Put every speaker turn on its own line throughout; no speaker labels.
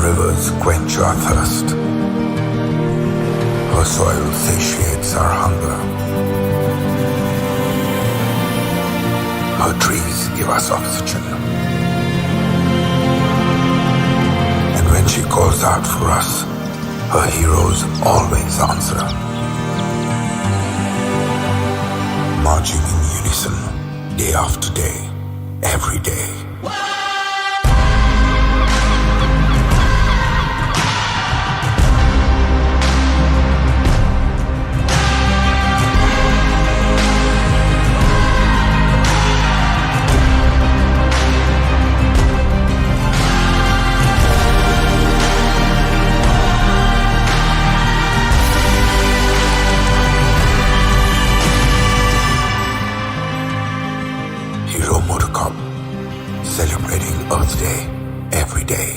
rivers quench our thirst. Her soil satiates our hunger. Her trees give us oxygen. And when she calls out for us, her heroes always answer. Marching in unison, day after day, every day. Motocorp, celebrating Earth Day every day.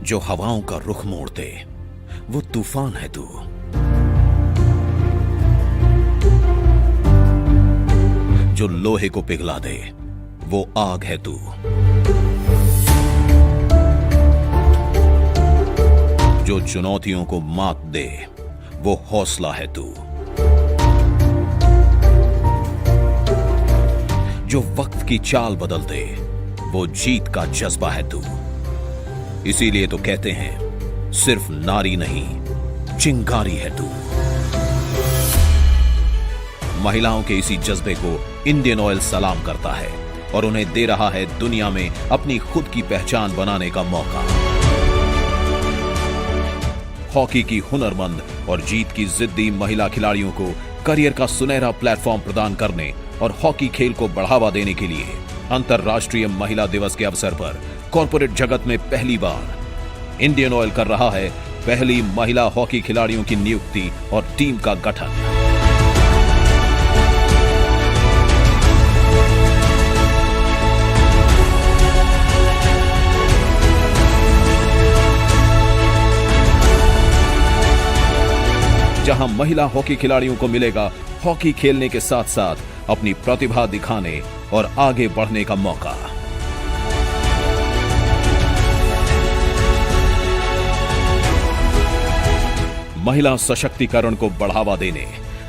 जो हवाओं का रुख मोड़ दे वो तूफान है तू। जो लोहे को पिघला दे वो आग है तू। जो चुनौतियों को मात दे वो हौसला है तू। जो वक्त की चाल बदल दे, वो जीत का जज्बा है तू। इसीलिए तो कहते हैं सिर्फ नारी नहीं, चिंगारी है तू। महिलाओं के इसी जज्बे को इंडियन ऑयल सलाम करता है और उन्हें दे रहा है दुनिया में अपनी खुद की पहचान बनाने का मौका। हॉकी की हुनरमंद और जीत की जिद्दी महिला खिलाड़ियों को करियर का सुनहरा प्लेटफॉर्म प्रदान करने और हॉकी खेल को बढ़ावा देने के लिए अंतर्राष्ट्रीय महिला दिवस के अवसर पर कॉर्पोरेट जगत में पहली बार इंडियन ऑयल कर रहा है पहली महिला हॉकी खिलाड़ियों की नियुक्ति और टीम का गठन। जहां महिला हॉकी खिलाड़ियों को मिलेगा हॉकी खेलने के साथ साथ अपनी प्रतिभा दिखाने और आगे बढ़ने का मौका। महिला सशक्तिकरण को बढ़ावा देने,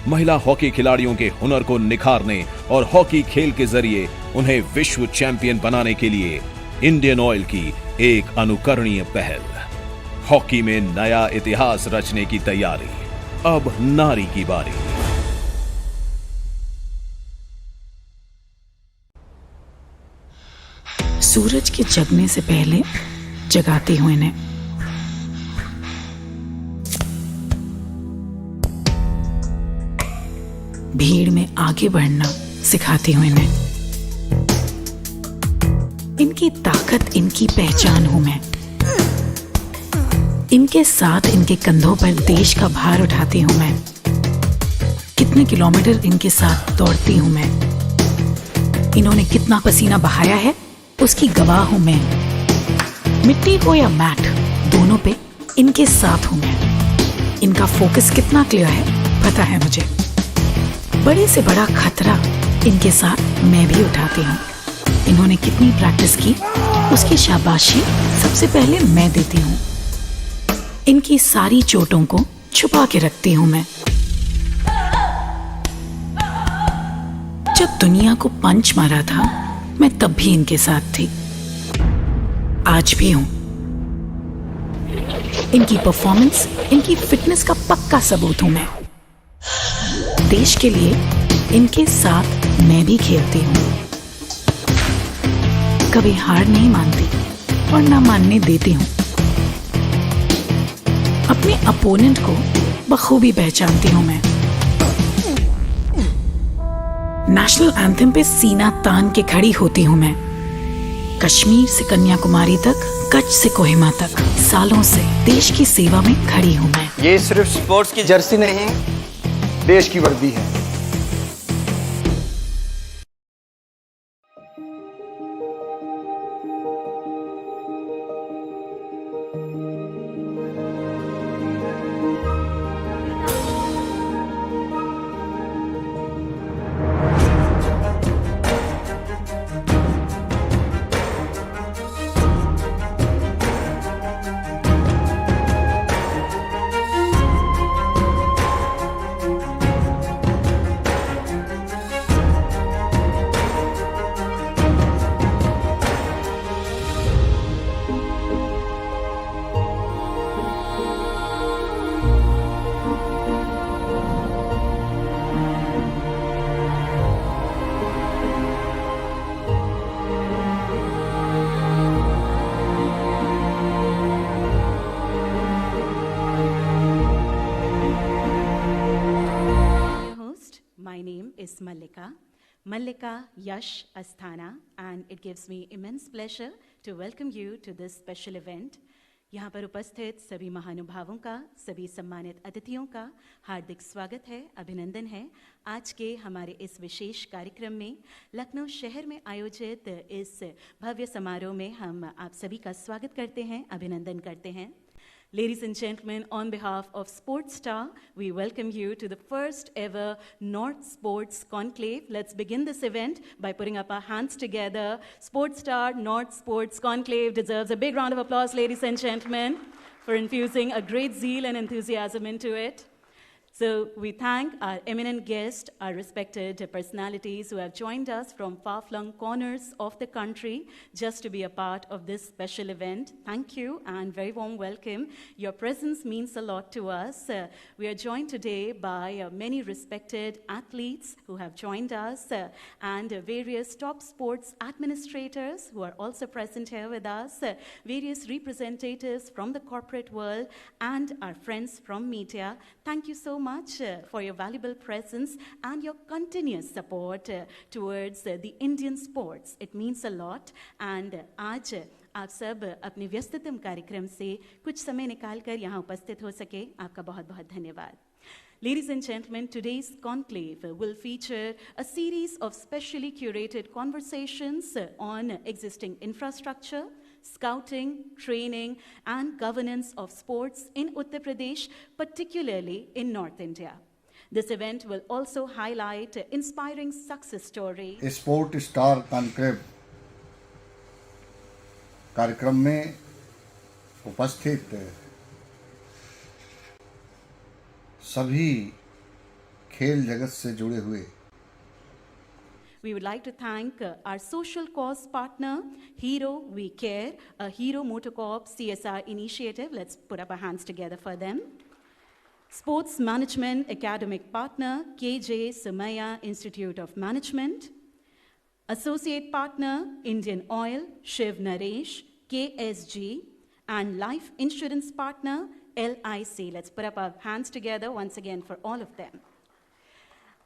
महिला हॉकी खिलाड़ियों के हुनर को निखारने और हॉकी खेल के जरिए उन्हें विश्व चैंपियन बनाने के लिए इंडियन ऑयल की एक अनुकरणीय पहल। हॉकी में नया इतिहास रचने की तैयारी। अब नारी की बारी।
सूरज के जगने से पहले जगाती हूं इन्हें। भीड़ में आगे बढ़ना सिखाती हूं इन्हें। इनकी ताकत, इनकी पहचान हूं मैं। इनके साथ, इनके कंधों पर देश का भार उठाती हूं मैं। कितने किलोमीटर इनके साथ दौड़ती हूं मैं। इन्होंने कितना पसीना बहाया है उसकी गवाह हूं मैं। मिट्टी हो या मैट, दोनों पे इनके साथ हूं मैं। इनका फोकस कितना क्लियर है पता है मुझे। बड़े से बड़ा खतरा इनके साथ मैं भी उठाती हूँ। इन्होंने कितनी प्रैक्टिस की उसकी शाबाशी सबसे पहले मैं देती हूँ। इनकी सारी चोटों को छुपा के रखती हूँ मैं। जब दुनिया को पंच मारा था मैं तब भी इनके साथ थी, आज भी हूं। इनकी परफॉर्मेंस, इनकी फिटनेस का पक्का सबूत हूं मैं। देश के लिए इनके साथ मैं भी खेलती हूं। कभी हार नहीं मानती और ना मानने देती हूं। अपने अपोनेंट को बखूबी पहचानती हूं मैं। नेशनल एंथम पे सीना तान के खड़ी होती हूं मैं। कश्मीर से कन्याकुमारी तक, कच्छ से कोहिमा तक, सालों से देश की सेवा में खड़ी हूं मैं।
ये सिर्फ स्पोर्ट्स की जर्सी नहीं, देश की वर्दी है।
is Mallika Yash Asthana, and it gives me immense pleasure to welcome you to this special event. यहाँ पर उपस्थित सभी महानुभावों का, सभी सम्मानित अतिथियों का हार्दिक स्वागत है, अभिनंदन है। आज के हमारे इस विशेष कार्यक्रम में लखनऊ शहर में आयोजित इस भव्य समारोह में हम आप सभी का स्वागत करते हैं, अभिनंदन करते हैं। Ladies and gentlemen, on behalf of Sportstar, we welcome you to the first ever North Sports Conclave. Let's begin this event by putting up our hands together. Sportstar North Sports Conclave deserves a big round of applause, ladies and gentlemen, for infusing a great zeal and enthusiasm into it. So we thank our eminent guests, our respected personalities who have joined us from far-flung corners of the country just to be a part of this special event. Thank you and very warm welcome. Your presence means a lot to us. We are joined today by many respected athletes who have joined us and various top sports administrators who are also present here with us, various representatives from the corporate world and our friends from media. Thank you so much for your valuable presence and your continuous support towards the Indian sports. It means a lot. And आज आप सब अपने व्यस्ततम कार्यक्रम से कुछ समय निकालकर यहाँ उपस्थित हो सके, आपका बहुत बहुत धन्यवाद. Ladies and gentlemen, today's conclave will feature a series of specially curated conversations on existing infrastructure, scouting, training, and governance of sports in Uttar Pradesh, particularly in North India. This event will also highlight inspiring success stories.
Sportstar conclave कार्यक्रम में उपस्थित सभी खेल जगत से जुड़े हुए
We would like to thank our social cause partner, Hero We Care, a Hero Motocorp CSR initiative. Let's put up our hands together for them. Sports Management Academic Partner, KJ Somaiya Institute of Management. Associate Partner, Indian Oil, Shiv Naresh, KSG. And Life Insurance Partner, LIC. Let's put up our hands together once again for all of them.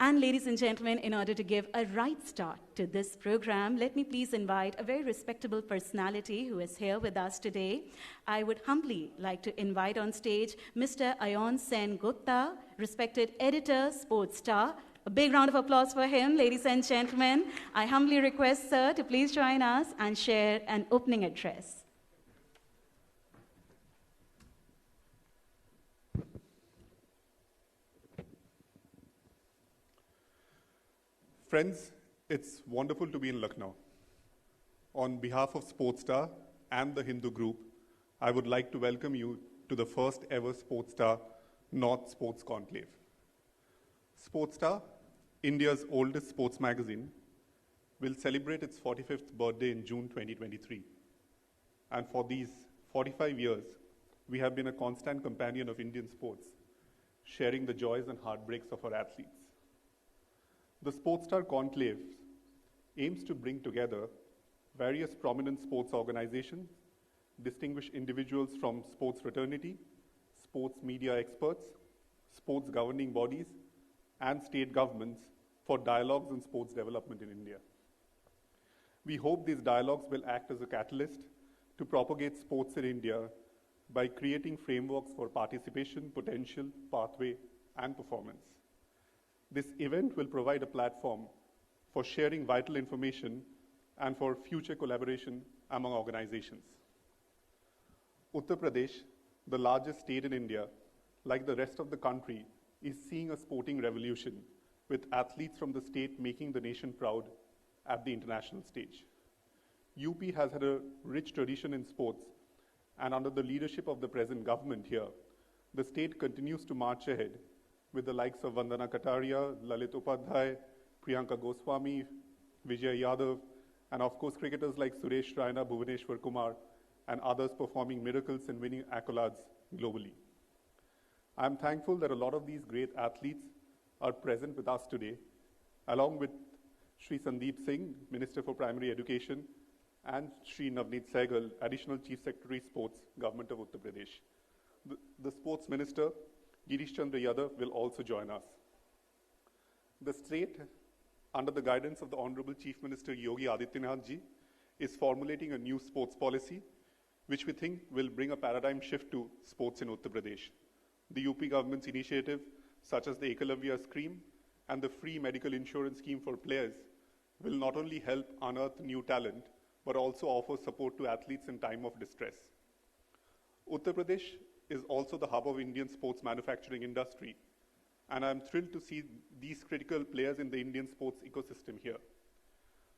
And ladies and gentlemen, in order to give a right start to this program, let me please invite a very respectable personality who is here with us today. I would humbly like to invite on stage Mr. Ayon Sen Gupta, respected editor, Sportstar. A big round of applause for him, ladies and gentlemen. I humbly request, sir, to please join us and share an opening address.
Friends, it's wonderful to be in Lucknow. On behalf of Sportstar and the Hindu group, I would like to welcome you to the first ever Sportstar North Sports Conclave. Sportstar, India's oldest sports magazine, will celebrate its 45th birthday in June 2023. And for these 45 years, we have been a constant companion of Indian sports, sharing the joys and heartbreaks of our athletes. The Sportstar Conclave aims to bring together various prominent sports organizations, distinguished individuals from sports fraternity, sports media experts, sports governing bodies, and state governments for dialogues on sports development in India. We hope these dialogues will act as a catalyst to propagate sports in India by creating frameworks for participation, potential, pathway, and performance. This event will provide a platform for sharing vital information and for future collaboration among organizations. Uttar Pradesh, the largest state in India, like the rest of the country, is seeing a sporting revolution with athletes from the state making the nation proud at the international stage. UP has had a rich tradition in sports, and under the leadership of the present government here, the state continues to march ahead with the likes of Vandana Kataria, Lalit Upadhyay, Priyanka Goswami, Vijay Yadav, and of course cricketers like Suresh Raina, Bhuvaneshwar Kumar, and others performing miracles and winning accolades globally. I'm thankful that a lot of these great athletes are present with us today, along with Shri Sandeep Singh, Minister for Primary Education, and Shri Navneet Sehgal, Additional Chief Secretary Sports, Government of Uttar Pradesh. The Sports Minister, Girish Chandra Yadav, will also join us. The state, under the guidance of the Honorable Chief Minister Yogi Adityanath ji, is formulating a new sports policy, which we think will bring a paradigm shift to sports in Uttar Pradesh. The UP government's initiative, such as the Ekalavya scheme and the free medical insurance scheme for players, will not only help unearth new talent, but also offer support to athletes in time of distress. Uttar Pradesh is also the hub of Indian sports manufacturing industry, and I'm thrilled to see these critical players in the Indian sports ecosystem here.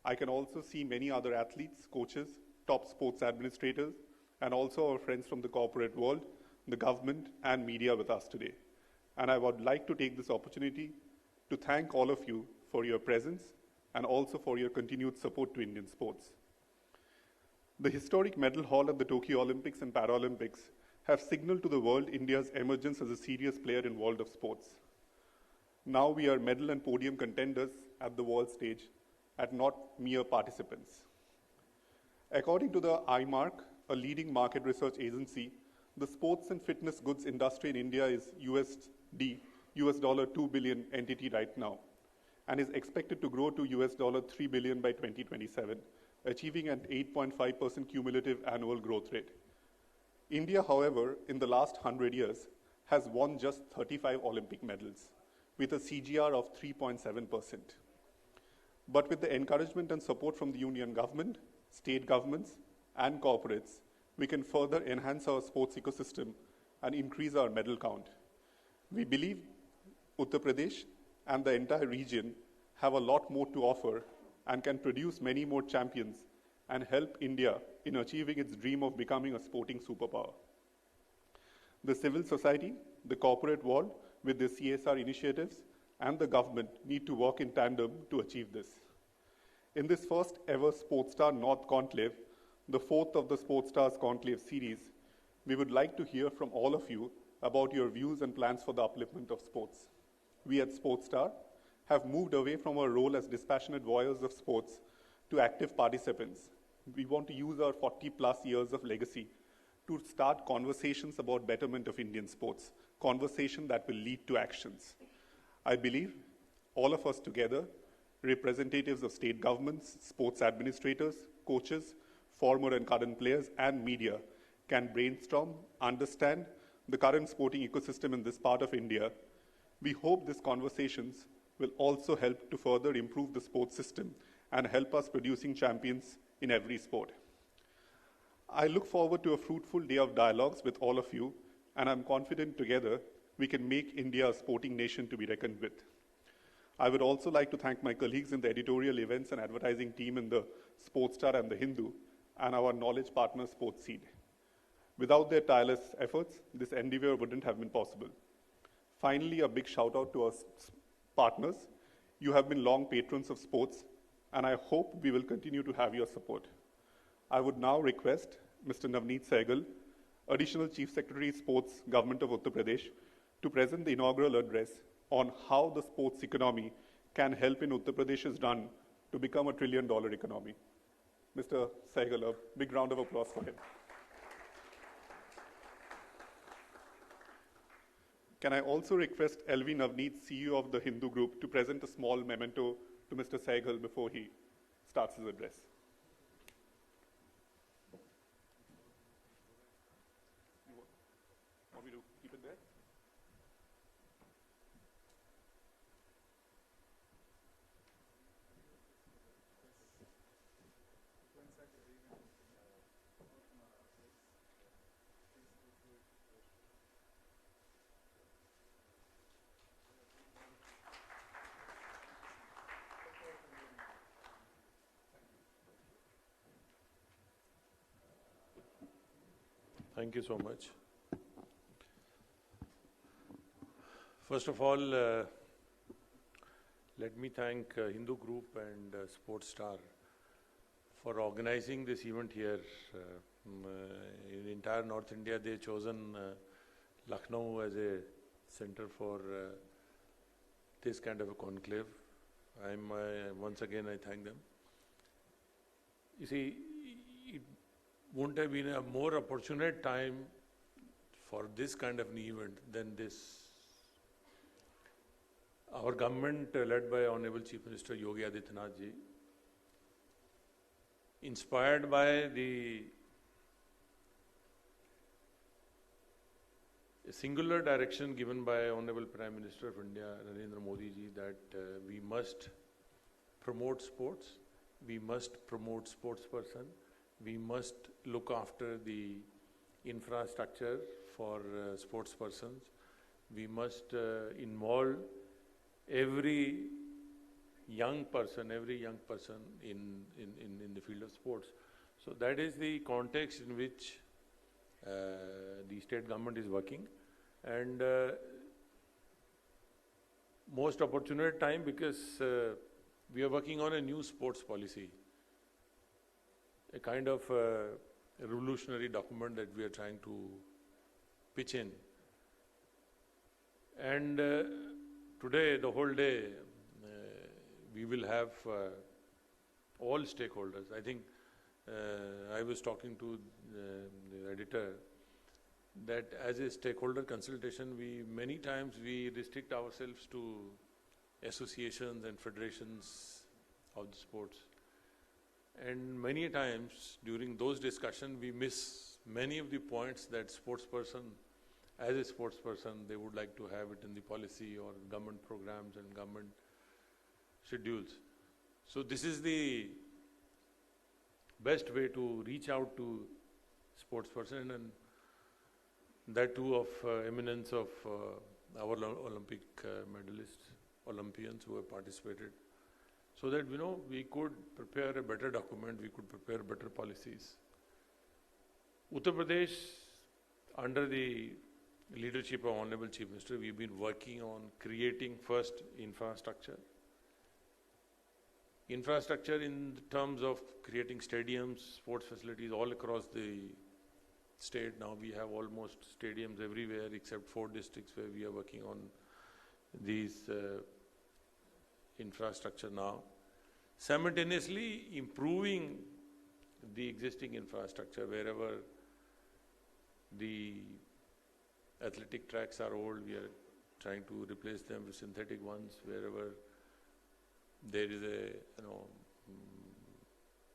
I can also see many other athletes, coaches, top sports administrators, and also our friends from the corporate world, the government, and media with us today. and I would like to take this opportunity to thank all of you for your presence and also for your continued support to Indian sports. The historic medal haul at the Tokyo Olympics and Paralympics have signaled to the world India's emergence as a serious player in world of sports. Now we are medal and podium contenders at the world stage, and not mere participants. According to the IMARC, a leading market research agency, the sports and fitness goods industry in India is $2 billion entity right now, and is expected to grow to $3 billion by 2027, achieving an 8.5% cumulative annual growth rate. India, however, in the last 100 years, has won just 35 Olympic medals, with a CGR of 3.7%. But with the encouragement and support from the Union government, state governments, and corporates, we can further enhance our sports ecosystem and increase our medal count. We believe Uttar Pradesh and the entire region have a lot more to offer and can produce many more champions and help India in achieving its dream of becoming a sporting superpower. The civil society, the corporate world, with their CSR initiatives, and the government need to work in tandem to achieve this. In this first ever Sportstar North Conclave, the fourth of the Sportstars Conclave series, we would like to hear from all of you about your views and plans for the upliftment of sports. We at Sportstar have moved away from our role as dispassionate voyeurs of sports to active participants. We want to use our 40+ years of legacy to start conversations about betterment of Indian sports, conversation that will lead to actions. I believe all of us together, representatives of state governments, sports administrators, coaches, former and current players, and media, can brainstorm, understand the current sporting ecosystem in this part of India. We hope these conversations will also help to further improve the sports system and help us producing champions in every sport. I look forward to a fruitful day of dialogues with all of you, and I'm confident together we can make India a sporting nation to be reckoned with. I would also like to thank my colleagues in the editorial events and advertising team in the Sportstar and the Hindu, and our knowledge partner Sportseed. Without their tireless efforts, this endeavor wouldn't have been possible. Finally, a big shout out to our partners. You have been long patrons of sports, and I hope we will continue to have your support. I would now request Mr. Navneet Sehgal, Additional Chief Secretary, Sports, Government of Uttar Pradesh, to present the inaugural address on how the sports economy can help in Uttar Pradesh's run to become a $1 trillion economy. Mr. Sehgal, a big round of applause for him. Can I also request LV Navneet, CEO of the Hindu Group, to present a small memento to Mr. Sehgal before he starts his address. Want me to keep it there?
Thank you so much. First of all, let me thank Hindu Group and Sportstar for organizing this event here. In entire North India, they've chosen Lucknow as a center for this kind of a conclave. Once again, I thank them. You see, it wouldn't have been a more opportune time for this kind of an event than this. Our government, led by Honorable Chief Minister Yogi Adityanath ji, inspired by the singular direction given by Honorable Prime Minister of India, Narendra Modi ji, that we must promote sports, we must promote sportsperson, we must look after the infrastructure for sportspersons, we must involve every young person in the field of sports. So that is the context in which the state government is working. And most opportune time because we are working on a new sports policy, a kind of revolutionary document that we are trying to pitch in. And today, the whole day, we will have all stakeholders. I think I was talking to the editor that as a stakeholder consultation, many times we restrict ourselves to associations and federations of the sports. And many times during those discussions, we miss many of the points that as a sports person, they would like to have it in the policy or government programs and government schedules. So this is the best way to reach out to sports person, and that too of eminence of our Olympic medalists, Olympians who have participated, so that we could prepare a better document, we could prepare better policies. Uttar Pradesh, under the leadership of Honorable Chief Minister, we've been working on creating first infrastructure. Infrastructure in terms of creating stadiums, sports facilities all across the state. Now we have almost stadiums everywhere except 4 districts where we are working on these infrastructure now. Simultaneously improving the existing infrastructure wherever the athletic tracks are old, we are trying to replace them with synthetic ones. Wherever there is a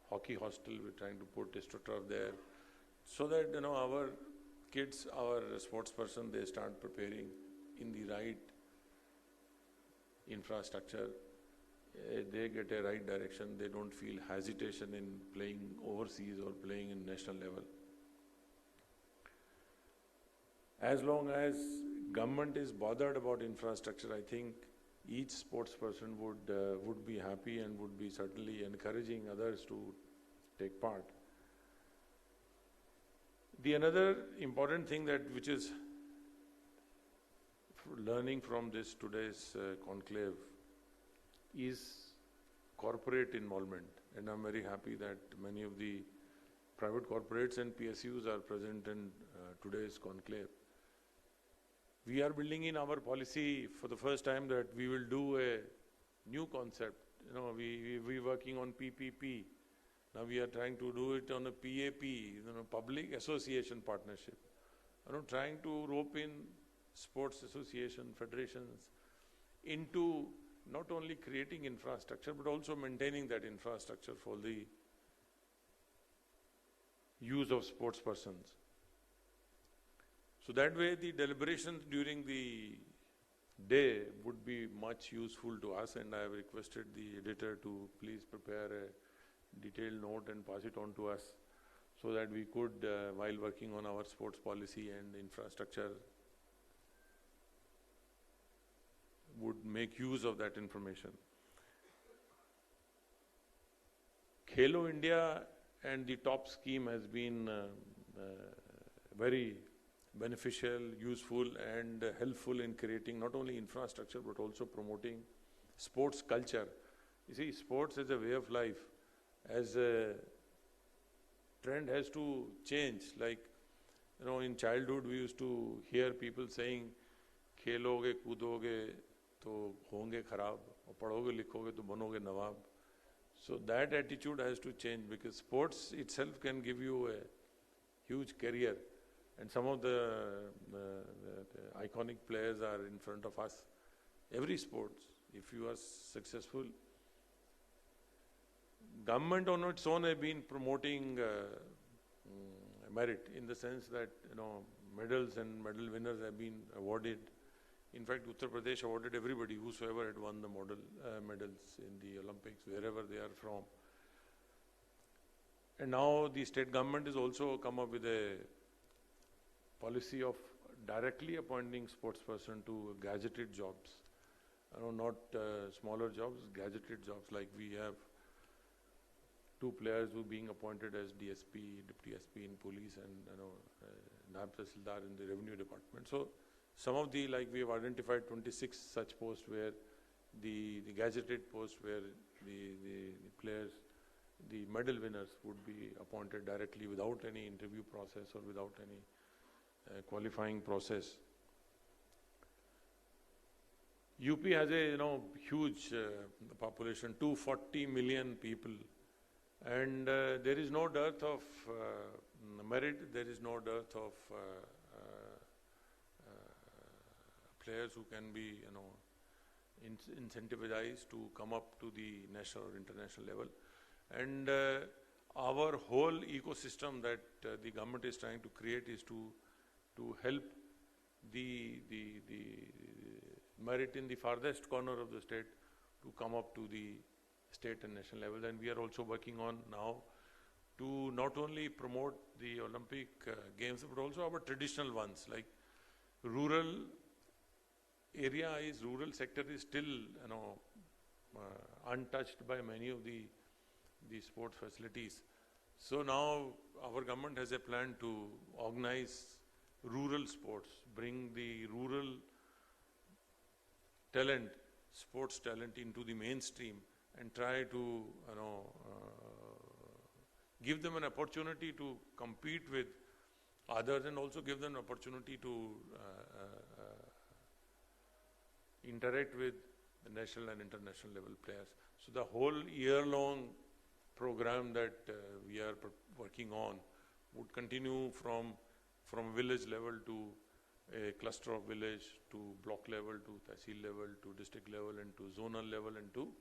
hockey hostel, we're trying to put AstroTurf there, so that our kids, our sports person, they start preparing in the right infrastructure. They get a right direction. They don't feel hesitation in playing overseas or playing in national level. As long as government is bothered about infrastructure, I think each sports person would be happy and would be certainly encouraging others to take part. The another important thing which is learning from today's conclave is corporate involvement, and I'm very happy that many of the private corporates and PSUs are present in today's conclave. We are building in our policy for the first time that we will do a new concept. We're working on PPP. Now we are trying to do it on a PAP, public association partnership. Trying to rope in sports association, federations into not only creating infrastructure but also maintaining that infrastructure for the use of sports persons. So that way the deliberations during the day would be much useful to us, and I have requested the editor to please prepare a detailed note and pass it on to us so that we could, while working on our sports policy and infrastructure, would make use of that information. Khelo India and the top scheme has been very beneficial, useful and helpful in creating not only infrastructure but also promoting sports culture. You see, sports is a way of life. As a trend has to change, like in childhood we used to hear people saying खेलोगे कूदोगे तो होंगे खराब और पढ़ोगे लिखोगे तो बनोगे नवाब. So that attitude has to change, because sports itself can give you a huge career. And some of the iconic players are in front of us. Every sports, if you are successful, government on its own have been promoting merit, in the sense that medals and medal winners have been awarded. In fact, Uttar Pradesh awarded everybody whosoever had won the medals in the Olympics, wherever they are from. And now the state government has also come up with a policy of directly appointing sportsperson to gazetted jobs. Not smaller jobs, gazetted jobs. Like we have 2 players who are being appointed as DSP, Deputy SP in police, and Nab Tahsildar in the revenue department. So Some of the, like we have identified 26 such posts where the gazetted posts where the players, the medal winners would be appointed directly without any interview process or without any qualifying process. UP has a huge population, 240 million people, and there is no dearth of merit. There is no dearth of players who can be incentivized to come up to the national or international level, and our whole ecosystem that the government is trying to create is to help the merit in the farthest corner of the state to come up to the state and national level. And we are also working on now to not only promote the Olympic games but also our traditional ones, like rural sector is still untouched by many of the sports facilities. So now our government has a plan to organize rural sports, bring the rural talent, sports talent into the mainstream, and try to give them an opportunity to compete with others, and also give them an opportunity to interact with the national and international level players. So the whole year-long program that we are working on would continue from village level to a cluster of village, to block level, to tehsil level, to district level, and to zonal level, and to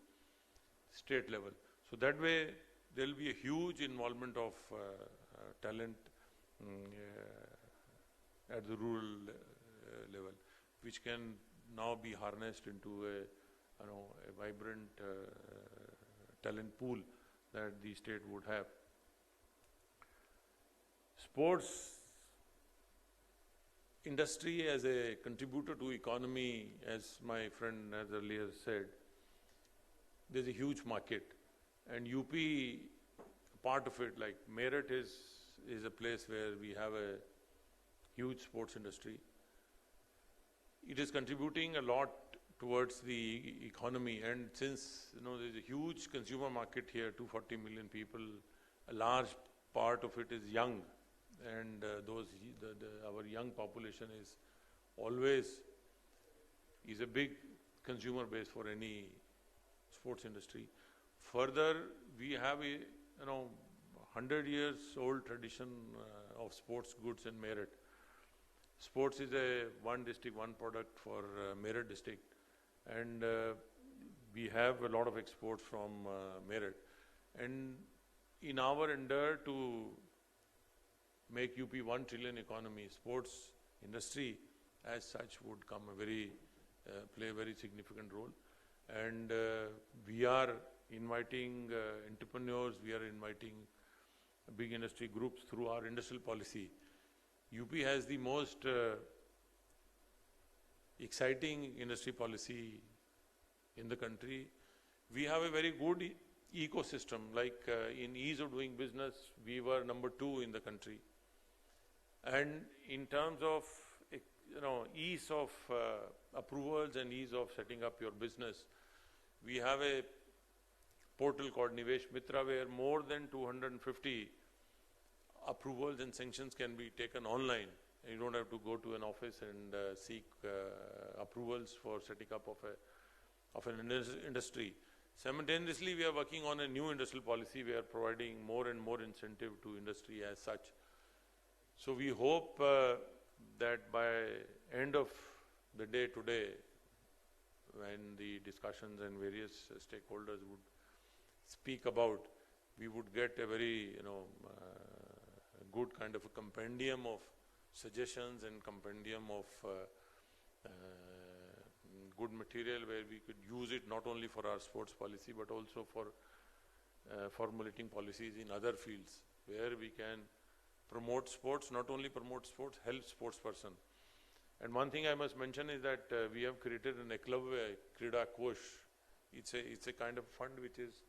state level. So that way there will be a huge involvement of talent at the rural level, which can now be harnessed into a vibrant talent pool that the state would have. Sports industry as a contributor to economy, as my friend has earlier said, there's a huge market, and UP, part of it, like Meerut is a place where we have a huge sports industry. It is contributing a lot towards the economy, and since there's a huge consumer market here, 240 million people, a large part of it is young, and our young population is a big consumer base for any sports industry. Further, we have a 100 years old tradition of sports goods in Meerut. Sports is a one district, one product for Meerut district, and we have a lot of exports from Meerut. And in our endeavor to make UP 1 trillion economy, sports industry as such would play a very significant role. And we are inviting entrepreneurs, we are inviting big industry groups through our industrial policy. UP has the most exciting industry policy in the country. We have a very good ecosystem, like in ease of doing business, we were number 2 in the country. And in terms of ease of approvals and ease of setting up your business, we have a portal called Nivesh Mitra, where more than 250 approvals and sanctions can be taken online. You don't have to go to an office and seek approvals for setting up of an industry. Simultaneously, we are working on a new industrial policy. We are providing more and more incentive to industry as such. So we hope that by end of the day today, when the discussions and various stakeholders would speak about, we would get a very good kind of a compendium of suggestions and compendium of good material where we could use it not only for our sports policy but also for formulating policies in other fields where we can promote sports, not only promote sports, help sports person. And one thing I must mention is that we have created an Eklavya Krida Kosh. It's a kind of fund which is,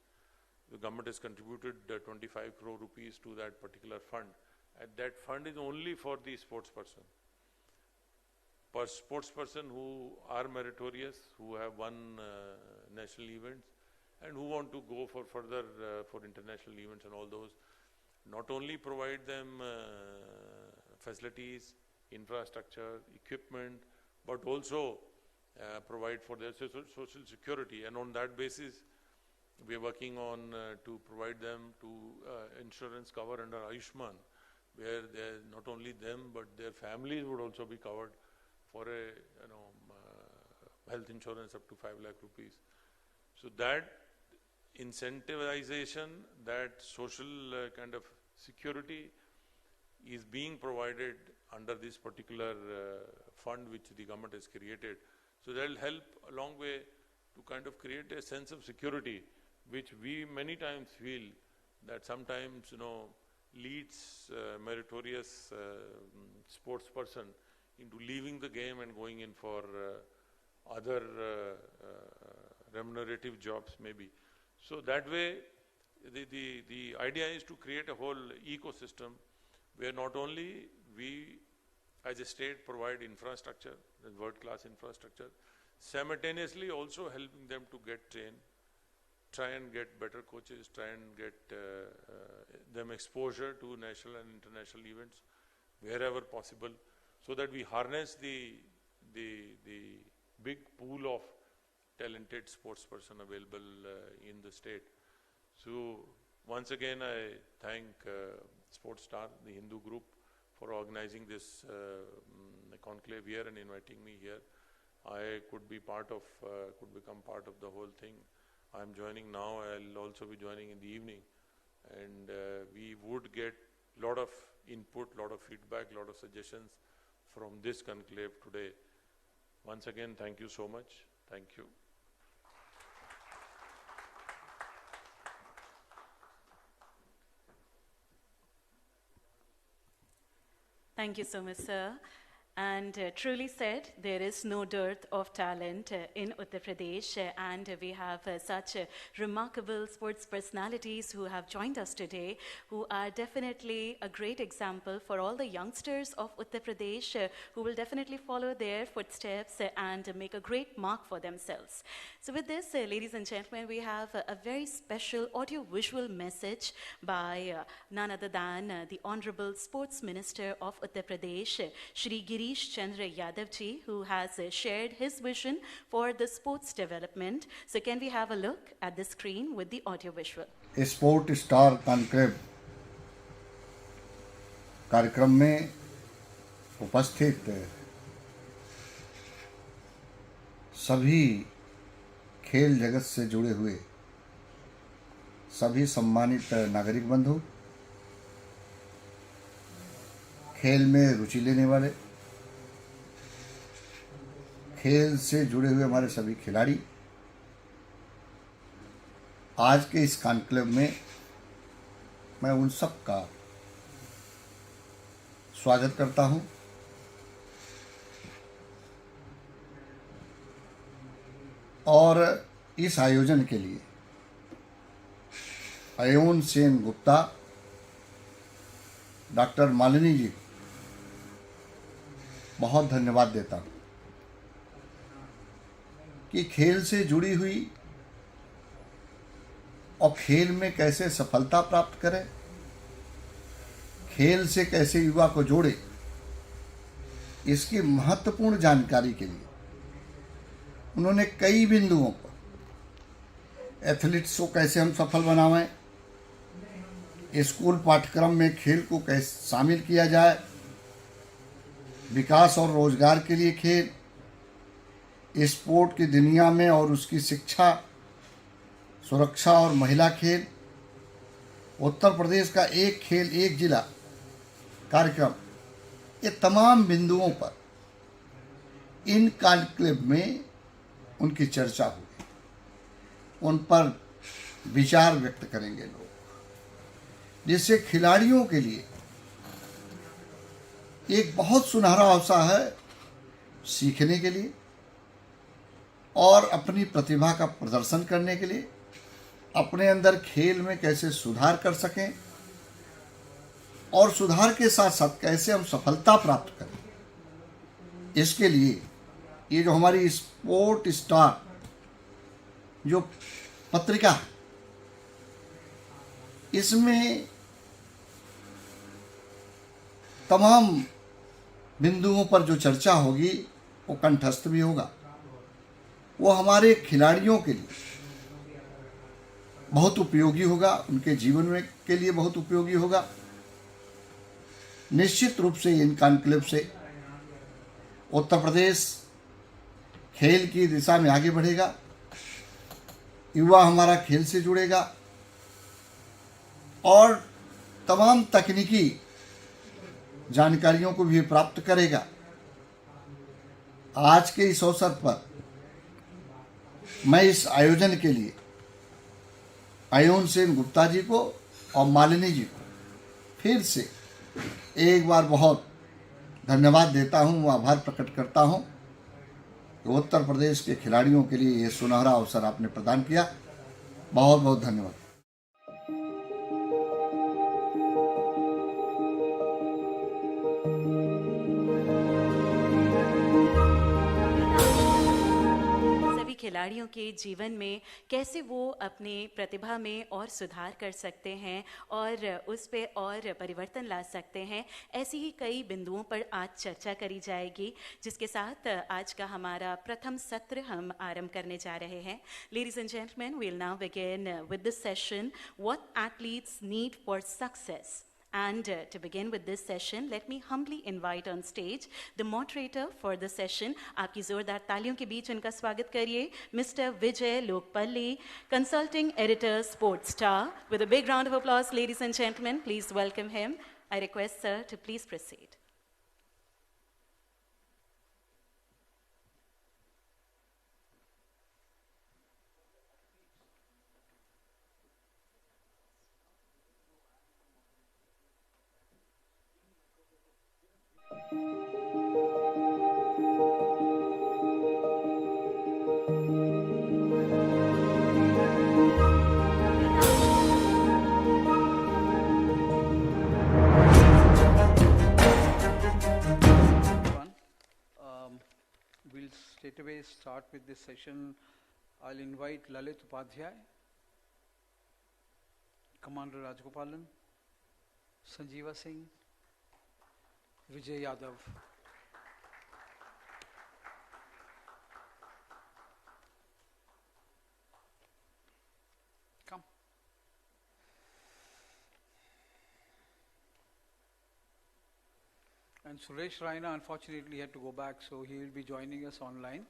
the government has contributed 25 crore rupees to that particular fund. And that fund is only for the sports person. sports person who are meritorious, who have won national events and who want to go for further for international events and all those. Not only provide them facilities, infrastructure, equipment, but also provide for their social security. And on that basis, we are working on to provide them to insurance cover under Ayushman, where not only them but their families would also be covered for a health insurance up to 5 lakh rupees. So that incentivization, that social kind of security is being provided under this particular fund which the government has created. So that will help a long way to kind of create a sense of security, which we many times feel that sometimes leads meritorious sports person into leaving the game and going in for other remunerative jobs maybe. So that way the idea is to create a whole ecosystem where not only we as a state provide infrastructure, world-class infrastructure, simultaneously also helping them to get trained, try and get better coaches, try and get them exposure to national and international events wherever possible, so that we harness the big pool of talented sports person available in the state. So once again I thank Sportstar, the Hindu group, for organizing this conclave here and inviting me here. I could become part of the whole thing. I'm joining now, I'll also be joining in the evening, and we would get a lot of input, lot of feedback, lot of suggestions from this conclave today. Once again, thank you so much. Thank you.
Thank you so much, sir. And truly said, there is no dearth of talent in Uttar Pradesh, and we have such remarkable sports personalities who have joined us today, who are definitely a great example for all the youngsters of Uttar Pradesh, who will definitely follow their footsteps and make a great mark for themselves. So with this, ladies and gentlemen, we have a very special audio-visual message by none other than the Honorable Sports Minister of Uttar Pradesh, Shri Girish Chandra Yadav ji, who has shared his vision for the sports development. So can we have a look at the screen with the audio-visual?
Sportstar conclave कार्यक्रम में उपस्थित सभी खेल जगत से जुड़े हुए सभी सम्मानित नागरिक बंधु, खेल में रुचि लेने वाले, खेल से जुड़े हुए हमारे सभी खिलाड़ी, आज के इस कॉन्क्लेव में मैं उन सब का स्वागत करता हूं और इस आयोजन के लिए अयोन सेन गुप्ता, डॉक्टर मालिनी जी बहुत धन्यवाद देता हूं कि खेल से जुड़ी हुई और खेल में कैसे सफलता प्राप्त करें, खेल से कैसे युवा को जोड़े, इसकी महत्वपूर्ण जानकारी के लिए उन्होंने कई बिंदुओं पर एथलीट्स को कैसे हम सफल बनावें, स्कूल पाठ्यक्रम में खेल को कैसे शामिल किया जाए, विकास और रोजगार के लिए खेल, स्पोर्ट की दुनिया में और उसकी शिक्षा, सुरक्षा और महिला खेल, उत्तर प्रदेश का एक खेल एक जिला कार्यक्रम, ये तमाम बिंदुओं पर इन कॉन्क्लेव में उनकी चर्चा होगी, उन पर विचार व्यक्त करेंगे लोग, जिससे खिलाड़ियों के लिए एक बहुत सुनहरा अवसर है सीखने के लिए और अपनी प्रतिभा का प्रदर्शन करने के लिए, अपने अंदर खेल में कैसे सुधार कर सकें और सुधार के साथ साथ कैसे हम सफलता प्राप्त करें, इसके लिए ये जो हमारी स्पोर्ट स्टार जो पत्रिका है, इसमें तमाम बिंदुओं पर जो चर्चा होगी वो कंठस्थ भी होगा। वो हमारे खिलाड़ियों के लिए बहुत उपयोगी होगा, उनके जीवन में के लिए बहुत उपयोगी होगा। निश्चित रूप से इन कॉन्क्लेव से उत्तर प्रदेश खेल की दिशा में आगे बढ़ेगा, युवा हमारा खेल से जुड़ेगा और तमाम तकनीकी जानकारियों को भी प्राप्त करेगा। आज के इस अवसर पर मैं इस आयोजन के लिए अयोन सेन गुप्ता जी को और मालिनी जी को फिर से एक बार बहुत धन्यवाद देता हूं, आभार प्रकट करता हूं कि उत्तर प्रदेश के खिलाड़ियों के लिए यह सुनहरा अवसर आपने प्रदान किया। बहुत बहुत धन्यवाद।
खिलाड़ियों के जीवन में कैसे वो अपने प्रतिभा में और सुधार कर सकते हैं और उस पे और परिवर्तन ला सकते हैं, ऐसी ही कई बिंदुओं पर आज चर्चा करी जाएगी, जिसके साथ आज का हमारा प्रथम सत्र हम आरंभ करने जा रहे हैं। Ladies and gentleman, we will now begin with this session, what athletes need for success. And to begin with this session, let me humbly invite on stage the moderator for the session. आपकी जोरदार तालियों के बीच उनका स्वागत करिए, Mr. Vijay Lokpalli, consulting editor, Sportstar. With a big round of applause, ladies and gentlemen, please welcome him. I request sir to please proceed.
We'll straight away start with this session. I'll invite Lalit Upadhyay, Commander Rajgopalan, Sanjeeva Singh, Vijay Yadav. Come. And Suresh Raina unfortunately had to go back, so he will be joining us online.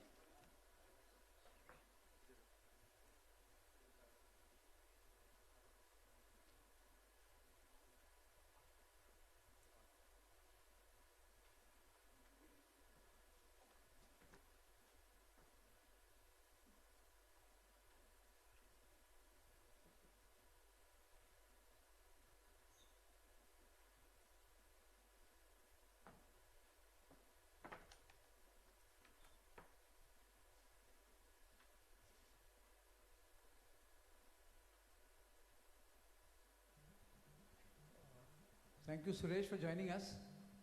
Thank you, Suresh, for joining us.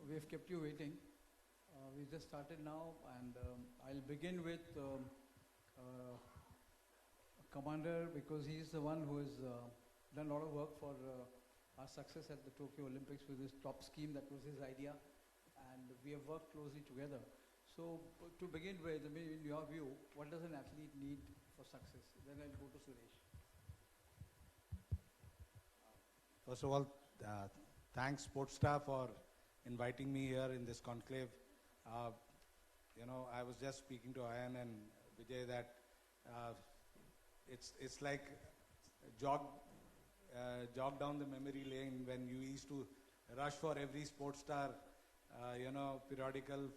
We have kept you waiting. We just started now, and I'll begin with Commander, because he is the one who has done a lot of work for our success at the Tokyo Olympics with his top scheme. That was his idea, and we have worked closely together. So, to begin with, I mean, in your view, what does an athlete need for success? Then I'll go to Suresh.
First of all, thanks Sportstar for inviting me here in this conclave. You know, I was just speaking to Ayan and Vijay that it's like jog down the memory lane when you used to rush for every Sportstar, you know, periodical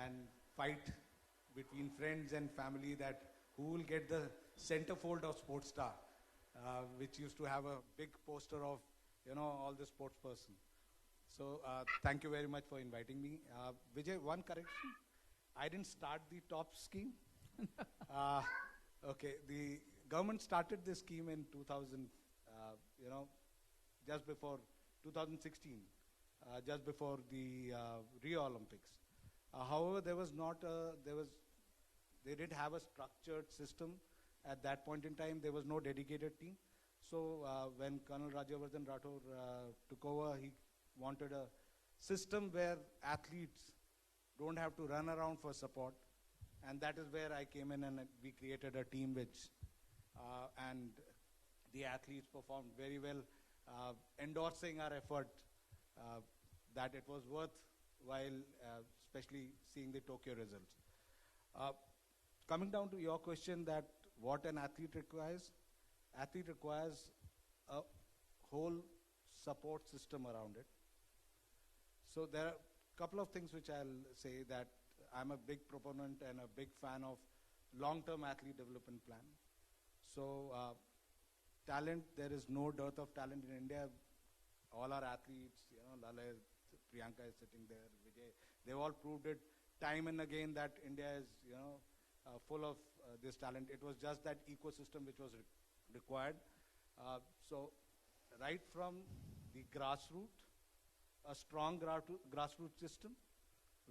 and fight between friends and family that who will get the centerfold of Sportstar, which used to have a big poster of, you know, all the sports person. So thank you very much for inviting me. Vijay, one correction. I didn't start the top scheme. Okay, the government started this scheme in 2000, you know, just before 2016, just before the Rio Olympics. However, there was not they did have a structured system at that point in time. There was no dedicated team. So when Colonel Rajyavardhan Rathore took over, he wanted a system where athletes don't have to run around for support. And that is where I came in, and we created a team which, and the athletes performed very well, endorsing our effort that it was worthwhile, especially seeing the Tokyo results. Coming down to your question that what an athlete requires a whole support system around it. So there are a couple of things which I'll say that I'm a big proponent and a big fan of long-term athlete development plan. So talent, there is no dearth of talent in India. All our athletes, Lalit, Priyanka is sitting there, Vijay, they've all proved it time and again that India is, full of this talent. It was just that ecosystem which was required. So right from the grassroots, a strong grassroots system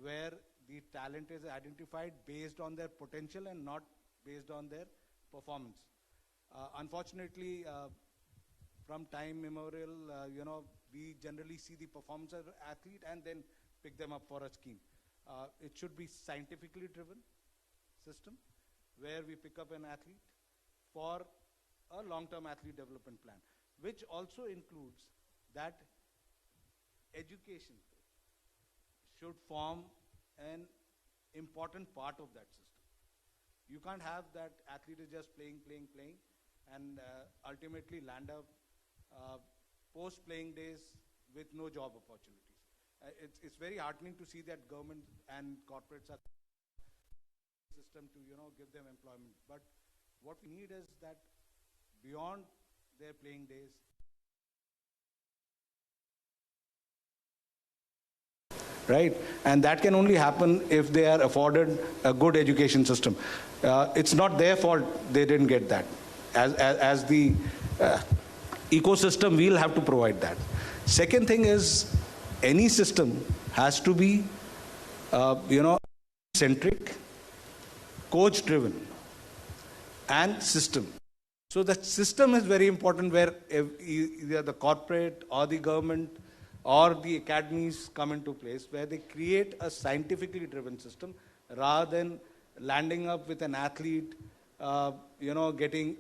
where the talent is identified based on their potential and not based on their performance. Unfortunately, from time immemorial, we generally see the performance of the athlete and then pick them up for a scheme. It should be scientifically driven system where we pick up an athlete for a long-term athlete development plan, which also includes that education should form an important part of that system. You can't have that athlete is just playing, and ultimately land up post-playing days with no job opportunities. It's very heartening to see that government and corporates are system to give them employment. But what we need is that beyond their playing days, right? And that can only happen if they are afforded a good education system. It's not their fault they didn't get that. As the ecosystem, we'll have to provide that. Second thing is, any system has to be, centric, coach-driven, and system. So the system is very important, where either the corporate or the government or the academies come into place, where they create a scientifically driven system rather than landing up with an athlete, getting,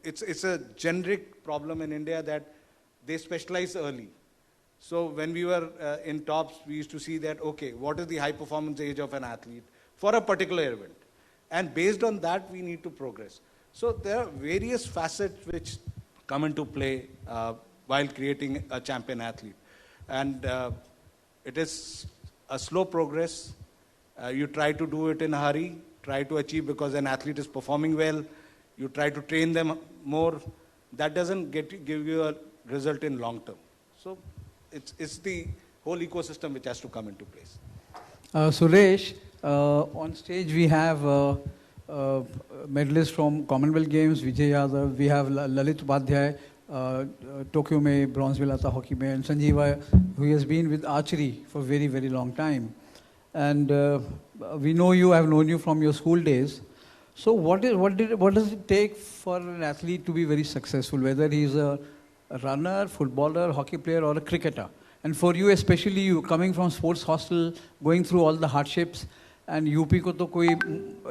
it's a generic problem in India that they specialize early. So when we were in tops, we used to see that, okay, what is the high performance age of an athlete for a particular event? And based on that, we need to progress. So there are various facets which come into play while creating a champion athlete. And it is a slow progress. You try to do it in a hurry, try to achieve because an athlete is performing well. You try to train them more. That doesn't give you a result in long term. So it's the whole ecosystem which has to come into place.
Suresh, on stage we have medalists from Commonwealth Games, Vijay Yadav, we have Lalit Upadhyay, Tokyo में bronze मिला था hockey में, and Sanjeeva, who has been with archery for very, very long time. And we know you, have known you from your school days. So what does it take for an athlete to be very successful, whether he's a runner, footballer, hockey player, or a cricketer? And for you, especially you coming from sports hostel, going through all the hardships, and UP को तो कोई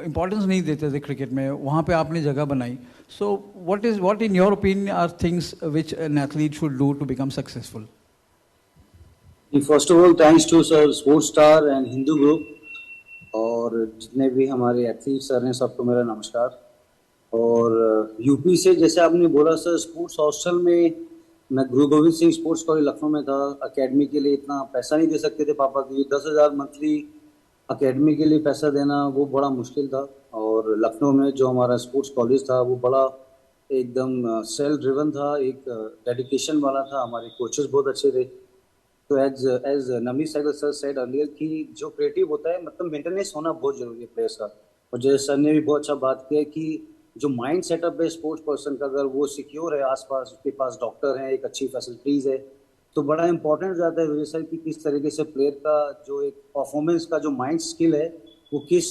importance नहीं देते थे cricket में, वहाँ पे आपने जगह बनाई. So what in your opinion are things which an athlete should do to become successful?
First of all, thanks to Sir Sportstar and Hindu Group और जितने भी हमारे एथलीट्स सर हैं सबको मेरा नमस्कार. और यूपी से जैसे आपने बोला सर, स्पोर्ट्स हॉस्टल में मैं गुरु गोविंद सिंह स्पोर्ट्स कॉलेज लखनऊ में था. एकेडमी के लिए इतना पैसा नहीं दे सकते थे पापा, क्योंकि 10,000 मंथली एकेडमी के लिए पैसा देना वो बड़ा मुश्किल था. और लखनऊ में जो हमारा स्पोर्ट्स कॉलेज था वो बड़ा एकदम सेल्फ ड्रिवन था, एक डेडिकेशन वाला था. हमारे कोचेस बहुत अच्छे थे. तो as Navneet Sehgal sir said earlier कि जो क्रिएटिव होता है, मतलब मेंटेनेंस होना बहुत जरूरी है प्लेयर्स का. और जैसे सर ने भी बहुत अच्छा बात किया कि जो माइंड सेटअप है स्पोर्ट्स पर्सन का, अगर वो सिक्योर है, आसपास उसके पास डॉक्टर हैं, एक अच्छी फैसिलिटीज़ है, तो बड़ा इंपॉर्टेंट हो जाता है विजय सर कि किस तरीके से प्लेयर का जो एक परफॉर्मेंस का जो माइंड स्किल है वो किस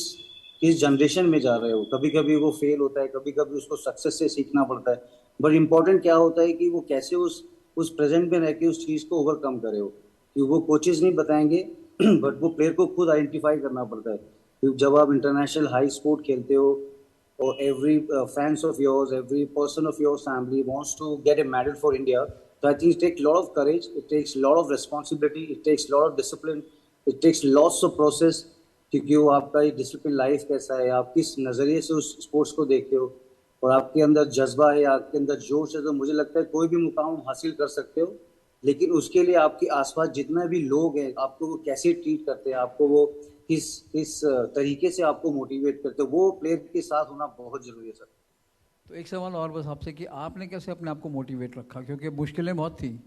किस जनरेशन में जा रहे हो। कभी कभी वो फेल होता है, कभी कभी उसको सक्सेस से सीखना पड़ता है, बट इम्पोर्टेंट क्या होता है कि वो कैसे उस प्रेजेंट में रह के उस चीज़ को ओवरकम करे हो, कि वो कोचेज नहीं बताएंगे बट वो प्लेयर को खुद आइडेंटिफाई करना पड़ता है। क्योंकि जब आप इंटरनेशनल हाई स्पोर्ट खेलते हो और every fans of yours, every person of your family wants to get a medal for India. So I think it takes a lot of courage, it takes a lot of responsibility, it takes a lot of discipline, it takes lots of process, क्योंकि वो आपका एक discipline life कैसा है, आप किस नज़रिए से उस स्पोर्ट्स को देखते हो और आपके अंदर जज्बा है, आपके अंदर जोश है, तो मुझे लगता है कोई भी मुकाम हासिल कर सकते हो। लेकिन उसके लिए आपके आसपास जितने भी लोग हैं आपको वो कैसे ट्रीट करते हैं, आपको वो किस किस तरीके से आपको मोटिवेट करते हैं, वो प्लेयर के साथ होना बहुत जरूरी है सर।
तो एक सवाल और बस आपसे कि आपने कैसे अपने आप को मोटिवेट रखा, क्योंकि मुश्किलें बहुत थी।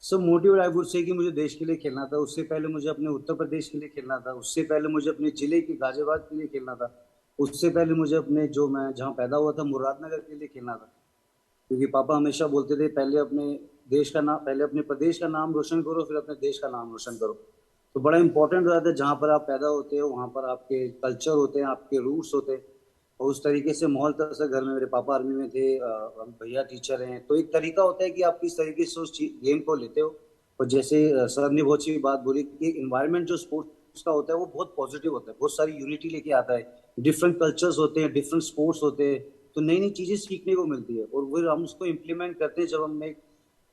सो मोटिवेट आई वुड से कि मुझे देश के लिए खेलना था, उससे पहले मुझे अपने उत्तर प्रदेश के लिए खेलना था, उससे पहले मुझे अपने जिले के गाजियाबाद के लिए खेलना था, उससे पहले मुझे अपने जो मैं जहाँ पैदा हुआ था मुरादनगर के लिए खेलना था। क्योंकि पापा हमेशा बोलते थे पहले अपने देश का नाम, पहले अपने प्रदेश का नाम रोशन करो, फिर अपने देश का नाम रोशन करो। तो बड़ा इंपॉर्टेंट हो जाता है जहाँ पर आप पैदा होते हो वहाँ पर आपके कल्चर होते हैं, आपके रूट्स होते हैं, और उस तरीके से माहौल था। सर घर में मेरे पापा आर्मी में थे, भैया टीचर हैं, तो एक तरीका होता है कि आप किस तरीके से उस गेम को लेते हो। और जैसे सर ने बहुत सी बात बोली कि इन्वायरमेंट जो स्पोर्ट्स का होता है वो बहुत पॉजिटिव होता है, बहुत सारी यूनिटी लेके आता है, डिफरेंट कल्चर्स होते हैं, डिफरेंट स्पोर्ट्स होते हैं, तो नई नई चीज़ें सीखने को मिलती है और फिर हम उसको इम्प्लीमेंट करते हैं। जब हम एक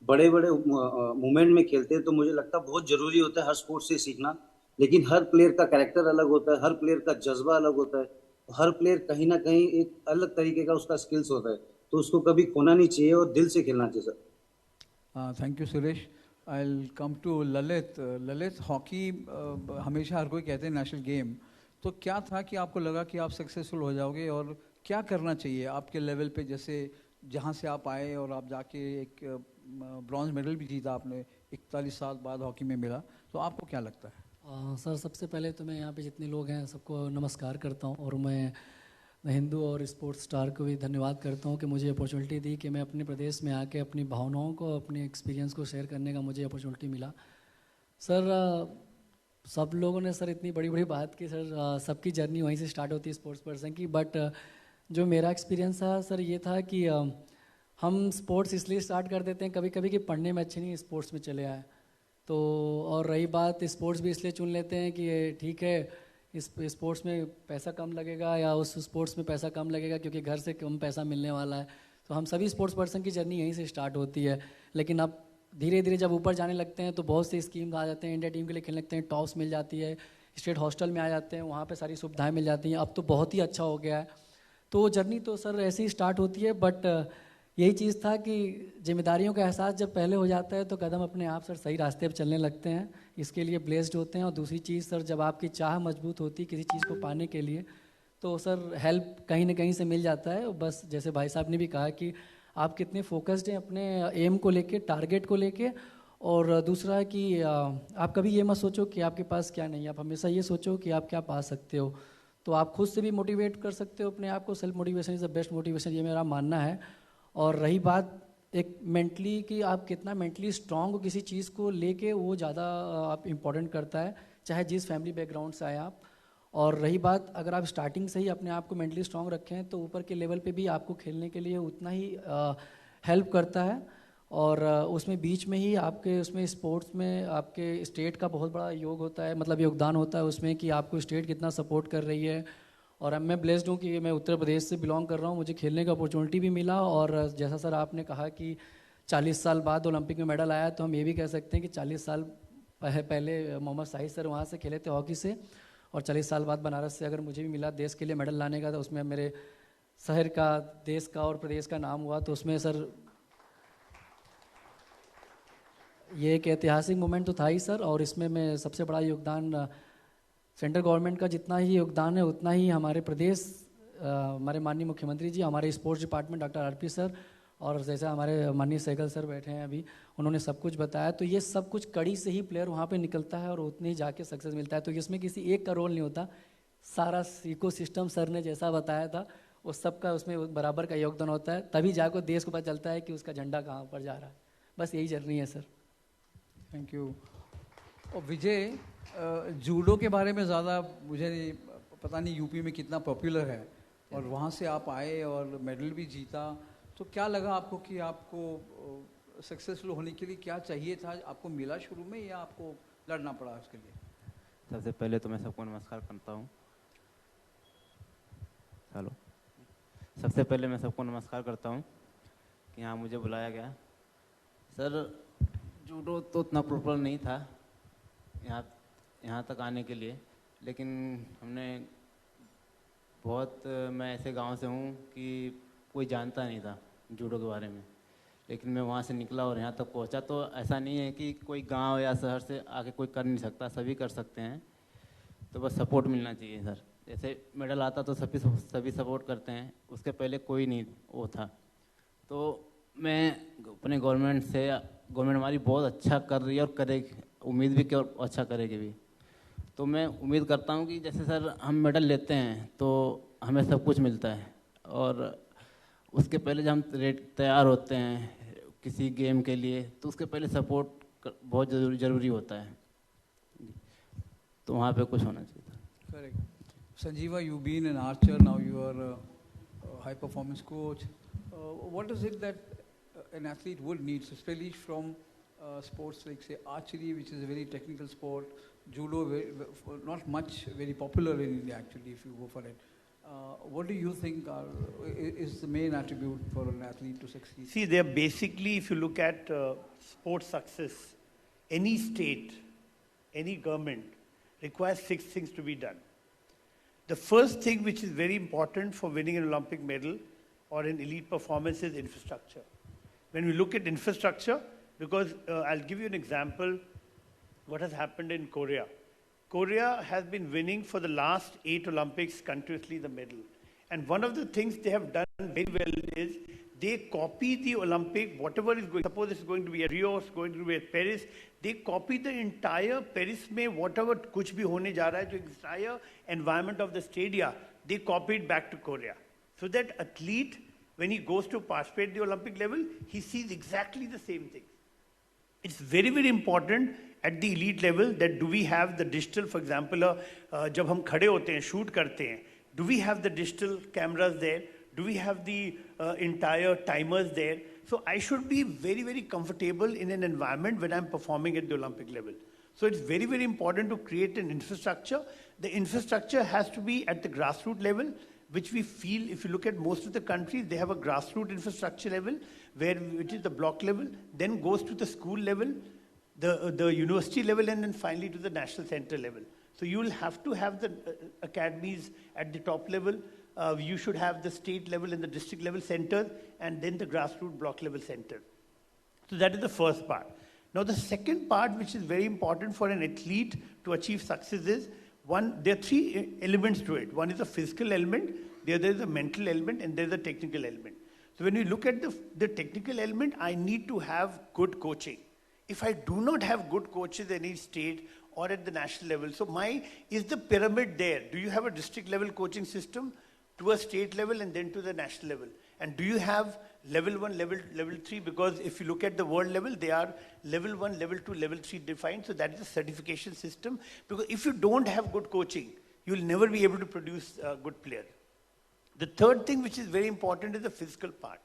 बड़े बड़े मूवमेंट में खेलते हैं तो मुझे लगता है बहुत ज़रूरी होता है हर स्पोर्ट्स से सीखना। लेकिन हर प्लेयर का कैरेक्टर अलग होता है, हर प्लेयर का जज्बा अलग होता है, हर प्लेयर कहीं ना कहीं एक अलग तरीके का उसका स्किल्स होता है, तो उसको कभी खोना नहीं चाहिए और दिल से खेलना चाहिए sir.
Thank you Suresh. I will come to Lalit. Lalit, hockey हमेशा हर कोई कहते हैं नेशनल गेम, तो क्या था कि आपको लगा कि आप सक्सेसफुल हो जाओगे और क्या करना चाहिए आपके लेवल पे, जैसे जहाँ से आप आए और आप जाके एक ब्रॉन्ज मेडल भी जीता आपने 41 साल बाद हॉकी में मिला, तो आपको क्या लगता है?
सर सबसे पहले तो मैं यहाँ पे जितने लोग हैं सबको नमस्कार करता हूँ और मैं हिंदू और स्पोर्ट्स स्टार को भी धन्यवाद करता हूँ कि मुझे अपॉर्चुनिटी दी कि मैं अपने प्रदेश में आके अपनी भावनाओं को, अपने एक्सपीरियंस को शेयर करने का मुझे अपॉर्चुनिटी मिला। सर सब लोगों ने सर इतनी बड़ी बड़ी बात की सर, सबकी जर्नी वहीं से स्टार्ट होती है स्पोर्ट्स पर्सन की, बट जो मेरा एक्सपीरियंस था सर ये था कि हम स्पोर्ट्स इसलिए स्टार्ट कर देते हैं कभी कभी कि पढ़ने में अच्छे नहीं, स्पोर्ट्स में चले आए तो, और रही बात स्पोर्ट्स भी इसलिए चुन लेते हैं कि ठीक है इस स्पोर्ट्स में पैसा कम लगेगा या उस स्पोर्ट्स में पैसा कम लगेगा क्योंकि घर से कम पैसा मिलने वाला है। तो हम सभी स्पोर्ट्स पर्सन की जर्नी यहीं से स्टार्ट होती है। लेकिन अब धीरे धीरे जब ऊपर जाने लगते हैं तो बहुत से स्कीम्स आ जाते हैं, इंडिया टीम के लिए खेलने लगते हैं, टॉप्स मिल जाती है, स्टेट हॉस्टल में आ जाते हैं, वहाँ पर सारी सुविधाएँ मिल जाती हैं। अब तो बहुत ही अच्छा हो गया है। तो जर्नी तो सर ऐसे ही स्टार्ट होती है, बट यही चीज़ था कि जिम्मेदारियों का एहसास जब पहले हो जाता है तो कदम अपने आप सर सही रास्ते पर चलने लगते हैं, इसके लिए ब्लेस्ड होते हैं। और दूसरी चीज़ सर जब आपकी चाह मजबूत होती है किसी चीज़ को पाने के लिए तो सर हेल्प कहीं ना कहीं से मिल जाता है। बस जैसे भाई साहब ने भी कहा कि आप कितने फोकस्ड हैं अपने एम को लेके, टारगेट को लेके, और दूसरा है कि आप कभी ये मत सोचो कि आपके पास क्या नहीं है, आप हमेशा ये सोचो कि आप क्या पा सकते हो। तो आप खुद से भी मोटिवेट कर सकते हो अपने आप को, self motivation is the best motivation, ये मेरा मानना है। और रही बात एक मेंटली कि आप कितना मेंटली स्ट्रांग हो किसी चीज़ को लेके, वो ज़्यादा आप इम्पोर्टेंट करता है, चाहे जिस फैमिली बैकग्राउंड से आए आप। और रही बात अगर आप स्टार्टिंग से ही अपने आप को मेंटली स्ट्रांग रखें तो ऊपर के लेवल पे भी आपको खेलने के लिए उतना ही हेल्प करता है। और उसमें बीच में ही आपके उसमें स्पोर्ट्स में आपके स्टेट का बहुत बड़ा योग होता है, मतलब योगदान होता है उसमें कि आपको स्टेट कितना सपोर्ट कर रही है। और अब मैं ब्लेस्ड हूँ कि मैं उत्तर प्रदेश से बिलोंग कर रहा हूँ, मुझे खेलने का अपॉर्चुनिटी भी मिला। और जैसा सर आपने कहा कि 40 साल बाद ओलंपिक में मेडल आया, तो हम ये भी कह सकते हैं कि 40 साल पहले मोहम्मद साहिद सर वहाँ से खेले थे हॉकी से, और 40 साल बाद बनारस से अगर मुझे भी मिला देश के लिए मेडल लाने का, तो उसमें मेरे शहर का, देश का और प्रदेश का नाम हुआ। तो उसमें सर ये एक ऐतिहासिक मोमेंट तो था ही सर। और इसमें मैं सबसे बड़ा योगदान सेंट्रल गवर्नमेंट का जितना ही योगदान है उतना ही हमारे प्रदेश, हमारे माननीय मुख्यमंत्री जी, हमारे sports department doctor RP sir, और जैसे हमारे माननीय सहगल सर बैठे हैं अभी, उन्होंने सब कुछ बताया। तो ये सब कुछ कड़ी से ही प्लेयर वहाँ पे निकलता है और उतने ही जाके सक्सेस मिलता है। तो इसमें किसी एक का रोल नहीं होता, सारा इकोसिस्टम सर ने जैसा बताया था उस सब का उसमें बराबर का योगदान होता है, तभी जाकर देश को पता चलता है कि उसका झंडा कहाँ पर जा रहा है। बस यही चल रही है सर।
Thank you. और विजय, जूडो के बारे में ज़्यादा मुझे पता नहीं यूपी में कितना पॉपुलर है, और वहाँ से आप आए और मेडल भी जीता, तो क्या लगा आपको कि आपको सक्सेसफुल होने के लिए क्या चाहिए था, आपको मिला शुरू में या आपको लड़ना पड़ा उसके लिए?
सबसे पहले तो मैं सबको नमस्कार करता हूँ। हेलो, सबसे पहले मैं सबको नमस्कार करता हूँ कि यहाँ मुझे बुलाया गया। सर, जूडो तो उतना प्रॉपर नहीं था यहाँ तक आने के लिए, लेकिन हमने मैं ऐसे गांव से हूँ कि कोई जानता नहीं था जूडो के बारे में, लेकिन मैं वहाँ से निकला और यहाँ तक पहुँचा। तो ऐसा नहीं है कि कोई गांव या शहर से आके कोई कर नहीं सकता, सभी कर सकते हैं, तो बस सपोर्ट मिलना चाहिए सर। जैसे मेडल आता तो सभी सपोर्ट करते हैं, उसके पहले कोई नहीं वो था। तो मैं अपने गवर्नमेंट हमारी बहुत अच्छा कर रही है और करेगी, उम्मीद भी कि और अच्छा करेगी भी। तो मैं उम्मीद करता हूँ कि जैसे सर हम मेडल लेते हैं तो हमें सब कुछ मिलता है, और उसके पहले जब हम तैयार होते हैं किसी गेम के लिए तो उसके पहले सपोर्ट बहुत ज़रूरी होता है, तो वहाँ पे कुछ होना चाहिए था।
Correct. Sanjeeva, you been an archer, now you are high performance coach. What is it that an athlete would need, especially from sports like say archery, which is a very technical sport, judo, not much very popular in India actually if you go for it. What do you think is the main attribute for an athlete to succeed?
See, they're basically, if you look at sports success, any state, any government requires 6 things to be done. The first thing which is very important for winning an Olympic medal or an elite performance is infrastructure. When we look at infrastructure, because I'll give you an example, what has happened in Korea. Korea has been winning for the last 8 Olympics continuously the medal. And one of the things they have done very well is they copy the Olympic, whatever is going, suppose it's going to be at Rio, it's going to be at Paris, they copy the entire Paris mein, whatever kuch bhi hone ja raha hai, the entire environment of the stadia, they copy it back to Korea. So that athlete, when he goes to participate at the Olympic level, he sees exactly the same thing. It's very, very important at the elite level that do we have the digital, for example, jab hum khade hote hain, shoot karte hain, do we have the digital cameras there? Do we have the entire timers there? So I should be very, very comfortable in an environment when I'm performing at the Olympic level. So it's very, very important to create an infrastructure. The infrastructure has to be at the grassroots level, which we feel, if you look at most of the countries, they have a grassroots infrastructure level, which is the block level, then goes to the school level, the university level, and then finally to the national center level. So you will have to have the academies at the top level. You should have the state level and the district level centers, and then the grassroots block level center. So that is the first part. Now the second part, which is very important for an athlete to achieve success, is there are 3 elements to it. One is a physical element, the other is a mental element, and there is a technical element. So when we look at the technical element, I need to have good coaching. If I do not have good coaches at any state or at the national level, so is the pyramid there? Do you have a district level coaching system to a state level and then to the national level? And do you have level 1, level 3? Because if you look at the world level, they are level 1, level 2, level 3 defined. So that is a certification system. Because if you don't have good coaching, you will never be able to produce a good player. The third thing which is very important is the physical part.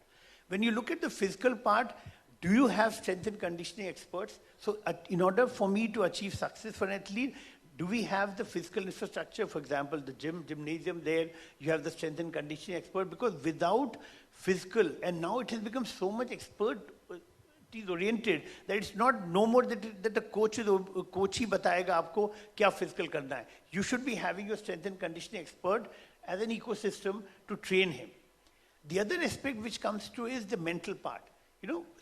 When you look at the physical part, do you have strength and conditioning experts? So in order for me to achieve success for an athlete, do we have the physical infrastructure? For example, the gymnasium there, you have the strength and conditioning expert, because without physical, and now it has become so much expertise-oriented that it's not no more that the coach hi batayega aapko kya physical karna hai. You should be having your strength and conditioning expert as an ecosystem to train him. The other aspect which comes to is the mental part.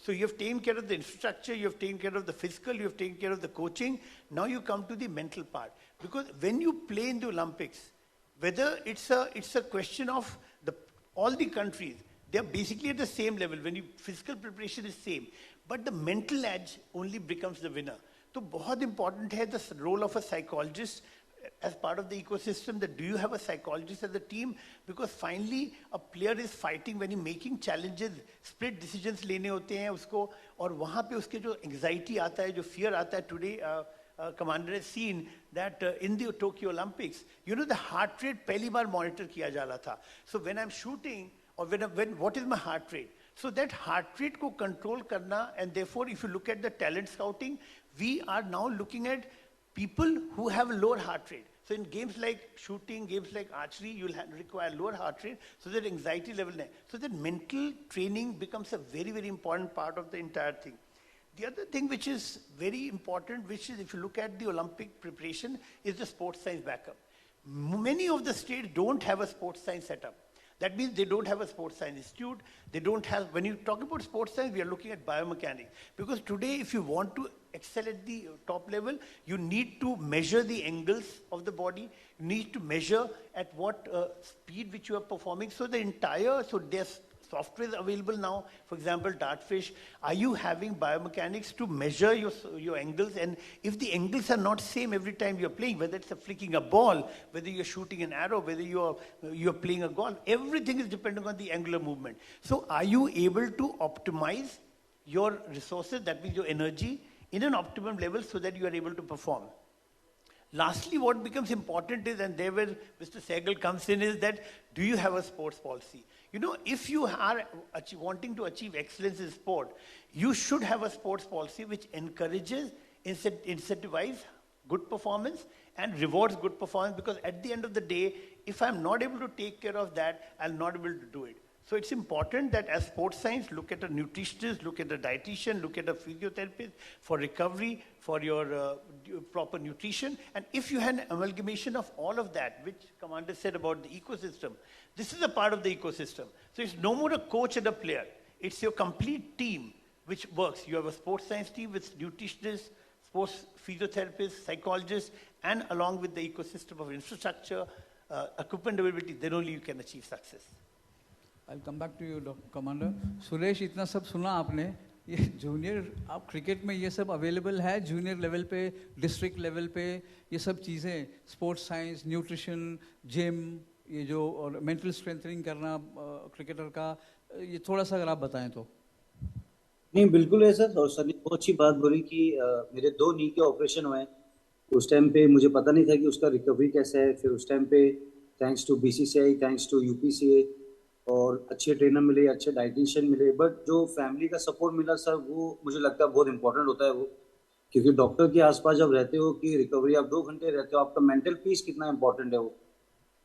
So you have taken care of the infrastructure, you have taken care of the physical, you have taken care of the coaching. Now you come to the mental part. Because when you play in the Olympics, whether it's a question of all the countries, they are basically at the same level. When physical preparation is same, but the mental edge only becomes the winner. So बहुत important है the role of a psychologist as part of the ecosystem, that do you have a psychologist as a team? Because finally a player is fighting when he's making challenges, split decisions लेने होते हैं उसको, और वहाँ पे उसके जो anxiety आता है, जो fear आता है. Today commander has seen that in the Tokyo Olympics, the heart rate पहली बार monitor किया जा रहा था. So when I'm shooting, or when what is my heart rate? So that heart rate को control करना, and therefore if you look at the talent scouting, we are now looking at people who have lower heart rate. So in games like shooting, games like archery, you'll require lower heart rate, so that anxiety level, so that mental training becomes a very, very important part of the entire thing. The other thing which is very important, which is if you look at the Olympic preparation, is the sports science backup. Many of the states don't have a sports science setup. That means they don't have a sports science institute. They don't have, when you talk about sports science, we are looking at biomechanics. Because today, if you want to excel at the top level, you need to measure the angles of the body. You need to measure at what speed which you are performing. So the entire, so there's software is available now. For example, Dartfish. Are you having biomechanics to measure your angles? And if the angles are not same every time you're playing, whether it's flicking a ball, whether you're shooting an arrow, whether you're playing a golf, everything is depending on the angular movement. So are you able to optimize your resources, that means your energy, in an optimum level so that you are able to perform? Lastly, what becomes important is, and there where Mr. Sehgal comes in, is that do you have a sports policy? If you are wanting to achieve excellence in sport, you should have a sports policy which encourages, incentivizes good performance and rewards good performance, because at the end of the day, if I'm not able to take care of that, I'll not be able to do it. So it's important that as sports science, look at a nutritionist, look at a dietitian, look at a physiotherapist for recovery, for your proper nutrition. And if you had an amalgamation of all of that, which Commander said about the ecosystem, this is a part of the ecosystem. So it's no more a coach and a player. It's your complete team which works. You have a sports science team with nutritionists, sports physiotherapists, psychologists, and along with the ecosystem of infrastructure, equipment availability, then only you can achieve success.
I'll come back to you, Commander. Suresh, इतना सब सुना आपने, ये junior आप cricket में ये सब available है जूनियर लेवल पे, डिस्ट्रिक्ट लेवल पे, ये सब चीज़ें, स्पोर्ट्स साइंस, न्यूट्रिशन, जिम, ये जो और मेंटल स्ट्रेंथनिंग करना क्रिकेटर का, ये थोड़ा सा अगर आप बताएं तो.
नहीं, बिल्कुल है सर. और सर ने बहुत अच्छी बात बोली कि मेरे 2 नी के ऑपरेशन हुए हैं. उस टाइम पे मुझे पता नहीं था कि उसका रिकवरी कैसा है. फिर उस टाइम पे thanks to BCCI, thanks to UPCA, और अच्छे ट्रेनर मिले, अच्छे डाइटिशियन मिले. बट जो फैमिली का सपोर्ट मिला सर, वो मुझे लगता है बहुत इंपॉर्टेंट होता है वो. क्योंकि डॉक्टर के आसपास जब रहते हो कि रिकवरी आप 2 घंटे रहते हो, आपका मेंटल पीस कितना इंपॉर्टेंट है वो,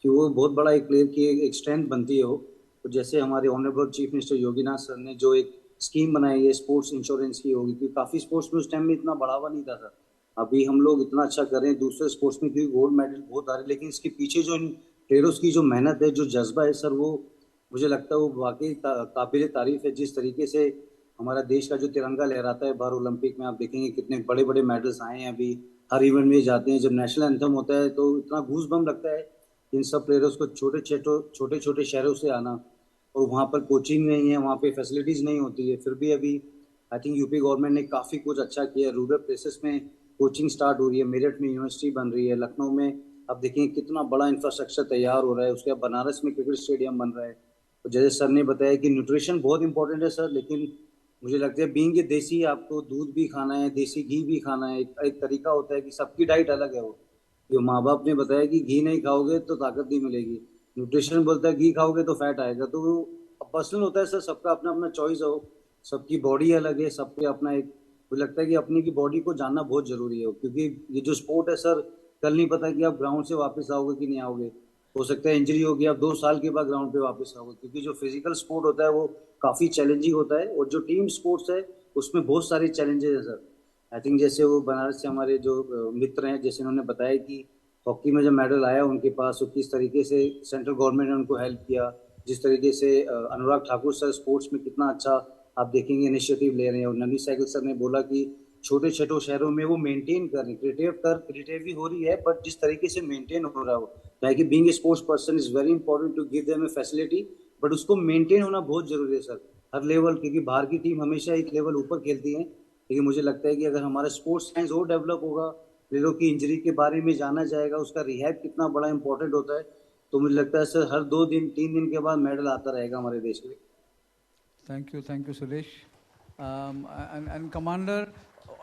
कि वो बहुत बड़ा एक प्लेयर की एक स्ट्रेंथ बनती है वो. तो जैसे हमारे honourable chief minister Yoginath sir ने जो एक स्कीम बनाई है स्पोर्ट्स इंश्योरेंस की होगी, क्योंकि काफ़ी स्पोर्ट्स में उस टाइम में इतना बढ़ावा नहीं था सर. अभी हम लोग इतना अच्छा कर रहे हैं दूसरे स्पोर्ट्स में, क्योंकि गोल्ड मेडल बहुत आ रहे हैं, लेकिन इसके पीछे जो इन प्लेयर्स की जो मेहनत है, जो जज्बा है सर, वो मुझे लगता है वो वाकई काबिल तारीफ है. जिस तरीके से हमारा देश का जो तिरंगा लहराता है बाहर ओलंपिक में, आप देखेंगे कितने बड़े बड़े मेडल्स आए हैं. अभी हर इवेंट में जाते हैं, जब नेशनल एंथम होता है तो इतना गूज बम लगता है इन सब प्लेयर्स को छोटे छोटे शहरों से आना, और वहाँ पर कोचिंग नहीं है, वहाँ पे फैसिलिटीज़ नहीं होती है. फिर भी अभी आई थिंक यूपी गवर्नमेंट ने काफ़ी कुछ अच्छा किया. रूरल प्लेसेस में कोचिंग स्टार्ट हो रही है, मेरठ में यूनिवर्सिटी बन रही है, लखनऊ में आप देखेंगे कितना बड़ा इंफ्रास्ट्रक्चर तैयार हो रहा है. उसके बाद बनारस में क्रिकेट स्टेडियम बन रहा है. तो जैसे सर ने बताया कि न्यूट्रिशन बहुत इंपॉर्टेंट है सर, लेकिन मुझे लगता है बीइंग ये देसी, आपको दूध भी खाना है, देसी घी भी खाना है. एक तरीका होता है कि सबकी डाइट अलग है. वो जो माँ बाप ने बताया कि घी नहीं खाओगे तो ताकत नहीं मिलेगी, न्यूट्रिशन बोलता है घी खाओगे तो फैट आएगा. तो वो पर्सनल होता है सर, सबका अपना अपना चॉइस हो, सबकी बॉडी अलग है, सबके अपना एक, मुझे लगता है कि अपनी की बॉडी को जानना बहुत ज़रूरी है. क्योंकि ये जो स्पोर्ट है सर, कल नहीं पता कि आप ग्राउंड से वापस आओगे कि नहीं आओगे. हो सकता है इंजरी होगी, आप 2 साल के बाद ग्राउंड पे वापस आओगे. क्योंकि जो फिजिकल स्पोर्ट होता है वो काफ़ी चैलेंजिंग होता है, और जो टीम स्पोर्ट्स है उसमें बहुत सारे चैलेंजेस है सर. आई थिंक जैसे वो बनारस से हमारे जो मित्र हैं, जैसे उन्होंने बताया कि हॉकी में जब मेडल आया उनके पास, तो किस तरीके से सेंट्रल गवर्नमेंट ने उनको हेल्प किया, जिस तरीके से अनुराग ठाकुर सर स्पोर्ट्स में कितना अच्छा आप देखेंगे इनिशिएटिव ले रहे हैं. और नरेश सैगल सर ने बोला कि छोटे छोटे शहरों में वो मेंटेन कर रहे हैं, क्रिएटिव भी हो रही है, बट जिस तरीके से मेंटेन हो रहा हो, कि being a sports person is very important to give them a facility, but उसको मेंटेन होना बहुत जरूरी है सर, हर लेवल. क्योंकि बाहर की टीम हमेशा एक लेवल ऊपर खेलती है, लेकिन मुझे लगता है कि अगर हमारा स्पोर्ट्स साइंस और डेवलप होगा प्लेयरों की इंजरी के बारे में जाना जाएगा, उसका रिहैब कितना बड़ा इंपॉर्टेंट होता है। तो मुझे लगता है सर हर 2 दिन 3 दिन के बाद मेडल आता रहेगा हमारे देश के लिए।
Thank you, Suresh. And Commander,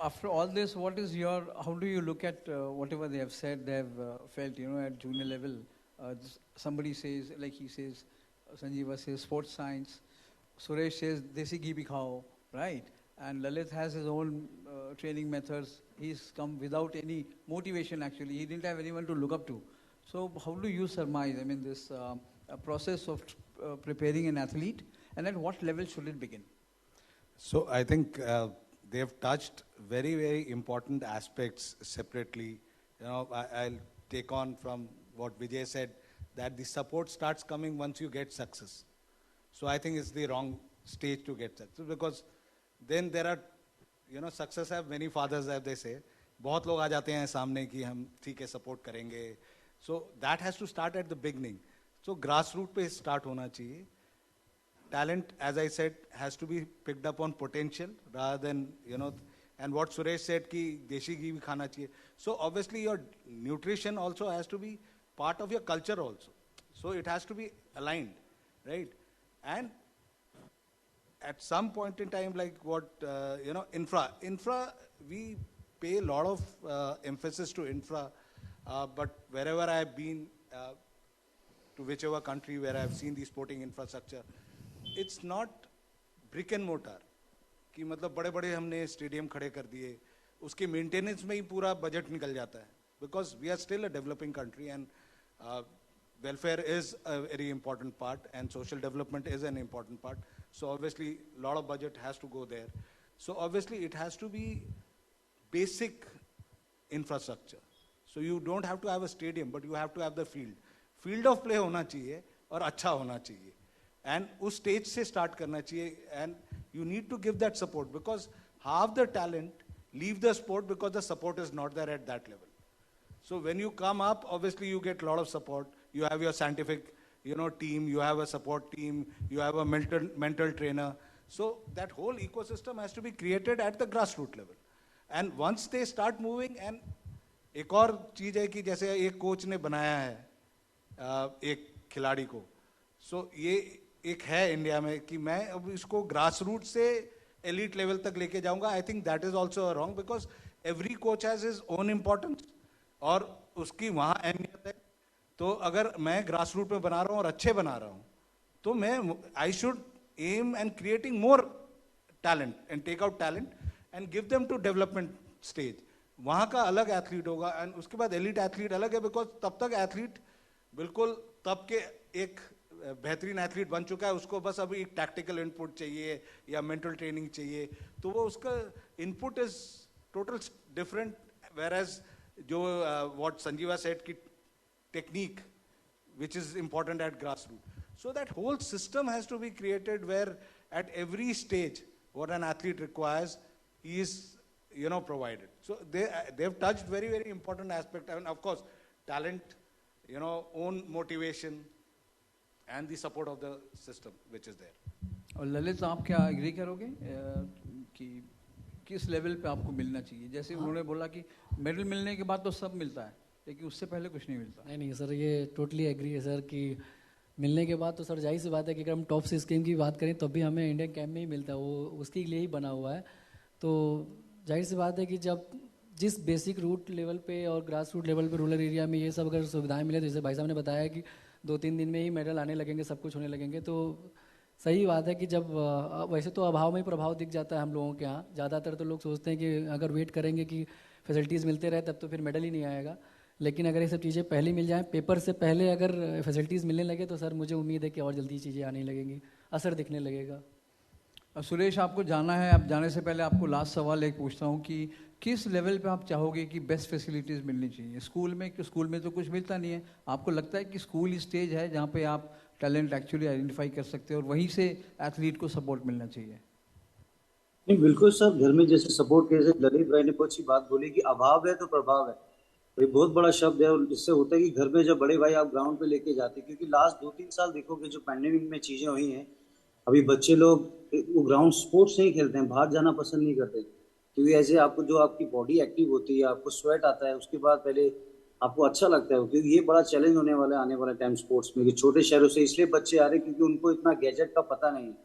after all this, how do you look at whatever they have said, they have felt, at junior level? Somebody says, like he says, Sanjeeva says, sports science. Suresh says, desi ghee bhi khao, right? And Lalit has his own training methods. He's come without any motivation, actually. He didn't have anyone to look up to. So how do you surmise, this process of preparing an athlete, and at what level should it begin?
So I think they have touched very, very important aspects separately. I'll take on from what Vijay said, that the support starts coming once you get success. So I think it's the wrong stage to get success, because then there are, success have many fathers, as they say. बहुत लोग आ जाते हैं सामने कि हम ठीक है support करेंगे. So that has to start at the beginning. So grassroots पे start होना चाहिए. Talent, as I said, has to be picked up on potential rather than, and what Suresh said कि देशी घी भी खाना चाहिए. So obviously your nutrition also has to be part of your culture also. So it has to be aligned, right? And at some point in time, like what, infra, we pay a lot of emphasis to infra, but wherever I've been, to whichever country where I've seen the sporting infrastructure, it's not brick and mortar कि मतलब बड़े-बड़े हमने stadium खड़े कर दिए, उसके maintenance में ही पूरा बजट निकल जाता है, because we are still a developing country and welfare is a very important part and social development is an important part. So obviously a lot of budget has to go there. So obviously it has to be basic infrastructure. So you don't have to have a stadium, but you have to have the field. Field of play होना चाहिए और अच्छा होना चाहिए. And उस stage से start करना चाहिए, and you need to give that support, because half the talent leave the sport because the support is not there at that level. So when you come up, obviously you get a lot of support. You have your scientific, team, you have a support team, you have a mental trainer. So that whole ecosystem has to be created at the grassroots level. And once they start moving, and एक और चीज है कि जैसे एक coach ने बनाया है एक खिलाड़ी को, so ये एक है इंडिया में कि मैं अब इसको ग्रासरूट से एलीट लेवल तक लेके जाऊंगा. आई think that is also wrong, because every coach has his own importance और उसकी वहाँ अहमियत है. तो अगर मैं ग्रासरूट में बना रहा हूँ और अच्छे बना रहा हूँ, तो मैं I should aim and creating more talent and take out talent and give them to development stage. वहाँ का अलग एथलीट होगा एंड उसके बाद एलीट एथलीट अलग है, बिकॉज तब तक एथलीट बिल्कुल तब के एक बेहतरीन एथलीट बन चुका है, उसको बस अभी एक टैक्टिकल इनपुट चाहिए या मेंटल ट्रेनिंग चाहिए, तो वो उसका input is total different. Whereas जो व्हाट संजीवा सेड की technique which is important at grassroots. So that whole system has to be created where at every stage what an athlete requires is provided. So they've touched very, very important aspect, and of course talent, own motivation and the support of the system which is there.
और ललित आप क्या agree करोगे कि किस level पे आपको मिलना चाहिए? जैसे उन्होंने बोला कि मेडल मिलने के बाद तो सब मिलता है, लेकिन उससे पहले कुछ नहीं मिलता.
नहीं सर, ये टोटली एग्री है सर कि मिलने के बाद तो सर जाहिर सी बात है कि अगर हम टॉप से स्कीम की बात करें तब भी हमें इंडियन कैंप में ही मिलता है, वो उसके लिए ही बना हुआ है. तो जाहिर सी बात है कि जब जिस बेसिक रूट लेवल पे और ग्रास रूट लेवल पे रूरल एरिया में ये सब अगर सुविधाएं मिले, तो जैसे भाई साहब ने बताया कि 2-3 दिन में ही मेडल आने लगेंगे, सब कुछ होने लगेंगे, तो सही बात है कि जब वैसे तो अभाव में ही प्रभाव दिख जाता है हम लोगों के यहाँ. ज़्यादातर तो लोग सोचते हैं कि अगर वेट करेंगे कि फैसिलिटीज़ मिलते रहे तब तो फिर मेडल ही नहीं आएगा. लेकिन अगर ये सब चीज़ें पहले मिल जाएं, पेपर से पहले अगर फैसिलिटीज़ मिलने लगे, तो सर मुझे उम्मीद है कि और जल्दी चीज़ें आने लगेंगी, असर दिखने लगेगा.
सुरेश, आपको जाना है, आप जाने से पहले आपको लास्ट सवाल एक पूछता हूँ कि किस लेवल पे आप चाहोगे कि बेस्ट फैसिलिटीज़ मिलनी चाहिए? स्कूल में तो कुछ मिलता नहीं है. आपको लगता है कि स्कूल ही स्टेज है जहाँ पे आप टैलेंट एक्चुअली आइडेंटिफाई कर सकते हैं और वहीं से एथलीट को सपोर्ट मिलना चाहिए?
नहीं, बिल्कुल सर. घर में जैसे सपोर्ट के, जैसे ललित भाई ने बहुत सी बात बोली कि अभाव है तो प्रभाव है, ये बहुत बड़ा शब्द है. और इससे होता है कि घर में जब बड़े भाई आप ग्राउंड पे लेके जाते हैं, क्योंकि लास्ट 2-3 साल देखोगे जो पैंडेमिक में चीज़ें हुई हैं, अभी बच्चे लोग वो ग्राउंड स्पोर्ट्स नहीं खेलते हैं, बाहर जाना पसंद नहीं करते. क्योंकि ऐसे आपको जो आपकी बॉडी एक्टिव होती है, आपको स्वेट आता है, उसके बाद पहले आपको अच्छा लगता है, क्योंकि ये बड़ा चैलेंज होने वाला है आने वाले टाइम स्पोर्ट्स में कि छोटे शहरों से इसलिए बच्चे आ रहे हैं क्योंकि उनको इतना गैजेट का पता नहीं है।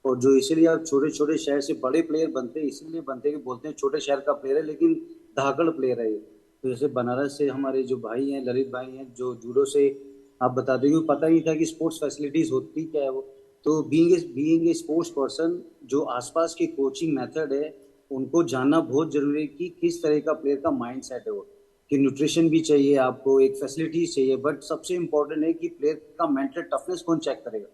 और जो इसीलिए आप छोटे छोटे शहर से बड़े प्लेयर बनते हैं, इसीलिए बनते हैं कि बोलते हैं छोटे शहर का प्लेयर है लेकिन धाकड़ प्लेयर है ये। तो जैसे बनारस से हमारे जो भाई हैं, ललित भाई हैं, जो जूडो से आप बता दें कि पता ही था कि स्पोर्ट्स फैसिलिटीज होती क्या है वो। तो बीइंग ए स्पोर्ट्स पर्सन, जो आसपास के कोचिंग मेथड है उनको जानना बहुत जरूरी है कि किस तरह का प्लेयर का माइंड सेट है वो, कि न्यूट्रिशन भी चाहिए आपको, एक फैसिलिटीज चाहिए, बट सबसे इम्पोर्टेंट है कि प्लेयर का मेंटल टफनेस कौन चेक करेगा,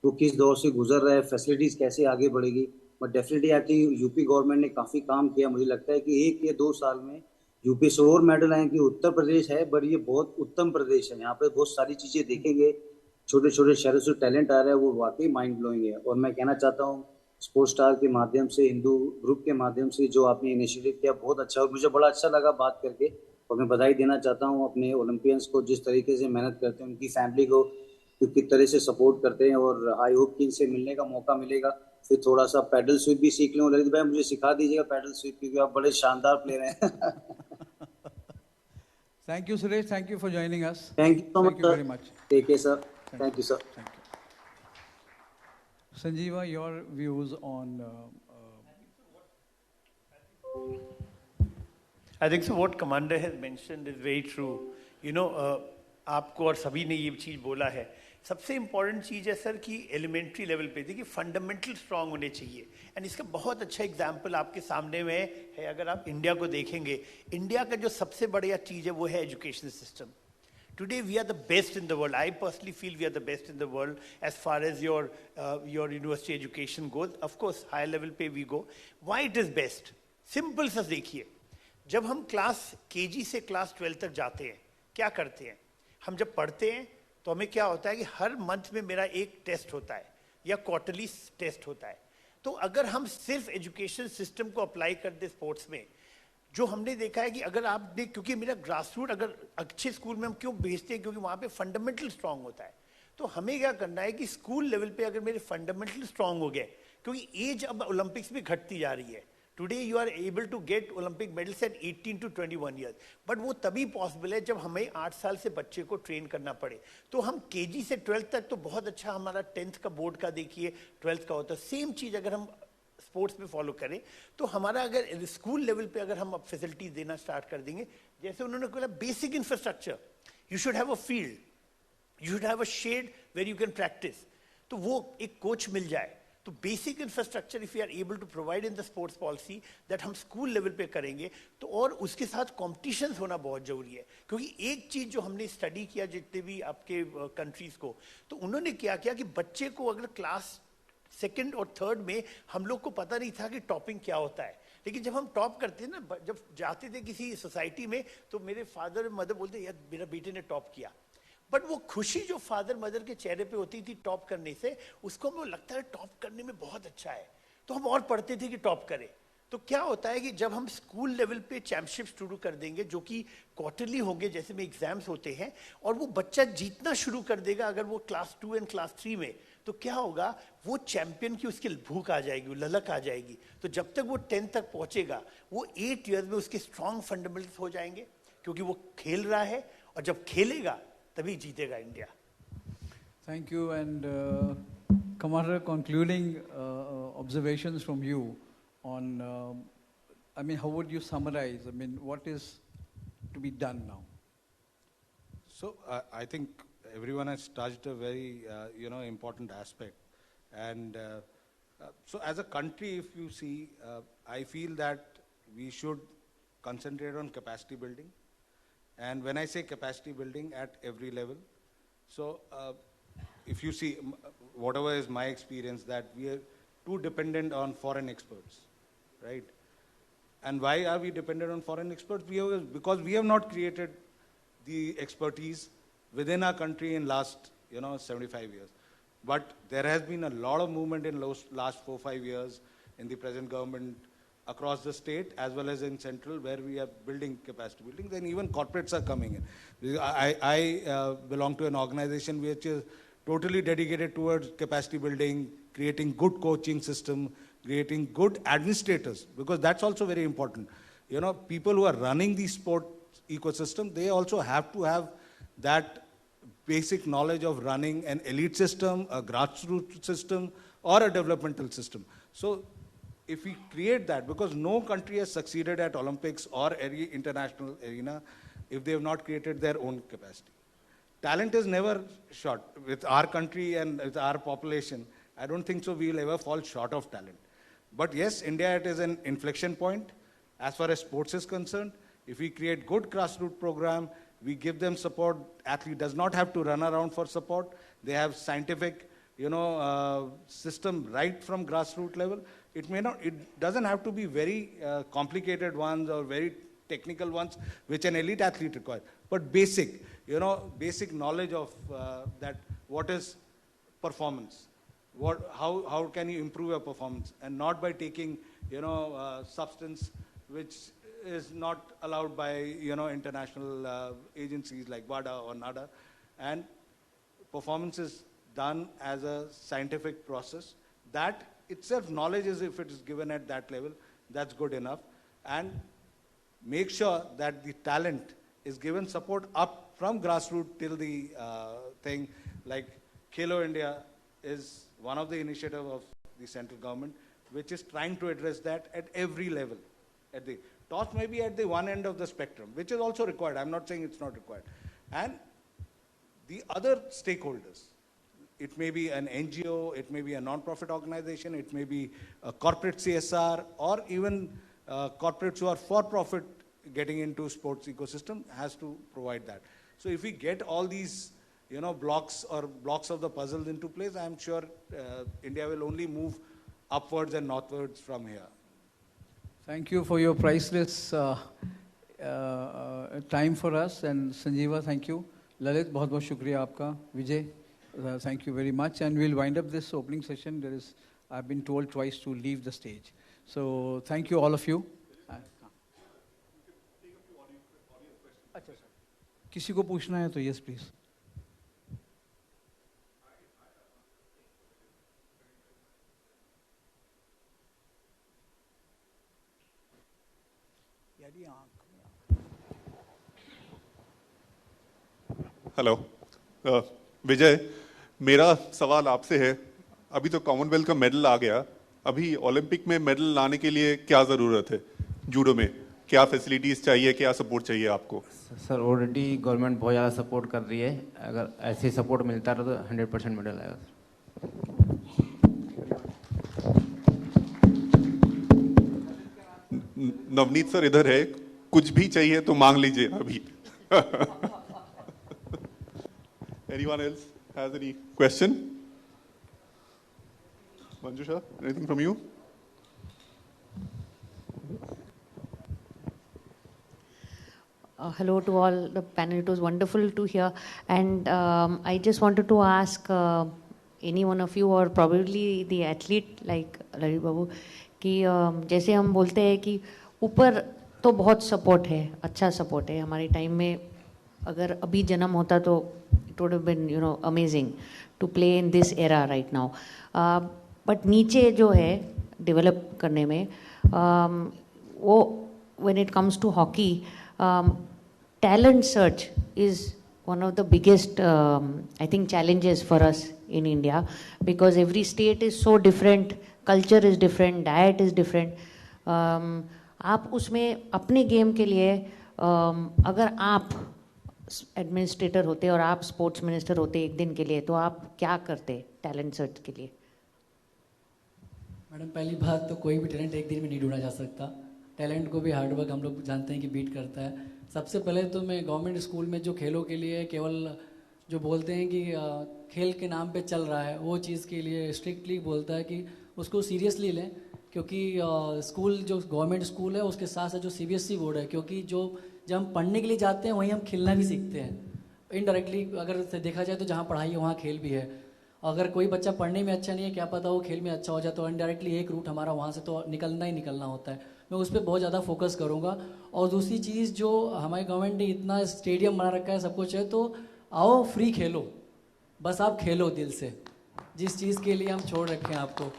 वो किस दौर से गुजर रहा है, फैसिलिटीज कैसे आगे बढ़ेगी। But definitely I think UP government ने काफी काम किया। मुझे लगता है कि 1 या 2 साल में यूपी से और मेडल आए कि उत्तर प्रदेश है बट ये बहुत उत्तम प्रदेश है, यहाँ पे बहुत सारी चीजें देखेंगे, छोटे छोटे शहरों से टैलेंट आ रहा है, वो वाकई माइंड ब्लोइंग है। और मैं कहना चाहता हूँ स्पोर्ट्स स्टार के माध्यम से, हिंदू ग्रुप के माध्यम से जो आपने इनिशिएटिव किया बहुत अच्छा, और मुझे बड़ा अच्छा लगा बात करके। और मैं बधाई देना चाहता हूँ अपने ओलंपियंस को, जिस तरीके से मेहनत करते हैं, उनकी फैमिली को किस तरह से सपोर्ट करते हैं। और आई होप कि इनसे मिलने का मौका मिलेगा, फिर थोड़ा सा पैडल स्वीप भी सीख लूँ। ललित भाई मुझे सिखा दीजिएगा पैडल स्वीप, क्योंकि आप बड़े शानदार प्लेयर हैं।
Thank you, Suresh. Thank you for joining us.
Thank you so much.
Thank you very much.
Take care, sir. Thank you, sir.
Thank you. Sanjeeva, your views on...
I think so what Commander has mentioned is very true. You know, आपको और सभी ने ये चीज़ बोला है, सबसे important चीज़ है sir कि एलिमेंट्री लेवल पे देखिए फंडामेंटल स्ट्रांग होने चाहिए। एंड इसका बहुत अच्छा एग्जांपल आपके सामने में है। अगर आप इंडिया को देखेंगे, इंडिया का जो सबसे बढ़िया चीज़ है वो है education system. Today we are the best in the world. I personally feel we are the best in the world as far as your university education goes. Of course, higher level पे we go. Why it is best? Simple सा देखिए, जब हम class KG से class 12 तक जाते हैं, क्या करते हैं हम? जब पढ़ते हैं तो हमें क्या होता है कि हर मंथ में मेरा एक टेस्ट होता है या क्वार्टरली टेस्ट होता है। तो अगर हम सिर्फ एजुकेशन सिस्टम को अप्लाई कर दे स्पोर्ट्स में, जो हमने देखा है कि अगर आपने, क्योंकि मेरा ग्रास रूट अगर अच्छे स्कूल में हम क्यों भेजते हैं, क्योंकि वहाँ पे फंडामेंटल स्ट्रांग होता है। तो हमें क्या करना है कि स्कूल लेवल पे अगर मेरे फंडामेंटल स्ट्रांग हो गए, क्योंकि एज अब ओलंपिक्स में घटती जा रही है। Today you are able to get Olympic medals at 18 to 21 years, but वो तभी पॉसिबल है जब हमें 8 साल से बच्चे को ट्रेन करना पड़े। तो हम केजी से 12th तक तो बहुत अच्छा, हमारा 10th का बोर्ड का देखिए, 12th का होता है। सेम चीज़ अगर हम स्पोर्ट्स में फॉलो करें तो हमारा अगर स्कूल लेवल पे अगर हम फैसिलिटीज देना स्टार्ट कर देंगे, जैसे उन्होंने बोला basic infrastructure, you should have a field, you should have a shed where you can practise, तो वो एक कोच मिल जाए। तो basic infrastructure if you are able to provide in the sports policy that हम स्कूल लेवल पे करेंगे तो, और उसके साथ कॉम्पिटिशन्स होना बहुत जरूरी है। क्योंकि एक चीज जो हमने स्टडी किया जितने भी आपके कंट्रीज को, तो उन्होंने क्या किया कि बच्चे को अगर क्लास 2nd और 3rd में हम लोग को पता नहीं था कि टॉपिंग क्या होता है, लेकिन जब हम टॉप करते हैं ना, जब जाते थे किसी सोसाइटी में, तो मेरे फादर मदर बोलते यार मेरा बेटे ने टॉप किया, बट वो खुशी जो फादर मदर के चेहरे पे होती थी टॉप करने से, उसको हमें लगता है टॉप करने में बहुत अच्छा है, तो हम और पढ़ते थे कि टॉप करें। तो क्या होता है कि जब हम स्कूल लेवल पे चैंपियनशिप शुरू कर देंगे, जो कि क्वार्टरली होंगे, जैसे में एग्जाम्स होते हैं, और वो बच्चा जीतना शुरू कर देगा अगर वो क्लास 2 एंड क्लास 3 में, तो क्या होगा, वो चैंपियन की उसकी भूख आ जाएगी, वो ललक आ जाएगी। तो जब तक वो 10 तक पहुंचेगा, वो 8 ईयर्स में उसके स्ट्रॉन्ग फंडामेंटल्स हो जाएंगे, क्योंकि वो खेल रहा है, और जब खेलेगा तभी जीतेगा India.
Thank you. And Commander, concluding observations from you on, I mean, how would you summarize? I mean, what is to be done now?
So I think everyone has touched a very important aspect, and so as a country, if you see, I feel that we should concentrate on capacity building, and when I say capacity building at every level, so if you see, whatever is my experience, that we are too dependent on foreign experts, right? And why are we dependent on foreign experts? Because we have not created the expertise within our country in last 75 years. But there has been a lot of movement in last 4-5 years in the present government across the state as well as in central, where we are building capacity building. Then even corporates are coming in. I belong to an organization which is totally dedicated towards capacity building, creating good coaching system, creating good administrators, because that's also very important. You know, people who are running the sport ecosystem, they also have to have that basic knowledge of running an elite system, a grassroots system, or a developmental system. So if we create that, because no country has succeeded at Olympics or any international arena if they have not created their own capacity. Talent is never short. With our country and with our population, I don't think so we will ever fall short of talent. But yes, India, it is an inflection point as far as sports is concerned. If we create good grassroots program, we give them support. Athlete does not have to run around for support. They have scientific, system right from grassroots level. It doesn't have to be very complicated ones or very technical ones, which an elite athlete requires. But basic knowledge of that, what is performance? How can you improve your performance? And not by taking, substance which is not allowed by, international agencies like WADA or NADA. And performance is done as a scientific process. That itself, knowledge is, if it is given at that level, that's good enough. And make sure that the talent is given support up from grassroots till the thing. Like Khelo India is one of the initiatives of the central government, which is trying to address that at every level. At the toss may be at the one end of the spectrum, which is also required. I'm not saying it's not required. And the other stakeholders, it may be an NGO, it may be a non-profit organization, it may be a corporate CSR, or even corporates who are for-profit getting into sports ecosystem has to provide that. So if we get all these, blocks of the puzzles into place, I'm sure India will only move upwards and northwards from here.
Thank you for your priceless time for us. And Sanjeeva, thank you. Lalit, बहुत बहुत शुक्रिया आपका. Vijay, thank you very much. And we'll wind up this opening session. I've been told twice to leave the stage. So thank you all of you. किसी को पूछना है तो yes please.
Hello विजय, मेरा सवाल आपसे है, अभी तो कॉमनवेल्थ का मेडल आ गया, अभी ओलंपिक में मेडल लाने के लिए क्या ज़रूरत है? जूडो में क्या फैसिलिटीज़ चाहिए, क्या सपोर्ट चाहिए आपको?
सर ऑलरेडी गवर्नमेंट बहुत ज़्यादा सपोर्ट कर रही है. अगर ऐसे सपोर्ट मिलता रहा तो 100% मेडल आएगा.
नवनीत सर इधर है, कुछ भी चाहिए तो मांग लीजिए अभी. Anyone else has any question? Manjusha, anything from you?
Hello to all the panel. It was wonderful to hear. And I just wanted to ask any one of you, or probably the athlete like Lalit Babu, कि जैसे हम बोलते हैं कि ऊपर तो बहुत support है, अच्छा सपोर्ट है. हमारे टाइम में अगर अभी जन्म होता तो it would have been, amazing to play in this era right now. But नीचे जो है develop करने में, वो when it comes to hockey, talent search is one of the biggest, I think, challenges for us in India, because every state is so different, culture is different, diet is different. आप उसमें अपने game के लिए अगर आप administrator होते और आप स्पोर्ट्स मिनिस्टर होते एक दिन के लिए, तो आप क्या करते टैलेंट सर्च के लिए?
मैडम, पहली बात तो कोई भी टैलेंट एक दिन में नहीं ढूंढा जा सकता. टैलेंट को भी हार्डवर्क हम लोग जानते हैं कि बीट करता है. सबसे पहले तो मैं गवर्नमेंट स्कूल में जो खेलों के लिए केवल जो बोलते हैं कि खेल के नाम पे चल रहा है, वो चीज़ के लिए स्ट्रिक्टली बोलता है कि उसको सीरियसली लें, क्योंकि स्कूल जो गवर्नमेंट स्कूल है उसके साथ साथ जो CBSE बोर्ड है, क्योंकि जब हम पढ़ने के लिए जाते हैं वहीं हम खेलना भी सीखते हैं. इनडायरेक्टली अगर देखा जाए तो जहाँ पढ़ाई है वहाँ खेल भी है. अगर कोई बच्चा पढ़ने में अच्छा नहीं है, क्या पता वो खेल में अच्छा हो जाए, तो इनडायरेक्टली एक रूट हमारा वहाँ से तो निकलना ही निकलना होता है. मैं उस पर बहुत ज़्यादा फोकस करूँगा. और दूसरी चीज़, जो हमारी गवर्नमेंट ने इतना स्टेडियम बना रखा है, सब कुछ है, तो आओ फ्री खेलो, बस आप खेलो दिल से, जिस चीज़ के लिए हम छोड़ रखे हैं आपको.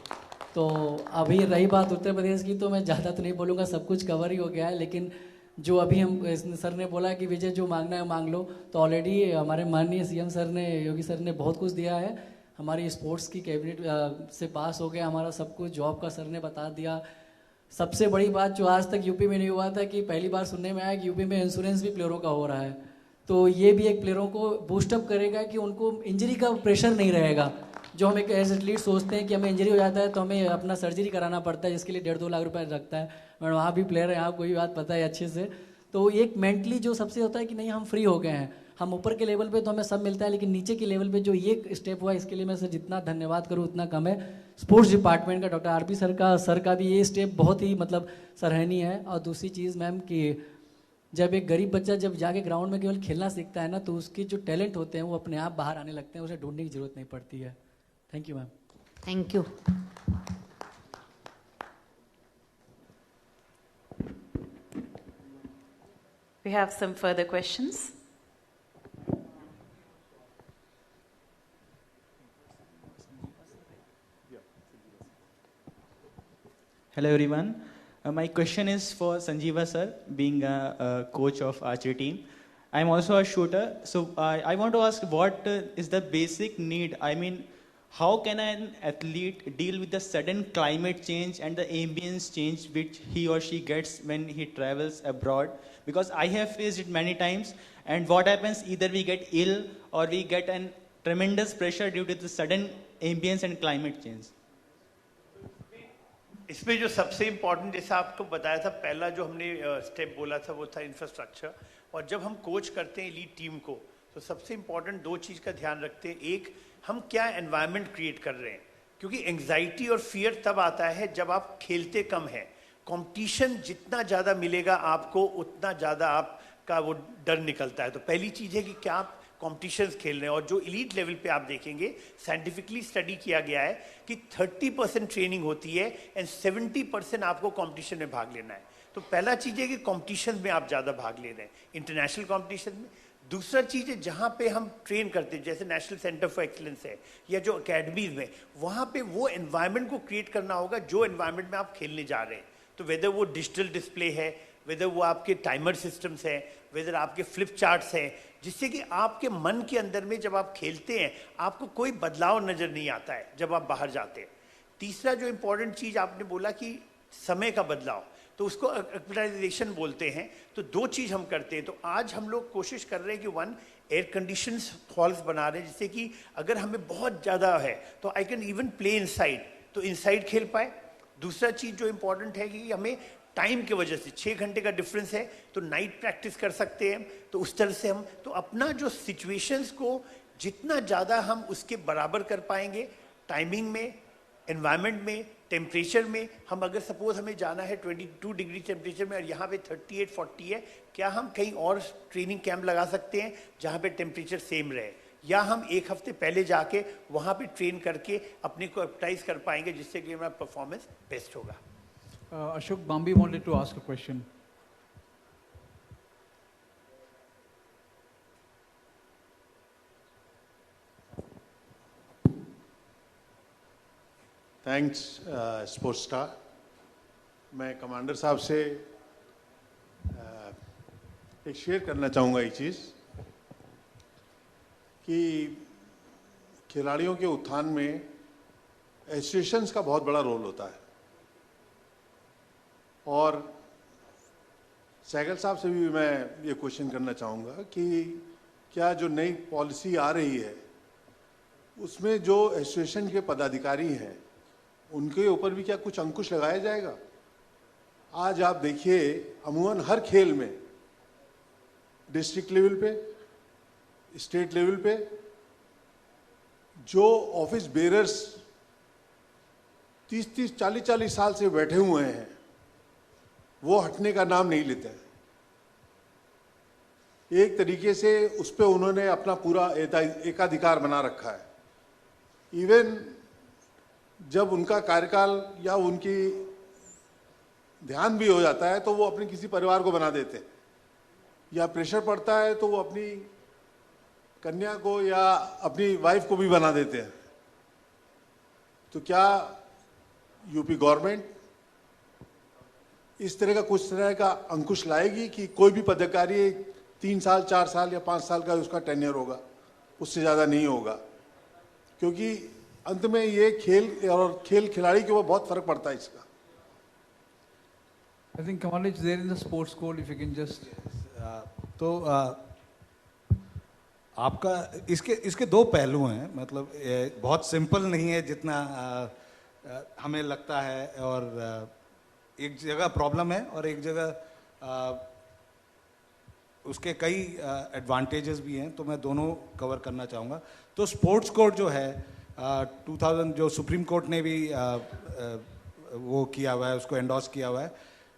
तो अभी रही बात उत्तर प्रदेश की, तो मैं ज़्यादा तो नहीं बोलूँगा, सब कुछ कवर ही हो गया है। लेकिन जो अभी हम सर ने बोला कि विजय जो मांगना है मांग लो, तो ऑलरेडी हमारे माननीय सीएम सर ने, योगी सर ने बहुत कुछ दिया है। हमारी स्पोर्ट्स की कैबिनेट से पास हो गया हमारा सब कुछ, जॉब का सर ने बता दिया। सबसे बड़ी बात जो आज तक यूपी में नहीं हुआ था कि पहली बार सुनने में आया कि यूपी में इंश्योरेंस भी प्लेयरों का हो रहा है। तो ये भी एक प्लेयरों को बूस्टअप करेगा कि उनको इंजरी का प्रेशर नहीं रहेगा। जो हम एक एज एथलीट सोचते हैं कि हमें इंजरी हो जाता है तो हमें अपना सर्जरी कराना पड़ता है, जिसके लिए 1.5-2 लाख रुपए लगता है। मैं वहाँ भी प्लेयर है, यहाँ कोई बात पता है अच्छे से। तो एक मेंटली जो सबसे होता है कि नहीं हम फ्री हो गए हैं, हम ऊपर के लेवल पे तो हमें सब मिलता है, लेकिन नीचे के लेवल पे जो ये स्टेप हुआ इसके लिए मैं सर जितना धन्यवाद करूँ उतना कम है। स्पोर्ट्स डिपार्टमेंट का, डॉक्टर आरपी सर का भी ये स्टेप बहुत ही मतलब सराहनीय है। और दूसरी चीज़ मैम कि जब एक गरीब बच्चा जब जाके ग्राउंड में केवल खेलना सीखता है ना, तो उसके जो टैलेंट होते हैं वो अपने आप बाहर आने लगते हैं, उसे ढूंढने की जरूरत नहीं पड़ती है। Thank you ma'am.
Thank you.
We have some further questions.
Hello everyone. My question is for Sanjeeva sir, being a coach of archery team. I'm also a shooter, so I want to ask what is the basic need? I mean, how can an athlete deal with the sudden climate change and the ambience change which he or she gets when he travels abroad? Because I have faced it many times, and what happens, either we get ill or we get a tremendous pressure due to the sudden ambience and climate change.
इसमें जो सबसे important, जैसा आपको बताया था, पहला जो हमने स्टेप बोला था वो था इंफ्रास्ट्रक्चर। और जब हम कोच करते हैं एलीट टीम को, तो सबसे इम्पोर्टेंट 2 चीज़ का ध्यान रखते हैं। एक, हम क्या एनवायरनमेंट क्रिएट कर रहे हैं, क्योंकि एंग्जाइटी और फियर तब आता है जब आप खेलते कम है। कंपटीशन जितना ज़्यादा मिलेगा आपको, उतना ज़्यादा आपका वो डर निकलता है। तो पहली चीज़ है कि क्या आप कॉम्पिटिशन्स खेल रहे हैं। और जो एलीट लेवल पे आप देखेंगे, साइंटिफिकली स्टडी किया गया है कि 30% ट्रेनिंग होती है एंड 70% आपको कॉम्पिटिशन में भाग लेना है। तो पहला चीज़ है कि कॉम्पिटिशन में आप ज़्यादा भाग ले रहे हैं, इंटरनेशनल कॉम्पिटिशन में। दूसरा चीज़ है, जहाँ पे हम ट्रेन करते हैं, जैसे नेशनल सेंटर फॉर एक्सीलेंस है या जो अकेडमीज में, वहाँ पे वो एनवायरनमेंट को क्रिएट करना होगा जो एनवायरनमेंट में आप खेलने जा रहे हैं। तो वेदर वो डिजिटल डिस्प्ले है, वेदर वो आपके टाइमर सिस्टम्स हैं, वेदर आपके फ्लिप चार्ट्स हैं, जिससे कि आपके मन के अंदर में जब आप खेलते हैं आपको कोई बदलाव नज़र नहीं आता है जब आप बाहर जाते हैं। तीसरा जो इम्पोर्टेंट चीज़ आपने बोला कि समय का बदलाव, तो उसको एक्टिलाइजेशन बोलते हैं। तो 2 चीज़ हम करते हैं। तो आज हम लोग कोशिश कर रहे हैं कि 1, एयर कंडीशंस हॉल्स बना रहे हैं, जिससे कि अगर हमें बहुत ज़्यादा है तो I can even play inside, तो इनसाइड खेल पाए। दूसरा चीज़ जो इम्पोर्टेंट है कि हमें टाइम के वजह से 6 घंटे का डिफरेंस है, तो नाइट प्रैक्टिस कर सकते हैं। तो उस तरह से हम तो अपना जो सिचुएशंस को जितना ज़्यादा हम उसके बराबर कर पाएंगे, टाइमिंग में, एनवायरनमेंट में, टेम्परेचर में। हम अगर सपोज हमें जाना है 22 डिग्री टेम्परेचर में और यहाँ पे 38-40 है, क्या हम कहीं और ट्रेनिंग कैंप लगा सकते हैं जहाँ पे टेम्परेचर सेम रहे, या हम 1 हफ्ते पहले जाके वहाँ पे ट्रेन करके अपने को एप्टाइज कर पाएंगे, जिससे कि हमारा परफॉर्मेंस बेस्ट होगा।
Ashok Bambi wanted to ask a question.
Thanks स्पोर्ट्सस्टार। मैं कमांडर साहब से एक शेयर करना चाहूँगा ये चीज़ कि खिलाड़ियों के उत्थान में एसोसिएशंस का बहुत बड़ा रोल होता है। और सहगल साहब से भी मैं ये क्वेश्चन करना चाहूँगा कि क्या जो नई पॉलिसी आ रही है उसमें जो एसोसिएशन के पदाधिकारी हैं उनके ऊपर भी क्या कुछ अंकुश लगाया जाएगा? आज आप देखिए, अमूमन हर खेल में डिस्ट्रिक्ट लेवल पे, स्टेट लेवल पे जो ऑफिस बेरर्स 30-30, 40-40 साल से बैठे हुए हैं वो हटने का नाम नहीं लेते हैं। एक तरीके से उस पर उन्होंने अपना पूरा एकाधिकार बना रखा है। इवन जब उनका कार्यकाल या उनकी ध्यान भी हो जाता है तो वो अपने किसी परिवार को बना देते हैं, या प्रेशर पड़ता है तो वो अपनी कन्या को या अपनी वाइफ को भी बना देते हैं। तो क्या यूपी गवर्नमेंट इस तरह का कुछ तरह का अंकुश लाएगी कि कोई भी पदाधिकारी 3 साल 4 साल या 5 साल का उसका टेन्योर होगा, उससे ज़्यादा नहीं होगा, क्योंकि अंत में ये खेल और खेल खिलाड़ी के ऊपर बहुत फर्क पड़ता है इसका।
I think Kamal is there in the sports code, if you can just.
तो आपका इसके दो पहलू हैं, मतलब बहुत सिंपल नहीं है जितना हमें लगता है, और एक जगह प्रॉब्लम है और एक जगह उसके कई एडवांटेजेस भी हैं, तो मैं दोनों कवर करना चाहूँगा। तो स्पोर्ट्स कोड जो है 2000 जो सुप्रीम कोर्ट ने भी वो किया हुआ है, उसको एंडोर्स किया हुआ है,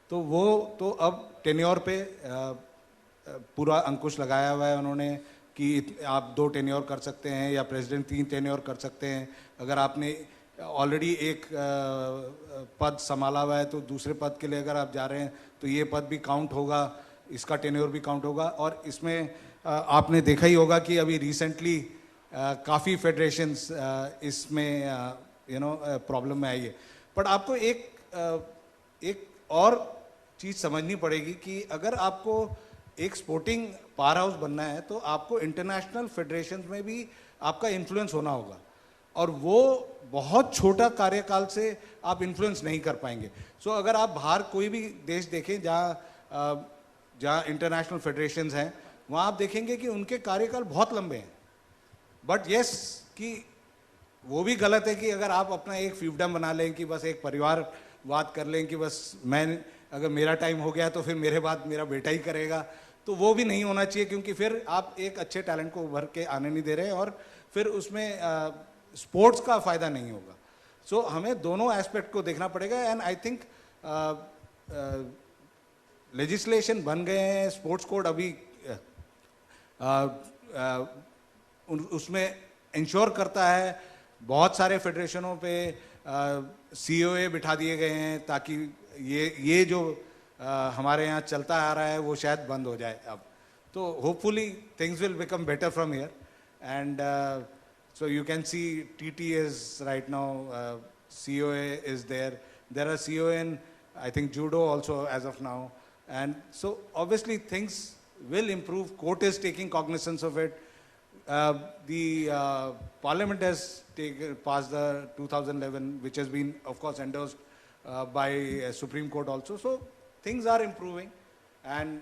तो वो तो अब टेन्योर पे पूरा अंकुश लगाया हुआ है उन्होंने कि आप 2 टेन्योर कर सकते हैं या प्रेसिडेंट 3 टेन्योर कर सकते हैं। अगर आपने ऑलरेडी एक पद संभाला हुआ है तो दूसरे पद के लिए अगर आप जा रहे हैं तो ये पद भी काउंट होगा, इसका टेन्योर भी काउंट होगा। और इसमें आपने देखा ही होगा कि अभी रिसेंटली काफ़ी फेडरेशंस इसमें प्रॉब्लम में आई है। बट आपको एक और चीज़ समझनी पड़ेगी कि अगर आपको एक स्पोर्टिंग पावर हाउस बनना है तो आपको इंटरनेशनल फेडरेशन में भी आपका इन्फ्लुएंस होना होगा, और वो बहुत छोटा कार्यकाल से आप इन्फ्लुएंस नहीं कर पाएंगे। सो अगर आप बाहर कोई भी देश देखें जहाँ इंटरनेशनल फेडरेशंस हैं, वहाँ आप देखेंगे कि उनके कार्यकाल बहुत लंबे हैं। बट यस कि वो भी गलत है कि अगर आप अपना एक फील्डम बना लें कि बस एक परिवारवाद कर लें कि बस अगर मेरा टाइम हो गया तो फिर मेरे बाद मेरा बेटा ही करेगा, तो वो भी नहीं होना चाहिए, क्योंकि फिर आप एक अच्छे टैलेंट को उभर के आने नहीं दे रहे और फिर उसमें स्पोर्ट्स का फ़ायदा नहीं होगा। सो हमें दोनों एस्पेक्ट को देखना पड़ेगा। एंड आई थिंक लेजिस्लेशन बन गए हैं, स्पोर्ट्स कोड अभी उसमें इंश्योर करता है। बहुत सारे फेडरेशनों पे COA बिठा दिए गए हैं ताकि ये जो हमारे यहाँ चलता आ रहा है वो शायद बंद हो जाए अब। तो hopefully things will become better from here. And so you can see TT is right now, COA is there. There are COA in, I think, judo also as of now. And so obviously things will improve. Court is taking cognizance of it. The Parliament has passed the 2011, which has been, of course, endorsed by Supreme Court also. So things are improving. And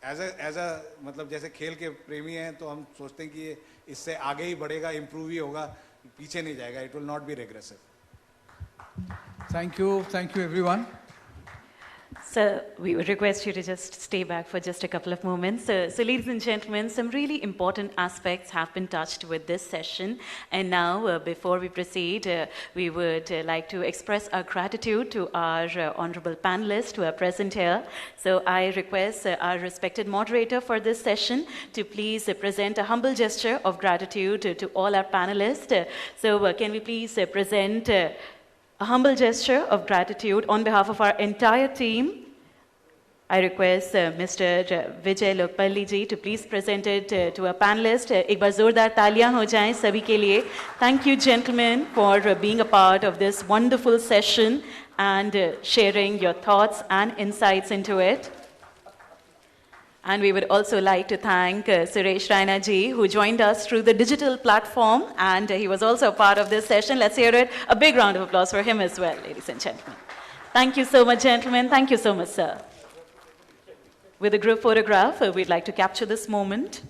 as a मतलब जैसे खेल के प्रेमी हैं तो हम सोचते हैं कि ये इससे आगे ही बढ़ेगा, इम्प्रूव ही होगा, पीछे नहीं जाएगा. It will not be regressive.
Thank you everyone.
So we would request you to just stay back for just a couple of moments. So ladies and gentlemen, some really important aspects have been touched with this session. And now, before we proceed, we would like to express our gratitude to our honorable panelists who are present here. So I request our respected moderator for this session to please present a humble gesture of gratitude to all our panelists. So can we please present a humble gesture of gratitude on behalf of our entire team. I request Mr. Vijay Lokpalli ji to please present it to our panelists. एक बार जोरदार तालियां हो जाएं सभी के लिए. Thank you, gentlemen, for being a part of this wonderful session and sharing your thoughts and insights into it. And we would also like to thank Suresh Raina ji, who joined us through the digital platform, and he was also a part of this session. Let's hear it. A big round of applause for him as well, ladies and gentlemen. Thank you so much, gentlemen. Thank you so much, sir. With a group photograph, we'd like to capture this moment.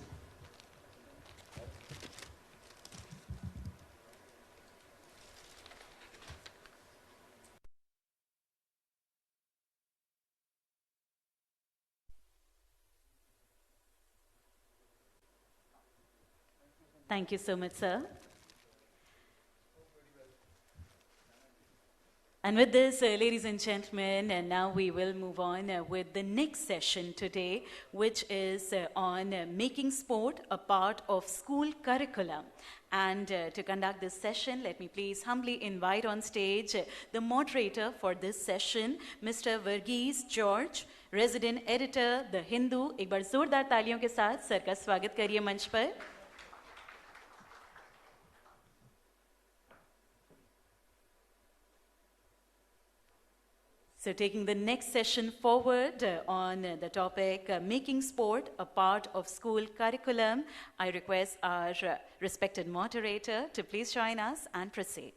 Thank you so much, sir. And with this, ladies and gentlemen, and now we will move on with the next session today, which is on making sport a part of school curriculum. And to conduct this session, let me please humbly invite on stage the moderator for this session, Mr. Varghese George, resident editor, The Hindu. एक बार जोरदार तालियों के साथ sir का स्वागत करिए मंच पर. So taking the next session forward on the topic making sport a part of school curriculum, I request our respected moderator to please join us and proceed.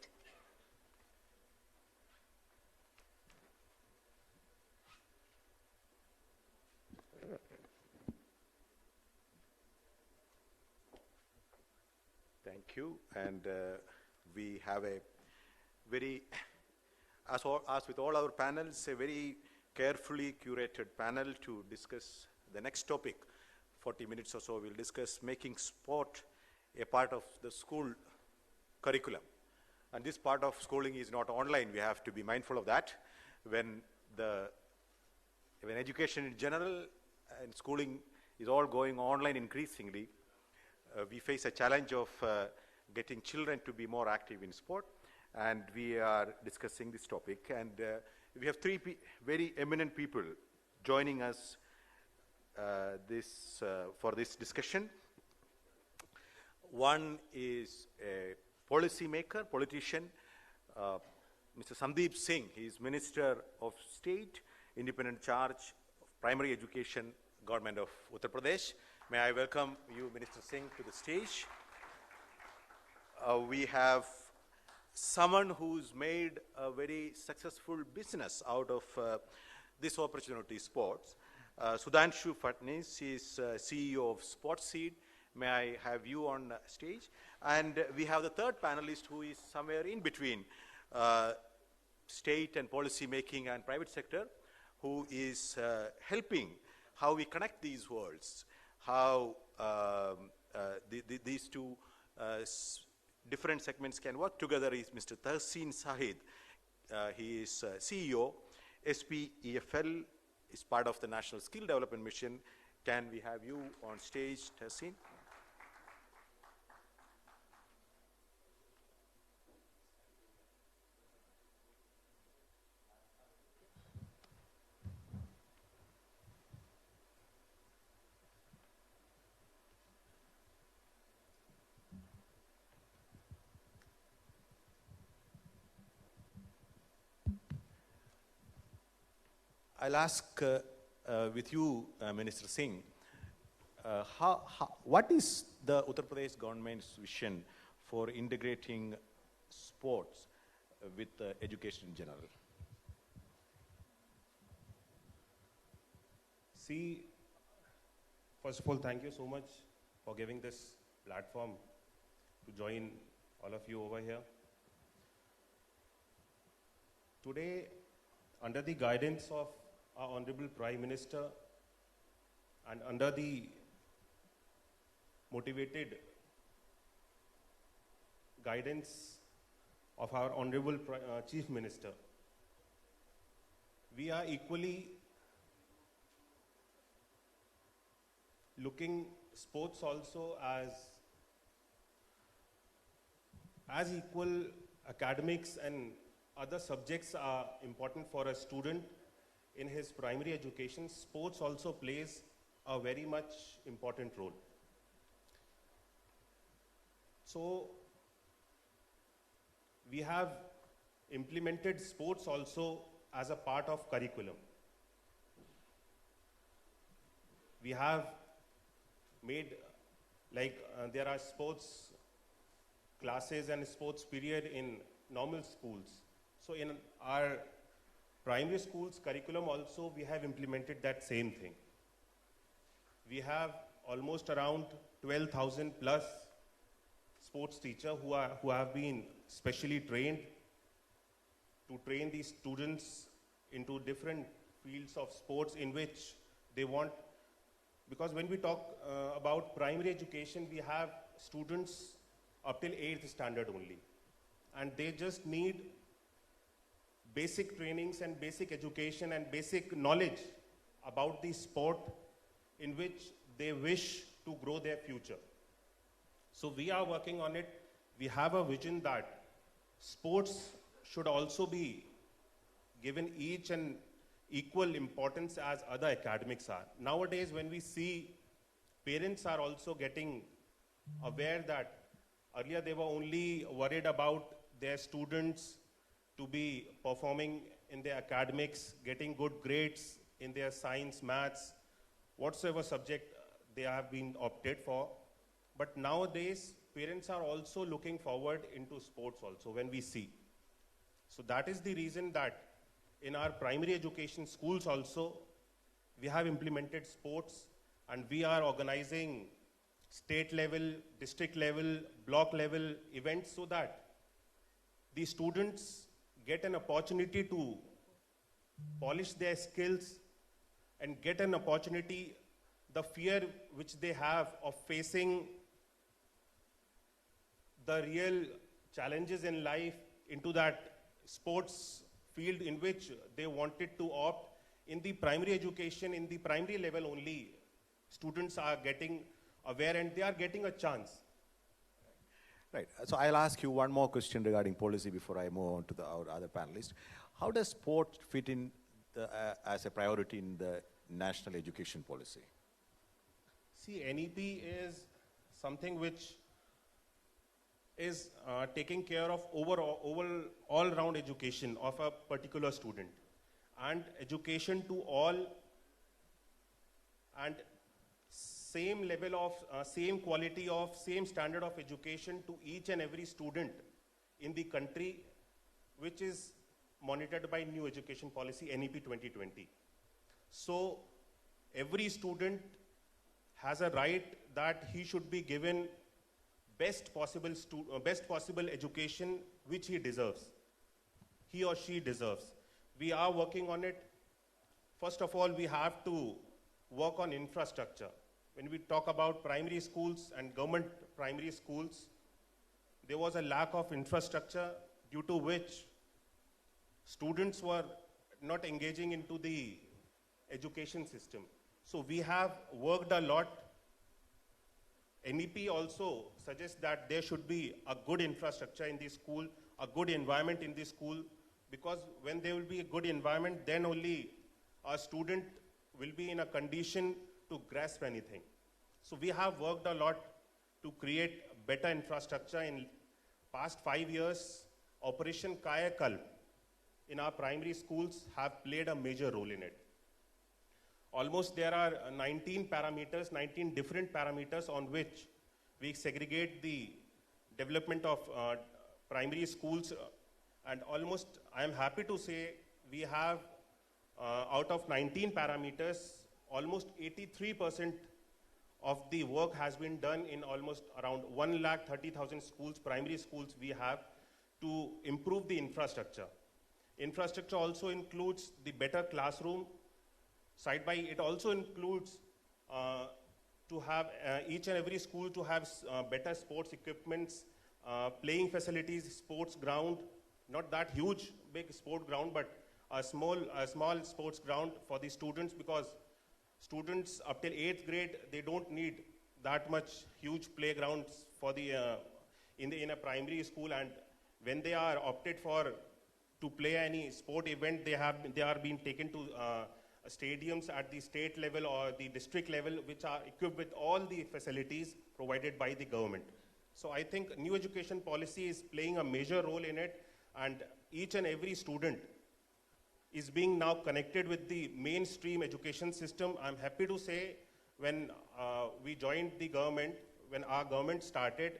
Thank you. And we have a very, as with all our panels, a very carefully curated panel to discuss the next topic. 40 minutes or so, we'll discuss making sport a part of the school curriculum. And this part of schooling is not online. We have to be mindful of that. When education in general and schooling is all going online increasingly, we face a challenge of getting children to be more active in sport, and we are discussing this topic. And we have three very eminent people joining us for this discussion. One is a politician, Mr. Sandeep Singh. He is Minister of State, Independent Charge of Primary Education, Government of Uttar Pradesh. May I welcome you, Minister Singh, to the stage. We have someone who's made a very successful business out of this opportunity, sports. Sudhanshu Fatnis is CEO of Sportseed. May I have you on stage? And we have the third panelist who is somewhere in between state and policy making and private sector, who is helping how we connect these worlds, how these two different segments can work together. Is Mr. Tahseen Sahid. He is CEO. SPEFL is part of the National Skill Development Mission. Can we have you on stage, Tahseen? I'll ask with you, Minister Singh, what is the Uttar Pradesh government's vision for integrating sports with education in general?
See, first of all, thank you so much for giving this platform to join all of you over here. Today, under the guidance of our Honorable Prime Minister and under the motivated guidance of our Honorable Chief Minister, we are equally looking sports also as equal academics and other subjects are important for a student in his primary education. Sports also plays a very much important role. So we have implemented sports also as a part of curriculum. We have made, there are sports classes and sports period in normal schools. So in our primary schools curriculum also, we have implemented that same thing. We have almost around 12,000 plus sports teachers who have been specially trained to train these students into different fields of sports in which they want. Because when we talk about primary education, we have students up till 8th standard only. And they just need basic trainings and basic education and basic knowledge about the sport in which they wish to grow their future. So we are working on it. We have a vision that sports should also be given each and equal importance as other academics are. Nowadays, when we see parents are also getting aware that earlier they were only worried about their students to be performing in their academics, getting good grades in their science, maths, whatsoever subject they have been opted for. But nowadays, parents are also looking forward into sports also when we see. So that is the reason that in our primary education schools also, we have implemented sports and we are organizing state level, district level, block level events so that the students get an opportunity to polish their skills and get an opportunity, the fear which they have of facing the real challenges in life into that sports field in which they wanted to opt. In the primary education, in the primary level only, students are getting aware and they are getting a chance.
Right. So I'll ask you one more question regarding policy before I move on to our other panelists. How does sport fit in as a priority in the national education policy?
See, NEP is something which is taking care of all-round education of a particular student and education to all and same level of, same quality of, same standard of education to each and every student in the country, which is monitored by new education policy NEP 2020. So every student has a right that he should be given best possible education which he deserves, he or she deserves. We are working on it. First of all, we have to work on infrastructure. When we talk about primary schools and government primary schools, there was a lack of infrastructure due to which students were not engaging into the education system. So we have worked a lot. NEP also suggests that there should be a good infrastructure in the school, a good environment in the school, because when there will be a good environment, then only a student will be in a condition to grasp anything. So we have worked a lot to create better infrastructure. In past 5 years, Operation Kaya Kalp in our primary schools have played a major role in it. Almost there are 19 parameters, 19 different parameters on which we segregate the development of primary schools. And almost, I am happy to say, we have out of 19 parameters, almost 83% of the work has been done in almost around 130,000 schools, primary schools we have, to improve the infrastructure. Infrastructure also includes the better classroom. Side by it also includes to have each and every school to have better sports equipments, playing facilities, sports ground, not that huge, big sport ground, but a small sports ground for the students, because students up till 8th grade, they don't need that much huge playgrounds for the in a primary school, and when they are opted for to play any sport event, they are being taken to stadiums at the state level or the district level, which are equipped with all the facilities provided by the government. So I think new education policy is playing a major role in it, and each and every student is being now connected with the mainstream education system. I'm happy to say when we joined the government, when our government started,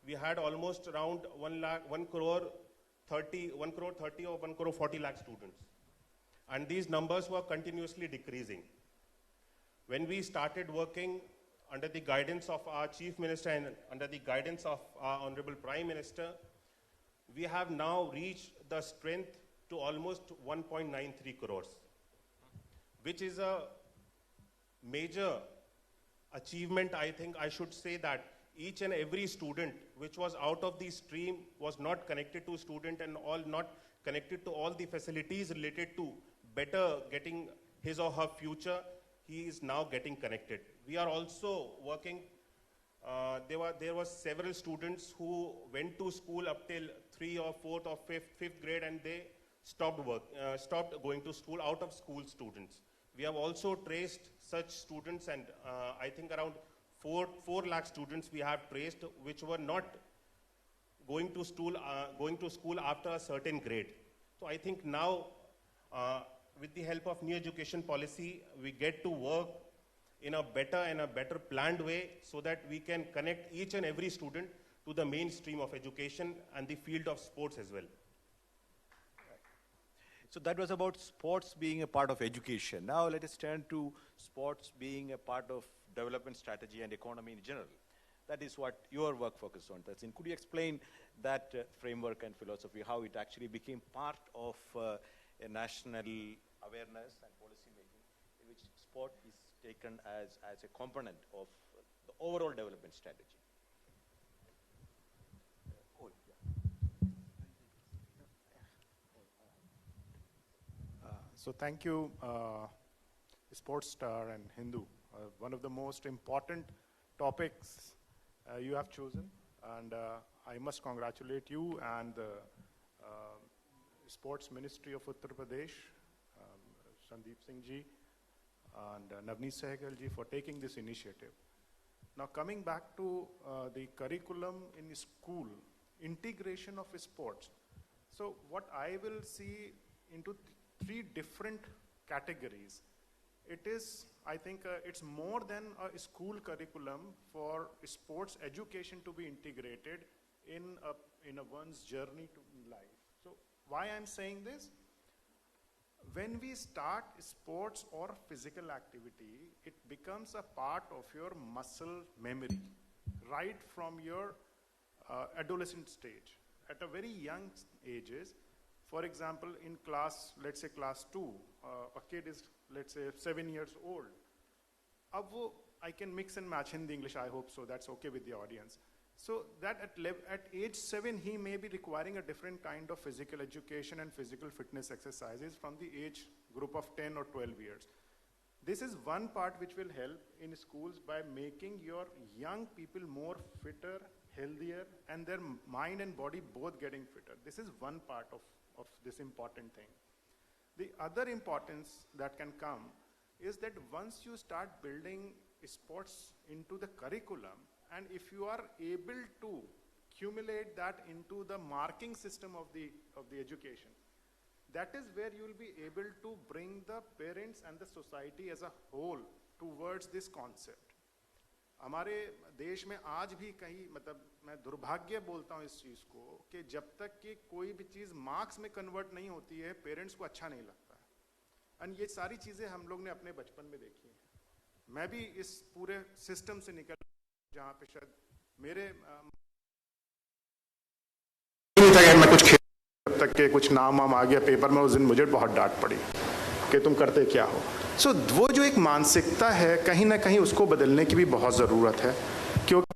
we had almost around 1 crore 30 or 1 crore 40 lakh students. And these numbers were continuously decreasing. When we started working under the guidance of our Chief Minister and under the guidance of our Honorable Prime Minister, we have now reached the strength to almost 1.93 crores, which is a major achievement. I think I should say that each and every student which was out of the stream, was not connected to student and all, not connected to all the facilities related to better getting his or her future, he is now getting connected. We are also working, there were several students who went to school up till 3rd or 4th or 5th grade, and they stopped going to school, out of school students. We have also traced such students, and I think around 4 lakh students we have traced, which were not going to school after a certain grade. So I think now With the help of new education policy, we get to work in a better planned way so that we can connect each and every student to the mainstream of education and the field of sports as well.
So that was about sports being a part of education. Now let us turn to sports being a part of development strategy and economy in general. That is what your work focused on. Could you explain that framework and philosophy, how it actually became part of a national awareness and policy making, in which sport is taken as a component of the overall development strategy?
So thank you, Sportstar and Hindu. One of the most important topics you have chosen, and I must congratulate you and the Sports Ministry of Uttar Pradesh, Sandeep Singh ji and Navneet Sehgal ji for taking this initiative. Now coming back to the curriculum in school, integration of sports. So what I will see into three different categories. It is, I think, it's more than a school curriculum for sports education to be integrated in one's journey to life. So why I'm saying this? When we start sports or physical activity, it becomes a part of your muscle memory, right from your adolescent stage. At a very young ages, for example, in class, let's say class 2, a kid is, let's say, 7 years old. I can mix and match Hindi, English, I hope so, that's okay with the audience. So that at age 7, he may be requiring a different kind of physical education and physical fitness exercises from the age group of 10 or 12 years. This is one part which will help in schools by making your young people more fitter, healthier, and their mind and body both getting fitter. This is one part of this important thing. The other importance that can come is that once you start building sports into the curriculum, and if you are able to accumulate that into the marking system of the education, that is where you will be able to bring the parents and the society as a whole towards this concept. हमारे देश में आज भी कहीं, मतलब मैं दुर्भाग्य बोलता हूँ इस चीज़ को, कि जब तक कि कोई भी चीज़ मार्क्स में कन्वर्ट नहीं होती है, पेरेंट्स को अच्छा नहीं लगता है। और ये सारी चीज़ें हम लोग ने अपने बचपन में देखी हैं। मैं भी इस पूरे सिस्टम से निकल, जहाँ पे शायद मेरे नहीं था कि मैं कुछ खेल, जब तक के कुछ नाम आ गया पेपर में, उस दिन मुझे बहुत डांट पड़ी कि तुम करते क्या हो। सो वो जो एक मानसिकता है, कहीं ना कहीं उसको बदलने की भी बहुत ज़रूरत है, क्योंकि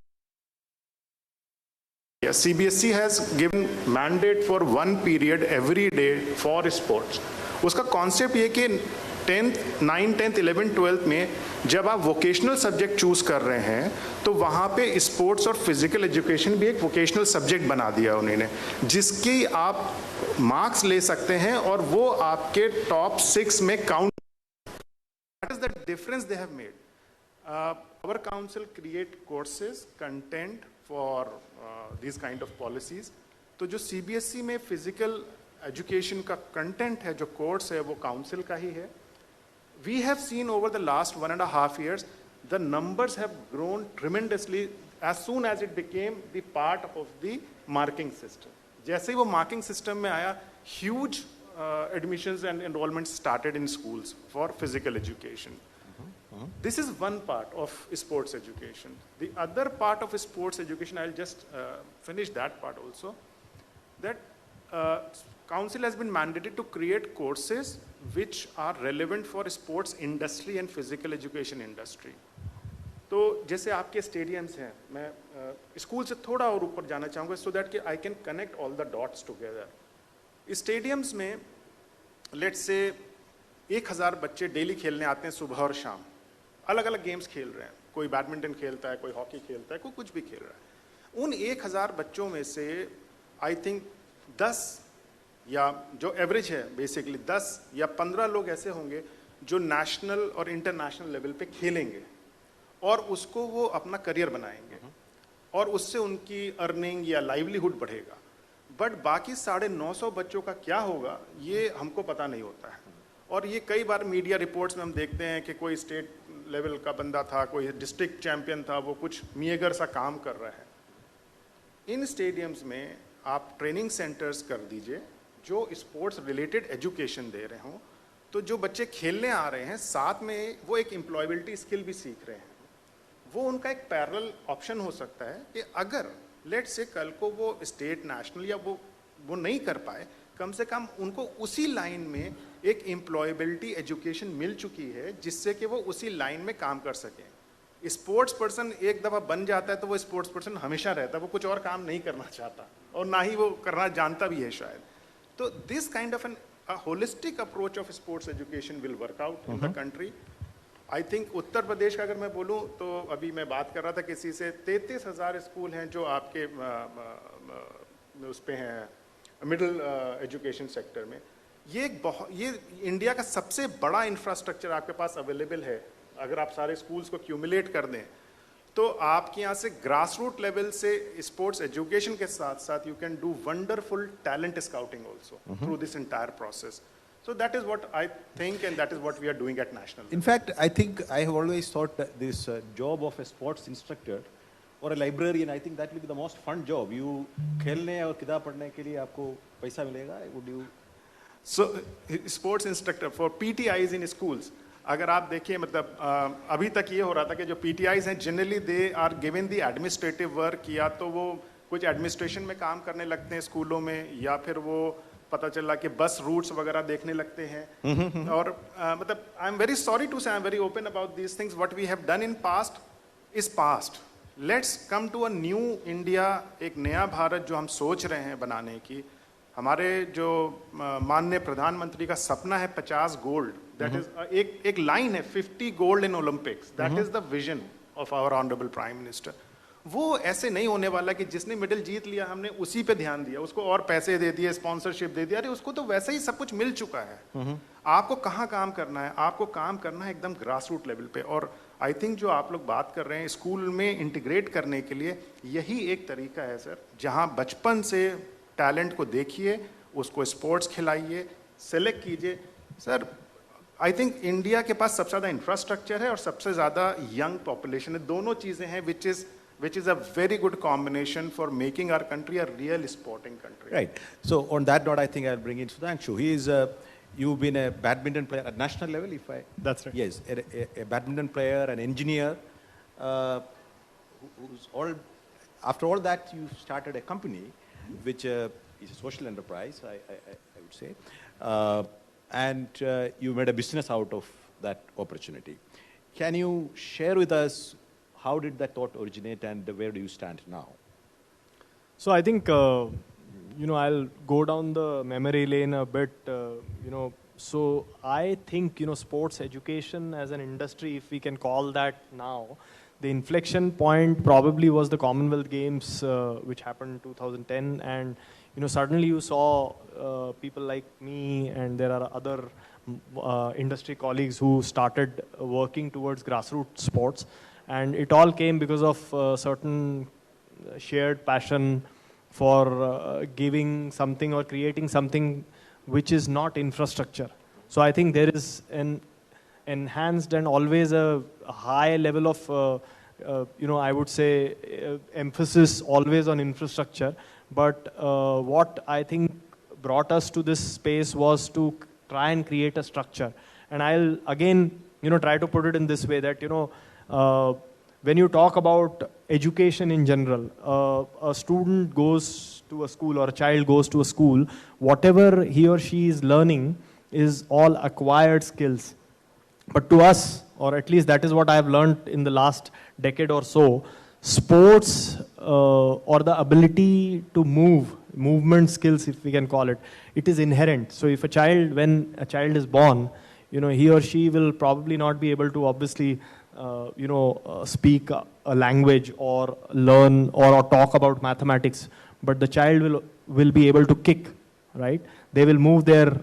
CBSE has given mandate for 1 period every day for sports. उसका कॉन्सेप्ट ये कि 10th, 9th, 10th, 11th, 12th में जब आप वोकेशनल सब्जेक्ट चूज़ कर रहे हैं, तो वहाँ पे स्पोर्ट्स और फिजिकल एजुकेशन भी एक वोकेशनल सब्जेक्ट बना दिया उन्होंने, जिसकी आप मार्क्स ले सकते हैं और वो आपके टॉप 6 में count. That is the difference they have made. Our council create courses, content for these kind of policies. तो जो CBSE में फिजिकल एजुकेशन का कंटेंट है, जो कोर्स है, वो काउंसिल का ही है. We have seen over the last 1.5 years, the numbers have grown tremendously as soon as it became the part of the marking system. जैसे ही वो marking system में आया, huge admissions and enrollments started in schools for physical education. This is one part of sports education. The other part of sports education, I'll just finish that part also, that council has been mandated to create courses which are relevant for sports industry and physical education industry. तो जैसे आपके stadiums हैं, मैं school से थोड़ा और ऊपर जाना चाहूँगा so that I can connect all the dots together. Stadiums में लेट्स से 1000 बच्चे डेली खेलने आते हैं सुबह और शाम, अलग अलग गेम्स खेल रहे हैं, कोई बैडमिंटन खेलता है, कोई हॉकी खेलता है, कोई कुछ भी खेल रहा है. उन 1000 बच्चों में से आई थिंक 10 या जो एवरेज है बेसिकली 10 या 15 लोग ऐसे होंगे जो नेशनल और इंटरनेशनल लेवल पे खेलेंगे और उसको वो अपना करियर बनाएंगे और उससे उनकी अर्निंग या लाइवलीहुड बढ़ेगा. बट बाकी 950 बच्चों का क्या होगा ये हमको पता नहीं होता है। और ये कई बार मीडिया रिपोर्ट्स में हम देखते हैं कि कोई स्टेट लेवल का बंदा था, कोई डिस्ट्रिक्ट चैंपियन था, वो कुछ मीगर सा काम कर रहा है। इन स्टेडियम्स में आप ट्रेनिंग सेंटर्स कर दीजिए जो स्पोर्ट्स रिलेटेड एजुकेशन दे रहे हों, तो जो बच्चे खेलने आ रहे हैं साथ में वो एक एम्प्लॉयबिलिटी स्किल भी सीख रहे हैं। वो उनका एक पैरेलल ऑप्शन हो सकता है कि अगर लेट से कल को वो स्टेट नेशनल या वो नहीं कर पाए, कम से कम उनको उसी लाइन में एक एम्प्लॉयबिलिटी एजुकेशन मिल चुकी है जिससे कि वो उसी लाइन में काम कर सकें। स्पोर्ट्स पर्सन एक दफ़ा बन जाता है तो वो स्पोर्ट्स पर्सन हमेशा रहता है, वो कुछ और काम नहीं करना चाहता और ना ही वो करना जानता भी है शायद। तो this kind of an holistic approach of sports education will work out in the country. I think Uttar Pradesh का अगर मैं बोलूं तो अभी मैं बात कर रहा था किसी से, 33,000 स्कूल हैं जो आपके उस पे हैं मिडिल एजुकेशन सेक्टर में। ये इंडिया का सबसे बड़ा इंफ्रास्ट्रक्चर आपके पास अवेलेबल है। अगर आप सारे स्कूल्स को क्यूमुलेट कर दें तो आपके यहाँ से ग्रास रूट लेवल से स्पोर्ट्स एजुकेशन के साथ साथ you can do wonderful talent scouting also through this entire process. So that is what I think, and that is what we are doing at national level.
In fact, I think I have always thought that this job of a sports instructor or a librarian, I think that will be the most fun job. You खेलने और किताब पढ़ने के लिए आपको पैसा मिलेगा. Would you?
So sports instructor for PTIs in schools. अगर आप देखिए मतलब अभी तक ये हो रहा था कि जो PTIs हैं generally they are given the administrative work, या तो वो कुछ administration में काम करने लगते हैं स्कूलों में, या फिर वो पता चला कि बस रूट्स वगैरह देखने लगते हैं. और मतलब I am very sorry to say, I am very open about these things. What we have done in past is past. Let's come to a new India, एक नया भारत जो हम सोच रहे हैं बनाने की. हमारे जो माननीय प्रधानमंत्री का सपना है 50 गोल्ड, दैट इज एक लाइन है 50 gold in Olympics. That is the vision of our honourable prime minister. वो ऐसे नहीं होने वाला कि जिसने मेडल जीत लिया हमने उसी पे ध्यान दिया, उसको और पैसे दे दिए, स्पॉन्सरशिप दे दिया. अरे उसको तो वैसे ही सब कुछ मिल चुका है. आपको कहाँ काम करना है? आपको काम करना है एकदम ग्रास रूट लेवल पे. और आई थिंक जो आप लोग बात कर रहे हैं स्कूल में इंटीग्रेट करने के लिए, यही एक तरीका है सर, जहाँ बचपन से टैलेंट को देखिए, उसको स्पोर्ट्स खिलाइए, सेलेक्ट कीजिए. सर आई थिंक इंडिया के पास सबसे ज़्यादा इंफ्रास्ट्रक्चर है और सबसे ज़्यादा यंग पॉपुलेशन है. दोनों चीज़ें हैं which is a very good combination for making our country a real sporting country.
Right. So on that note, I think I'll bring in Sudhanshu. He is, you've been a badminton player at national level, if I...
That's right.
Yes, a badminton player, an engineer. Who's all, after all that, you started a company which is a social enterprise, I would say. And you made a business out of that opportunity. Can you share with us how did that thought originate and where do you stand now?
So I think, I'll go down the memory lane a bit, So I think, sports education as an industry, if we can call that now, the inflection point probably was the Commonwealth Games, which happened in 2010. And, suddenly you saw people like me, and there are other industry colleagues who started working towards grassroots sports. And it all came because of certain shared passion for giving something or creating something which is not infrastructure. So I think there is an enhanced and always a high level of, I would say, emphasis always on infrastructure. But what I think brought us to this space was to try and create a structure. And I'll again, try to put it in this way that, when you talk about education in general, a student goes to a school or a child goes to a school, whatever he or she is learning is all acquired skills. But to us, or at least that is what I have learned in the last decade or so, sports or the ability to movement skills, if we can call it, it is inherent. So if when a child is born, he or she will probably not be able to obviously speak a language or learn or talk about mathematics, but the child will be able to kick, right? They will move their,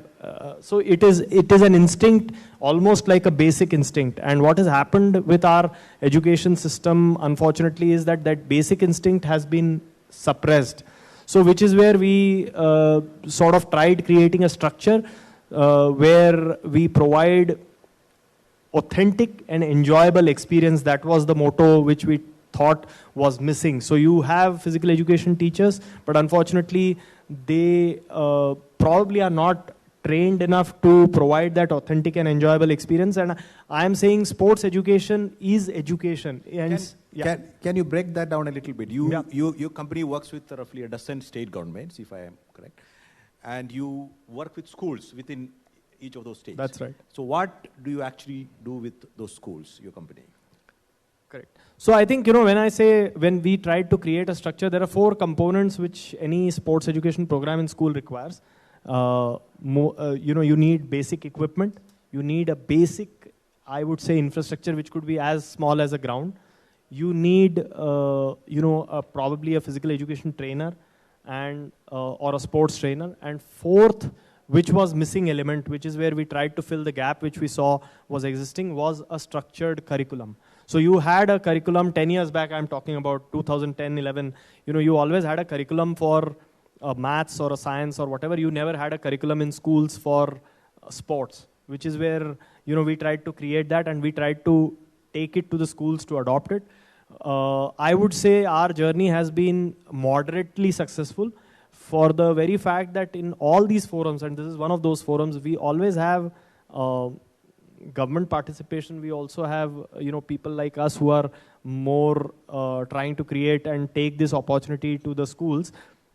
so it is an instinct, almost like a basic instinct. And what has happened with our education system, unfortunately, is that basic instinct has been suppressed. So which is where we sort of tried creating a structure where we provide authentic and enjoyable experience. That was the motto which we thought was missing. So you have physical education teachers, but unfortunately they probably are not trained enough to provide that authentic and enjoyable experience. And I am saying sports education is education. And
Can you break that down a little bit? Your company works with roughly a dozen state governments, if I am correct, and you work with schools within each of those states.
That's right.
So what do you actually do with those schools, your company?
Correct. So I think, when we tried to create a structure, there are 4 components which any sports education program in school requires. You need basic equipment. You need a basic, I would say, infrastructure which could be as small as a ground. You need, probably a physical education trainer and or a sports trainer. And 4th, which was missing element, which is where we tried to fill the gap which we saw was existing, was a structured curriculum. So you had a curriculum 10 years back, I'm talking about 2010, 11, you always had a curriculum for maths or a science or whatever. You never had a curriculum in schools for sports, which is where, we tried to create that and we tried to take it to the schools to adopt it. I would say our journey has been moderately successful, for the very fact that in all these forums, and this is one of those forums, we always have government participation. We also have people like us who are more trying to create and take this opportunity to the schools,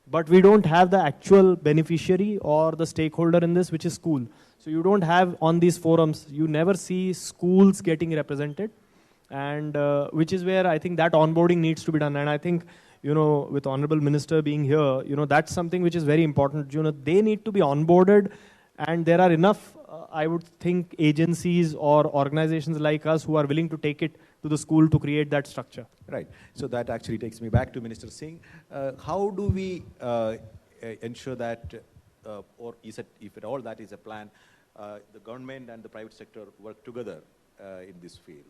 but we don't have the actual beneficiary or the stakeholder in this, which is school. So you don't have on these forums, you never see schools getting represented, and which is where I think that onboarding needs to be done. And I think with Honorable Minister being here, that's something which is very important. They need to be onboarded, and there are enough, I would think, agencies or organizations like us who are willing to take it to the school to create that structure.
Right. So that actually takes me back to Minister Singh. How do we ensure that, or is it, if at all that is a plan, the government and the private sector work together in this field?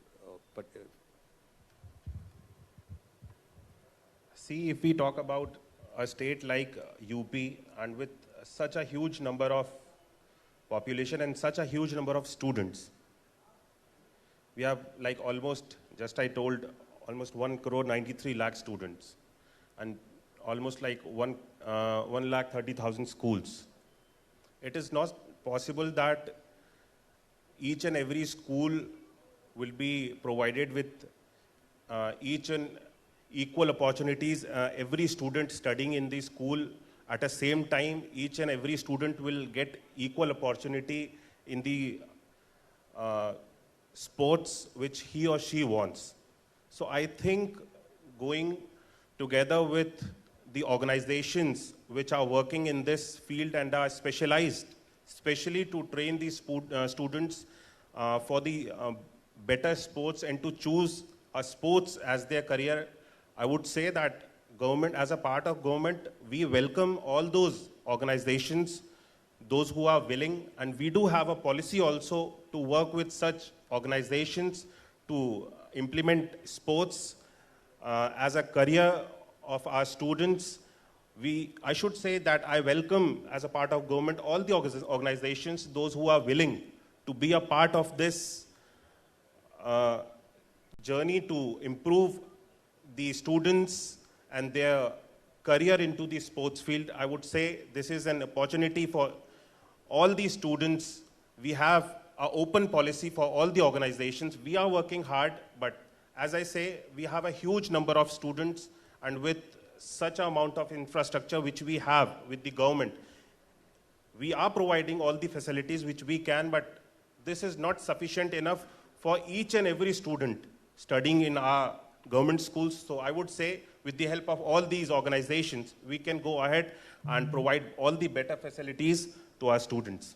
See, if we talk about a state like UP, and with such a huge number of population and such a huge number of students, we have like almost, just I told, almost 1,93,00,000 students, and almost like 1,30,000 schools. It is not possible that each and every school will be provided with each and equal opportunities. Every student studying in the school at the same time, each and every student will get equal opportunity in the sports which he or she wants. So I think going together with the organizations which are working in this field and are specialized, especially to train these students for the better sports and to choose a sports as their career, I would say that government, as a part of government, we welcome all those organizations, those who are willing, and we do have a policy also to work with such organizations to implement sports as a career of our students. I should say that I welcome, as a part of government, all the organizations, those who are willing to be a part of this journey to improve the students and their career into the sports field. I would say this is an opportunity for all the students. We have an open policy for all the organizations. We are working hard, but as I say, we have a huge number of students, and with such an amount of infrastructure which we have with the government, we are providing all the facilities which we can, but this is not sufficient enough for each and every student studying in our government schools. So I would say, with the help of all these organizations, we can go ahead and provide all the better facilities to our students.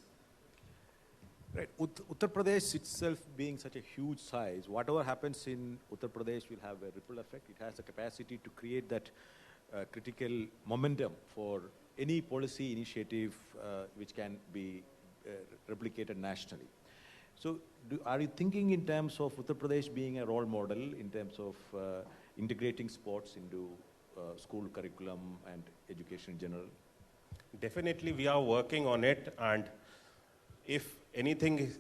Right. Uttar Pradesh itself being such a huge size, whatever happens in Uttar Pradesh will have a ripple effect. It has the capacity to create that critical momentum for any policy initiative which can be replicated nationally. So are you thinking in terms of Uttar Pradesh being a role model in terms of integrating sports into school curriculum and education in general?
Definitely, we are working on it, and if anything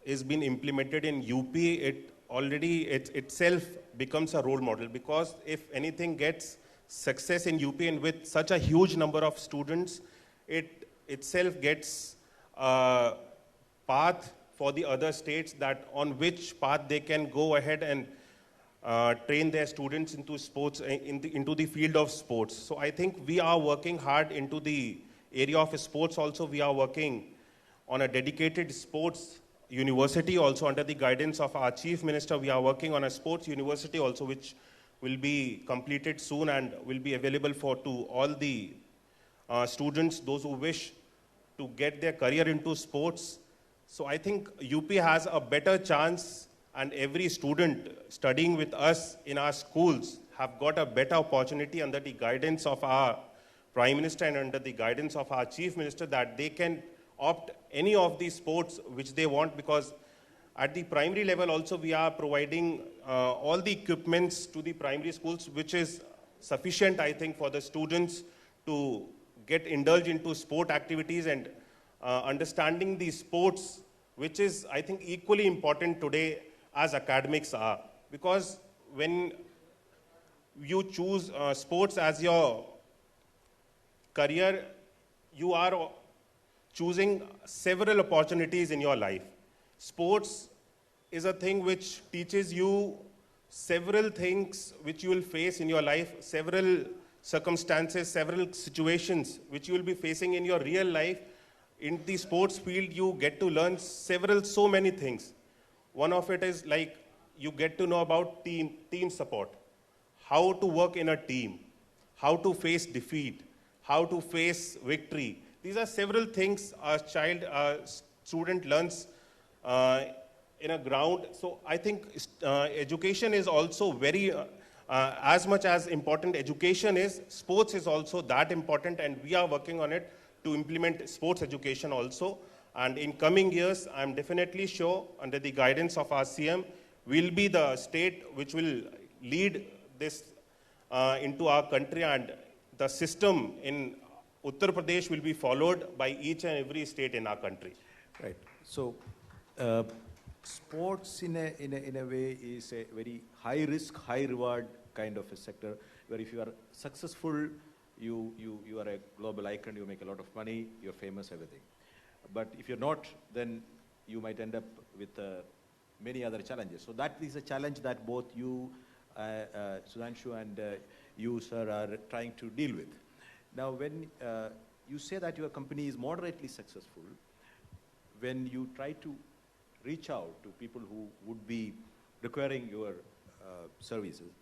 is being implemented in UP, it itself becomes a role model, because if anything gets success in UP and with such a huge number of students, it itself gets a path for the other states that on which path they can go ahead and train their students into sports, into the field of sports. So I think we are working hard into the area of sports also. We are working on a dedicated sports university also under the guidance of our Chief Minister. We are working on a sports university also, which will be completed soon and will be available to all the students, those who wish to get their career into sports. So I think UP has a better chance, and every student studying with us in our schools have got a better opportunity under the guidance of our Prime Minister and under the guidance of our Chief Minister, that they can opt any of the sports which they want, because at the primary level also we are providing all the equipments to the primary schools, which is sufficient, I think, for the students to get indulged into sport activities and understanding the sports, which is, I think, equally important today as academics are. Because when you choose sports as your career, you are choosing several opportunities in your life. Sports is a thing which teaches you several things which you will face in your life, several circumstances, several situations which you will be facing in your real life. In the sports field, you get to learn so many things. One of it is like you get to know about team support, how to work in a team, how to face defeat, how to face victory. These are several things a student learns in a ground. So I think education is also very, as much as important education is, sports is also that important, and we are working on it to implement sports education also. And in coming years, I'm definitely sure, under the guidance of our CM, we'll be the state which will lead this into our country, and the system in Uttar Pradesh will be followed by each and every state in our country.
Right. So, sports in a way is a very high risk, high reward kind of a sector, where if you are successful, you are a global icon, you make a lot of money, you're famous, everything. But if you're not, then you might end up with many other challenges. So that is a challenge that both you, Sudhanshu, and you, sir, are trying to deal with. Now, when you say that your company is moderately successful, when you try to reach out to people who would be requiring your services,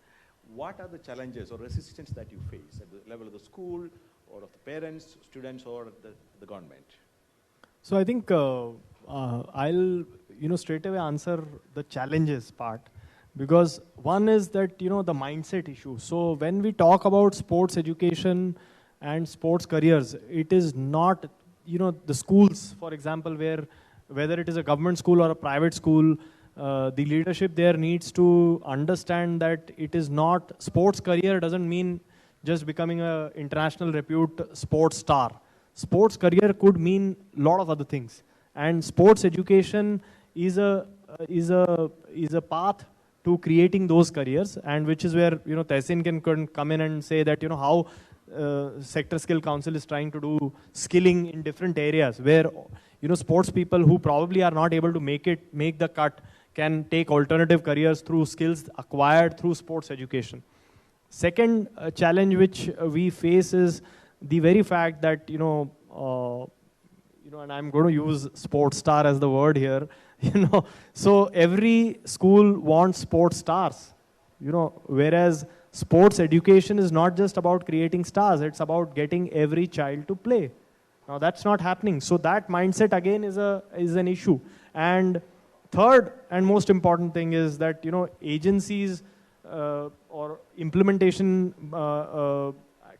what are the challenges or resistance that you face at the level of the school or of the parents, students, or the government?
So I think I'll straight away answer the challenges part, because one is that the mindset issue. So when we talk about sports education and sports careers, it is not the schools, for example, whether it is a government school or a private school, the leadership there needs to understand that it is not, sports career doesn't mean just becoming an international repute sports star. Sports career could mean a lot of other things, and sports education is a path to creating those careers, and which is where Tehsin can come in and say that how Sector Skill Council is trying to do skilling in different areas where sports people who probably are not able to make the cut can take alternative careers through skills acquired through sports education. Second challenge which we face is the very fact that and I'm going to use Sportstar as the word here, so every school wants sports stars, whereas sports education is not just about creating stars, it's about getting every child to play. Now that's not happening. So that mindset again is an issue. And third and most important thing is that agencies or implementation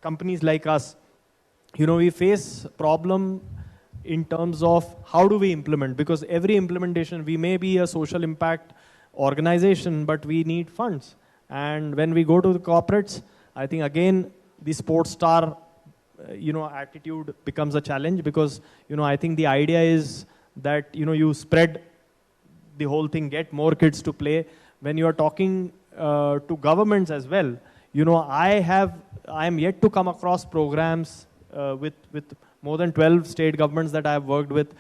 companies like us, we face problem in terms of how do we implement, because every implementation, we may be a social impact organization, but we need funds. And when we go to the corporates, I think again the sports star attitude becomes a challenge, because I think the idea is that you spread the whole thing, get more kids to play. When you are talking to governments as well, I am yet to come across programs with more than 12 state governments that I have worked with,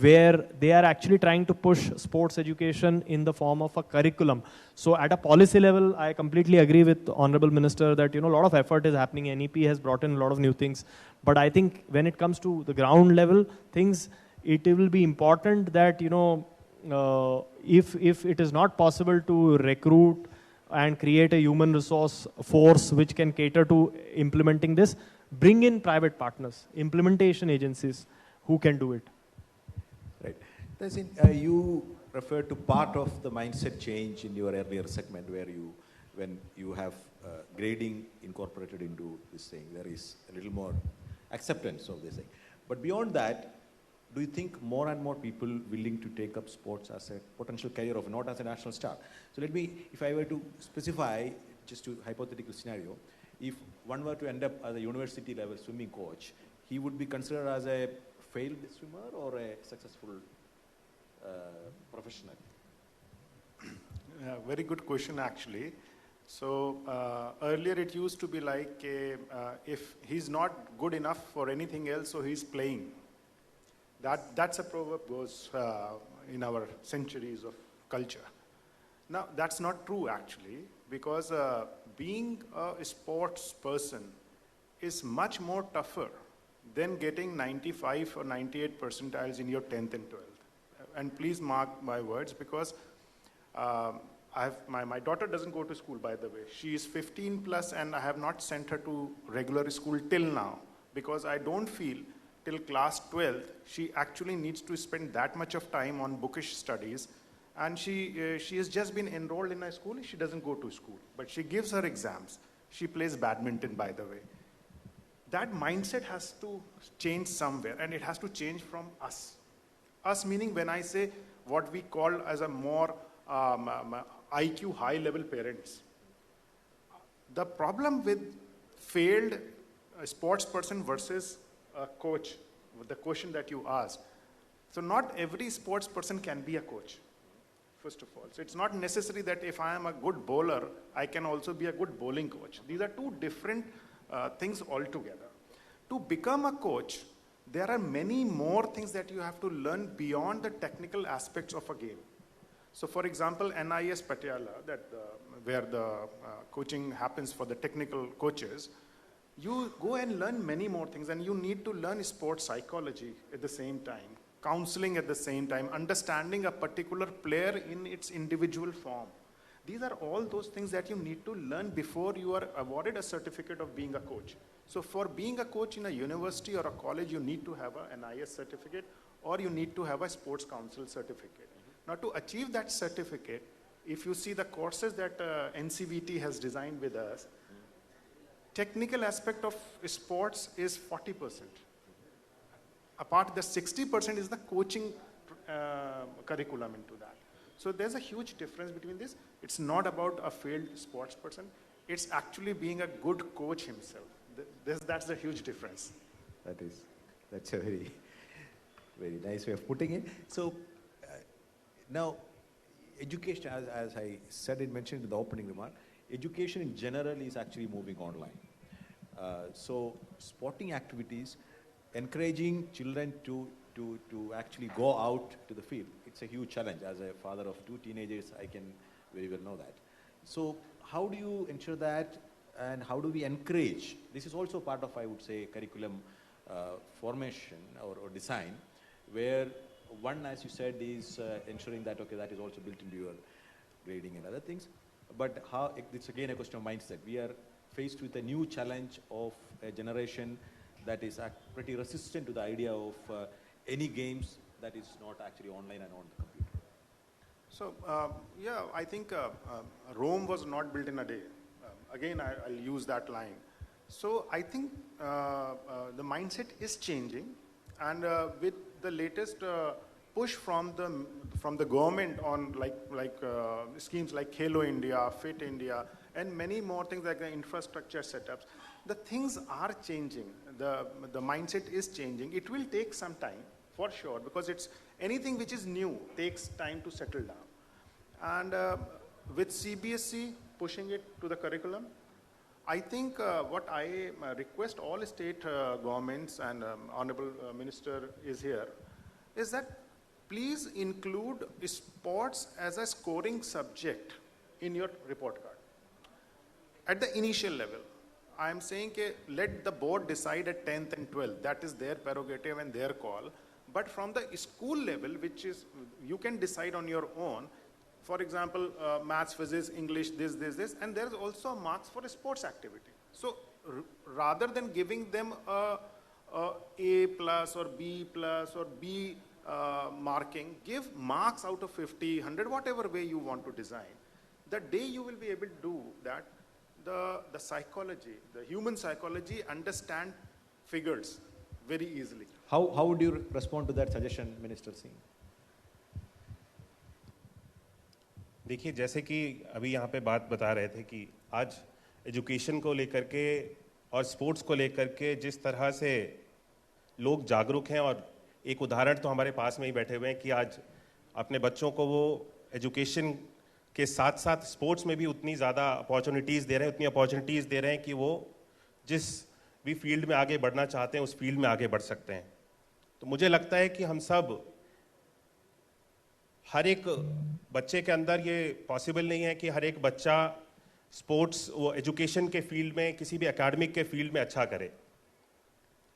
where they are actually trying to push sports education in the form of a curriculum. So at a policy level, I completely agree with Honorable Minister that a lot of effort is happening. NEP has brought in a lot of new things. But I think when it comes to the ground level things, it will be important that if it is not possible to recruit and create a human resource force which can cater to implementing this, bring in private partners, implementation agencies who can do it.
Right. You referred to part of the mindset change in your earlier segment, where when you have grading incorporated into this thing, there is a little more acceptance of this thing. But beyond that, do you think more and more people willing to take up sports as a potential career of, not as a national star? So if I were to specify, just to hypothetical scenario, if one were to end up as a university level swimming coach, he would be considered as a failed swimmer or a successful professional?
Very good question, actually. So earlier it used to be like, if he's not good enough for anything else, so he's playing. That's a proverb goes in our centuries of culture. Now, that's not true, actually, because being a sports person is much more tougher than getting 95 or 98 percentiles in your 10th and 12th. And please mark my words, because my daughter doesn't go to school, by the way. She is 15 plus, and I have not sent her to regular school till now, because I don't feel till class 12th she actually needs to spend that much of time on bookish studies. And she has just been enrolled in a school. She doesn't go to school, but she gives her exams. She plays badminton, by the way. That mindset has to change somewhere, and it has to change from us. Us meaning, when I say what we call as a more IQ high-level parents. The problem with failed sports person versus a coach, the question that you asked. So not every sports person can be a coach, first of all. So it's not necessary that if I am a good bowler, I can also be a good bowling coach. These are two different things altogether. To become a coach, there are many more things that you have to learn beyond the technical aspects of a game. So for example, NIS Patiala, where the coaching happens for the technical coaches, you go and learn many more things, and you need to learn sports psychology at the same time, counseling at the same time, understanding a particular player in its individual form. These are all those things that you need to learn before you are awarded a certificate of being a coach. So for being a coach in a university or a college, you need to have an NIS certificate, or you need to have a sports council certificate. Now to achieve that certificate, if you see the courses that NCVT has designed with us, technical aspect of sports is 40%. Apart, the 60% is the coaching curriculum into that. So there's a huge difference between this. It's not about a failed sports person. It's actually being a good coach himself. That's the huge difference.
That's a very, very nice way of putting it. So now, education, as I mentioned in the opening remark, education in general is actually moving online. So sporting activities, encouraging children to actually go out to the field, it's a huge challenge. As a father of two teenagers, I can very well know that. So how do you ensure that, and how do we encourage? This is also part of, I would say, curriculum formation or design, where one, as you said, is ensuring that, okay, that is also built into your grading and other things. But how, it's again a question of mindset. We are faced with a new challenge of a generation that is pretty resistant to the idea of any games that is not actually online and on the computer.
So, yeah, I think Rome was not built in a day. Again, I'll use that line. So I think the mindset is changing, and with the latest push from the government on like schemes like Khelo India, Fit India, and many more things like the infrastructure setups. The things are changing. The mindset is changing. It will take some time, for sure, because it's anything which is new takes time to settle down. And with CBSE pushing it to the curriculum, I think what I request all state governments, and Honorable Minister is here, is that please include sports as a scoring subject in your report card. At the initial level, I am saying let the board decide at 10th and 12th. That is their prerogative and their call. But from the school level, which is, you can decide on your own. For example, maths, physics, English, this, and there's also marks for a sports activity. So rather than giving them A plus or B plus or B marking, give marks out of 50, 100, whatever way you want to design. The day you will be able to do that, the psychology, the human psychology, understand figures very easily.
How would you respond to that suggestion, Minister Singh?
देखिए, जैसे कि अभी यहाँ पे बात बता रहे थे कि आज एजुकेशन को लेकर के और स्पोर्ट्स को लेकर के जिस तरह से लोग जागरूक हैं, और एक उदाहरण तो हमारे पास में ही बैठे हुए हैं कि आज अपने बच्चों को वो एजुकेशन के साथ साथ स्पोर्ट्स में भी उतनी ज़्यादा अपॉर्चुनिटीज़ दे रहे हैं, उतनी अपॉर्चुनिटीज़ दे रहे हैं कि वो जिस भी फील्ड में आगे बढ़ना चाहते हैं उस फील्ड में आगे बढ़ सकते हैं। तो मुझे लगता है कि हम सब, हर एक बच्चे के अंदर ये पॉसिबल नहीं है कि हर एक बच्चा स्पोर्ट्स, वो एजुकेशन के फील्ड में, किसी भी एकेडमिक के फील्ड में अच्छा करे।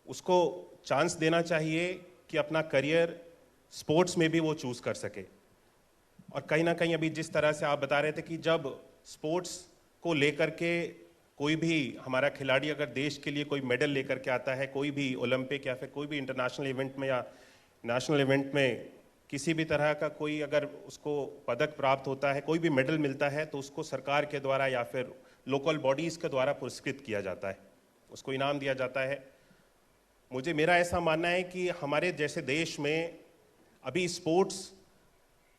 उसको चांस देना चाहिए कि अपना करियर स्पोर्ट्स में भी वो चूज़ कर सके। और कहीं ना कहीं अभी जिस तरह से आप बता रहे थे कि जब स्पोर्ट्स को लेकर के कोई भी हमारा खिलाड़ी अगर देश के लिए कोई मेडल लेकर के आता है, कोई भी ओलंपिक या फिर कोई भी इंटरनेशनल इवेंट में या नेशनल इवेंट में किसी भी तरह का कोई अगर उसको पदक प्राप्त होता है, कोई भी मेडल मिलता है, तो उसको सरकार के द्वारा या फिर लोकल बॉडीज़ के द्वारा पुरस्कृत किया जाता है, उसको इनाम दिया जाता है। मेरा ऐसा मानना है कि हमारे जैसे देश में अभी स्पोर्ट्स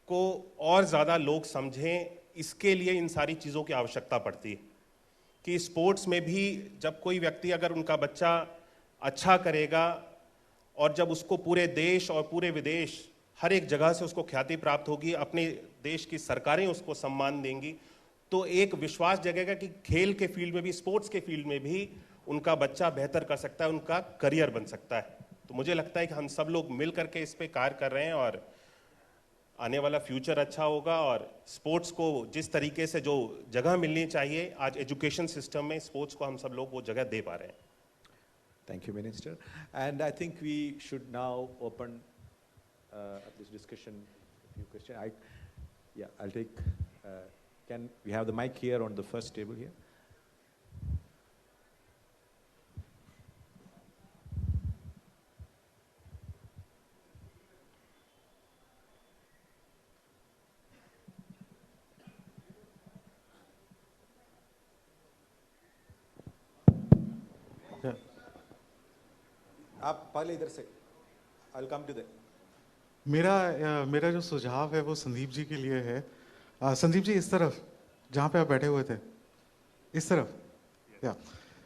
को और ज़्यादा लोग समझें, इसके लिए इन सारी चीज़ों की आवश्यकता पड़ती है कि स्पोर्ट्स में भी जब कोई व्यक्ति, अगर उनका बच्चा अच्छा करेगा और जब उसको पूरे देश और पूरे विदेश हर एक जगह से उसको ख्याति प्राप्त होगी, अपने देश की सरकारें उसको सम्मान देंगी, तो एक विश्वास जगेगा कि खेल के फील्ड में भी, स्पोर्ट्स के फील्ड में भी उनका बच्चा बेहतर कर सकता है, उनका करियर बन सकता है। तो मुझे लगता है कि हम सब लोग मिल करके इस पे कार्य कर रहे हैं और आने वाला फ्यूचर अच्छा होगा। और स्पोर्ट्स को जिस तरीके से जो जगह मिलनी चाहिए आज एजुकेशन सिस्टम में, स्पोर्ट्स को हम सब लोग वो जगह दे पा रहे हैं।
Thank you, Minister. And I think we should now open this discussion. A few questions. I'll take. Can we have the mic here on the first table here? आप पहले इधर से, I'll come to that.
मेरा जो सुझाव है वो संदीप जी के लिए है। संदीप जी इस तरफ, जहाँ पे आप बैठे हुए थे, इस तरफ, या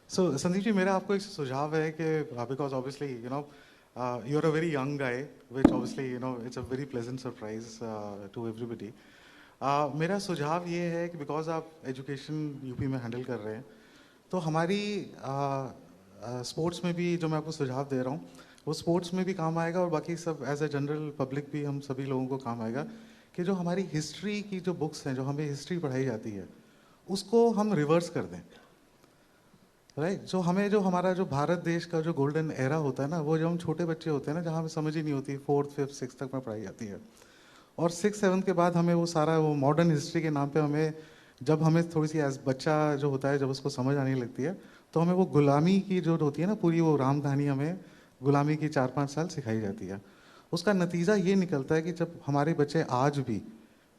सो संदीप जी मेरा आपको एक सुझाव है कि because obviously you are a very young guy, which obviously it's a very pleasant surprise to everybody. मेरा सुझाव ये है कि बिकॉज आप एजुकेशन यूपी में हैंडल कर रहे हैं, तो हमारी स्पोर्ट्स में भी जो मैं आपको सुझाव दे रहा हूँ वो स्पोर्ट्स में भी काम आएगा और बाकी सब एज ए जनरल पब्लिक भी हम सभी लोगों को काम आएगा कि जो हमारी हिस्ट्री की जो बुक्स हैं, जो हमें हिस्ट्री पढ़ाई जाती है, उसको हम रिवर्स कर दें, राइट। जो हमारा जो भारत देश का जो गोल्डन एरा होता है ना, वो जब हम छोटे बच्चे होते हैं ना, जहाँ हमें समझ ही नहीं होती, 4th, 5th, 6th तक में पढ़ाई जाती है, और 6th, 7th के बाद हमें वो सारा वो मॉडर्न हिस्ट्री के नाम पे हमें, जब हमें थोड़ी सी एज बच्चा जो होता है, जब उसको समझ आने लगती है, तो हमें वो गुलामी की जो होती है ना पूरी, वो राम कहानी हमें गुलामी की 4-5 साल सिखाई जाती है। उसका नतीजा ये निकलता है कि जब हमारे बच्चे आज भी,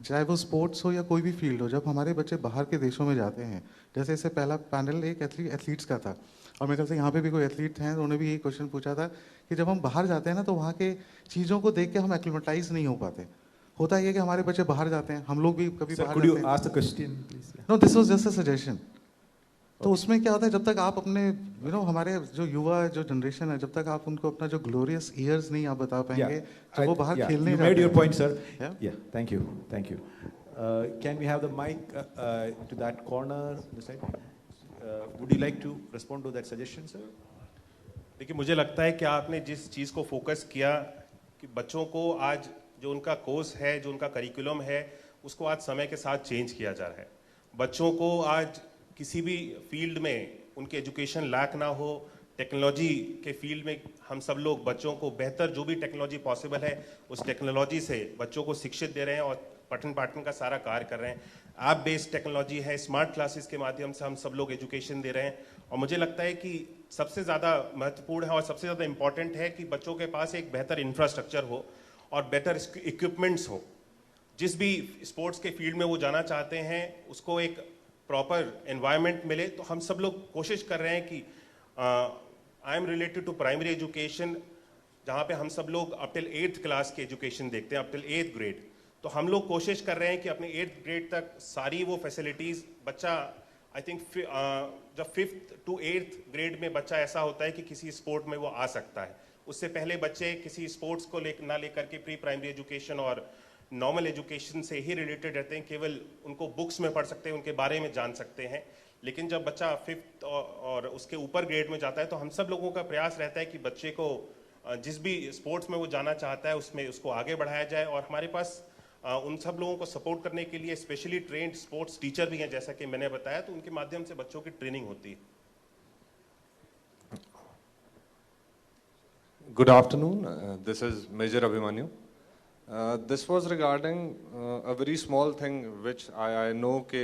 चाहे वो स्पोर्ट्स हो या कोई भी फील्ड हो, जब हमारे बच्चे बाहर के देशों में जाते हैं, जैसे इससे पहला पैनल एक एथलीट्स का था और मेरे ख्याल से यहाँ पे भी कोई एथलीट हैं, तो उन्होंने भी ये क्वेश्चन पूछा था कि जब हम बाहर जाते हैं ना, तो वहाँ के चीज़ों को देख के हम एक्लिमेटाइज नहीं हो पाते, होता ही है कि हमारे बच्चे बाहर जाते हैं, हम लोग भी कभी
Sir,
बाहर
could
जाते
you
हैं।
ask the question, please?
No, this was just a suggestion. तो उसमें क्या होता है, जब तक आप अपने हमारे जो युवा जो जनरेशन है, जब तक आप उनको अपना जो ग्लोरियस ईयर्स नहीं आप बता पाएंगे, जब वो बाहर खेलने
you
जाते
made your
हैं।
point, sir. Yeah, thank you. Can we have the mic to that corner, this side? Would you like to respond to that suggestion, sir?
देखिए, मुझे लगता है कि आपने जिस चीज़ को फोकस किया कि बच्चों को आज जो उनका कोर्स है, जो उनका करिकुलम है, उसको आज समय के साथ चेंज किया जा रहा है। बच्चों को आज किसी भी फील्ड में उनके एजुकेशन लैक ना हो, टेक्नोलॉजी के फील्ड में हम सब लोग बच्चों को बेहतर जो भी टेक्नोलॉजी पॉसिबल है उस टेक्नोलॉजी से बच्चों को शिक्षित दे रहे हैं और पठन पाठन का सारा कार्य कर रहे हैं। ऐप बेस्ड टेक्नोलॉजी है, स्मार्ट क्लासेस के माध्यम से हम सब लोग एजुकेशन दे रहे हैं। और मुझे लगता है कि सबसे ज़्यादा महत्वपूर्ण है और सबसे ज़्यादा इम्पॉर्टेंट है कि बच्चों के पास एक बेहतर इंफ्रास्ट्रक्चर हो और बेटर इक्विपमेंट्स हो। जिस भी स्पोर्ट्स के फील्ड में वो जाना चाहते हैं उसको एक प्रॉपर एनवायरनमेंट मिले। तो हम सब लोग कोशिश कर रहे हैं कि I am related to primary education, जहाँ पे हम सब लोग अप टिल 8th क्लास की एजुकेशन देखते हैं, अप टिल 8th ग्रेड। तो हम लोग कोशिश कर रहे हैं कि अपने 8th ग्रेड तक सारी वो फैसिलिटीज़ बच्चा, आई थिंक जब 5th to 8th ग्रेड में बच्चा ऐसा होता है कि किसी स्पोर्ट में वो आ सकता है। उससे पहले बच्चे किसी स्पोर्ट्स को ना लेकर के प्री प्राइमरी एजुकेशन और नॉर्मल एजुकेशन से ही रिलेटेड रहते हैं, केवल उनको बुक्स में पढ़ सकते हैं, उनके बारे में जान सकते हैं। लेकिन जब बच्चा 5th और उसके ऊपर ग्रेड में जाता है तो हम सब लोगों का प्रयास रहता है कि बच्चे को जिस भी स्पोर्ट्स में वो जाना चाहता है उसमें उसको आगे बढ़ाया जाए। और हमारे पास उन सब लोगों को सपोर्ट करने के लिए स्पेशली ट्रेंड स्पोर्ट्स टीचर भी हैं, जैसा कि मैंने बताया, तो उनके माध्यम से बच्चों की ट्रेनिंग होती है।
Good afternoon. This is Major Abhimanyu. This was regarding a very small thing which I know ke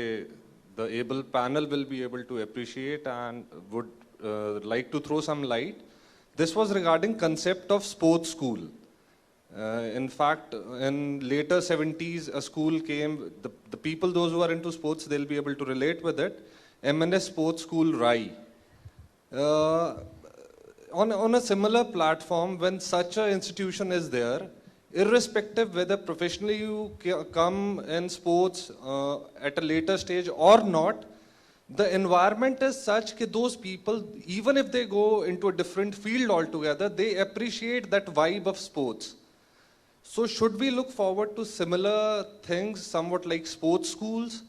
the able panel will be able to appreciate and would like to throw some light. This was regarding concept of sports school. In fact, in later 70s, a school came. The people, those who are into sports, they'll be able to relate with it. M&S Sports School, Rai. On a similar platform, when such an institution is there, irrespective whether professionally you come in sports at a later stage or not, the environment is such that those people, even if they go into a different field altogether, they appreciate that vibe of sports. So should we look forward to similar things, somewhat like sports schools,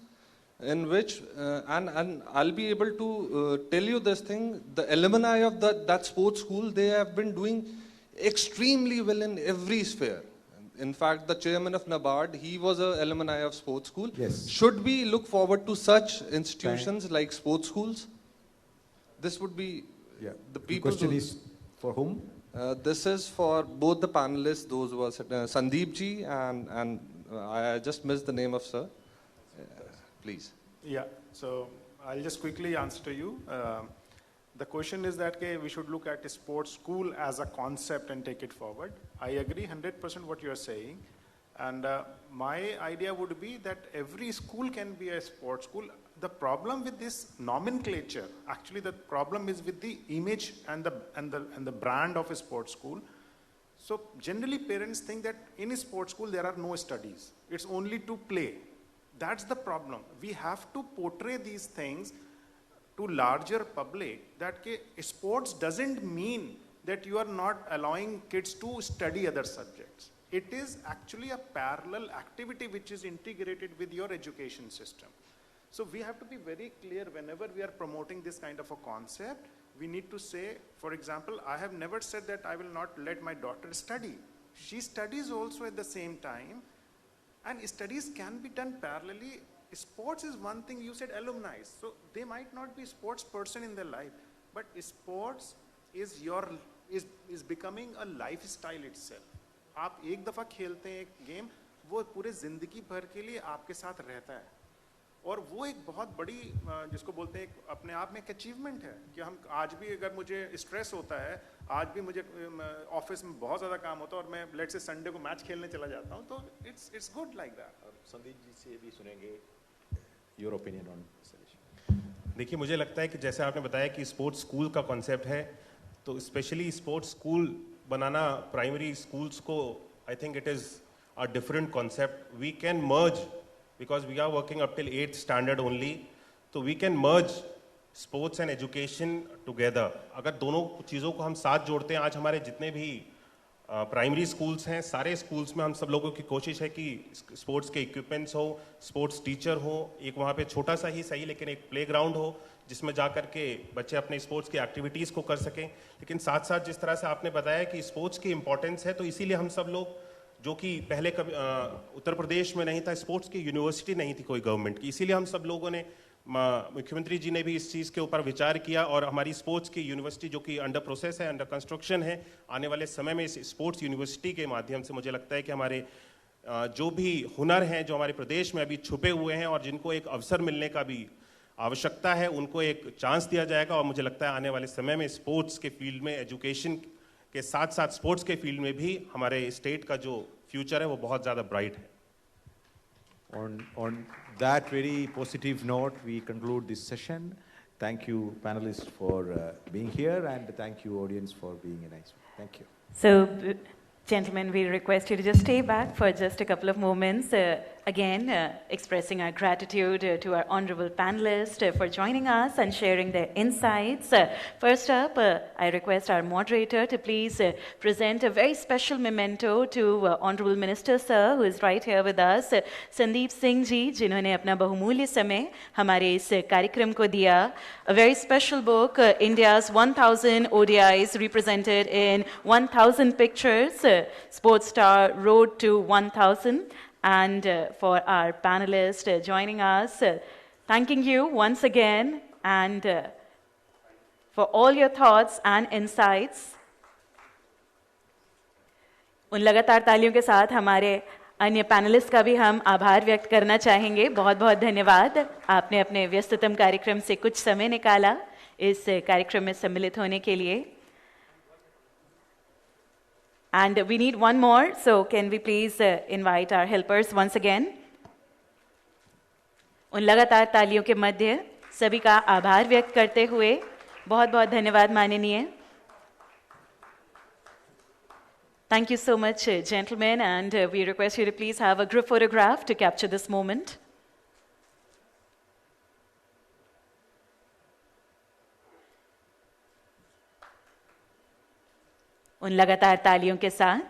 in which, and I'll be able to tell you this thing, the alumni of that sports school, they have been doing extremely well in every sphere. In fact, the chairman of NABARD, he was an alumni of sports school.
Yes.
Should we look forward to such institutions like sports schools? This would be the people.
The question is for whom?
This is for both the panelists, those who are Sandeep ji and I just missed the name of sir. Please.
Yeah, so I'll just quickly answer to you. The question is that we should look at a sports school as a concept and take it forward. I agree 100% what you are saying. And my idea would be that every school can be a sports school. The problem with this nomenclature, actually the problem is with the image and the brand of a sports school. So generally parents think that in a sports school there are no studies. It's only to play. That's the problem. We have to portray these things to larger public that sports doesn't mean that you are not allowing kids to study other subjects. It is actually a parallel activity which is integrated with your education system. So we have to be very clear whenever we are promoting this kind of a concept. We need to say, for example, I have never said that I will not let my daughter study. She studies also at the same time, and studies can be done parallelly. Sports is one thing, you said alumni, so they might not be sports person in their life, but sports is becoming a lifestyle itself. आप एक दफा खेलते हैं एक game, वो पूरे जिंदगी भर के लिए आपके साथ रहता है, और वो एक बहुत बड़ी जिसको बोलते हैं अपने आप में एक अचीवमेंट है कि हम आज भी अगर मुझे स्ट्रेस होता है, आज भी मुझे ऑफिस में बहुत ज़्यादा काम होता है और मैं लेट्स से संडे को मैच खेलने चला जाता हूँ, तो it's good like that.
Sandeep ji से भी सुनेंगे your opinion on this issue.
देखिए, मुझे लगता है कि जैसे आपने बताया कि स्पोर्ट्स स्कूल का कॉन्सेप्ट है, तो स्पेशली स्पोर्ट्स स्कूल बनाना प्राइमरी स्कूल्स को, I think it is a different concept. We can merge, because we are working up till 8th standard only, so we can merge sports and education together. अगर दोनों चीज़ों को हम साथ जोड़ते हैं, आज हमारे जितने भी प्राइमरी स्कूल्स हैं, सारे स्कूल्स में हम सब लोगों की कोशिश है कि स्पोर्ट्स के इक्विपमेंट्स हो, स्पोर्ट्स टीचर हो, एक वहाँ पे छोटा सा ही सही लेकिन एक प्लेग्राउंड हो जिसमें जा कर के बच्चे अपने स्पोर्ट्स की एक्टिविटीज़ को कर सकें. लेकिन साथ साथ जिस तरह से आपने बताया कि स्पोर्ट्स की इंपॉर्टेंस है, तो इसीलिए हम सब लोग, जो कि पहले कभी उत्तर प्रदेश में नहीं था, स्पोर्ट्स की यूनिवर्सिटी नहीं थी कोई गवर्नमेंट की, इसीलिए हम सब लोगों ने, मुख्यमंत्री जी ने भी इस चीज़ के ऊपर विचार किया और हमारी स्पोर्ट्स की यूनिवर्सिटी जो कि अंडर प्रोसेस है, अंडर कंस्ट्रक्शन है, आने वाले समय में इस स्पोर्ट्स यूनिवर्सिटी के माध्यम से मुझे लगता है कि हमारे जो भी हुनर हैं जो हमारे प्रदेश में अभी छुपे हुए हैं और जिनको एक अवसर मिलने का भी आवश्यकता है, उनको एक चांस दिया जाएगा. और मुझे लगता है आने वाले समय में स्पोर्ट्स के फील्ड में, एजुकेशन के साथ साथ स्पोर्ट्स के फील्ड में भी हमारे स्टेट का जो फ्यूचर है वो बहुत ज़्यादा ब्राइट है.
On that very positive note, we conclude this session. Thank you, panelists, for being here, and thank you, audience, for being a nice one. Thank you.
So, gentlemen, we request you to just stay back for just a couple of moments. Again, expressing our gratitude to our honorable panelists for joining us and sharing their insights. First up, I request our moderator to please present a very special memento to Honorable Minister Sir, who is right here with us, Sandeep Singh ji, जिन्होंने अपना बहुमूल्य समय हमारे इस कार्यक्रम को दिया. A very special book, India's 1000 ODIs represented in 1000 pictures, Sportstar Road to 1000. And for our panelists joining us, thanking you once again, and for all your thoughts and insights. उन लगातार तालियों के साथ हमारे अन्य पैनलिस्ट का भी हम आभार व्यक्त करना चाहेंगे. बहुत बहुत धन्यवाद, आपने अपने व्यस्ततम कार्यक्रम से कुछ समय निकाला इस कार्यक्रम में सम्मिलित होने के लिए. And we need one more, so can we please invite our helpers once again? उन लगातार तालियों के मध्य सभी का आभार व्यक्त करते हुए बहुत बहुत धन्यवाद माननीय. Thank you so much, gentlemen, and we request you to please have a group photograph to capture this moment. उन लगातार तालियों के साथ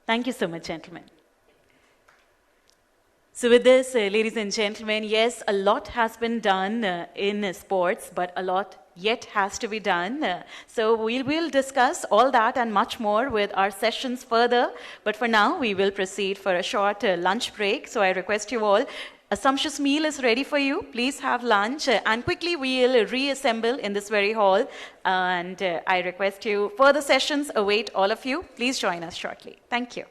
Thank you so much, gentlemen. So with this, ladies and gentlemen, yes, a lot has been done in sports, but a lot yet has to be done. So we will discuss all that and much more with our sessions further. But for now, we will proceed for a short lunch break. So I request you all, a sumptuous meal is ready for you. Please have lunch, and quickly we'll reassemble in this very hall. And I request you, further sessions await all of you. Please join us shortly. Thank you.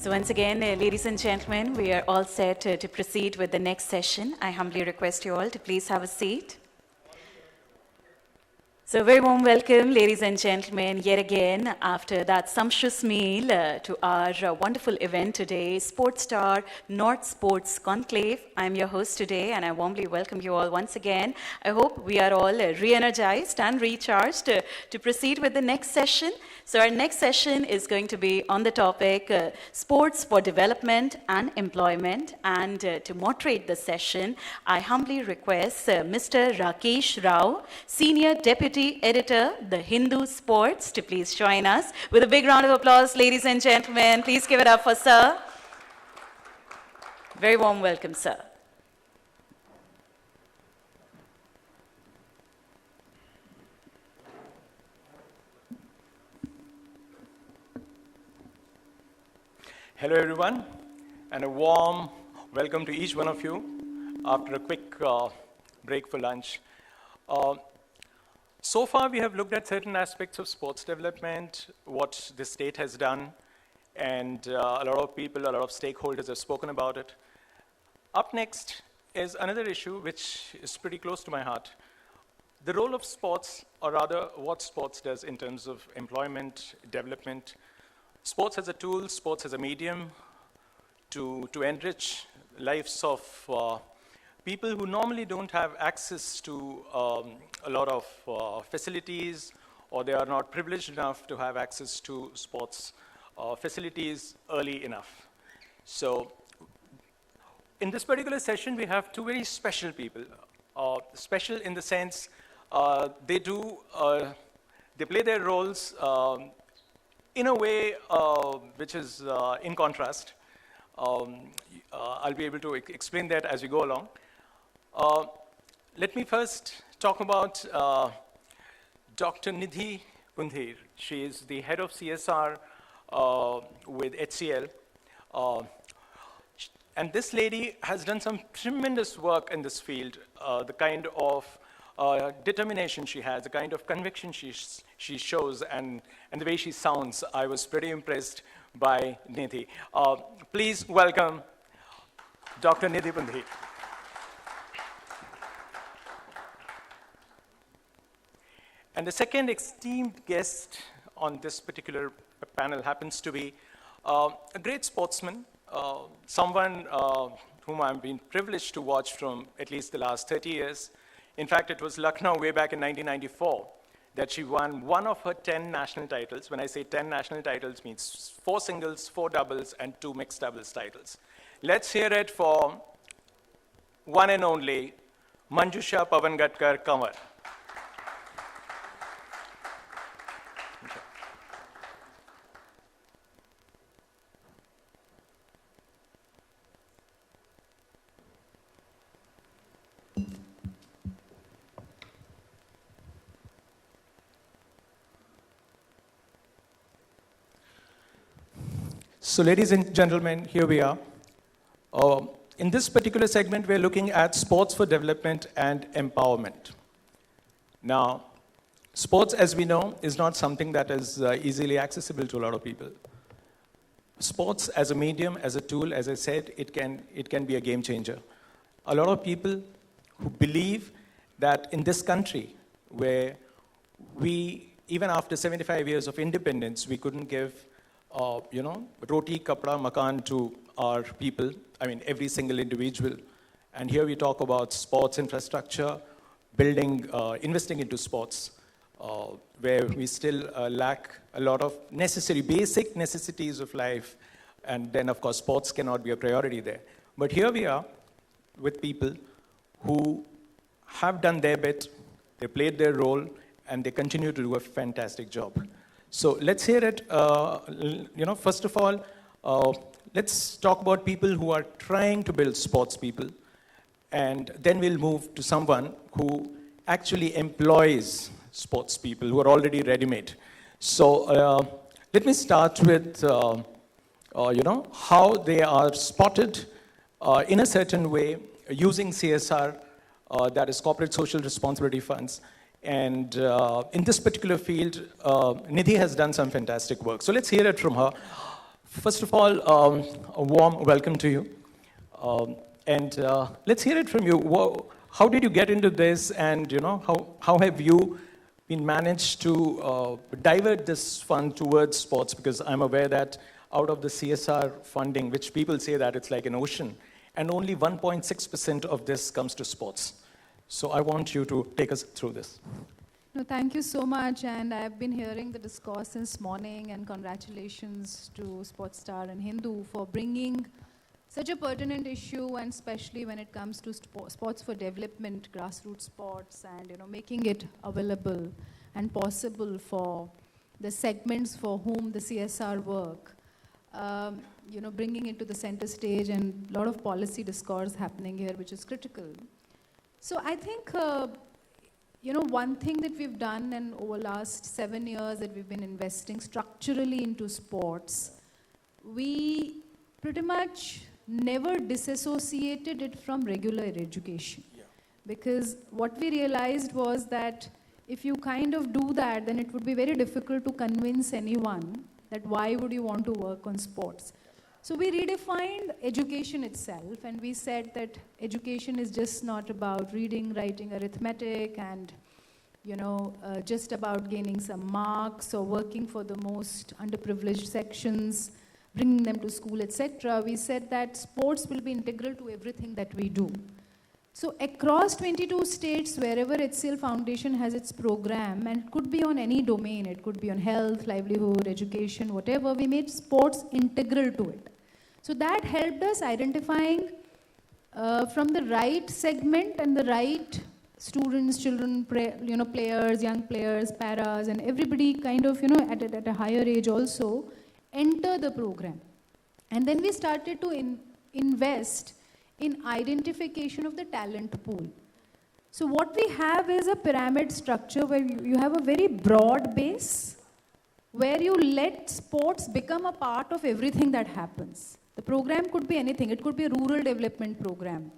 So once again, ladies and gentlemen, we are all set to proceed with the next session. I humbly request you all to please have a seat. So a very warm welcome, ladies and gentlemen, yet again, after that sumptuous meal to our wonderful event today, Sportstar North Sports Conclave. I'm your host today, and I warmly welcome you all once again. I hope we are all re-energized and recharged to proceed with the next session. So our next session is going to be on the topic Sports for Development and Employment. And to moderate the session, I humbly request Mr. Rakesh Rao, Senior Deputy Editor, The Hindu Sports, to please join us. With a big round of applause, ladies and gentlemen, please give it up for sir. Very warm welcome, sir.
Hello everyone, and a warm welcome to each one of you after a quick break for lunch. So far we have looked at certain aspects of sports development, what the state has done, and a lot of people, a lot of stakeholders have spoken about it. Up next is another issue which is pretty close to my heart. The role of sports, or rather what sports does in terms of employment, development. Sports as a tool, sports as a medium to enrich lives of people who normally don't have access to a lot of facilities, or they are not privileged enough to have access to sports facilities early enough. So in this particular session, we have two very special people. Special in the sense they play their roles in a way which is in contrast. I'll be able to explain that as we go along. Let me first talk about Dr. Nidhi Pundhir. She is the head of CSR with HCL. And this lady has done some tremendous work in this field, the kind of determination she has, the kind of conviction she shows, and the way she sounds. I was pretty impressed by Nidhi. Please welcome Dr. Nidhi Pundhir. And the second esteemed guest on this particular panel happens to be a great sportsman, someone whom I've been privileged to watch from at least the last 30 years. In fact, it was Lucknow way back in 1994 that she won one of her 10 national titles. When I say 10 national titles, means 4 singles, 4 doubles, and 2 mixed doubles titles. Let's hear it for one and only Manjusha Pavangatkar Kanwar. So ladies and gentlemen, here we are. In this particular segment, we're looking at sports for development and empowerment. Now, sports, as we know, is not something that is easily accessible to a lot of people. Sports as a medium, as a tool, as I said, it can be a game changer. A lot of people who believe that in this country, where we, even after 75 years of independence, we couldn't give roti, kapda, makan to our people, I mean, every single individual. And here we talk about sports infrastructure, building, investing into sports, where we still lack a lot of basic necessities of life. And then, of course, sports cannot be a priority there. But here we are with people who have done their bit, they played their role, and they continue to do a fantastic job. So let's hear it. First of all, let's talk about people who are trying to build sports people. And then we'll move to someone who actually employs sports people who are already ready-made. So let me start with, how they are spotted in a certain way using CSR, that is corporate social responsibility funds. And in this particular field, Nidhi has done some fantastic work. So let's hear it from her. First of all, a warm welcome to you. And let's hear it from you. How did you get into this, and how have you been managed to divert this fund towards sports? Because I'm aware that out of the CSR funding, which people say that it's like an ocean, and only 1.6% of this comes to sports. So I want you to take us through this.
No, thank you so much, and I've been hearing the discourse since morning, and congratulations to Sportstar and Hindu for bringing such a pertinent issue, and especially when it comes to sports for development, grassroots sports, and making it available and possible for the segments for whom the CSR work. Bringing it to the center stage, and a lot of policy discourse happening here, which is critical. So I think, one thing that we've done, and over the last 7 years that we've been investing structurally into sports, we pretty much never disassociated it from regular education. Yeah. Because what we realized was that if you kind of do that, then it would be very difficult to convince anyone that why would you want to work on sports. So we redefined education itself, and we said that education is just not about reading, writing, arithmetic, and just about gaining some marks or working for the most underprivileged sections, bringing them to school, etc. We said that sports will be integral to everything that we do. So across 22 states, wherever HCL Foundation has its program, and it could be on any domain, it could be on health, livelihood, education, whatever, we made sports integral to it. So that helped us identifying from the right segment and the right students, children, players, young players, paras, and everybody kind of, at a higher age also, enter the program. And then we started to invest in identification of the talent pool. So what we have is a pyramid structure where you have a very broad base, where you let sports become a part of everything that happens. The program could be anything. It could be a rural development program.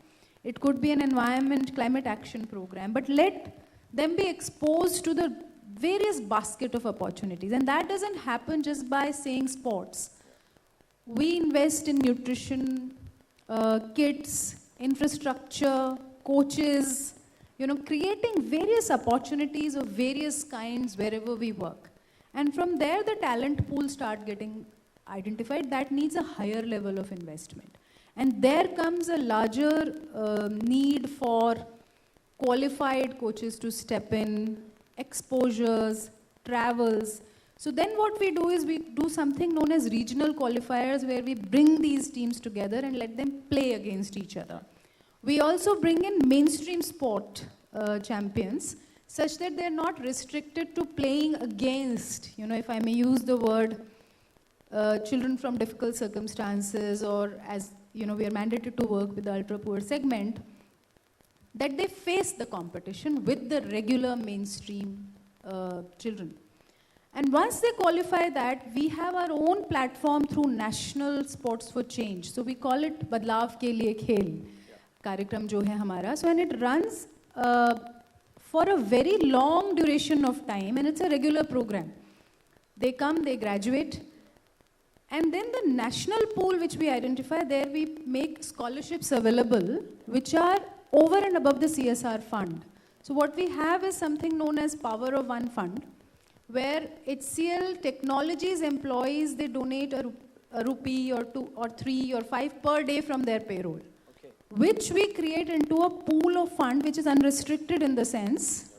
It could be an environment, climate action program. But let them be exposed to the various basket of opportunities. And that doesn't happen just by saying sports. We invest in nutrition, kits, infrastructure, coaches, creating various opportunities of various kinds wherever we work. And from there, the talent pool start getting identified. That needs a higher level of investment. And there comes a larger need for qualified coaches to step in, exposures, travels. So then what we do is we do something known as regional qualifiers, where we bring these teams together and let them play against each other. We also bring in mainstream sport champions, such that they're not restricted to playing against, if I may use the word, children from difficult circumstances, or as we are mandated to work with the ultra-poor segment, that they face the competition with the regular mainstream children. And once they qualify that, we have our own platform through National Sports for Change. So we call it Badlav Ke Liye Khel, कार्यक्रम जो है हमारा. So and it runs for a very long duration of time, and it's a regular program. They come, they graduate, and then the national pool which we identify, there we make scholarships available which are over and above the CSR fund. So what we have is something known as Power of One Fund, where HCL Technologies employees, they donate a rupee or 2 or 3 or 5 per day from their payroll, which we create into a pool of fund which is unrestricted in the sense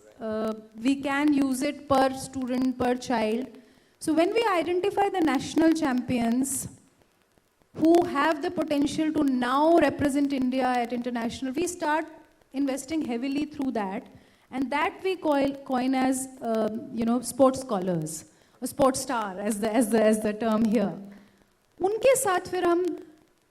we can use it per student, per child. So when we identify the national champions who have the potential to now represent India at international, we start investing heavily through that, and that we coin as sports scholars, or sports star as the term here. उनके साथ फिर हम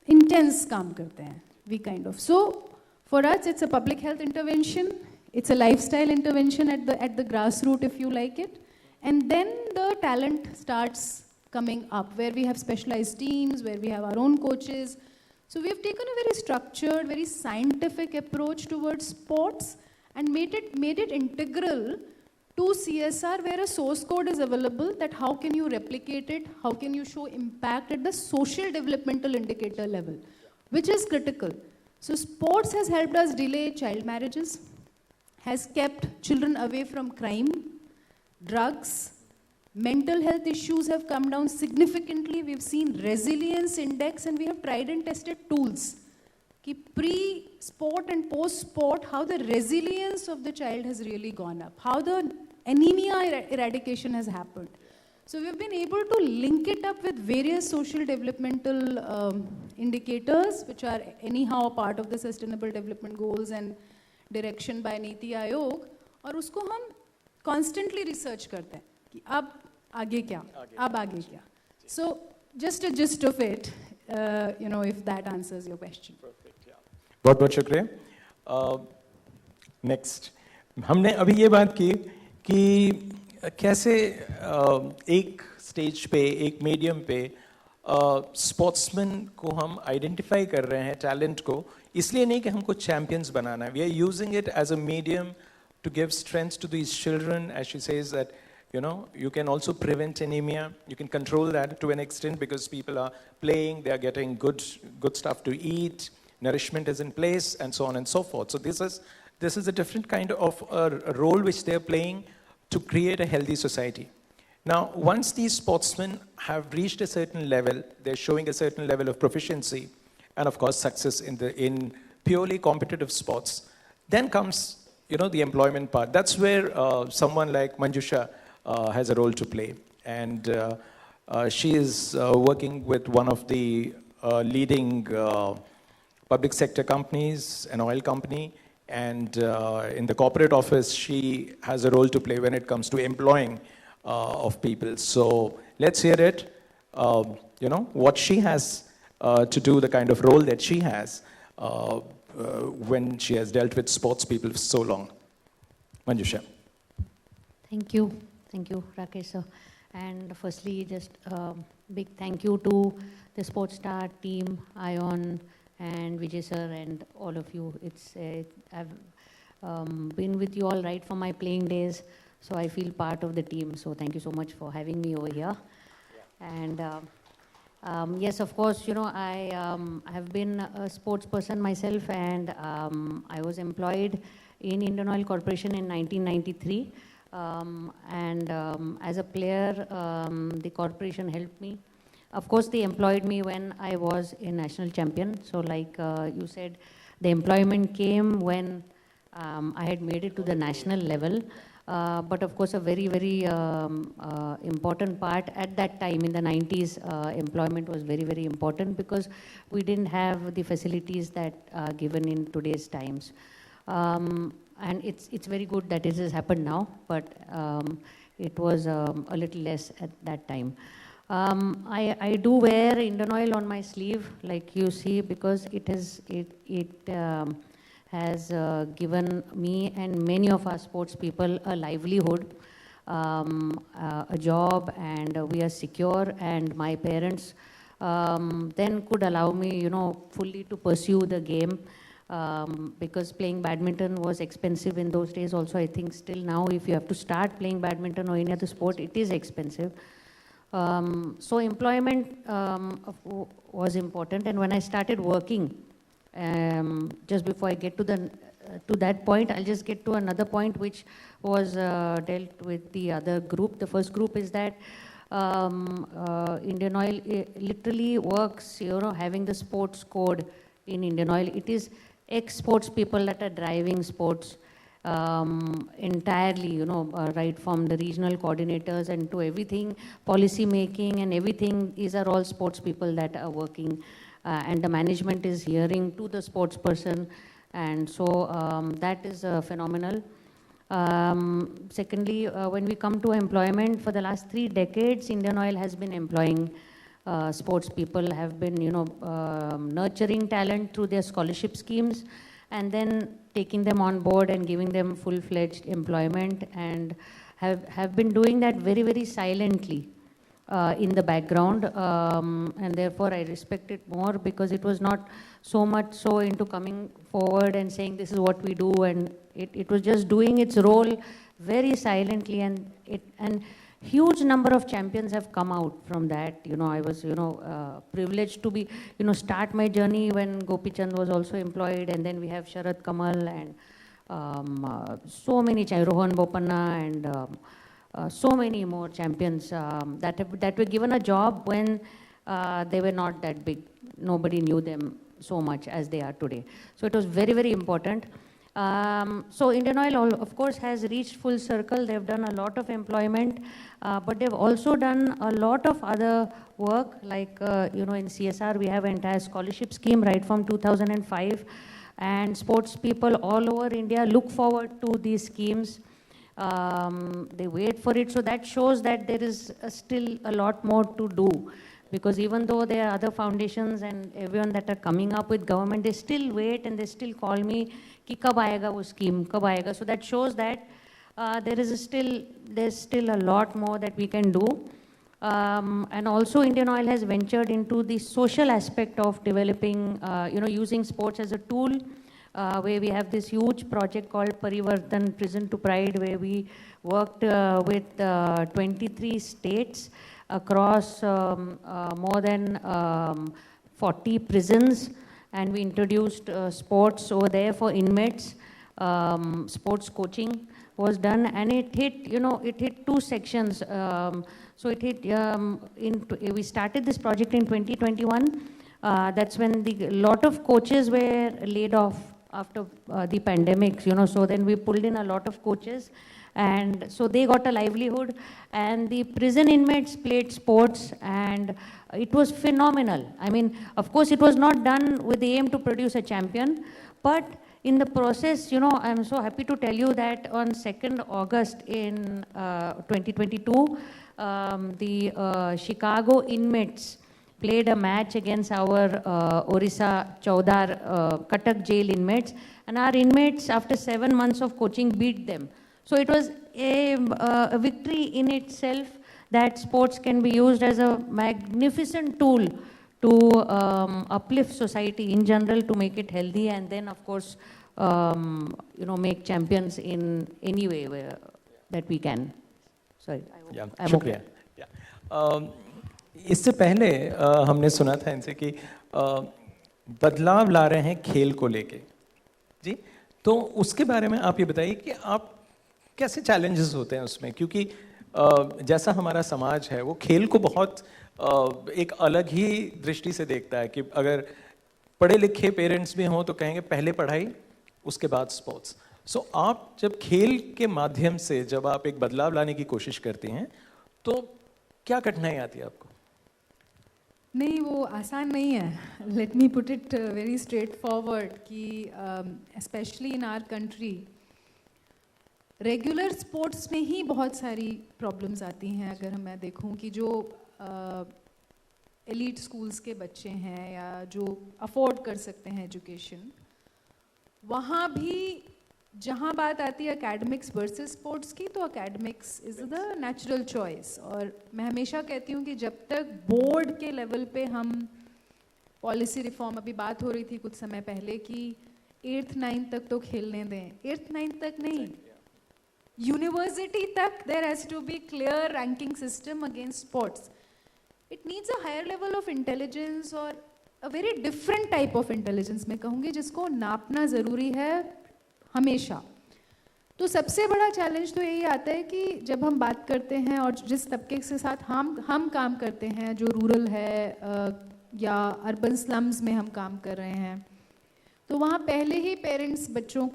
intense काम करते हैं. We kind of, so for us it's a public health intervention, it's a lifestyle intervention at the grassroots, if you like it, and then the talent starts coming up, where we have specialized teams, where we have our own coaches. So we have taken a very structured, very scientific approach towards sports and made it integral to CSR, where a source code is available, that how can you replicate it, how can you show impact at the social developmental indicator level, which is critical. So sports has helped us delay child marriages, has kept children away from crime, drugs, mental health issues have come down significantly. We've seen resilience index, and we have tried and tested tools. Ki pre-sport and post-sport, how the resilience of the child has really gone up, how the anemia eradication has happened. So we've been able to link it up with various social developmental indicators, which are anyhow a part of the Sustainable Development Goals and direction by Niti Aayog, और उसको हम constantly research करते हैं कि अब आगे क्या, अब आगे क्या. So just a gist of it, if that answers your question.
बहुत बहुत शुक्रिया. नेक्स्ट, हमने अभी ये बात की कि कैसे एक स्टेज पे, एक मीडियम पे स्पोर्ट्समैन को हम आइडेंटिफाई कर रहे हैं, टैलेंट को, इसलिए नहीं कि हमको चैंपियंस बनाना है. We are using it as a medium to give strength to these children, as she says that, you can also prevent anemia. You can control that to an extent because people are playing, they are getting good stuff to eat, nourishment is in place, and so on and so forth. So this is a different kind of a role which they are playing to create a healthy society. Now, once these sportsmen have reached a certain level, they're showing a certain level of proficiency, and of course success in purely competitive sports, then comes the employment part. That's where someone like Manjusha has a role to play. And she is working with one of the leading public sector companies, an oil company. And in the corporate office, she has a role to play when it comes to employing of people. So let's hear it, what she has to do, the kind of role that she has when she has dealt with sports people for so long. Manjusha.
Thank you, Rakesh sir. And firstly, just big thank you to the Sportstar team, Ion and Vijay sir and all of you. I've been with you all right from my playing days, so I feel part of the team. So thank you so much for having me over here. And yes, of course, I have been a sports person myself, and I was employed in Indian Oil Corporation in 1993. As a player, the corporation helped me. Of course, they employed me when I was a national champion. So like you said, the employment came when I had made it to the national level. But of course, a very, very important part at that time in the 90s, employment was very, very important because we didn't have the facilities that are given in today's times. And it's very good that it has happened now, but it was a little less at that time. I do wear Indian Oil on my sleeve, like you see, because it has given me and many of our sports people a livelihood, a job, and we are secure. And my parents then could allow me, fully to pursue the game, because playing badminton was expensive in those days. Also, I think still now, if you have to start playing badminton or any other sport, it is expensive. So employment was important. And when I started working, just before I get to that point, I'll just get to another point which was dealt with the other group. The first group is that Indian Oil literally works, having the sports code in Indian Oil. It is ex-sports people that are driving sports entirely, right from the regional coordinators and to everything, policy making and everything. These are all sports people that are working. And the management is hearing to the sports person, and so that is phenomenal. Secondly, when we come to employment, for the last 3 decades, Indian Oil has been employing sports people, have been nurturing talent through their scholarship schemes, and then taking them on board and giving them full-fledged employment, and have been doing that very, very silently. in the background, and therefore I respect it more because it was not so much so into coming forward and saying this is what we do, and it was just doing its role very silently, and huge number of champions have come out from that. You know, I was, privileged to be, start my journey when Gopi Chand was also employed, and then we have Sharad Kamal and so many, Rohan Bopanna and so many more champions that were given a job when they were not that big. Nobody knew them so much as they are today. So it was very, very important. So Indian Oil, of course, has reached full circle. They've done a lot of employment, but they've also done a lot of other work, like, in CSR, we have an entire scholarship scheme right from 2005, and sports people all over India look forward to these schemes. They wait for it, so that shows that there is still a lot more to do. Because even though there are other foundations and everyone that are coming up with government, they still wait and they still call me, ki kab aayega wo scheme, kab aayega. So that shows that there's still a lot more that we can do. And also Indian Oil has ventured into the social aspect of developing, using sports as a tool, where we have this huge project called Parivartan Prison to Pride, where we worked with 23 states across more than 40 prisons, and we introduced sports over there for inmates. Sports coaching was done, and it hit two sections. So it hit, we started this project in 2021. That's when a lot of coaches were laid off after the pandemic, so then we pulled in a lot of coaches, and so they got a livelihood, and the prison inmates played sports, and it was phenomenal. I mean, of course, it was not done with the aim to produce a champion, but in the process, I'm so happy to tell you that on 2nd August in 2022, the Chicago inmates played a match against our Orissa Chaudhar Cuttack jail inmates, and our inmates, after 7 months of coaching, beat them. So it was a victory in itself, that sports can be used as a magnificent tool to uplift society in general, to make it healthy, and then of course, make champions in any way that we can. Sorry.
शुक्रिया. इससे पहले हमने सुना था इनसे कि बदलाव ला रहे हैं खेल को लेके, जी, तो उसके बारे में आप ये बताइए कि आप कैसे चैलेंजेस होते हैं उसमें, क्योंकि जैसा हमारा समाज है वो खेल को बहुत एक अलग ही दृष्टि से देखता है, कि अगर पढ़े लिखे पेरेंट्स भी हों तो कहेंगे पहले पढ़ाई उसके बाद स्पोर्ट्स. सो आप जब खेल के माध्यम से जब आप एक बदलाव लाने की कोशिश करती हैं तो क्या कठिनाई आती है आपको?
नहीं, वो आसान नहीं है. Let me put it very straightforward कि specially in our country regular sports में ही बहुत सारी प्रॉब्लम्स आती हैं. अगर मैं देखूं कि जो एलीट स्कूल्स के बच्चे हैं या जो अफोर्ड कर सकते हैं एजुकेशन, वहाँ भी जहाँ बात आती है एकेडमिक्स वर्सेस स्पोर्ट्स की, तो academics is the natural choice. और मैं हमेशा कहती हूँ कि जब तक बोर्ड के लेवल पे हम पॉलिसी रिफॉर्म, अभी बात हो रही थी कुछ समय पहले कि 8th 9th तक तो खेलने दें, 8th 9th तक नहीं, यूनिवर्सिटी तक there has to be clear ranking system against sports. It needs a higher level of intelligence और a very different type of intelligence मैं कहूँगी, जिसको नापना ज़रूरी है हमेशा. तो सबसे बड़ा चैलेंज तो यही आता है कि जब हम बात करते हैं और जिस तबके के साथ हम काम करते हैं, जो रूरल है या अर्बन स्लम्स में हम काम कर रहे हैं, तो वहाँ पहले ही पेरेंट्स बच्चियों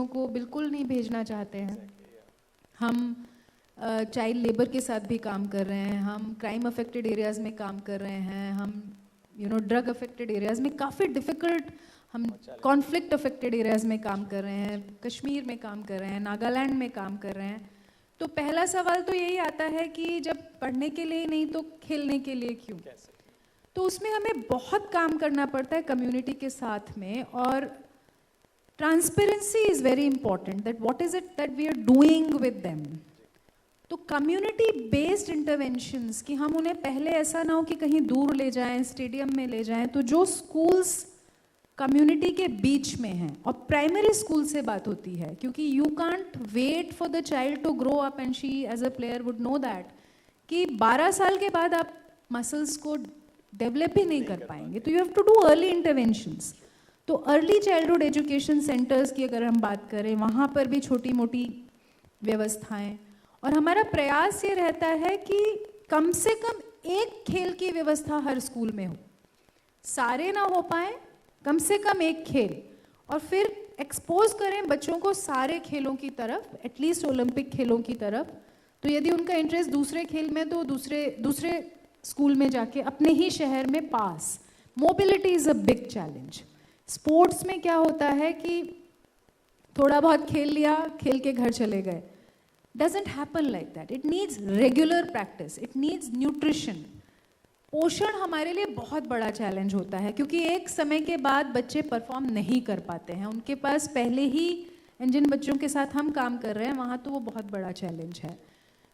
को बिल्कुल नहीं भेजना चाहते हैं. हम चाइल्ड लेबर के साथ भी काम कर रहे हैं, हम क्राइम अफेक्टेड एरियाज़ में काम कर रहे हैं, हम ड्रग अफेक्टेड एरियाज़ में काफ़ी डिफ़िकल्ट, हम कॉन्फ्लिक्ट अफेक्टेड एरियाज़ में काम कर रहे हैं, कश्मीर में काम कर रहे हैं, नागालैंड में काम कर रहे हैं. तो पहला सवाल तो यही आता है कि जब पढ़ने के लिए नहीं तो खेलने के लिए क्यों? तो उसमें हमें बहुत काम करना पड़ता है कम्युनिटी के साथ में. और transparency is very important, that what is it that we are doing with them. तो कम्युनिटी बेस्ड इंटरवेंशंस कि हम उन्हें पहले ऐसा ना हो कि कहीं दूर ले जाएं, स्टेडियम में ले जाएं, तो जो स्कूल्स कम्युनिटी के बीच में हैं, और प्राइमरी स्कूल से बात होती है, क्योंकि you can't wait for the child to grow up, and she as a player would know that कि 12 साल के बाद आप मसल्स को डेवलप ही नहीं कर पाएंगे, तो you have to do early interventions. तो अर्ली चाइल्डहुड एजुकेशन सेंटर्स की अगर हम बात करें, वहाँ पर भी छोटी मोटी व्यवस्थाएं, और हमारा प्रयास ये रहता है कि कम से कम एक खेल की व्यवस्था हर स्कूल में हो, सारे ना हो पाए, कम से कम एक खेल, और फिर एक्सपोज करें बच्चों को सारे खेलों की तरफ, एटलीस्ट ओलंपिक खेलों की तरफ। तो यदि उनका इंटरेस्ट दूसरे खेल में, तो दूसरे स्कूल में जाके अपने ही शहर में पास। Mobility is a big challenge. Sports में क्या होता है कि थोड़ा बहुत खेल लिया, खेल के घर चले गए, doesn't happen like that. It needs regular practice. It needs nutrition. पोषण हमारे लिए बहुत बड़ा चैलेंज होता है, क्योंकि एक समय के बाद बच्चे परफॉर्म नहीं कर पाते हैं, उनके पास पहले ही, जिन बच्चों के साथ हम काम कर रहे हैं वहाँ तो वो बहुत बड़ा चैलेंज है।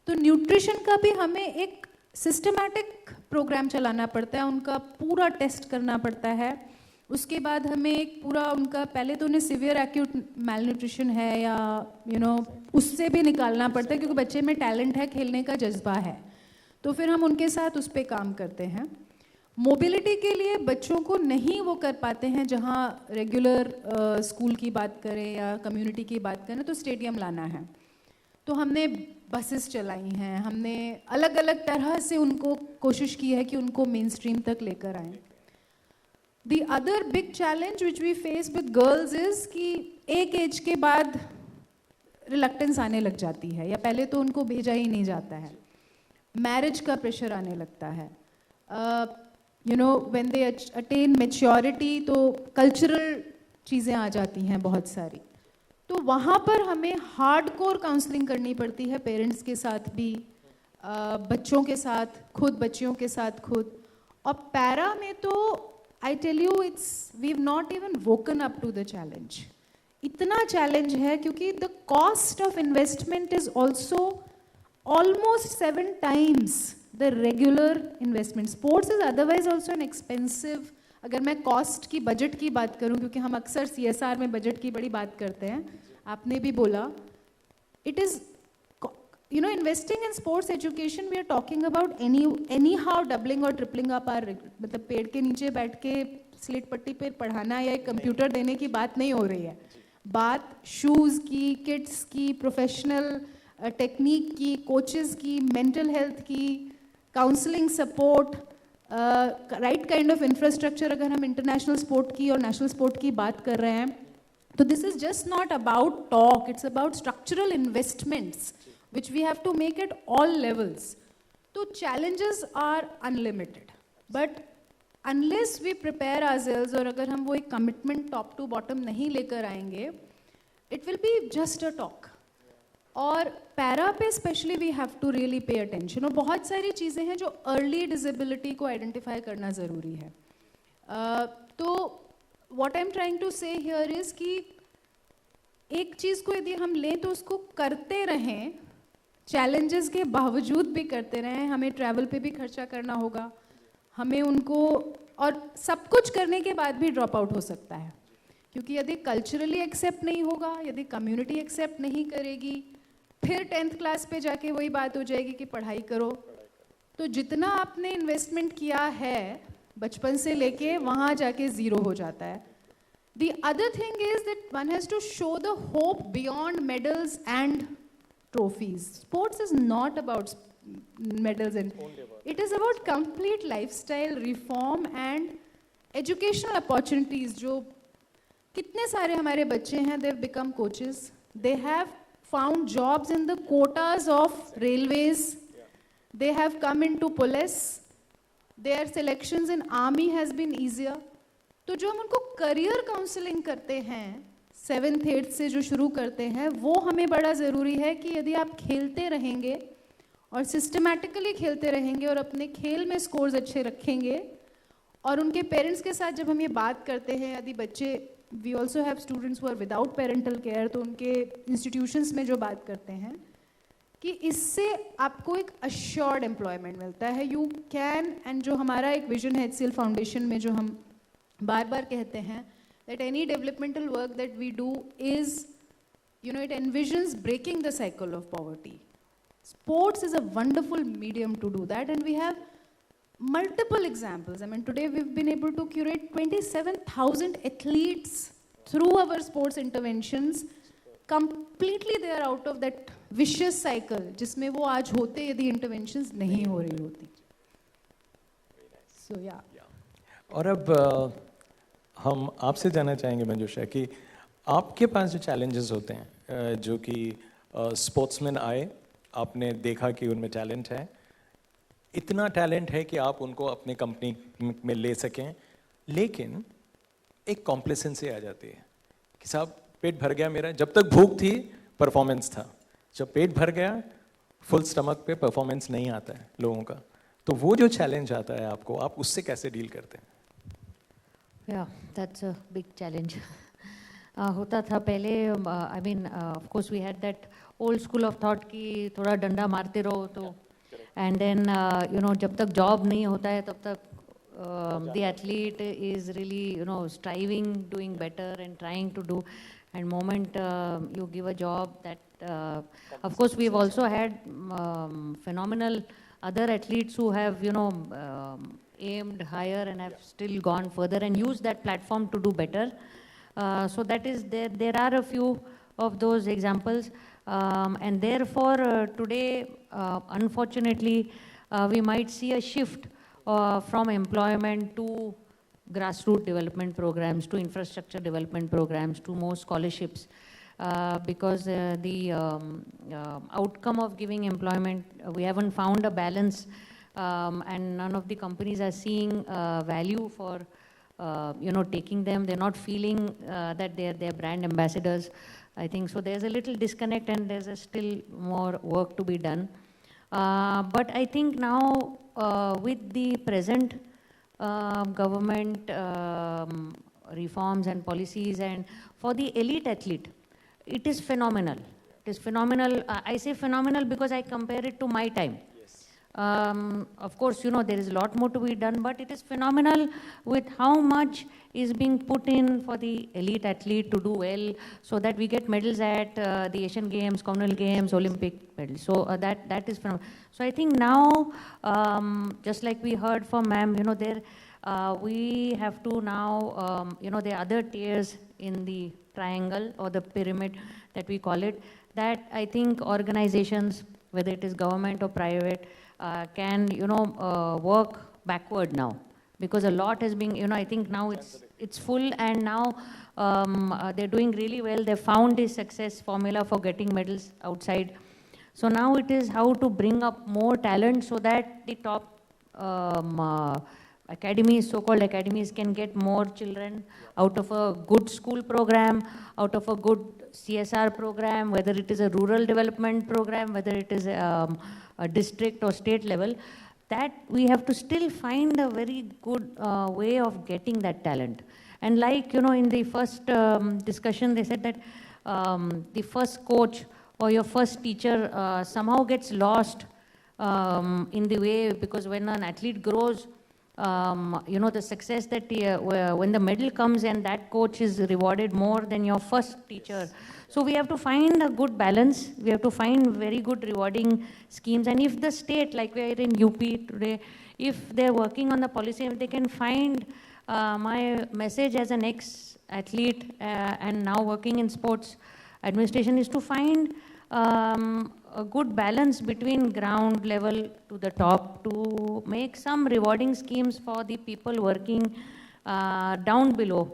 तो न्यूट्रिशन का भी हमें एक सिस्टमैटिक प्रोग्राम चलाना पड़ता है, उनका पूरा टेस्ट करना पड़ता है। उसके बाद हमें एक पूरा उनका, पहले तो उन्हें सीवियर एक्यूट मैलन्यूट्रिशन है या उससे भी निकालना पड़ता है, क्योंकि बच्चे में टैलेंट है, खेलने का जज्बा है, तो फिर हम उनके साथ उस पर काम करते हैं। मोबिलिटी के लिए बच्चों को नहीं वो कर पाते हैं, जहाँ रेगुलर स्कूल की बात करें या कम्युनिटी की बात करें तो स्टेडियम लाना है, तो हमने बसेस चलाई हैं, हमने अलग अलग तरह से उनको कोशिश की है कि उनको मेन स्ट्रीम तक लेकर आएँ। The other big challenge which we face with girls is कि एक एज के बाद रिलक्टेंस आने लग जाती है, या पहले तो उनको भेजा ही नहीं जाता है, मैरिज का प्रेशर आने लगता है, व्हेन दे अटेन मैच्योरिटी तो कल्चरल चीज़ें आ जाती हैं बहुत सारी, तो वहाँ पर हमें हार्डकोर काउंसलिंग करनी पड़ती है, पेरेंट्स के साथ भी, बच्चों के साथ खुद, बच्चियों के साथ खुद। और पैरा में तो I tell you, we've not even woken up to the challenge. इतना challenge है क्योंकि the cost of investment is also almost 7 times the regular investment. Sports is otherwise also an expensive. अगर मैं cost की budget की बात करूं, क्योंकि हम अक्सर CSR में budget की बड़ी बात करते हैं, आपने भी बोला, it is, investing in sports education, we are talking about anyhow doubling or tripling up our, मतलब पेड़ के नीचे बैठ के स्लेट पट्टी पे पढ़ाना या एक कंप्यूटर देने की बात नहीं हो रही है, बात शूज़ की, किट्स की, प्रोफेशनल टेक्निक की, कोचेस की, मेंटल हेल्थ की, counselling support, right kind of infrastructure. अगर हम इंटरनेशनल स्पोर्ट की और नेशनल स्पोर्ट की बात कर रहे हैं, तो this is just not about talk, it's about structural investments which we have to make at all levels. So challenges are unlimited, but unless we prepare ourselves, और अगर हम वो एक commitment top to bottom नहीं लेकर आएंगे, it will be just a talk. और para पे specially we have to really pay attention, और बहुत सारी चीज़ें हैं जो अर्ली डिसेबिलिटी को आइडेंटिफाई करना ज़रूरी है। तो what I am trying to say here is कि एक चीज़ को यदि हम लें तो उसको करते रहें, चैलेंजेस के बावजूद भी करते रहें। हमें ट्रैवल पे भी खर्चा करना होगा, हमें उनको, और सब कुछ करने के बाद भी ड्रॉप आउट हो सकता है, क्योंकि यदि कल्चरली एक्सेप्ट नहीं होगा, यदि कम्युनिटी एक्सेप्ट नहीं करेगी, फिर 10th क्लास पे जाके वही बात हो जाएगी कि पढ़ाई करो। तो जितना आपने इन्वेस्टमेंट किया है बचपन से लेके वहाँ जाके ज़ीरो हो जाता है। The other thing is that one has to show the hope beyond medals and trophies. Sports is not about medals and it is about complete lifestyle reform and educational opportunities. जो कितने सारे हमारे बच्चे हैं, they've become coaches, they have found jobs in the quotas of railways, they have come into police, their selections in army has been easier. तो जो हम उनको करियर काउंसलिंग करते हैं 7th 8th से जो शुरू करते हैं, वो हमें बड़ा ज़रूरी है कि यदि आप खेलते रहेंगे और सिस्टमैटिकली खेलते रहेंगे और अपने खेल में स्कोर्स अच्छे रखेंगे, और उनके पेरेंट्स के साथ जब हम ये बात करते हैं, यदि बच्चे, we also have students who are without parental care, तो उनके इंस्टीट्यूशंस में जो बात करते हैं, कि इससे आपको एक assured employment मिलता है. You can, and जो हमारा एक vision है HCL Foundation में जो हम बार बार कहते हैं that any developmental work that we do is, you know, it envisions breaking the cycle of poverty. Sports is a wonderful medium to do that, and we have multiple examples. I mean, today we've been able to curate 27,000 athletes through our sports interventions. Completely they are out of that vicious cycle जिसमें वो आज होते यदि interventions नहीं हो रही होती. So yeah.
और अब हम आपसे जानना चाहेंगे मंजूषा कि आपके पास जो challenges होते हैं जो कि sportsmen आए, आपने देखा कि उनमें talent है, इतना talent है कि आप उनको अपने company में ले सकें, लेकिन एक complacency आ जाती है कि साहब पेट भर गया मेरा, जब तक भूख थी परफॉर्मेंस था, जब पेट भर गया फुल स्टमक पे परफॉर्मेंस नहीं आता है लोगों का. तो वो जो चैलेंज आता है आपको, आप उससे कैसे डील करते हैं?
Yeah, that's a big challenge. होता था पहले, I mean, of course we had that old school of thought कि थोड़ा डंडा मारते रहो तो, and then you know जब तक जॉब नहीं होता है तब तक the athlete is really, you know, striving, doing better and trying to do. And moment you give a job that, of course we've also had phenomenal other athletes who have, you know, aimed higher and have still gone further and used that platform to do better. So that is, there are a few of those examples. And therefore today, unfortunately, we might see a shift from employment to grassroots development programs, to infrastructure development programs, to more scholarships, because the outcome of giving employment, we haven't found a balance, and none of the companies are seeing value for, you know, taking them. They're not feeling that they're brand ambassadors, I think. So there's a little disconnect and there's still more work to be done. But I think now with the present government reforms and policies, and for the elite athlete, it is phenomenal. It is phenomenal. I say phenomenal because I compare it to my time. Of course, you know, there is a lot more to be done, but it is phenomenal with how much is being put in for the elite athlete to do well, so that we get medals at the Asian Games, Commonwealth Games, Olympic medals. So that is phenomenal. So I think now, just like we heard from ma'am, you know, there we have to now, you know, there are other tiers in the triangle or the pyramid that we call it, that I think organizations, whether it is government or private, can, you know, work backward now, because a lot has been, you know, I think now it's full, and now they're doing really well. They found this success formula for getting medals outside. So now it is how to bring up more talent so that the top academies, so-called academies, can get more children out of a good school program, out of a good CSR program, whether it is a rural development program, whether it is a district or state level, that we have to still find a very good way of getting that talent. And like, you know, in the first discussion, they said that the first coach or your first teacher somehow gets lost in the way, because when an athlete grows, you know, the success that when the medal comes and that coach is rewarded more than your first teacher. So we have to find a good balance. We have to find very good rewarding schemes. And if the state, like we are in UP today, if they're working on the policy, if they can find, my message as an ex-athlete and now working in sports administration is to find a good balance between ground level to the top, to make some rewarding schemes for the people working down below,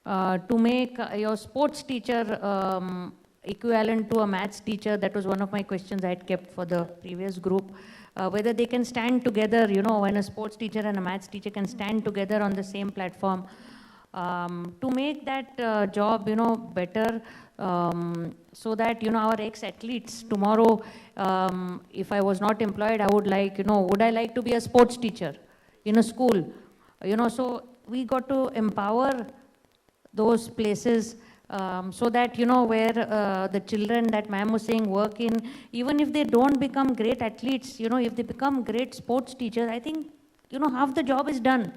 to make your sports teacher equivalent to a maths teacher. That was one of my questions I had kept for the previous group, whether they can stand together, you know, when a sports teacher and a maths teacher can stand together on the same platform, to make that job, you know, better, so that, you know, our ex-athletes tomorrow, if I was not employed, I would like, you know, would I like to be a sports teacher in a school? You know, so we got to empower those places so that, where the children that ma'am was saying work in, even if they don't become great athletes, if they become great sports teachers, I think, half the job is done.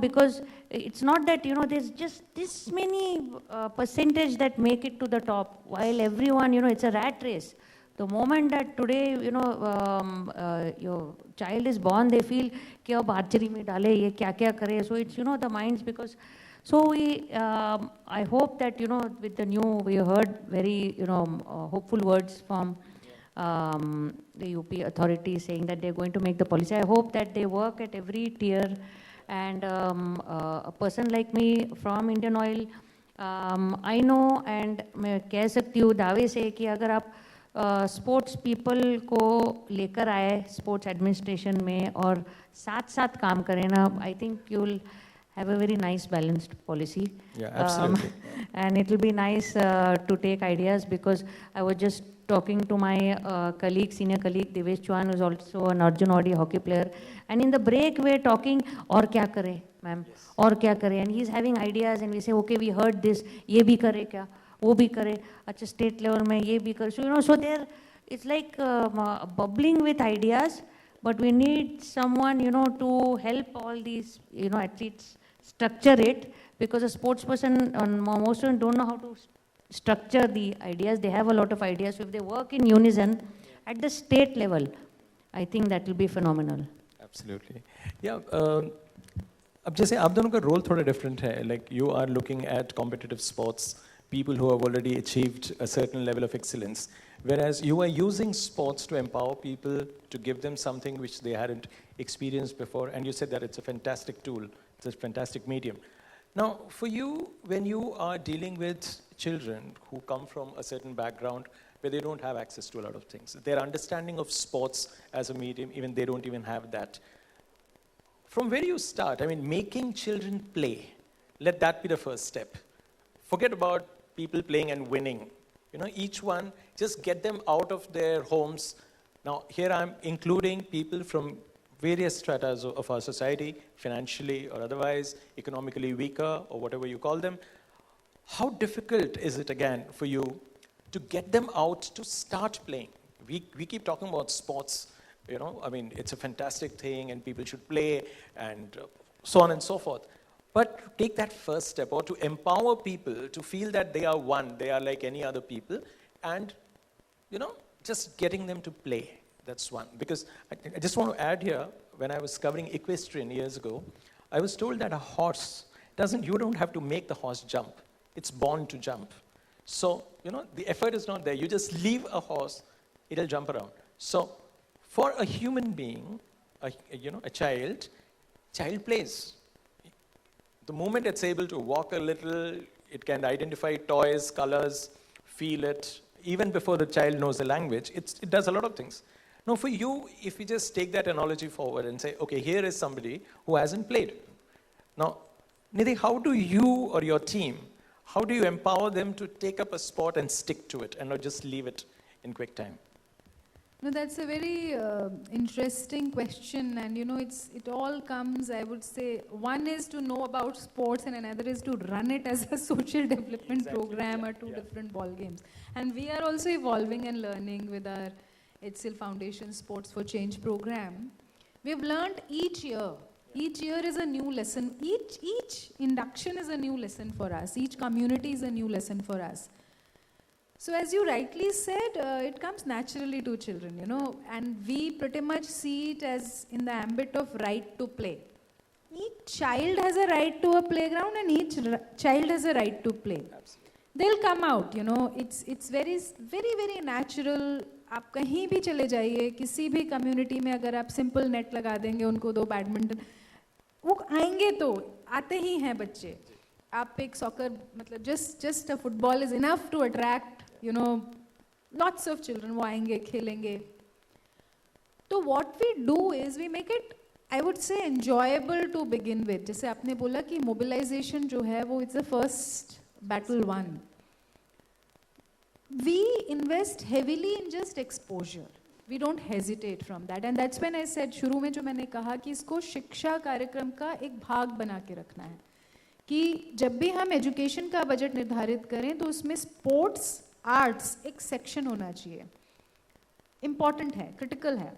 Because it's not that, there's just this many percentage that make it to the top, while everyone, it's a rat race. The moment that today, your child is born, they feel कि अब archery में डाले ये क्या क्या करे. So it's, the minds, because so we, I hope that, with the new, we heard very, hopeful words from the UP authorities saying that they're going to make the policy. I hope that they work at every tier. And a person like me from Indian Oil, I know, and मैं कह सकती हूँ दावे से कि अगर आप sports people को लेकर आए स्पोर्ट्स एडमिनिस्ट्रेशन में और साथ साथ काम करें ना, I think you'll have a very nice balanced policy.
Yeah, absolutely.
And it will be nice to take ideas, because I was just talking to my colleague, senior colleague Devesh Chauhan, who is also an Arjun Odi hockey player. And in the break, we're talking, और क्या करे, ma'am, और क्या करे, and he's having ideas, and we say, okay, we heard this, ये भी करे क्या, वो भी करे, अच्छा state level में ये भी करे. So so there, it's like bubbling with ideas, but we need someone, to help all these, athletes structure it, because a sports person, most of them don't know how to structure the ideas. They have a lot of ideas. So if they work in unison at the state level, I think that will be phenomenal.
Absolutely. Yeah. अब जैसे आप दोनों का role थोड़ा different है, like you are looking at competitive sports, people who have already achieved a certain level of excellence, whereas you are using sports to empower people, to give them something which they hadn't experienced before, and you said that it's a fantastic tool, it's a fantastic medium. Now, for you, when you are dealing with children who come from a certain background where they don't have access to a lot of things, their understanding of sports as a medium, even they don't even have that. From where do you start? I mean, making children play, let that be the first step. Forget about people playing and winning. Each one, just get them out of their homes. Now, here I'm including people from various stratas of our society, financially or otherwise, economically weaker, or whatever you call them. How difficult is it, again, for you to get them out to start playing? We keep talking about sports, I mean, it's a fantastic thing, and people should play, and so on and so forth. But take that first step, or to empower people to feel that they are one, they are like any other people, and, just getting them to play. That's one. Because I just want to add here, when I was covering equestrian years ago, I was told that a horse you don't have to make the horse jump. It's born to jump. So, the effort is not there. You just leave a horse, it'll jump around. So, for a human being, a child plays. The moment it's able to walk a little, it can identify toys, colors, feel it. Even before the child knows the language, it does a lot of things. Now, for you, if we just take that analogy forward and say, okay, here is somebody who hasn't played. Now, Nidhi, how do you or your team, how do you empower them to take up a sport and stick to it and not just leave it in quick time?
No, that's a very interesting question, and it all comes, I would say, one is to know about sports and another is to run it as a social development program, or two different ball games. And we are also evolving and learning with our HCL Foundation Sports for Change program. We've learned each year. Each year is a new lesson. Each induction is a new lesson for us. Each community is a new lesson for us. So as you rightly said, it comes naturally to children, and we pretty much see it as in the ambit of right to play. Each child has a right to a playground, and each child has a right to play. Absolutely. They'll come out, it's very, very, very natural. आप कहीं भी चले जाइए, किसी भी community में अगर आप सिंपल नेट लगा देंगे उनको, दो बैडमिंटन, वो आएंगे, तो आते ही हैं बच्चे. आप एक सॉकर, मतलब just a football is enough to attract, lots of children, वो आएंगे, खेलेंगे. तो what we do is we make it, I would say, enjoyable to begin with. जैसे आपने बोला कि mobilization जो है वो it's the first battle won. We invest heavily in just exposure. We don't hesitate from that, and that's when I said शुरू में जो मैंने कहा कि इसको शिक्षा कार्यक्रम का एक भाग बना के रखना है, कि जब भी हम एजुकेशन का बजट निर्धारित करें तो उसमें स्पोर्ट्स आर्ट्स एक सेक्शन होना चाहिए. इम्पॉर्टेंट है, क्रिटिकल है.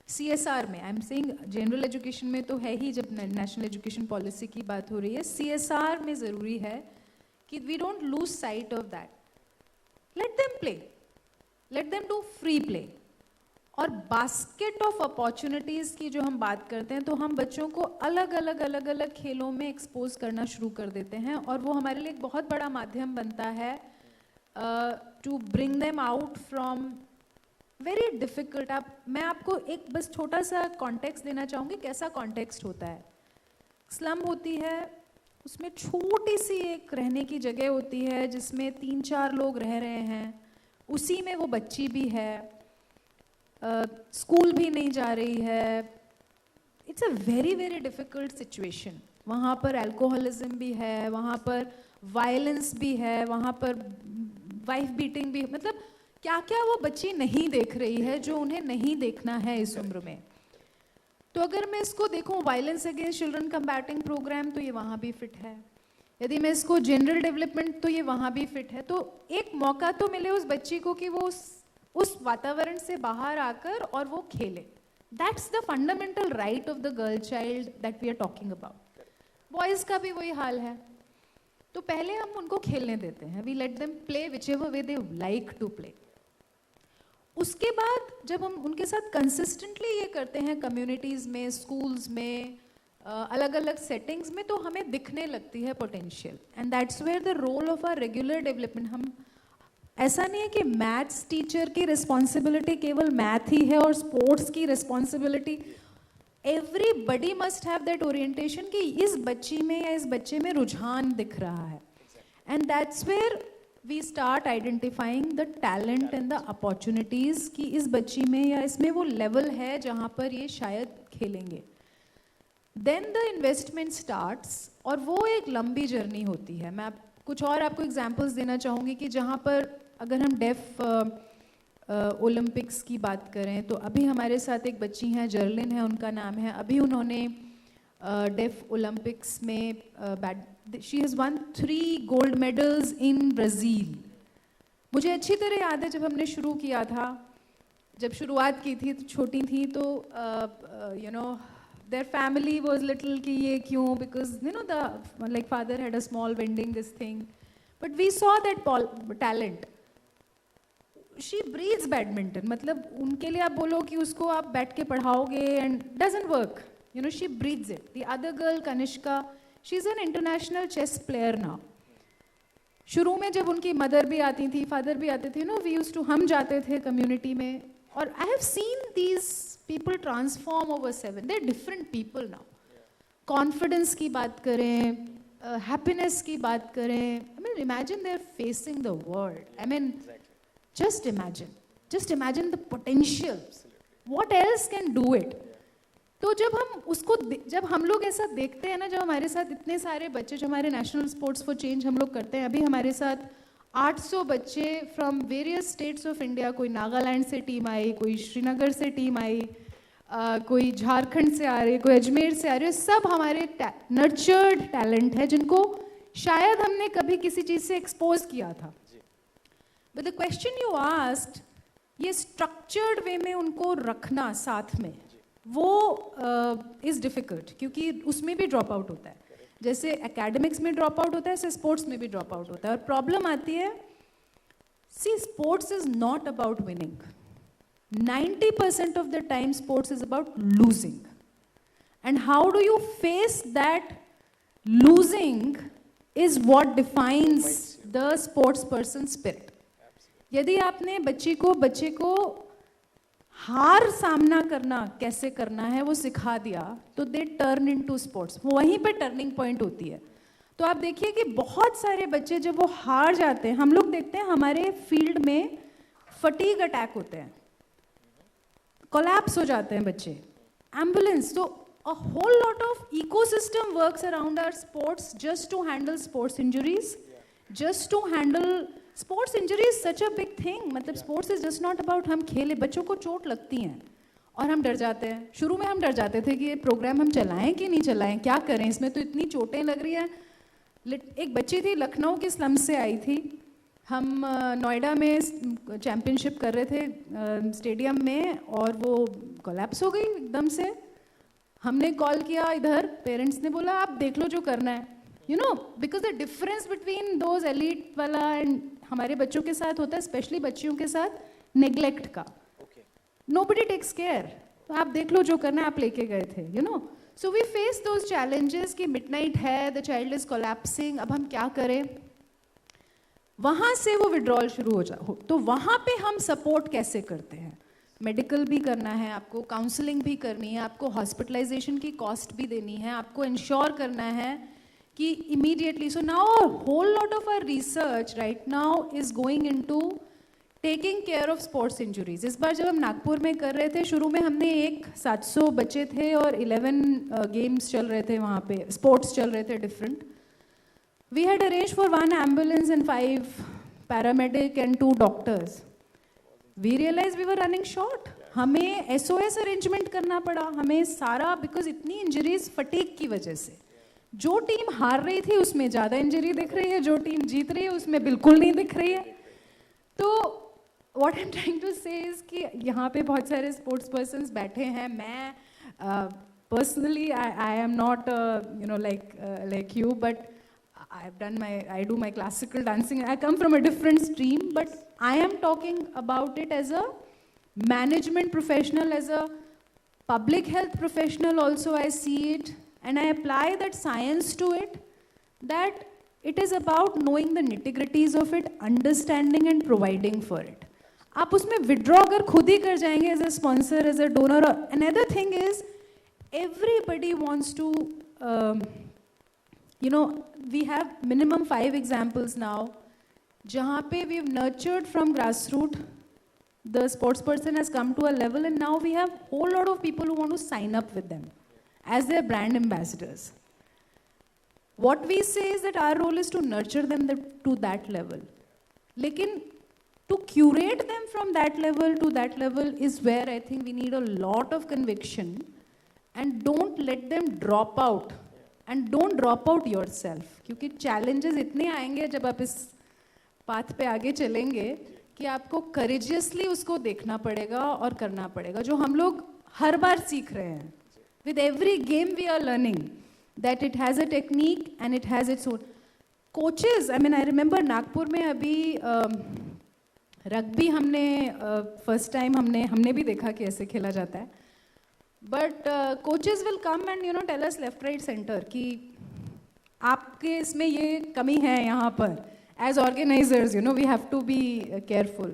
CSR में, I am saying general education में तो है ही, जब नेशनल एजुकेशन पॉलिसी की बात हो रही है, CSR में ज़रूरी है कि we don't lose sight of that. Let them play, let them do free play. और बास्केट ऑफ अपॉर्चुनिटीज़ की जो हम बात करते हैं, तो हम बच्चों को अलग अलग खेलों में एक्सपोज करना शुरू कर देते हैं, और वो हमारे लिए एक बहुत बड़ा माध्यम बनता है to bring them out from very difficult. मैं आपको एक बस छोटा सा कॉन्टेक्स्ट देना चाहूँगी, कैसा कॉन्टेक्स्ट होता है. स्लम होती है, उसमें छोटी सी एक रहने की जगह होती है जिसमें 3-4 लोग रह रहे हैं, उसी में वो बच्ची भी है, स्कूल भी नहीं जा रही है. It's a very very difficult situation. वहाँ पर अल्कोहलिज्म भी है, वहाँ पर वायलेंस भी है, वहाँ पर वाइफ बीटिंग भी, मतलब क्या क्या वो बच्ची नहीं देख रही है जो उन्हें नहीं देखना है इस उम्र में. तो अगर मैं इसको देखूं violence against children combating programme, तो ये वहाँ भी फिट है. यदि मैं इसको जनरल डेवलपमेंट, तो ये वहाँ भी फिट है. तो एक मौका तो मिले उस बच्ची को कि वो उस वातावरण से बाहर आकर और वो खेले. That's the fundamental right of the girl child that we are talking about. Boys का भी वही हाल है. तो पहले हम उनको खेलने देते हैं, we let them play whichever way they like to play. उसके बाद जब हम उनके साथ कंसिस्टेंटली ये करते हैं कम्युनिटीज़ में, स्कूल्स में, अलग अलग सेटिंग्स में, तो हमें दिखने लगती है potential. And that's where the role of our regular development. हम ऐसा नहीं है कि मैथ्स टीचर की रिस्पॉन्सिबिलिटी केवल मैथ ही है और स्पोर्ट्स की responsibility. Everybody must have that orientation कि इस बच्ची में या इस बच्चे में रुझान दिख रहा है. And that's where we start identifying the talent and the opportunities कि इस बच्ची में या इसमें वो level है जहाँ पर ये शायद खेलेंगे. Then the investment starts, और वो एक लंबी जर्नी होती है. मैं कुछ और आपको examples देना चाहूँगी कि जहाँ पर अगर हम डेफ ओलंपिक्स की बात करें, तो अभी हमारे साथ एक बच्ची हैं, जर्लिन है उनका नाम है. अभी उन्होंने डेफ ओलंपिक्स में she has won 3 gold medals in Brazil. मुझे अच्छी तरह याद है जब हमने शुरू किया था, जब शुरुआत की थी तो छोटी थी, तो you know their family was little कि ये क्यों, because you know the like father had a small vending this thing, but we saw that talent. She breathes badminton. मतलब उनके लिए आप बोलो कि उसको आप बैठ के पढ़ाओगे and doesn't work. You know, she breathes it. The other girl, Kanishka, she's an international chess player now. शुरू में जब उनकी मदर भी आती थी, फादर भी आते थे, we used to, हम जाते थे कम्युनिटी में, और I have seen these people transform over 7. They're different people now. Confidence की बात करें, happiness की बात करें. I mean, imagine they're facing the world. I mean, just imagine the potential. What else can do it? तो जब हम लोग ऐसा देखते हैं ना, जब हमारे साथ इतने सारे बच्चे, जो हमारे नेशनल स्पोर्ट्स फॉर चेंज हम लोग करते हैं, अभी हमारे साथ 800 बच्चे from various states of India, कोई नागालैंड से टीम आई, कोई श्रीनगर से टीम आई, कोई झारखंड से आ रही, कोई अजमेर से आ रही, सब हमारे नर्चर्ड टैलेंट है जिनको शायद हमने कभी किसी चीज़ से एक्सपोज किया था. But the question you asked, ये स्ट्रक्चर्ड वे में उनको रखना साथ में, वो इज़ डिफ़िकल्ट, क्योंकि उसमें भी ड्रॉप आउट होता है. जैसे एकेडमिक्स में ड्रॉप आउट होता है, ऐसे स्पोर्ट्स में भी ड्रॉप आउट होता है. और प्रॉब्लम आती है, see sports is not about winning. 90% of the time sports is about losing. And how do you face that losing is what defines the sports person's spirit. यदि आपने बच्चे को हार सामना करना कैसे करना है वो सिखा दिया, तो दे टर्न इनटू स्पोर्ट्स. वहीं पे टर्निंग पॉइंट होती है. तो आप देखिए कि बहुत सारे बच्चे जब वो हार जाते हैं, हम लोग देखते हैं हमारे फील्ड में फटीग अटैक होते हैं, कोलैप्स हो जाते हैं बच्चे, एम्बुलेंस. तो a whole lot of ecosystem works around our sports just to handle sports injuries, just to handle sports injury is such a big thing. मतलब sports is just not about हम खेले. बच्चों को चोट लगती हैं और हम डर जाते हैं. शुरू में हम डर जाते थे कि ये प्रोग्राम हम चलाएं कि नहीं चलाएं, क्या करें, इसमें तो इतनी चोटें लग रही हैं. एक बच्ची थी लखनऊ के स्लम से आई थी, हम नोएडा में चैम्पियनशिप कर रहे थे स्टेडियम में, और वो कोलैप्स हो गई एकदम से। हमने कॉल किया इधर, पेरेंट्स ने बोला आप देख लो जो करना है, you know, because the difference between those elite वाला एंड हमारे बच्चों के साथ होता है, स्पेशली बच्चियों के साथ, नेग्लेक्ट का। नोबडी टेक्स केयर, तो आप देख लो जो करना है, आप लेके गए थे, you know. So we face those challenges कि मिडनाइट है, द चाइल्ड इज कोलैप्सिंग, अब हम क्या करें। वहाँ से वो विड्रॉल शुरू हो तो वहाँ पे हम सपोर्ट कैसे करते हैं? मेडिकल भी करना है आपको, काउंसलिंग भी करनी है आपको, हॉस्पिटलाइजेशन की कॉस्ट भी देनी है आपको, इंश्योर करना है कि immediately. So now whole lot of our research right now is going into taking care of sports injuries. इस बार जब हम नागपुर में कर रहे थे, शुरू में हमने 700 बच्चे थे और 11 गेम्स चल रहे थे वहाँ पे, स्पोर्ट्स चल रहे थे different. We had arranged for 1 ambulance and 5 paramedic and 2 doctors. We realized we were running short. हमें SOS arrangement करना पड़ा, हमें सारा, because इतनी injuries fatigue की वजह से। जो टीम हार रही थी उसमें ज़्यादा इंजरी दिख रही है, जो टीम जीत रही है उसमें बिल्कुल नहीं दिख रही है। तो what I'm trying to say is कि यहाँ पे बहुत सारे sports persons बैठे हैं। मैं personally I am not like you, but I do my classical dancing. I come from a different stream, but I am talking about it as a management professional, as a public health professional also I see it, and I apply that science to it, that it is about knowing the nitty-gritties of it, understanding and providing for it. आप उसमें withdraw अगर खुद ही कर जाएंगे as a sponsor, as a donor. Another thing is, everybody wants to we have minimum 5 examples now, जहाँ पे we've nurtured from grassroots, the sports person has come to a level, and now we have whole lot of people who want to sign up with them as their brand ambassadors. What we say is that our role is to nurture them to that level. लेकिन to curate them from that level to that level is where I think we need a lot of conviction, and don't let them drop out. And don't drop out yourself, क्योंकि challenges इतने आएंगे जब आप इस path पे आगे चलेंगे कि आपको courageously उसको देखना पड़ेगा और करना पड़ेगा, जो हम लोग हर बार सीख रहे हैं. With every game we are learning that it has a technique and it has its own. Coaches, I mean I remember Nagpur में अभी rugby हमने first time हमने भी देखा कि ऐसे खेला जाता है. But coaches will come and tell us left, right, center कि आपके इसमें ये कमी है यहाँ पर. As organizers, we have to be careful.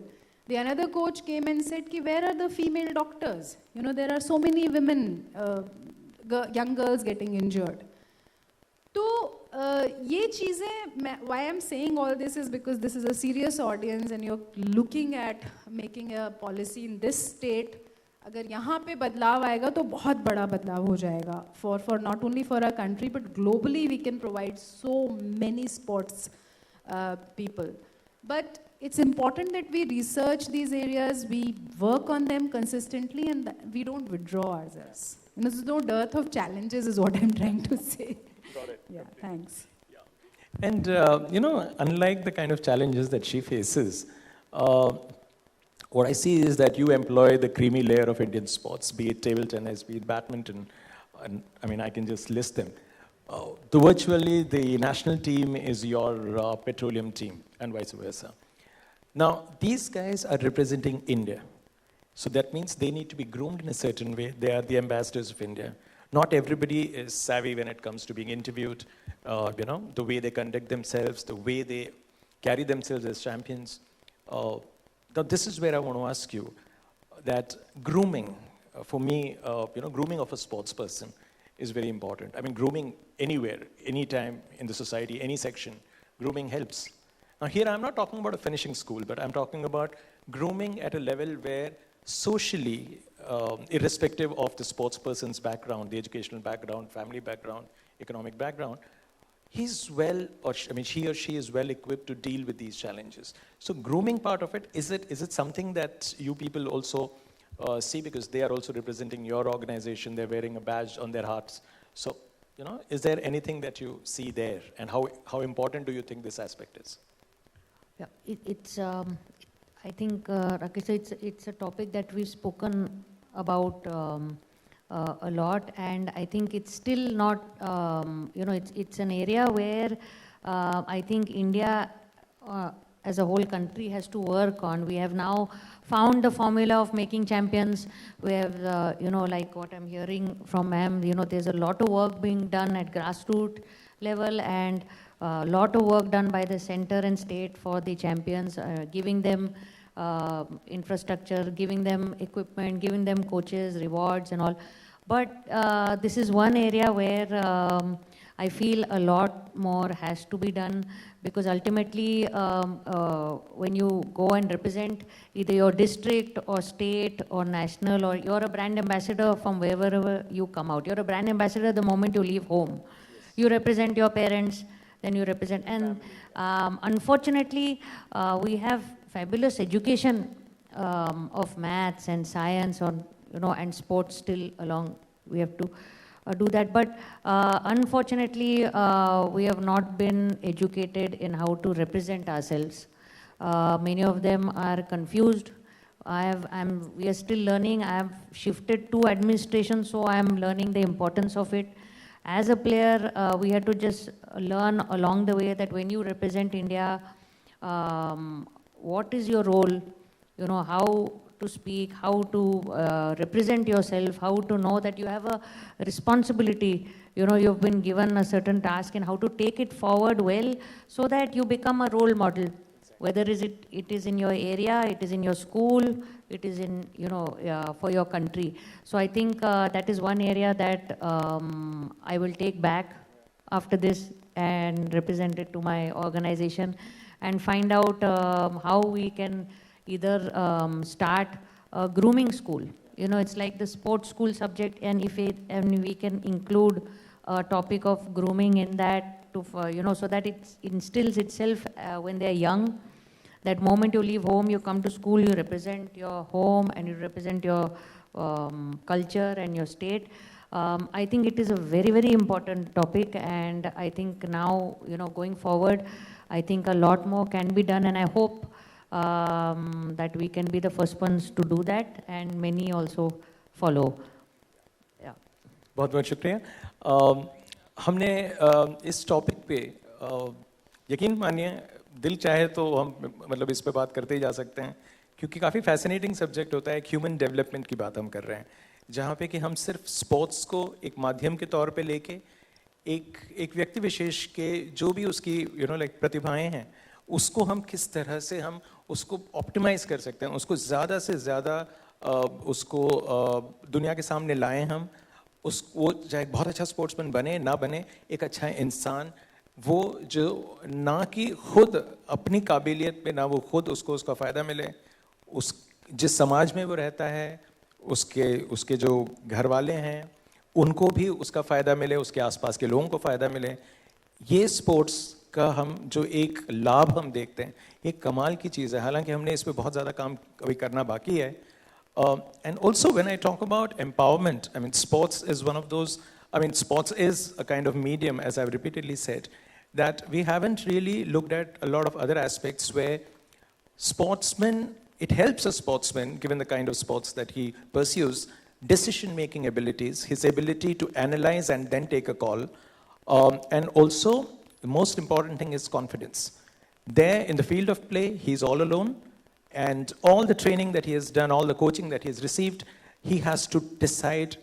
The another coach came and said कि where are the female doctors? There are so many women, young girls getting injured. तो ये चीज़ें, why I'm saying all this is because this is a serious audience and you're looking at making a policy in this state. अगर यहाँ पे बदलाव आएगा तो बहुत बड़ा बदलाव हो जाएगा for not only for our country but globally we can provide so many sports people. But it's important that we research these areas, we work on them consistently, and we don't withdraw ourselves. There's no dearth of challenges is what I'm trying to say.
Got it.
Yeah, thanks.
Yeah. And unlike the kind of challenges that she faces, what I see is that you employ the creamy layer of Indian sports, be it table tennis, be it badminton, and I mean, I can just list them. Virtually, the national team is your petroleum team, and vice versa. Now, these guys are representing India. So that means they need to be groomed in a certain way. They are the ambassadors of India. Not everybody is savvy when it comes to being interviewed, the way they conduct themselves, the way they carry themselves as champions. Now, this is where I want to ask you that grooming, for me, grooming of a sports person is very important. I mean, grooming anywhere, anytime in the society, any section, grooming helps. Now, here I'm not talking about a finishing school, but I'm talking about grooming at a level where socially, irrespective of the sports person's background, the educational background, family background, economic background, he's well, he or she is well equipped to deal with these challenges. So grooming part of it, is it something that you people also see, because they are also representing your organization, they're wearing a badge on their hearts. So is there anything that you see there, and how important do you think this aspect is?
Yeah, I think, Rakesh, it's a topic that we've spoken about a lot, and I think it's still not, it's an area where I think India as a whole country has to work on. We have now found the formula of making champions. We have, like what I'm hearing from ma'am, there's a lot of work being done at grassroots level, and a lot of work done by the center and state for the champions, giving them infrastructure, giving them equipment, giving them coaches, rewards and all. But this is one area where I feel a lot more has to be done, because ultimately when you go and represent either your district or state or national, or you're a brand ambassador from wherever you come out. You're a brand ambassador the moment you leave home. You represent your parents, then you represent. And unfortunately, we have fabulous education of maths and science, or and sports still along. We have to do that, but unfortunately we have not been educated in how to represent ourselves. Many of them are confused. We are still learning. I have shifted to administration, so I am learning the importance of it. As a player, we had to just learn along the way that when you represent India, what is your role, how to speak, how to represent yourself, how to know that you have a responsibility. You've been given a certain task, and how to take it forward well so that you become a role model. Whether it is in your area, it is in your school, it is in, for your country. So I think that is one area that I will take back after this and represent it to my organization, and find out how we can either start a grooming school. It's like the sports school subject, and and we can include a topic of grooming in that, to so that it instills itself when they're young. That moment you leave home, you come to school, you represent your home and you represent your culture and your state. I think it is a very, very important topic, and I think now, going forward, I think a lot more can be done, and I hope that we can be the first ones to do that, and many also follow. Yeah.
बहुत बहुत शुक्रिया. हमने इस topic पे यकीन मानिए, दिल चाहे तो हम मतलब इस पे बात करते ही जा सकते हैं, क्योंकि काफ़ी फैसिनेटिंग सब्जेक्ट होता है. ह्यूमन डेवलपमेंट की बात हम कर रहे हैं, जहाँ पे कि हम सिर्फ स्पोर्ट्स को एक माध्यम के तौर पे लेके एक व्यक्ति विशेष के जो भी उसकी लाइक प्रतिभाएं हैं, उसको हम किस तरह से हम उसको ऑप्टिमाइज कर सकते हैं, उसको ज़्यादा से ज़्यादा उसको दुनिया के सामने लाएं हम. वो चाहे बहुत अच्छा स्पोर्ट्समैन बने ना बने, एक अच्छा इंसान, वो जो ना कि खुद अपनी काबिलियत पे ना वो खुद उसको उसका फ़ायदा मिले, उस जिस समाज में वो रहता है उसके जो घर वाले हैं उनको भी उसका फ़ायदा मिले, उसके आसपास के लोगों को फ़ायदा मिले. ये स्पोर्ट्स का हम जो एक लाभ हम देखते हैं, एक कमाल की चीज़ है. हालांकि हमने इस पे बहुत ज़्यादा काम अभी करना बाकी है. And also when I talk about empowerment, I mean sports is one of those, sports is a kind of medium, as I've repeatedly said, that we haven't really looked at a lot of other aspects where sportsmen, it helps a sportsman, given the kind of sports that he pursues, decision-making abilities, his ability to analyze and then take a call, and also the most important thing is confidence. There in the field of play, he's all alone, and all the training that he has done, all the coaching that he has received, he has to decide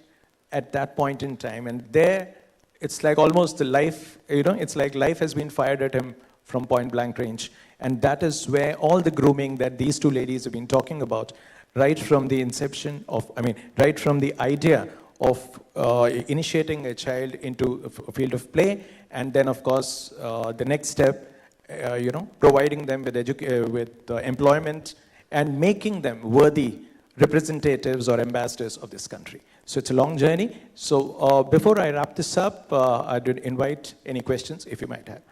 at that point in time. And there, it's like almost the life, it's like life has been fired at him from point blank range. And that is where all the grooming that these two ladies have been talking about, right from the inception of, right from the idea of initiating a child into a field of play, and then of course the next step, providing them with employment and making them worthy representatives or ambassadors of this country. So it's a long journey. So before I wrap this up, I would invite any questions if you might have.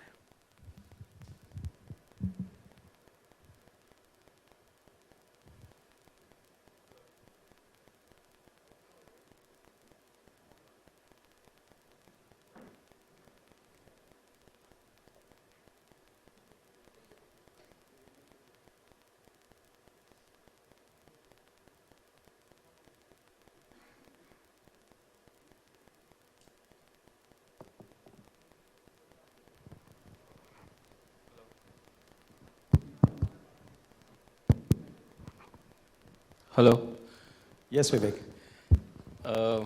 Hello.
Yes, Vivek.
Uh,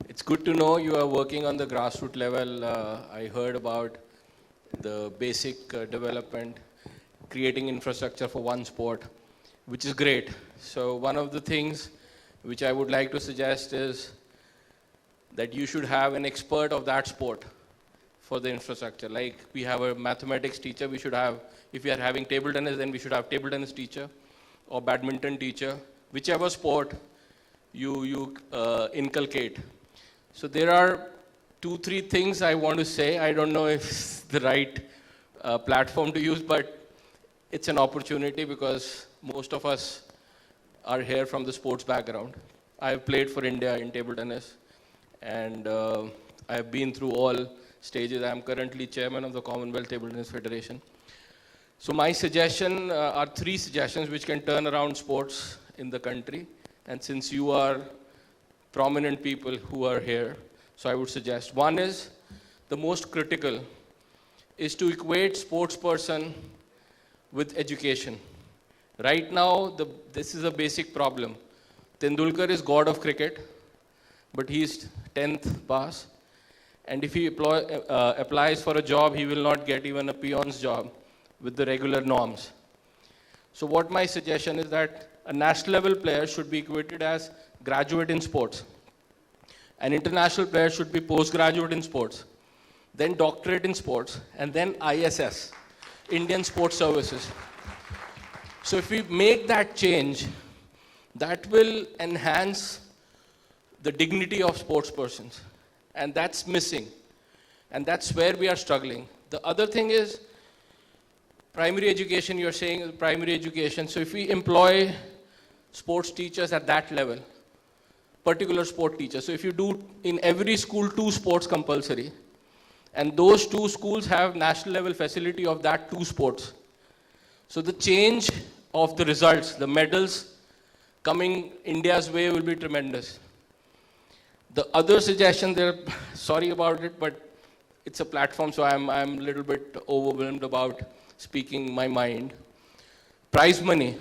it's good to know you are working on the grassroots level. I heard about the basic development, creating infrastructure for one sport, which is great. So one of the things which I would like to suggest is that you should have an expert of that sport for the infrastructure. Like we have a mathematics teacher, we should have, if we are having table tennis, then we should have table tennis teacher or badminton teacher, whichever sport you inculcate. So there are 2-3 things I want to say. I don't know if it's the right platform to use, but it's an opportunity because most of us are here from the sports background. I've played for India in table tennis, and I've been through all stages. I'm currently chairman of the Commonwealth Table Tennis Federation. So my suggestion are 3 suggestions which can turn around sports in the country. And since you are prominent people who are here, so I would suggest, one is, the most critical, is to equate sports person with education. Right now, this is a basic problem. Tendulkar is god of cricket, but he's 10th pass. And if he applies for a job, he will not get even a peon's job with the regular norms. So what my suggestion is that a national level player should be equated as graduate in sports. An international player should be postgraduate in sports, then doctorate in sports, and then ISS, Indian Sports Services. So if we make that change, that will enhance the dignity of sports persons. And that's missing. And that's where we are struggling. The other thing is primary education. You're saying primary education. So if we employ sports teachers at that level, particular sport teachers. So if you do in every school 2 sports compulsory, and those 2 schools have national level facility of that 2 sports. So the change of the results, the medals coming India's way will be tremendous. The other suggestion there, sorry about it, but it's a platform, so I'm a little bit overwhelmed about speaking my mind. Prize money.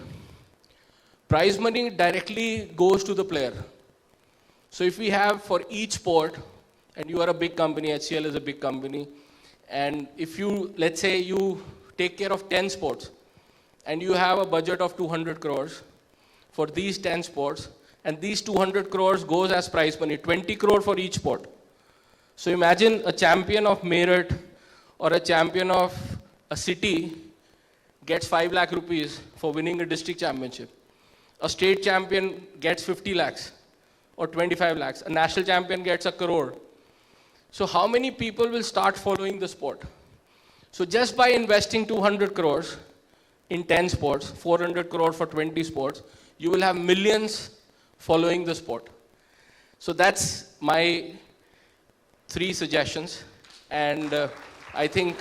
Prize money directly goes to the player. So if we have for each sport, and you are a big company, HCL is a big company, and if you, let's say you take care of 10 sports, and you have a budget of 200 crores for these 10 sports, and these 200 crores goes as prize money, 20 crore for each sport. So imagine a champion of Meerut or a champion of a city gets 5 lakh rupees for winning a district championship. A state champion gets 50 lakhs or 25 lakhs. A national champion gets 1 crore. So how many people will start following the sport? So just by investing 200 crores in 10 sports, 400 crore for 20 sports, you will have millions following the sport. So that's my 3 suggestions, and I think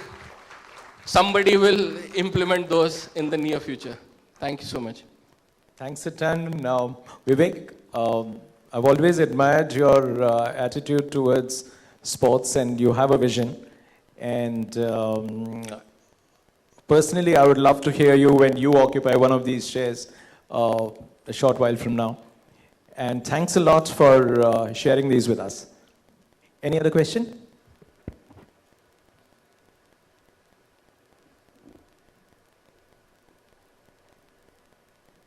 somebody will implement those in the near future. Thank you so much.
Thanks a ton. Now, Vivek, I've always admired your attitude towards sports, and you have a vision. And personally, I would love to hear you when you occupy one of these chairs a short while from now. And thanks a lot for sharing these with us. Any other question?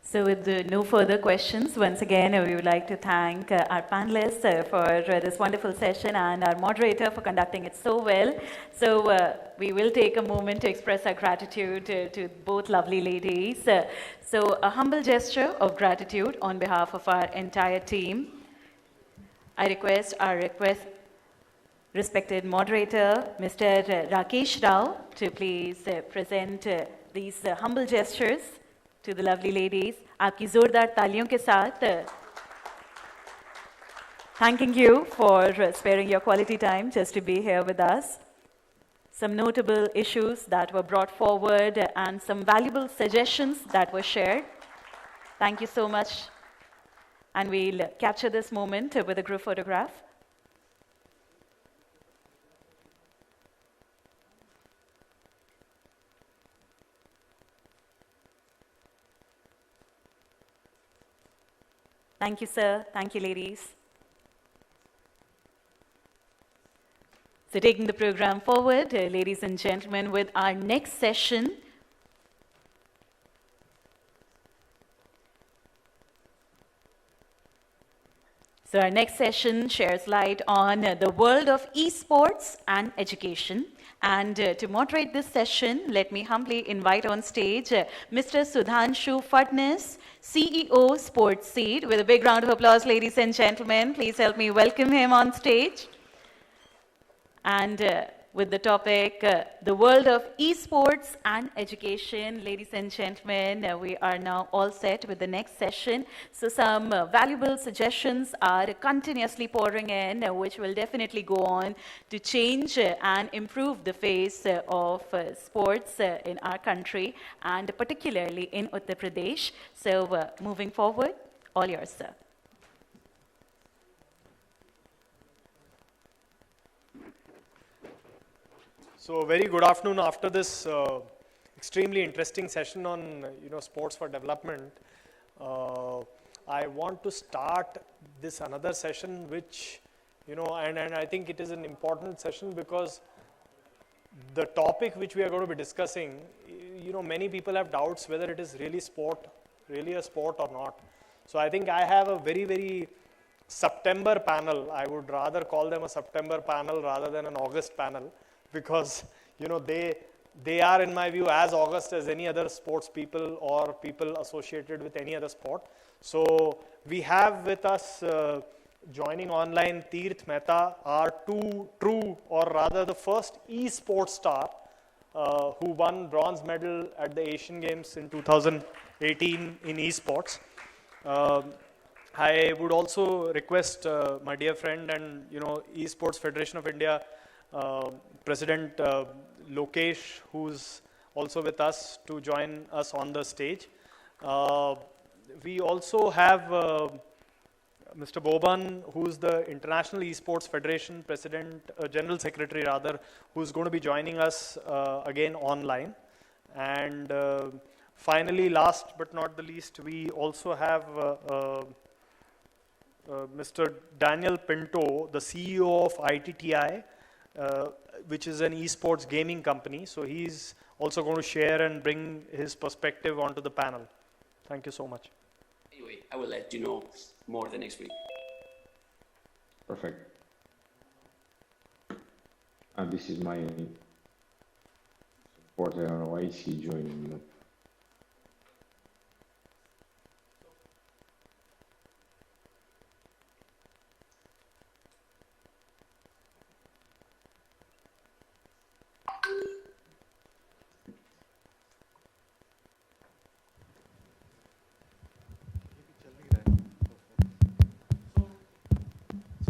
So with no further questions, once again, we would like to thank our panelists for this wonderful session and our moderator for conducting it so well. So we will take a moment to express our gratitude to both lovely ladies. So a humble gesture of gratitude on behalf of our entire team. I request our respected moderator, Mr. Rakesh Rao, to please present these humble gestures to the lovely ladies. आपकी जोरदार तालियों के साथ thanking you for sparing your quality time just to be here with us. Some notable issues that were brought forward and some valuable suggestions that were shared. Thank you so much. And we'll capture this moment with a group photograph. Thank you, sir. Thank you, ladies. So taking the program forward, ladies and gentlemen, with our next session. So our next session shares light on the world of esports and education. And to moderate this session, let me humbly invite on stage Mr. Sudhanshu Fadnis, CEO Sports Seed. With a big round of applause, ladies and gentlemen, please help me welcome him on stage. And with the topic, the world of esports and education. Ladies and gentlemen, we are now all set with the next session. So some valuable suggestions are continuously pouring in, which will definitely go on to change and improve the face of sports in our country, and particularly in Uttar Pradesh. So moving forward, all yours, sir.
So very good afternoon after this extremely interesting session on sports for development. I want to start this another session which and I think it is an important session because the topic which we are going to be discussing, many people have doubts whether it is really a sport or not. So I think I have a very September panel. I would rather call them a September panel rather than an August panel, because they are, in my view, as august as any other sports people or people associated with any other sport. So we have with us joining online Tirth Mehta, our the first e-sports star who won bronze medal at the Asian Games in 2018 in esports. I would also request my dear friend and Esports Federation of India President Lokesh, who's also with us, to join us on the stage. We also have Mr. Boban, who's the International Esports Federation President, General Secretary rather, who's going to be joining us again online. And finally, last but not the least, we also have Mr. Daniel Pinto, the CEO of ITTI, which is an esports gaming company. So he's also going to share and bring his perspective onto the panel. Thank you so much.
Anyway, I will let you know more the next week.
Perfect. And this is my supporter. I don't know why is he joining me.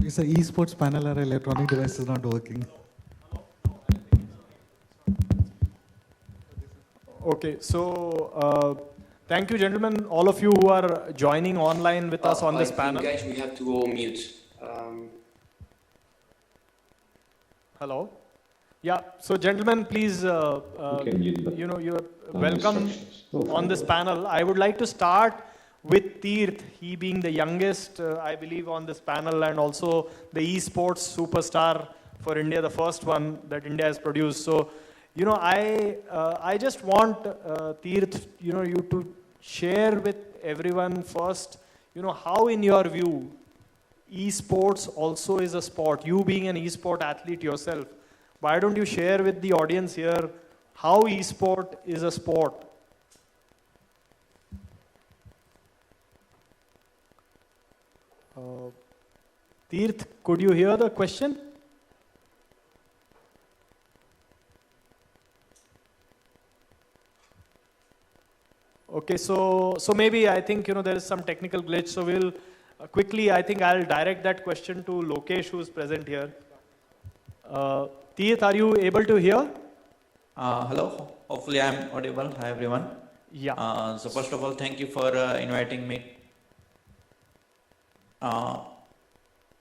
It's an esports panel, our electronic device is not working.
Okay, so thank you, gentlemen, all of you who are joining online with us on this panel.
Guys, we have to go mute.
Hello. Yeah. So, gentlemen, please, you're welcome on this panel. I would like to start with Tirth, he being the youngest, I believe, on this panel, and also the esports superstar for India, the first one that India has produced. So, I just want Tirth, you to share with everyone first, how in your view, esports also is a sport. You being an esport athlete yourself, why don't you share with the audience here how esport is a sport? Tirth, could you hear the question? Okay, so maybe I think there is some technical glitch. So we'll quickly, I think I'll direct that question to Lokesh, who's present here. Tirth, are you able to hear?
Hello. Hopefully I'm audible. Hi everyone.
Yeah.
So first of all, thank you for inviting me.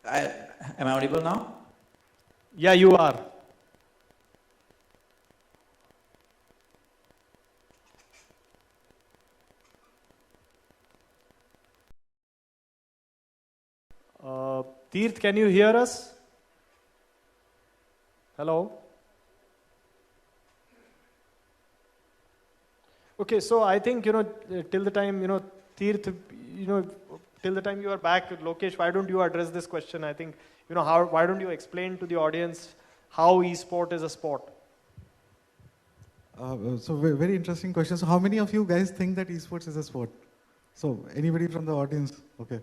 Am I audible now?
Yeah, you are. Teerth, can you hear us? Hello? Okay, so I think, till the time, Teerth, till the time you are back, Lokesh, why don't you address this question? I think, why don't you explain to the audience how e-sport is a sport?
So very interesting question. So how many of you guys think that esports is a sport? So anybody from the audience? Okay.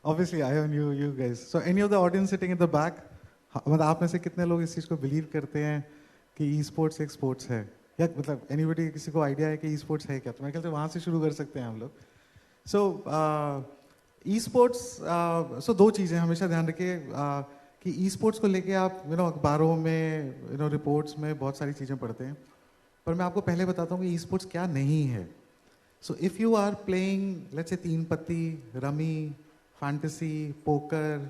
Obviously, I and you guys. So any of the audience sitting at the back, मतलब आप में से कितने लोग इस चीज़ को believe करते हैं कि e-sports एक sports है? या मतलब anybody किसी को idea है कि e-sports है क्या? तो मैं कहता हूँ वहाँ से शुरू कर सकते हैं हम लोग. So e-sports, so दो चीज़ें हमेशा ध्यान रखिए कि e-sports को लेके आप अखबारों में reports में बहुत सारी चीज़ें पढ़ते हैं. पर मैं आपको पहले बताता हूँ कि e-sports क्या नहीं है. So if you are playing, let's say तीन पत्ती, rummy, fantasy, poker,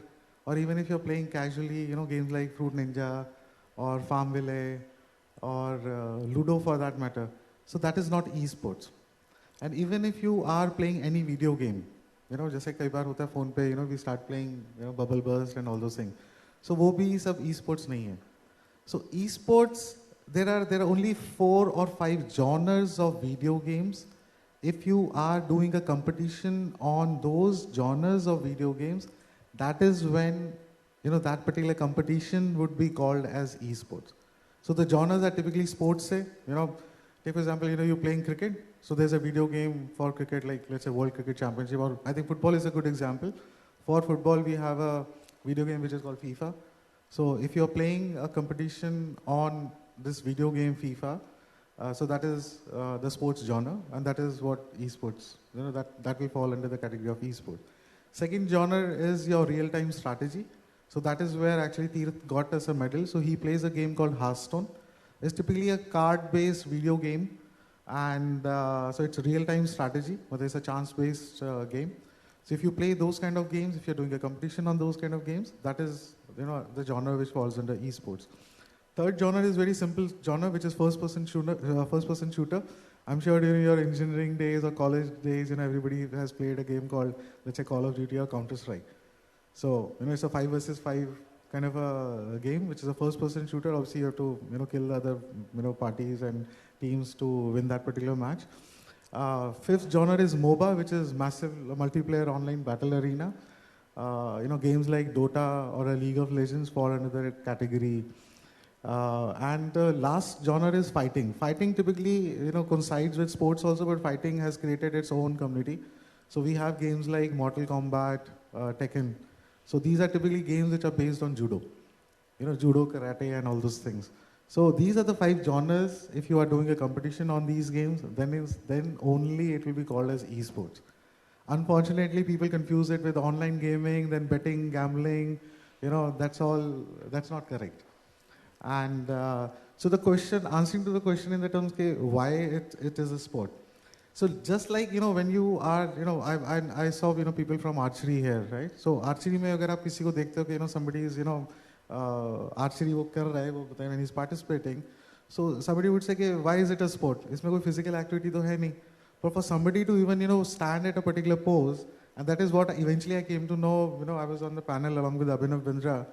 or even if you're playing casually, games like Fruit Ninja or Farmville or Ludo for that matter. So that is not e-sports. And even if you are playing any video game, जैसे कई बार होता है phone पे, we start playing, Bubble Burst and all those things. So वो भी सब e-sports नहीं है. So e-sports, there are only 4 or 5 genres of video games. If you are doing a competition on those genres of video games, that is when that particular competition would be called as esports. So the genres are typically sports. Say, take for example, you're playing cricket. So there's a video game for cricket, like let's say World Cricket Championship, or I think football is a good example. For football, we have a video game which is called FIFA. So if you're playing a competition on this video game FIFA, so that is the sports genre, and that is what esports, that will fall under the category of esports. Second genre is your real-time strategy. So that is where actually Teerth got us a medal. So he plays a game called Hearthstone. It's typically a card-based video game, and so it's a real-time strategy, but it's a chance-based game. So if you play those kind of games, if you're doing a competition on those kind of games, that is the genre which falls under esports. Third genre is very simple genre, which is first-person shooter. I'm sure during your engineering days or college days, everybody has played a game called, let's say, Call of Duty or Counter-Strike. So, it's a 5 versus 5 kind of a game, which is a first-person shooter. Obviously, you have to, kill the other, parties and teams to win that particular match. Fifth genre is MOBA, which is massive multiplayer online battle arena. Games like Dota or a League of Legends fall under the category. And the last genre is fighting. Fighting typically, coincides with sports also, but fighting has created its own community. So we have games like Mortal Kombat, Tekken. So these are typically games which are based on judo. Judo, karate, and all those things. So these are the 5 genres. If you are doing a competition on these games, then only it will be called as esports. Unfortunately, people confuse it with online gaming, then betting, gambling. That's not correct. And so answering to the question in the terms of why it is a sport. So just like, when you are, I saw, people from archery here, right? So archery mein agar aap kisi ko dekhte ho ki, somebody is, archery wo kar raha hai, when he's participating. So somebody would say, why is it a sport? Isme koi physical activity to hai nahi. But for somebody to even, stand at a particular pose, and that is what eventually I came to know, I was on the panel along with Abhinav Bindra.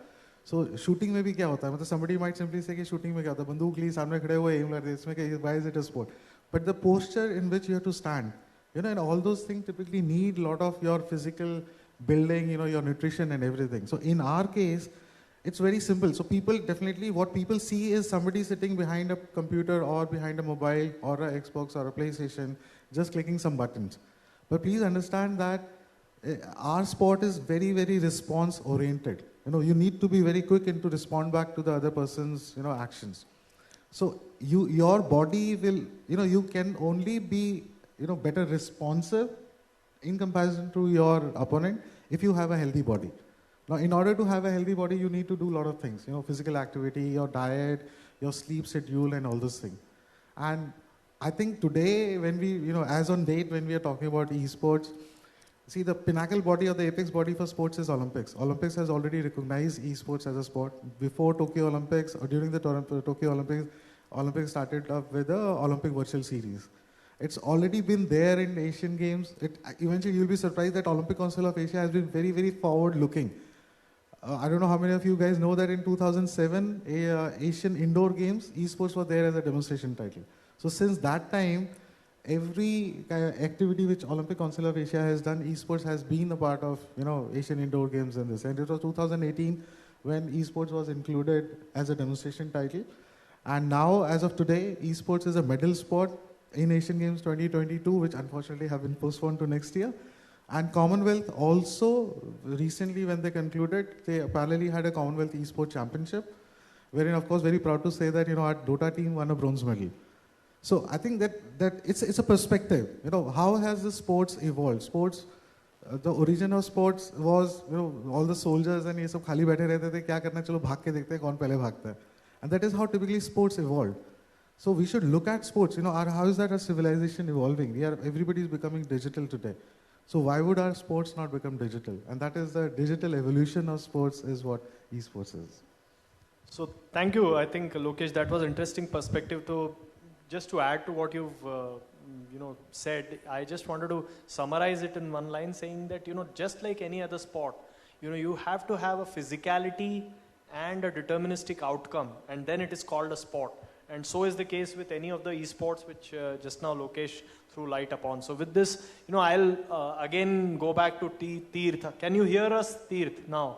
So shooting में भी क्या होता है? मतलब somebody might simply say कि shooting में क्या होता है? बंदूक ली सामने खड़े हुए aim करते हैं. इसमें why is it a sport? But the posture in which you have to stand, and all those things typically need a lot of your physical building, your nutrition and everything. So in our case, it's very simple. So what people see is somebody sitting behind a computer or behind a mobile or a Xbox or a PlayStation, just clicking some buttons. But please understand that our sport is very, very response oriented. You need to be very quick and to respond back to the other person's, actions. So your body will, you can only be, better responsive in comparison to your opponent if you have a healthy body. Now, in order to have a healthy body, you need to do a lot of things, physical activity, your diet, your sleep schedule, and all those things. And I think today, when we, as on date, when we are talking about esports, see, the pinnacle body or the apex body for sports is Olympics. Olympics has already recognized esports as a sport. Before Tokyo Olympics or during the Tokyo Olympics, Olympics started up with the Olympic Virtual Series. It's already been there in Asian Games. Eventually, you'll be surprised that Olympic Council of Asia has been very, very forward-looking. I don't know how many of you guys know that in 2007, Asian Indoor Games, esports were there as a demonstration title. So since that time, every activity which Olympic Council of Asia has done, esports has been a part of, Asian Indoor Games and this. And it was 2018 when esports was included as a demonstration title. And now, as of today, esports is a medal sport in Asian Games 2022, which unfortunately have been postponed to next year. And Commonwealth also, recently when they concluded, they parallelly had a Commonwealth Esports Championship, wherein, of course, very proud to say that, our Dota team won a bronze medal. So I think that it's a perspective. How has the sports evolved? Sports, the origin of sports was, all the soldiers and ये सब खाली बैठे रहते थे, क्या करना, चलो भाग के देखते हैं, कौन पहले भागता है. And that is how typically sports evolved. So we should look at sports, how is that a civilization evolving? Everybody is becoming digital today. So why would our sports not become digital? And that is the digital evolution of sports is what esports is.
So thank you. I think, Lokesh, that was interesting perspective to, just to add to what you've said. I just wanted to summarize it in one line saying that, just like any other sport, you have to have a physicality and a deterministic outcome, and then it is called a sport. And so is the case with any of the esports which just now Lokesh threw light upon. So with this, I'll again go back to Tirth. Can you hear us, Tirth, now?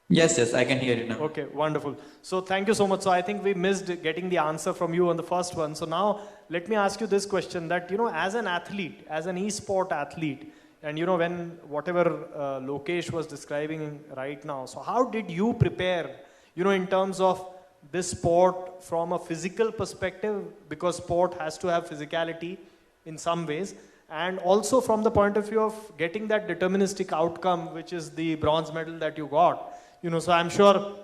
Yes, I can hear you now.
Okay, wonderful. So thank you so much. So I think we missed getting the answer from you on the first one. So now let me ask you this question that, as an athlete, as an esport athlete, and when whatever Lokesh was describing right now, so how did you prepare, in terms of this sport from a physical perspective, because sport has to have physicality in some ways, and also from the point of view of getting that deterministic outcome, which is the bronze medal that you got. So I'm sure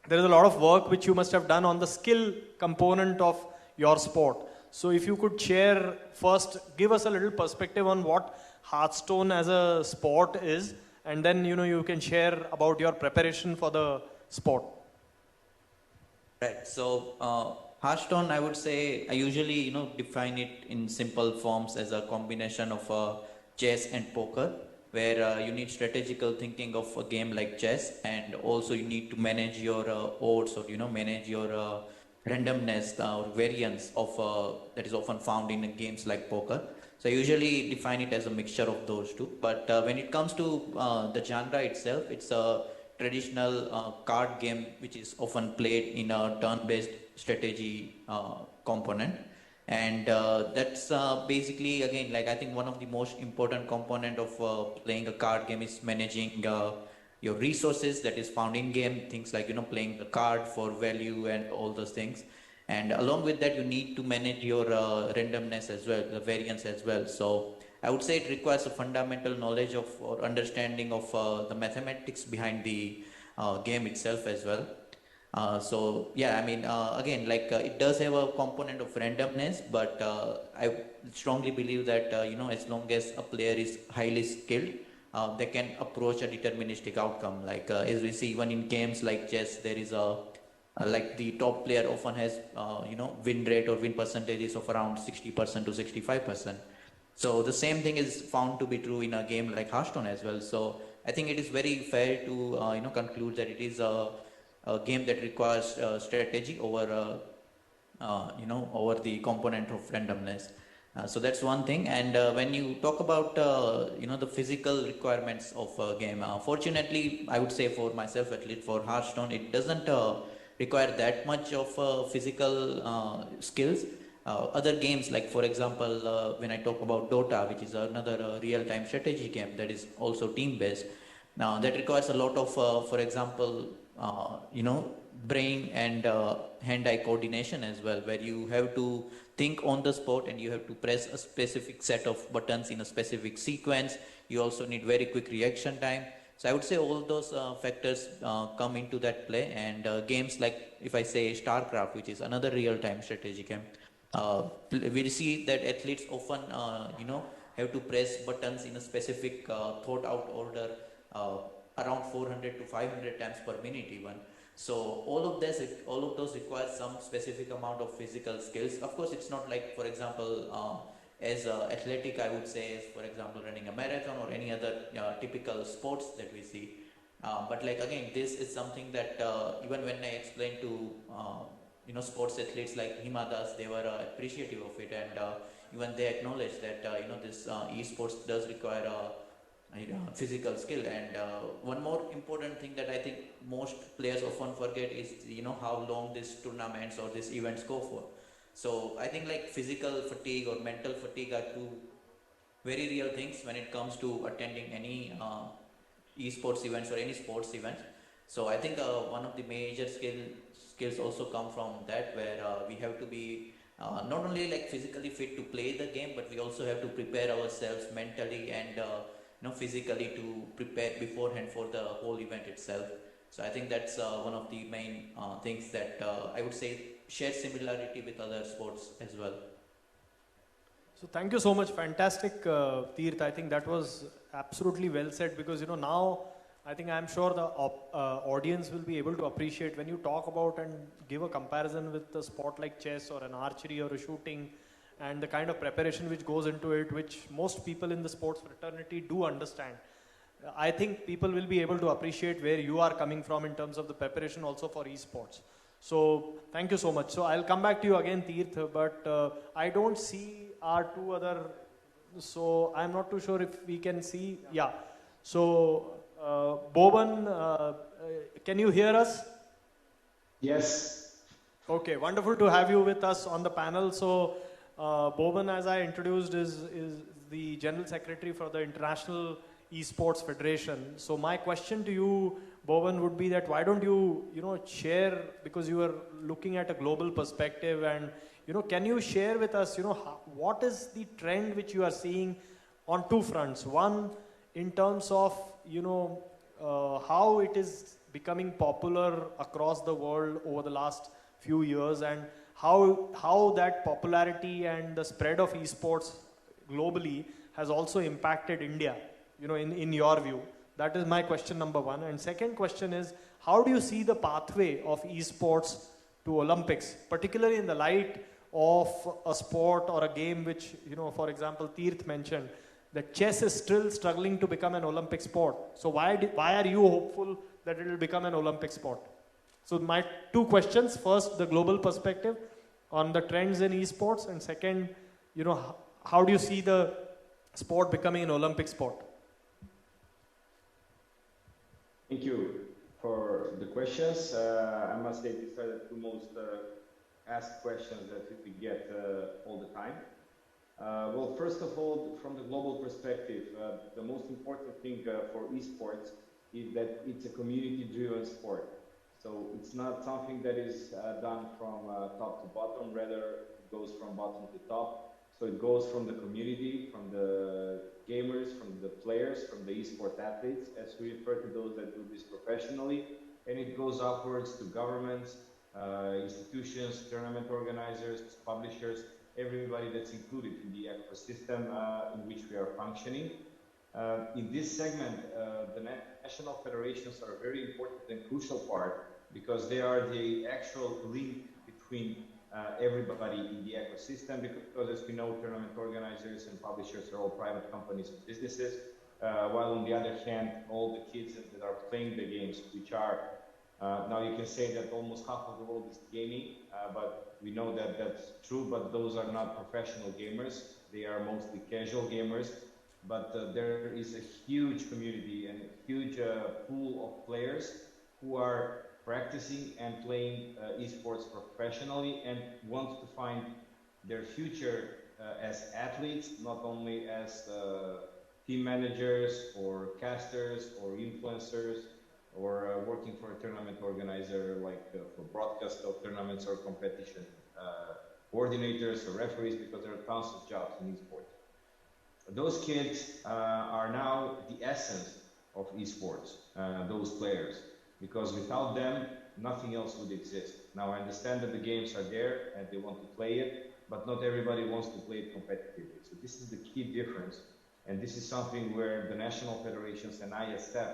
there is a lot of work which you must have done on the skill component of your sport. So if you could share first, give us a little perspective on what Hearthstone as a sport is, and then you can share about your preparation for the sport.
Right. So Hearthstone, I would say, I usually define it in simple forms as a combination of chess and poker, where you need strategical thinking of a game like chess, and also you need to manage your odds, or manage your randomness or variance of that is often found in games like poker. So I usually define it as a mixture of those two. But when it comes to the genre itself, it's a traditional card game which is often played in a turn-based strategy component. And that's basically, again, I think one of the most important component of playing a card game is managing your resources that is found in game, things like, playing the card for value and all those things. And along with that, you need to manage your randomness as well, the variance as well. So I would say it requires a fundamental knowledge of or understanding of the mathematics behind the game itself as well. So yeah, I mean, again, it does have a component of randomness, but I strongly believe that, as long as a player is highly skilled, they can approach a deterministic outcome. As we see, even in games like chess, there is the top player often has, win rate or win percentages of around 60% to 65%. So the same thing is found to be true in a game like Hearthstone as well. So I think it is very fair to, conclude that it is a game that requires strategy over, over the component of randomness. So that's one thing. And when you talk about, the physical requirements of a game, fortunately, I would say for myself, at least for Hearthstone, it doesn't require that much of physical skills. Other games, like for example, when I talk about Dota, which is another real-time strategy game that is also team-based, now that requires a lot of, for example, brain and hand-eye coordination as well, where you have to think on the spot and you have to press a specific set of buttons in a specific sequence. You also need very quick reaction time. So I would say all those factors come into that play, and games like, if I say StarCraft, which is another real-time strategy game, we see that athletes often, have to press buttons in a specific thought-out order around 400 to 500 times per minute even. So all of those require some specific amount of physical skills. Of course, it's not like, for example, as athletic, I would say, as for example, running a marathon or any other typical sports that we see. But like again, this is something that even when I explained to sports athletes like Himadas, they were appreciative of it, and even they acknowledge that this esports does require physical skill. And one more important thing that I think most players often forget is how long these tournaments or these events go for. So I think like physical fatigue or mental fatigue are two very real things when it comes to attending any esports events or any sports events. So I think one of the major skills also come from that, where we have to be not only like physically fit to play the game, but we also have to prepare ourselves mentally and physically to prepare beforehand for the whole event itself. So I think that's one of the main things that I would say share similarity with other sports as well.
So thank you so much, fantastic, Teerth. I think that was absolutely well said, because now I think I'm sure the audience will be able to appreciate when you talk about and give a comparison with a sport like chess or an archery or a shooting, and the kind of preparation which goes into it, which most people in the sports fraternity do understand. I think people will be able to appreciate where you are coming from in terms of the preparation also for esports. So thank you so much. So I'll come back to you again, Teerth, but I don't see our two other, so I'm not too sure if we can see. Yeah. So Boban, can you hear us?
Yes.
Okay, wonderful to have you with us on the panel. So Boban, as I introduced, is the General Secretary for the International Esports Federation. So my question to you, Boban, would be that why don't you, share, because you are looking at a global perspective, and, can you share with us, what is the trend which you are seeing on two fronts? One, in terms of, how it is becoming popular across the world over the last few years, and how that popularity and the spread of esports globally has also impacted India, in your view. That is my question number one. And second question is, how do you see the pathway of esports to Olympics, particularly in the light of a sport or a game which, for example, Teerth mentioned, that chess is still struggling to become an Olympic sport. So why are you hopeful that it will become an Olympic sport? So my two questions: first, the global perspective on the trends in esports, and second, how do you see the sport becoming an Olympic sport?
Thank you for the questions. I must say these are the two most asked questions that we get all the time. Well, first of all, from the global perspective, the most important thing for esports is that it's a community-driven sport. So it's not something that is done from top to bottom, rather it goes from bottom to top. So it goes from the community, from the gamers, from the players, from the esports athletes, as we refer to those that do this professionally, and it goes upwards to governments, institutions, tournament organizers, publishers, everybody that's included in the ecosystem in which we are functioning. In this segment, the national federations are a very important and crucial part, because they are the actual link between everybody in the ecosystem, because as we know, tournament organizers and publishers are all private companies and businesses, while on the other hand, all the kids that are playing the games, which are, now you can say that almost half of the world is gaming, but we know that that's true, but those are not professional gamers, they are mostly casual gamers, but there is a huge community and a huge pool of players who are practicing and playing esports professionally and want to find their future as athletes, not only as team managers or casters or influencers or working for a tournament organizer, like for broadcast of tournaments or competition coordinators or referees, because there are tons of jobs in esports. Those kids are now the essence of esports, those players, because without them, nothing else would exist. Now, I understand that the games are there and they want to play it, but not everybody wants to play it competitively. So this is the key difference, and this is something where the national federations and ISF,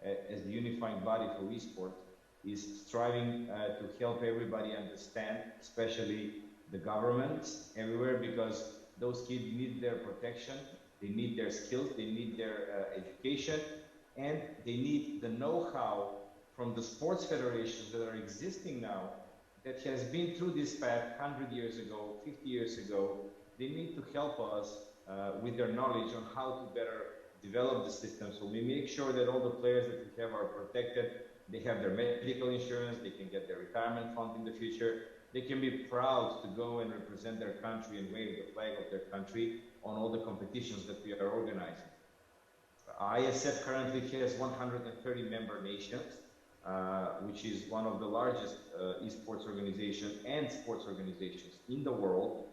as the unifying body for esports, is striving to help everybody understand, especially the governments everywhere, because those kids need their protection, they need their skills, they need their education, and they need the know-how from the sports federations that are existing now that has been through this path 100 years ago, 50 years ago. They need to help us with their knowledge on how to better develop the system. So we make sure that all the players that we have are protected. They have their medical insurance, they can get their retirement fund in the future. They can be proud to go and represent their country and wave the flag of their country on all the competitions that we are organizing. ISF currently has 130 member nations, which is one of the largest esports organizations and sports organizations in the world.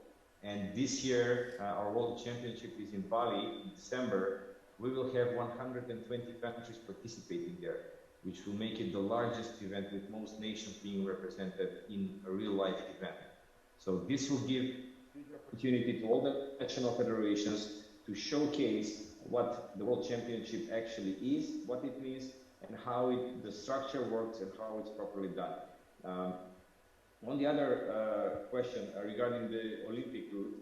And this year, our World Championship is in Bali in December. We will have 120 countries participating there, which will make it the largest event with most nations being represented in a real-life event. So this will give huge opportunity to all the national federations to showcase what the World Championship actually is, what it means, and how the structure works and how it's properly done. On the other question regarding the Olympic route,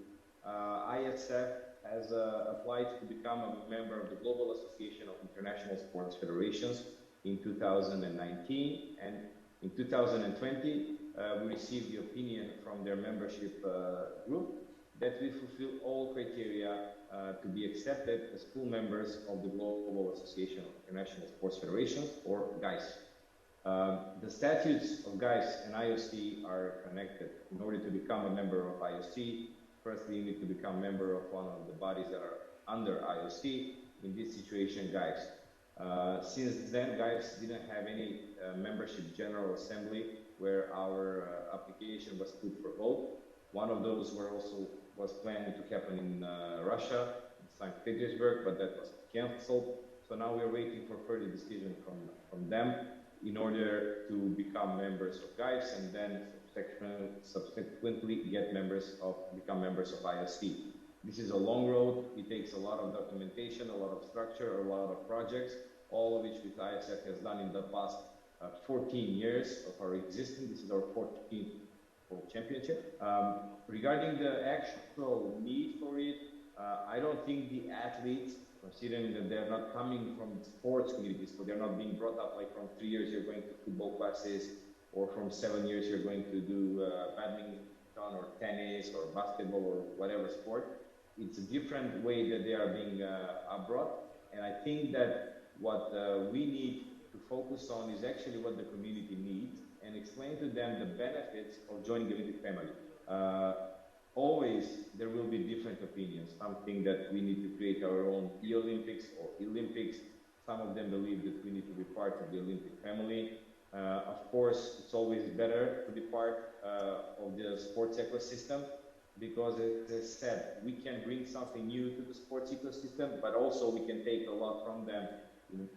ISF has applied to become a member of the Global Association of International Sports Federations in 2019, and in 2020 we received the opinion from their membership group that we fulfill all criteria to be accepted as full members of the Global Association of International Sports Federations, or GAIS. The statutes of GAIS and IOC are connected. In order to become a member of IOC, firstly you need to become a member of one of the bodies that are under IOC, in this situation GAIS. Since then, GAIS didn't have any membership general assembly where our application was put for vote. One of those was planned to happen in Russia, in St. Petersburg, but that was cancelled. So now we're waiting for further decision from them in order to become members of GAIS and then subsequently become members of IOC. This is a long road. It takes a lot of documentation, a lot of structure, a lot of projects, all of which with ISF has done in the past 14 years of our existence. This is our 14th World Championship. Regarding the actual need for it, I don't think the athletes, considering that they're not coming from sports communities, so they're not being brought up like from 3 years you're going to football classes, or from 7 years you're going to do badminton or tennis or basketball or whatever sport. It's a different way that they are being brought, and I think that what we need to focus on is actually what the community needs and explain to them the benefits of joining the Olympic family. Always there will be different opinions. Some think that we need to create our own E-Olympics or Olympics. Some of them believe that we need to be part of the Olympic family. Of course, it's always better to be part of the sports ecosystem, because as I said, we can bring something new to the sports ecosystem, but also we can take a lot from them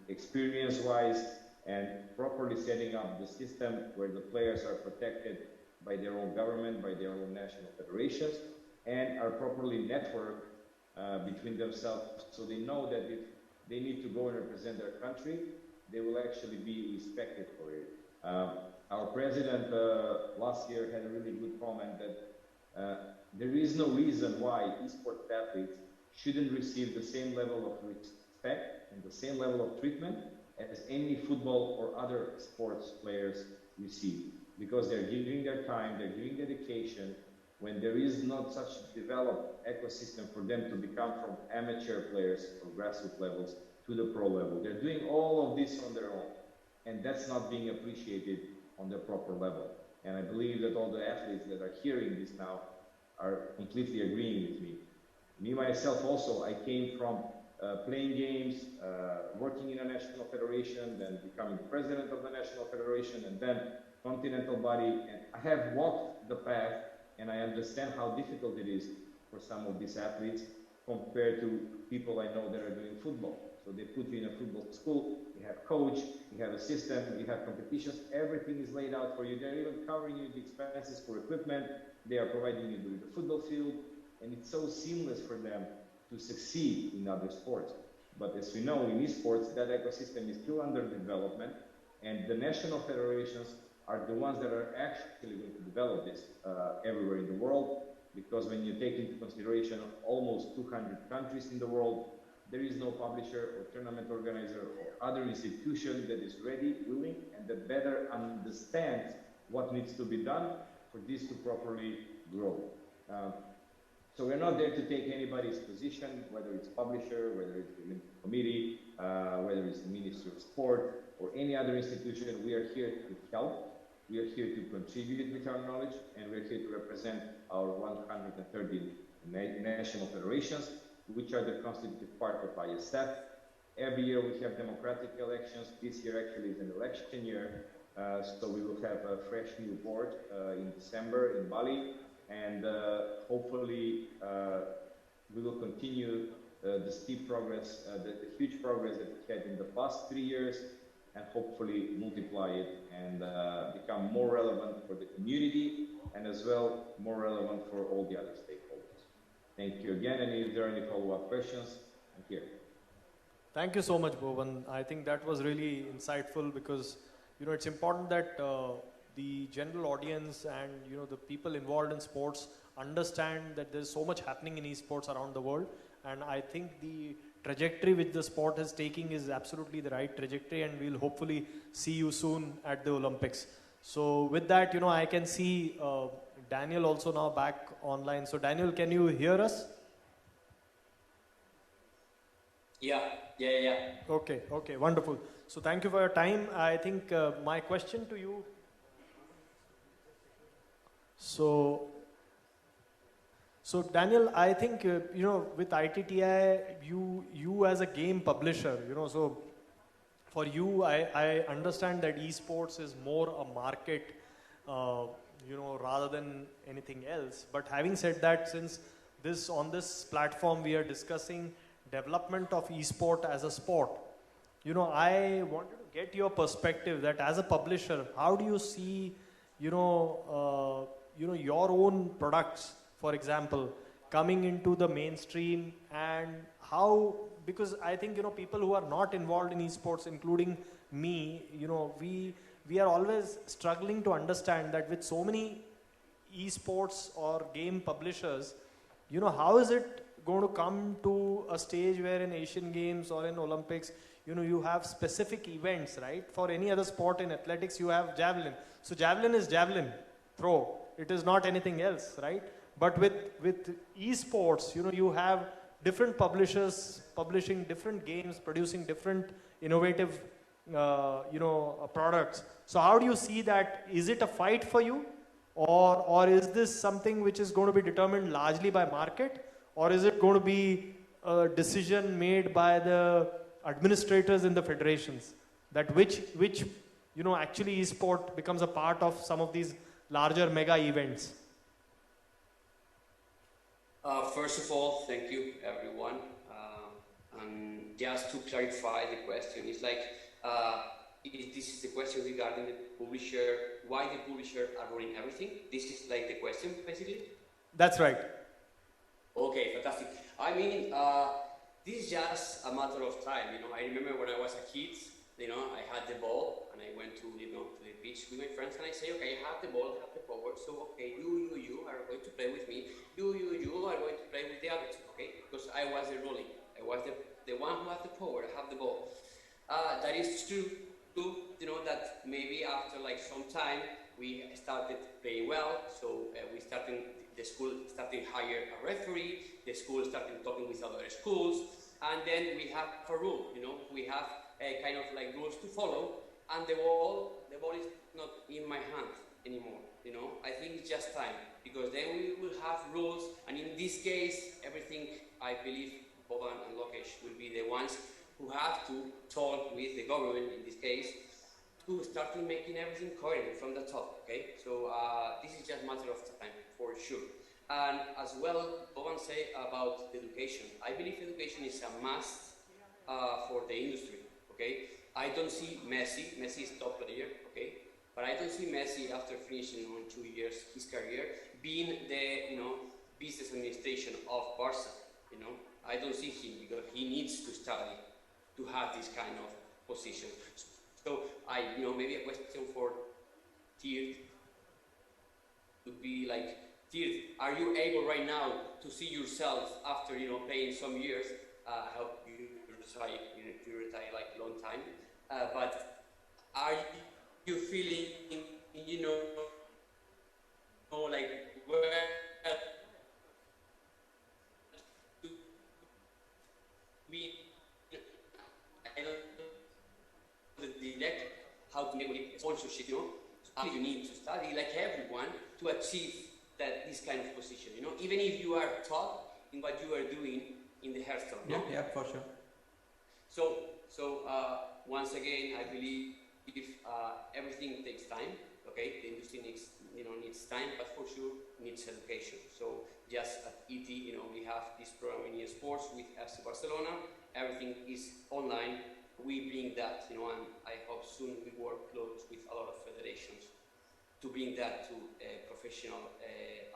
experience-wise, and properly setting up the system where the players are protected by their own government, by their own national federations, and are properly networked between themselves, so they know that if they need to go and represent their country, they will actually be respected for it. Our president last year had a really good comment that there is no reason why esports athletes shouldn't receive the same level of respect and the same level of treatment as any football or other sports players receive, because they're giving their time, they're giving dedication, when there is not such developed ecosystem for them to become from amateur players or grassroots levels to the pro level. They're doing all of this on their own, and that's not being appreciated on the proper level. And I believe that all the athletes that are hearing this now are completely agreeing with me. Me, myself also, I came from playing games, working in a national federation, then becoming president of the national federation, and then continental body. And I have walked the path, and I understand how difficult it is for some of these athletes compared to people I know that are doing football. So they put you in a football school, you have coach, you have a system, you have competitions, everything is laid out for you. They're even covering you the expenses for equipment, they are providing you with the football field, and it's so seamless for them to succeed in other sports. But as we know, in esports, that ecosystem is still under development, and the national federations are the ones that are actually going to develop this everywhere in the world, because when you take into consideration almost 200 countries in the world, there is no publisher or tournament organizer or other institution that is ready, willing, and that better understands what needs to be done for this to properly grow. So we're not there to take anybody's position, whether it's publisher, whether it's the Olympic Committee, whether it's the Ministry of Sport, or any other institution. We are here to help. We are here to contribute with our knowledge, and we're here to represent our 130 national federations, which are the constitutive part of ISF. Every year we have democratic elections. This year actually is an election year, so we will have a fresh new board in December in Bali, and hopefully we will continue the steep progress, the huge progress that we had in the past 3 years, and hopefully multiply it and become more relevant for the community and as well more relevant for all the other stakeholders. Thank you again, and if there are any follow-up questions, I'm here.
Thank you so much, Bhuvan. I think that was really insightful because, you know, it's important that the general audience and, you know, the people involved in sports understand that there's so much happening in esports around the world. And I think the trajectory which the sport is taking is absolutely the right trajectory, and we'll hopefully see you soon at the Olympics. So with that, you know, I can see Daniel also now back online. So Daniel, can you hear us?
Yeah.
Okay, wonderful. So thank you for your time. I think my question to you, so Daniel, I think, you know, with ITTI, you as a game publisher, you know, so for you, I understand that esports is more a market, you know, rather than anything else. But having said that, since on this platform we are discussing development of esport as a sport, you know, I wanted to get your perspective that as a publisher, how do you see, you know, your own products, for example, coming into the mainstream, and how, because I think, you know, people who are not involved in esports, including me, you know, we are always struggling to understand that with so many esports or game publishers, you know, how is it going to come to a stage where in Asian Games or in Olympics, you know, you have specific events, right? For any other sport in athletics, you have javelin. So javelin is javelin throw. It is not anything else, right? But with esports, you know, you have different publishers publishing different games, producing different innovative, you know, products. So how do you see that? Is it a fight for you? Or is this something which is going to be determined largely by market? Or is it going to be a decision made by the administrators in the federations? That which you know, actually esport becomes a part of some of these larger mega events?
First of all, thank you, everyone. And just to clarify the question, it's like, this is the question regarding the publisher, why the publisher are running everything? This is like the question, basically?
That's right.
Okay, fantastic. I mean, this is just a matter of time. You know, I remember when I was a kid, you know, I had the ball and I went to, you know, to the beach with my friends, and I say, okay, I have the ball, I have the power, so okay, you are going to play with me. You are going to play with the others, okay? Because I was the ruling. I was the one who had the power, I have the ball. That is true, you know, that maybe after like some time, we started playing well, so the school started hire a referee, the school started talking with other schools, and then we have a rule, you know, we have a kind of like rules to follow, and the ball is not in my hand anymore, you know. I think it's just time, because then we will have rules, and in this case, everything, I believe, Boban and Lokesh will be the ones who have to talk with the government, in this case, to start making everything coherent from the top, okay? So this is just a matter of time, for sure. And as well, Boban say about education. I believe education is a must for the industry, okay? I don't see Messi is top player, okay? But I don't see Messi after finishing on 2 years his career being the, you know, business administration of Barca, you know? I don't see him, because he needs to study to have this kind of position. So you know, maybe a question for Tirth would be like, Tirth, are you able right now to see yourself after, you know, playing some years? I hope you try to retire like a long time. But are you feeling, like where to be? I don't know the direct how to make sponsorship. You need to study like everyone to achieve this kind of position. Even if you are taught in what you are doing in the Hearthstone.
Yeah, for sure.
So once again, I believe everything takes time. Okay, the industry needs time, but for sure needs education. So just at ET, we have this program in sports with FC Barcelona. Everything is online. We bring that, and I hope soon we work close with a lot of federations to bring that to professional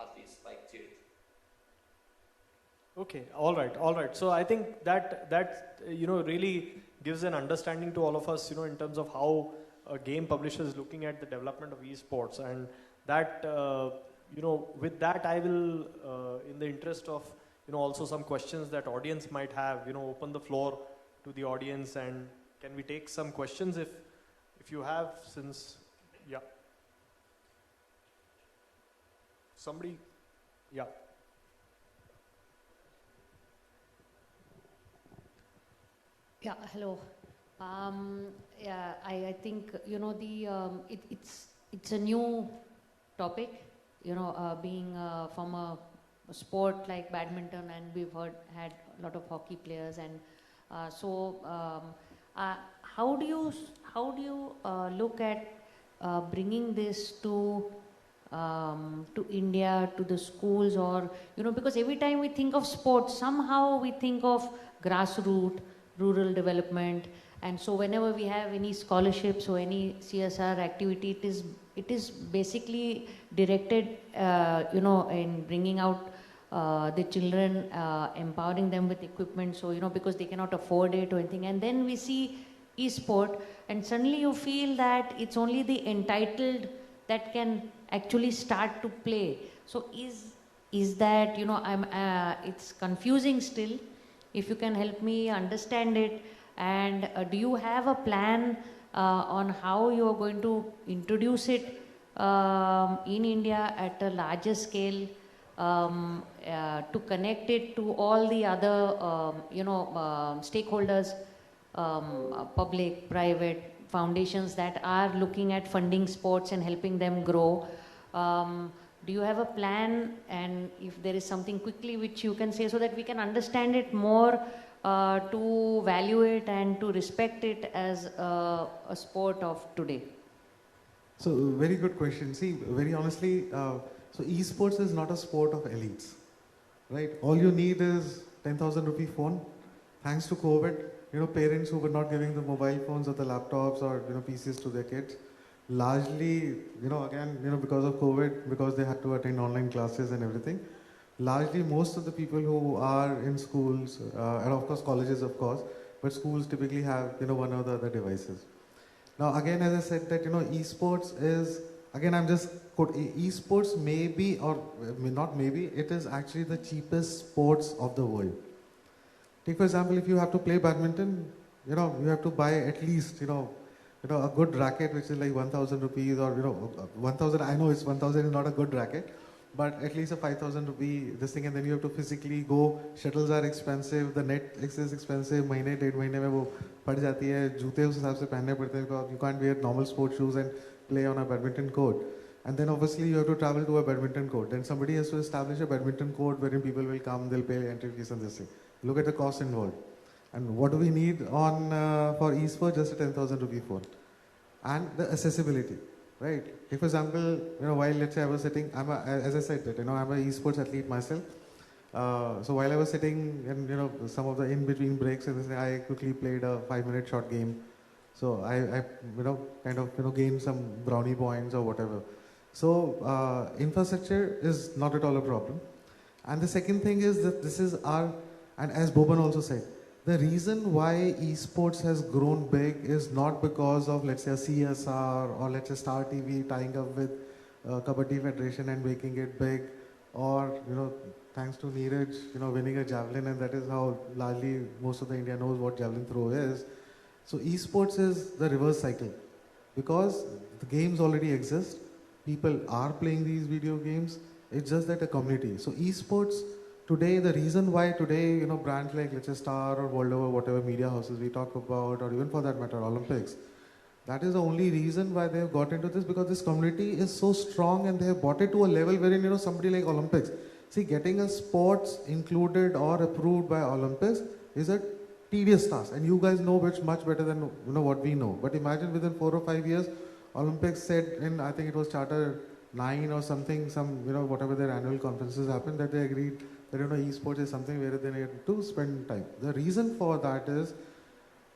athletes like Tirith.
Okay, all right. So I think that really gives an understanding to all of us, in terms of how a game publisher is looking at the development of esports, and that with that I will, in the interest of also some questions that audience might have, open the floor to the audience, and can we take some questions if you have, since somebody,
Yeah, hello. I think it's a new topic. Being from a sport like badminton, and we've had a lot of hockey players, and how do you look at bringing this to India, to the schools, or because every time we think of sports, somehow we think of grassroots, rural development, and so whenever we have any scholarships or any CSR activity, it is basically directed in bringing out the children, empowering them with equipment, so because they cannot afford it or anything, and then we see e-sport, and suddenly you feel that it's only the entitled that can actually start to play. So is that, it's confusing still. If you can help me understand it, and do you have a plan on how you are going to introduce it in India at a larger scale, to connect it to all the other stakeholders, public, private, foundations that are looking at funding sports and helping them grow? Do you have a plan, and if there is something quickly which you can say so that we can understand it more, to value it and to respect it as a sport of today?
So very good question. See, very honestly, so esports is not a sport of elites, right? All you need is 10,000 rupee phone. Thanks to COVID, parents who were not giving the mobile phones or the laptops or PCs to their kids, largely, again, because of COVID, because they had to attend online classes and everything, largely most of the people who are in schools, and of course colleges, of course, but schools typically have, one or the other devices. Now, again, as I said that, esports is, again, I'm just, esports may be, or not maybe, it is actually the cheapest sports of the world. Take, for example, if you have to play badminton, you have to buy at least, a good racket, which is like 1,000 rupees, or 1,000. I know it's 1,000 is not a good racket, but at least a 5,000 rupee this thing, and then you have to physically go. Shuttles are expensive, the net is expensive. महीने डेढ़ महीने में वो पड़ जाती है. जूते उस हिसाब से पहनने पड़ते हैं because you can't wear normal sport shoes and play on a badminton court. And then obviously you have to travel to a badminton court. Then somebody has to establish a badminton court wherein people will come, they'll pay entry fees and this thing. Look at the cost involved. And what do we need on for esports? Just a 10,000 rupee phone. And the accessibility, right? If, for example, while let's say I was sitting, as I said that, I'm an esports athlete myself. So while I was sitting and, some of the in-between breaks and this thing, I quickly played a 5-minute short game. So I kind of gained some brownie points or whatever. So infrastructure is not at all a problem. And the second thing is that this is our, and as Boban also said, the reason why esports has grown big is not because of, let's say, a CSR or let's say Star TV tying up with Kabaddi Federation and making it big, or thanks to Neeraj, winning a javelin, and that is how largely most of the India knows what javelin throw is. So esports is the reverse cycle, because the games already exist. People are playing these video games. It's just that a community. So esports today, the reason why today, brands like let's say Star or World Over, whatever media houses we talk about, or even for that matter, Olympics, that is the only reason why they have got into this, because this community is so strong and they have brought it to a level wherein, somebody like Olympics. See, getting a sports included or approved by Olympics is a tedious task, and you guys know much better than what we know. But imagine within 4 or 5 years, Olympics said in, I think it was Charter 9 or something, whatever their annual conferences happened, that they agreed that esports is something where they need to spend time. The reason for that is,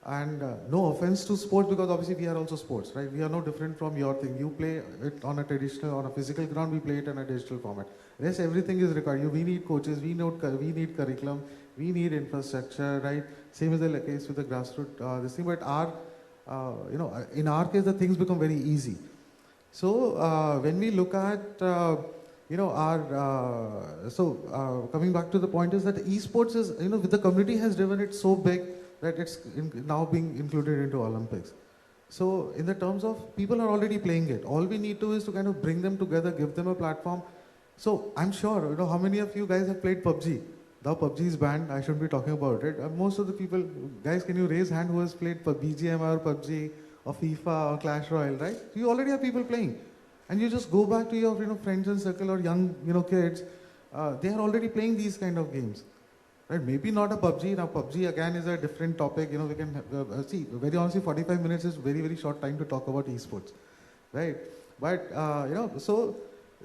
and no offense to sports, because obviously we are also sports, right? We are no different from your thing. You play it on a traditional, on a physical ground, we play it in a digital format. Rest, everything is required. We need coaches, we need curriculum, we need infrastructure, right? Same is the case with the grassroots, this thing. But in our case, the things become very easy. So when we look at, coming back to the point is that esports is, the community has driven it so big that it's now being included into Olympics. So in the terms of, people are already playing it. All we need to is to kind of bring them together, give them a platform. So I'm sure, how many of you guys have played PUBG? Now PUBG is banned, I shouldn't be talking about it. Most of the people, guys, can you raise hand who has played BGM or PUBG or FIFA or Clash Royale, right? You already have people playing. And you just go back to your friends and circle or young kids, they are already playing these kind of games. Right? Maybe not a PUBG. Now PUBG again is a different topic. We can see, very honestly, 45 minutes is very, very short time to talk about esports, right? But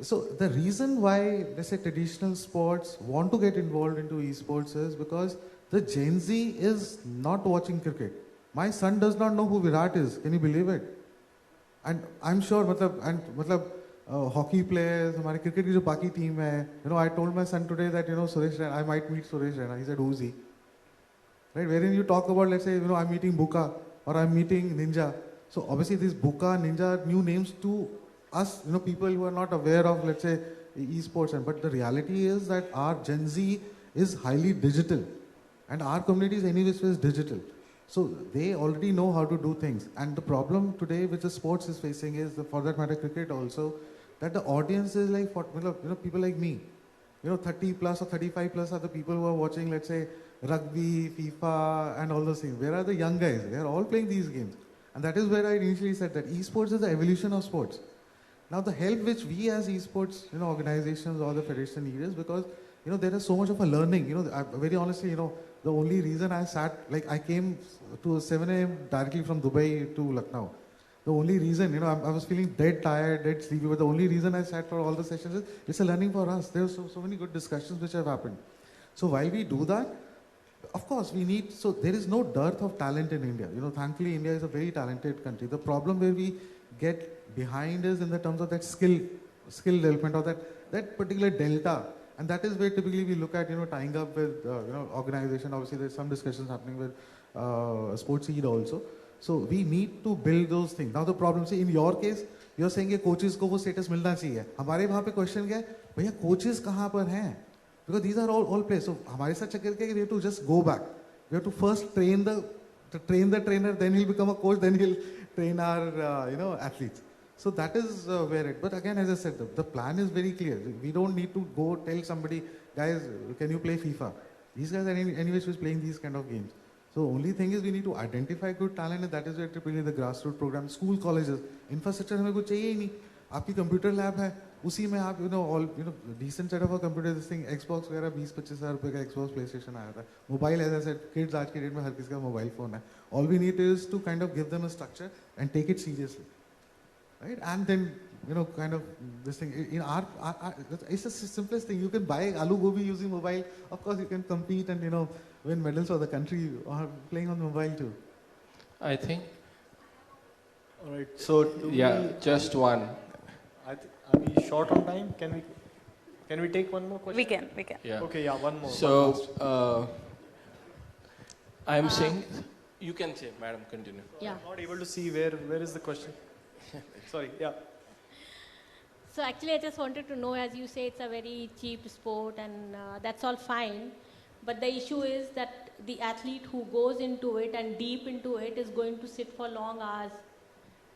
so the reason why, let's say, traditional sports want to get involved into esports is because the Gen Z is not watching cricket. My son does not know who Virat is. Can you believe it? And I'm sure, hockey players, हमारे cricket की जो बाकी team है, I told my son today that Suresh Raina, I might meet Suresh Raina. He said, who's he? Right? Wherein you talk about, let's say, I'm meeting Buka or I'm meeting Ninja. So obviously these Buka, Ninja, new names to us, people who are not aware of, let's say, esports. But the reality is that our Gen Z is highly digital, and our community is anyways is digital. So they already know how to do things. And the problem today which the sports is facing is, for that matter cricket also, that the audience is like, people like me. 30 plus or 35 plus are the people who are watching, let's say, rugby, FIFA and all those things. Where are the young guys? They are all playing these games. And that is where I initially said that esports is the evolution of sports. Now the help which we as esports organizations or the federation need is because there is so much of a learning. Very honestly, the only reason I sat, I came to 7 a.m. directly from Dubai to Lucknow. The only reason, I was feeling dead tired, dead sleepy, but the only reason I sat for all the sessions is it's a learning for us. There are so many good discussions which have happened. So while we do that, of course we need, so there is no dearth of talent in India. Thankfully India is a very talented country. The problem where we get behind is in the terms of that skill development or that particular delta. And that is where typically we look at, tying up with, organization. Obviously, there's some discussions happening with Sportsseed also. So we need to build those things. Now the problem, see, in your case, you're saying that coaches को वो status मिलना चाहिए. हमारे वहाँ पे question क्या है? भैया coaches कहाँ पर हैं? Because these are all players. So हमारे साथ चक्कर क्या है? We have to just go back. We have to first train the trainer, then he'll become a coach, then he'll train our athletes. So that is where it, but again, as I said, the plan is very clear. We don't need to go tell somebody, guys, can you play FIFA? These guys are anyways playing these kind of games. So only thing is we need to identify good talent, and that is where typically the grassroots program, school, colleges, infrastructure हमें कुछ चाहिए ही नहीं. आपकी computer lab है, उसी में आप decent set of a computer, this thing, Xbox वगैरह 20-25 हज़ार रुपए का Xbox, PlayStation आया था. Mobile, as I said, kids आज के डेट में हर किसी का mobile phone है. All we need is to kind of give them a structure and take it seriously. Right? And then, kind of this thing, in our it's the simplest thing. You can buy aloo gobi using mobile. Of course, you can compete and, win medals for the country or playing on mobile too.
I think.
All right. So,
just one.
Are we short on time? Can we take one more question?
We can.
Yeah.
Okay, one more.
So, I'm saying, you can say, madam, continue.
Yeah. I'm not able to see where is the question. Sorry, yeah.
So actually, I just wanted to know, as you say, it's a very cheap sport, and that's all fine. But the issue is that the athlete who goes into it and deep into it is going to sit for long hours.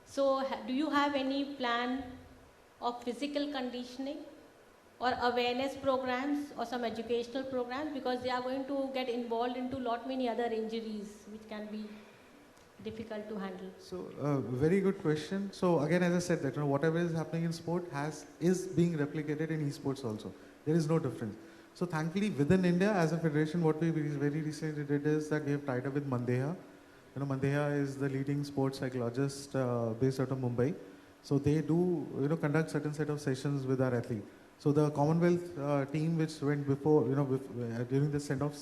So do you have any plan of physical conditioning or awareness programs or some educational programs, because they are going to get involved into lot many other injuries which can be difficult to handle?
So, very good question. So again, as I said, that whatever is happening in sport is being replicated in esports also. There is no difference. So thankfully, within India, as a federation, what we very recently did is that we have tied up with Mandeha. Mandeha is the leading sports psychologist based out of Mumbai. So they do, conduct certain set of sessions with our athlete. So the Commonwealth team which went before, during the send-off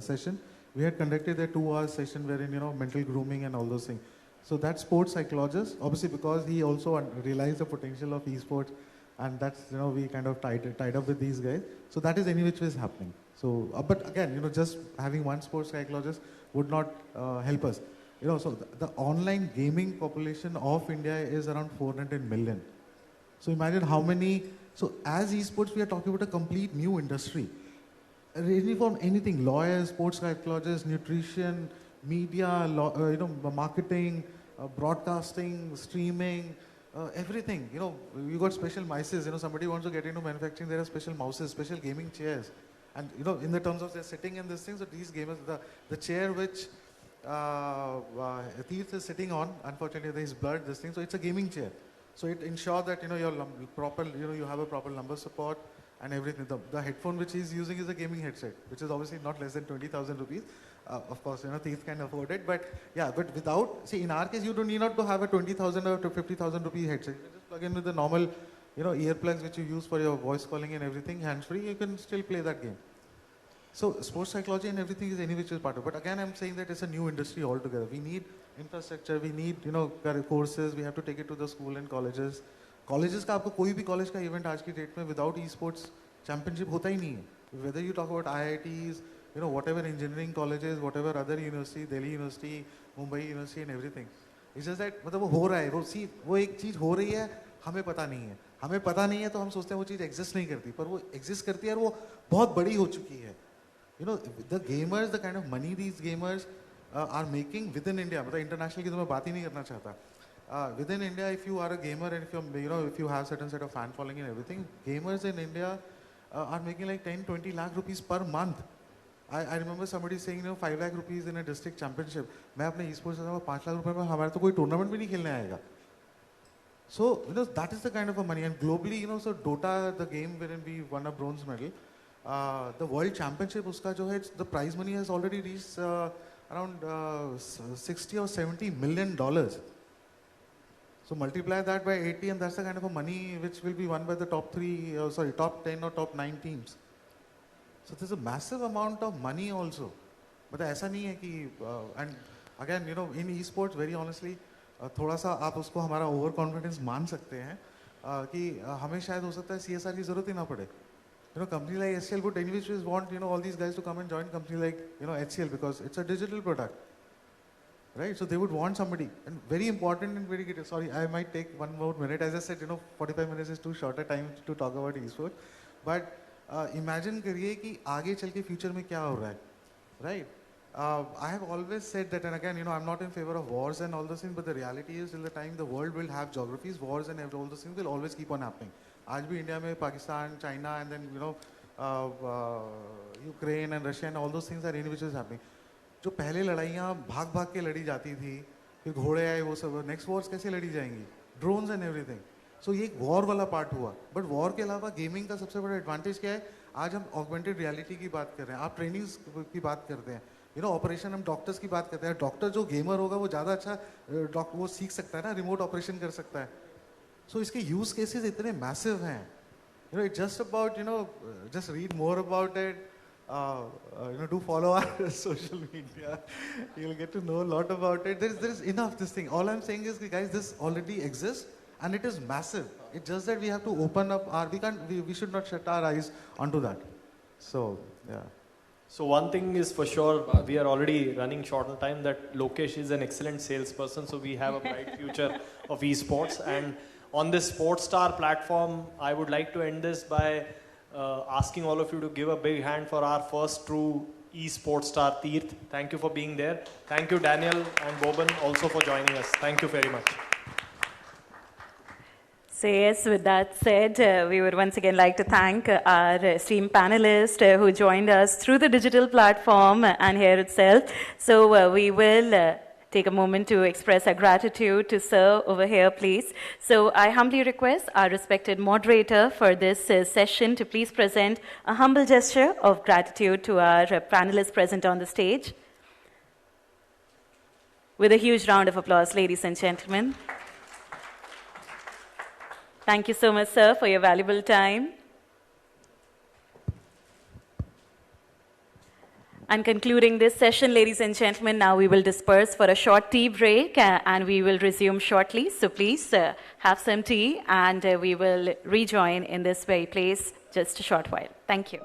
session, we had conducted a 2-hour session wherein, mental grooming and all those things. So that sports psychologist, obviously because he also realized the potential of esports, and that's, we kind of tied up with these guys. So that is any which way is happening. So, but again, just having one sports psychologist would not help us. So the online gaming population of India is around 400 million. So imagine how many, so as esports, we are talking about a complete new industry. Ranging from anything, lawyers, sports psychologists, nutrition, media, marketing, broadcasting, streaming, everything. You got special mices. Somebody wants to get into manufacturing, there are special mouses, special gaming chairs. And in the terms of they're sitting in this thing, so these gamers, the chair which Teeth is sitting on, unfortunately there is blood, this thing, so it's a gaming chair. So it ensures that you're proper, you have a proper lumbar support and everything. The headphone which he's using is a gaming headset, which is obviously not less than 20,000 rupees. Of course, Teeth can afford it, but yeah, but without, see, in our case, you don't need not to have a 20,000 or 50,000 rupee headset. You can just plug in with the normal, earplugs which you use for your voice calling and everything, hands-free, you can still play that game. So sports psychology and everything is any which is part of it. But again, I'm saying that it's a new industry altogether. We need infrastructure, we need, courses, we have to take it to the school and colleges. Colleges का आपको कोई भी college का event आज की date में without esports championship होता ही नहीं है. Whether you talk about IITs, whatever engineering colleges, whatever other university, Delhi University, Mumbai University and everything. It's just that मतलब वो हो रहा है, वो एक चीज हो रही है, हमें पता नहीं है. हमें पता नहीं है तो हम सोचते हैं वो चीज exist नहीं करती, पर वो exist करती है और वो बहुत बड़ी हो चुकी है. The gamers, the kind of money these gamers are making within India, मतलब international की तो मैं बात ही नहीं करना चाहता. Within India, if you are a gamer and if you have certain set of fan following and everything, gamers in India are making like 10-20 lakh rupees per month. I remember somebody saying 5 lakh rupees in a district championship. मैं अपने esports से 5 lakh रुपए में हमारे तो कोई tournament भी नहीं खेलने आएगा. So that is the kind of a money, and globally, so Dota, the game wherein we won a bronze medal, the world championship, uska jo hai, the prize money has already reached around 60 or 70 million dollars. So multiply that by 80, and that's the kind of a money which will be won by the top 10 or top 9 teams. So there's a massive amount of money also. But ऐसा नहीं है कि and again, in esports, very honestly, थोड़ा सा आप उसको हमारा over confidence मान सकते हैं कि हमें शायद हो सकता है CSR की जरूरत ही ना पड़े. Company like HCL would anyways want all these guys to come and join company like HCL because it's a digital product, right? So they would want somebody, and very important and very good. Sorry, I might take 1 more minute. As I said, 45 minutes is too short a time to talk about esports. But imagine करिए कि आगे चल के future में क्या हो रहा है, right? I have always said that, and again, I'm not in favor of wars and all those things, but the reality is till the time the world will have geographies, wars and all those things will always keep on happening. आज भी India में Pakistan, China, and then Ukraine and Russia and all those things are in which is happening. जो पहले लड़ाइयाँ भाग-भाग के लड़ी जाती थी, फिर घोड़े आए वो सब, next wars कैसे लड़ी जाएंगी? Drones and everything. So ये एक war वाला part हुआ. But war के अलावा gaming का सबसे बड़ा advantage क्या है? आज हम augmented reality की बात कर रहे हैं, आप trainings की बात करते हैं. ऑपरेशन हम डॉक्टर्स की बात करते हैं. डॉक्टर जो गेमर होगा वो ज़्यादा अच्छा वो सीख सकता है ना, रिमोट ऑपरेशन कर सकता है. सो इसके यूज केसेस इतने मैसिव हैं. It's just about just read more about it. Do follow our social media. You'll get to know a lot about it. There is enough this thing. All I'm saying is, guys, this already exists and it is massive. It's just that we have to open up our. We should not shut our eyes onto that. So yeah.
So one thing is for sure, we are already running short on time, that Lokesh is an excellent salesperson, so we have a bright future of esports. And on this Sportstar platform, I would like to end this by asking all of you to give a big hand for our first true eSports star, Teerth. Thank you for being there. Thank you, Daniel and Boban, also for joining us. Thank you very much.
So yes, with that said, we would once again like to thank our esteemed panelists who joined us through the digital platform and here itself. So we will take a moment to express our gratitude to Sir over here, please. So I humbly request our respected moderator for this session to please present a humble gesture of gratitude to our panelists present on the stage. With a huge round of applause, ladies and gentlemen. Thank you so much, sir, for your valuable time. And concluding this session, ladies and gentlemen, now we will disperse for a short tea break and we will resume shortly. So please have some tea and we will rejoin in this very place just a short while. Thank you.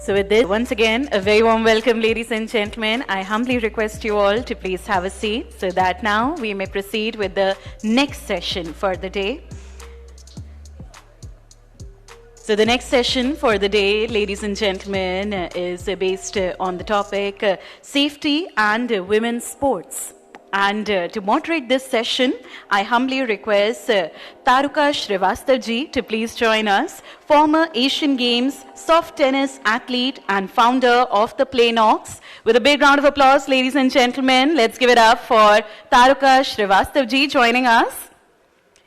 So with this, once again, a very warm welcome, ladies and gentlemen. I humbly request you all to please have a seat so that now we may proceed with the next session for the day. So the next session for the day, ladies and gentlemen, is based on the topic safety and women's sports. And to moderate this session, I humbly request Taruka Shrivastava ji to please join us, former Asian Games soft tennis athlete and founder of the Playnox. With a big round of applause, ladies and gentlemen, let's give it up for Taruka Shrivastava ji joining us.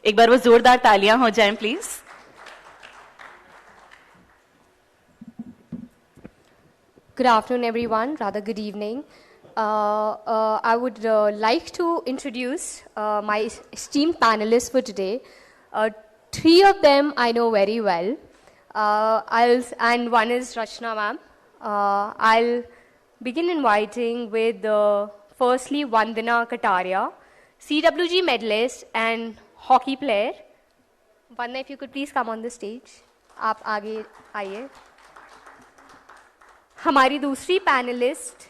एक बार वो जोरदार तालियां हो जाएं, please.
Good afternoon, everyone. Rather, good evening. I would like to introduce my esteemed panelists for today. Three of them I know very well, and one is Rachna ma'am. I'll begin inviting with firstly Vandana Kataria, CWG medalist and hockey player. Vandana, if you could please come on the stage. आप आगे आइए. हमारी दूसरी panellist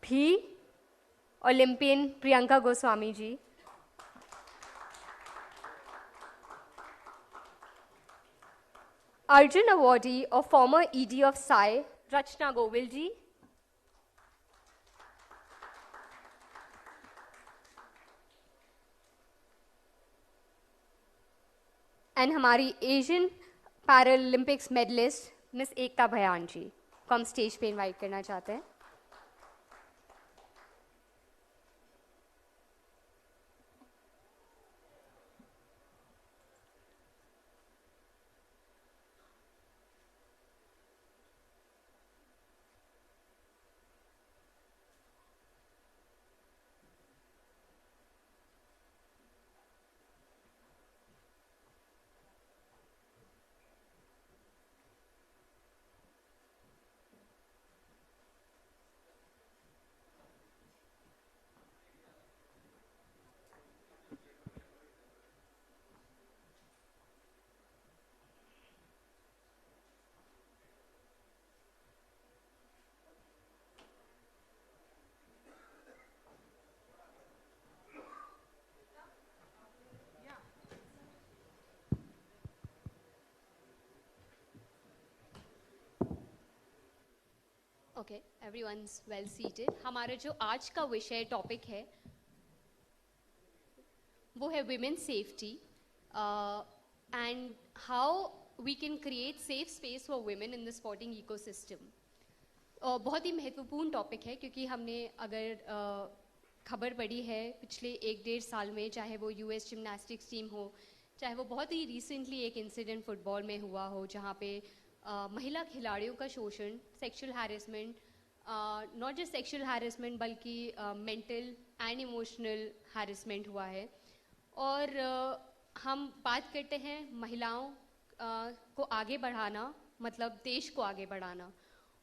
भी Olympian Priyanka Goswami ji. Arjun awardee or former ED of SAI, Rachna Govil ji. And हमारी Asian Paralympics medallist miss एकता भयान जी को हम stage पे इनवाइट करना चाहते हैं. Okay, everyone's well seated. हमारा जो आज का विषय टॉपिक है वो है women safety and how we can create safe space for women in the sporting ecosystem. बहुत ही महत्वपूर्ण टॉपिक है क्योंकि हमने अगर खबर पड़ी है पिछले 1-1.5 साल में, चाहे वो यूएस जिम्नास्टिक्स टीम हो, चाहे वो बहुत ही रिसेंटली एक इंसिडेंट फुटबॉल में हुआ हो जहाँ पे महिला खिलाड़ियों का शोषण, sexual harassment, not just sexual harassment बल्कि मेंटल एंड इमोशनल हैरेसमेंट हुआ है. और हम बात करते हैं महिलाओं को आगे बढ़ाना, मतलब देश को आगे बढ़ाना,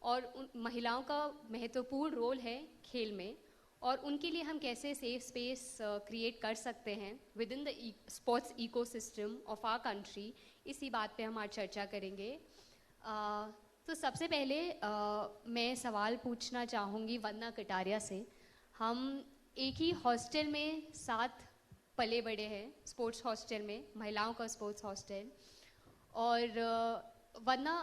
और उन महिलाओं का महत्वपूर्ण रोल है खेल में, और उनके लिए हम कैसे सेफ स्पेस क्रिएट कर सकते हैं within the sports ecosystem of our country. इसी बात पे हम आज चर्चा करेंगे. तो सबसे पहले मैं सवाल पूछना चाहूँगी वंदना कटारिया से. हम एक ही हॉस्टल में साथ पले बड़े हैं, स्पोर्ट्स हॉस्टल में, महिलाओं का स्पोर्ट्स हॉस्टल. और वंदना,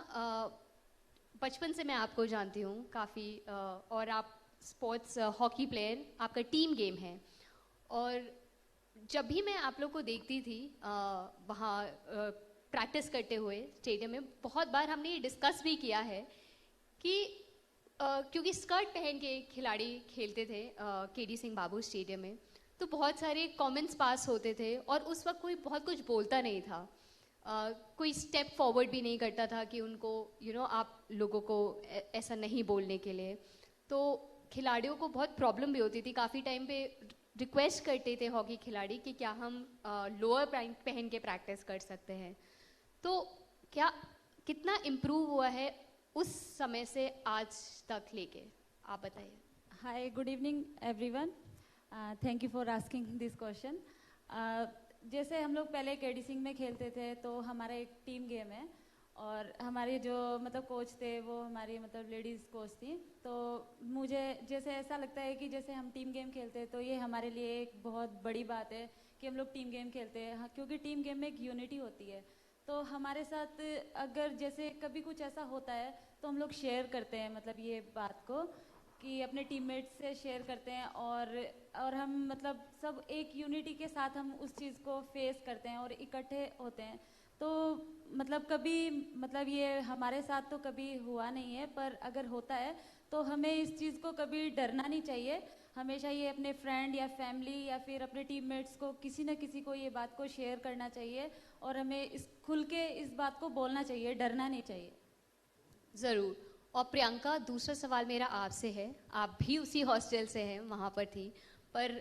बचपन से मैं आपको जानती हूँ काफ़ी, और आप स्पोर्ट्स हॉकी प्लेयर, आपका टीम गेम है. और जब भी मैं आप लोग को देखती थी वहाँ प्रैक्टिस करते हुए स्टेडियम में, बहुत बार हमने ये डिस्कस भी किया है कि क्योंकि स्कर्ट पहन के खिलाड़ी खेलते थे केडी सिंह बाबू स्टेडियम में, तो बहुत सारे कमेंट्स पास होते थे और उस वक्त कोई बहुत कुछ बोलता नहीं था. कोई स्टेप फॉरवर्ड भी नहीं करता था कि उनको आप लोगों को ऐसा नहीं बोलने के लिए. तो खिलाड़ियों को बहुत प्रॉब्लम भी होती थी. काफ़ी टाइम पे रिक्वेस्ट करते थे हॉकी खिलाड़ी कि क्या हम लोअर पैंट पहन के प्रैक्टिस कर सकते हैं. तो क्या कितना इम्प्रूव हुआ है उस समय से आज तक लेके, आप बताइए.
Hi, good evening everyone. Thank you for asking this question. जैसे हम लोग पहले केडी सिंह में खेलते थे तो हमारा एक टीम गेम है, और हमारे जो मतलब कोच थे वो हमारी मतलब लेडीज़ कोच थी। तो मुझे जैसे ऐसा लगता है कि जैसे हम टीम गेम खेलते हैं तो ये हमारे लिए एक बहुत बड़ी बात है कि हम लोग टीम गेम खेलते हैं। हाँ, क्योंकि टीम गेम में एक यूनिटी होती है। तो हमारे साथ अगर जैसे कभी कुछ ऐसा होता है तो हम लोग शेयर करते हैं मतलब ये बात को कि अपने टीममेट्स से शेयर करते हैं और हम मतलब सब एक यूनिटी के साथ हम उस चीज़ को फेस करते हैं और इकट्ठे होते हैं। तो मतलब कभी मतलब ये हमारे साथ तो कभी हुआ नहीं है, पर अगर होता है तो हमें इस चीज़ को कभी डरना नहीं चाहिए। हमेशा ये अपने फ्रेंड या फैमिली या फिर अपने टीममेट्स को किसी न किसी को ये बात को शेयर करना चाहिए और हमें इस खुल के इस बात को बोलना चाहिए, डरना नहीं चाहिए।
ज़रूर। और प्रियंका, दूसरा सवाल मेरा आपसे है। आप भी उसी हॉस्टल से हैं, वहाँ पर थी, पर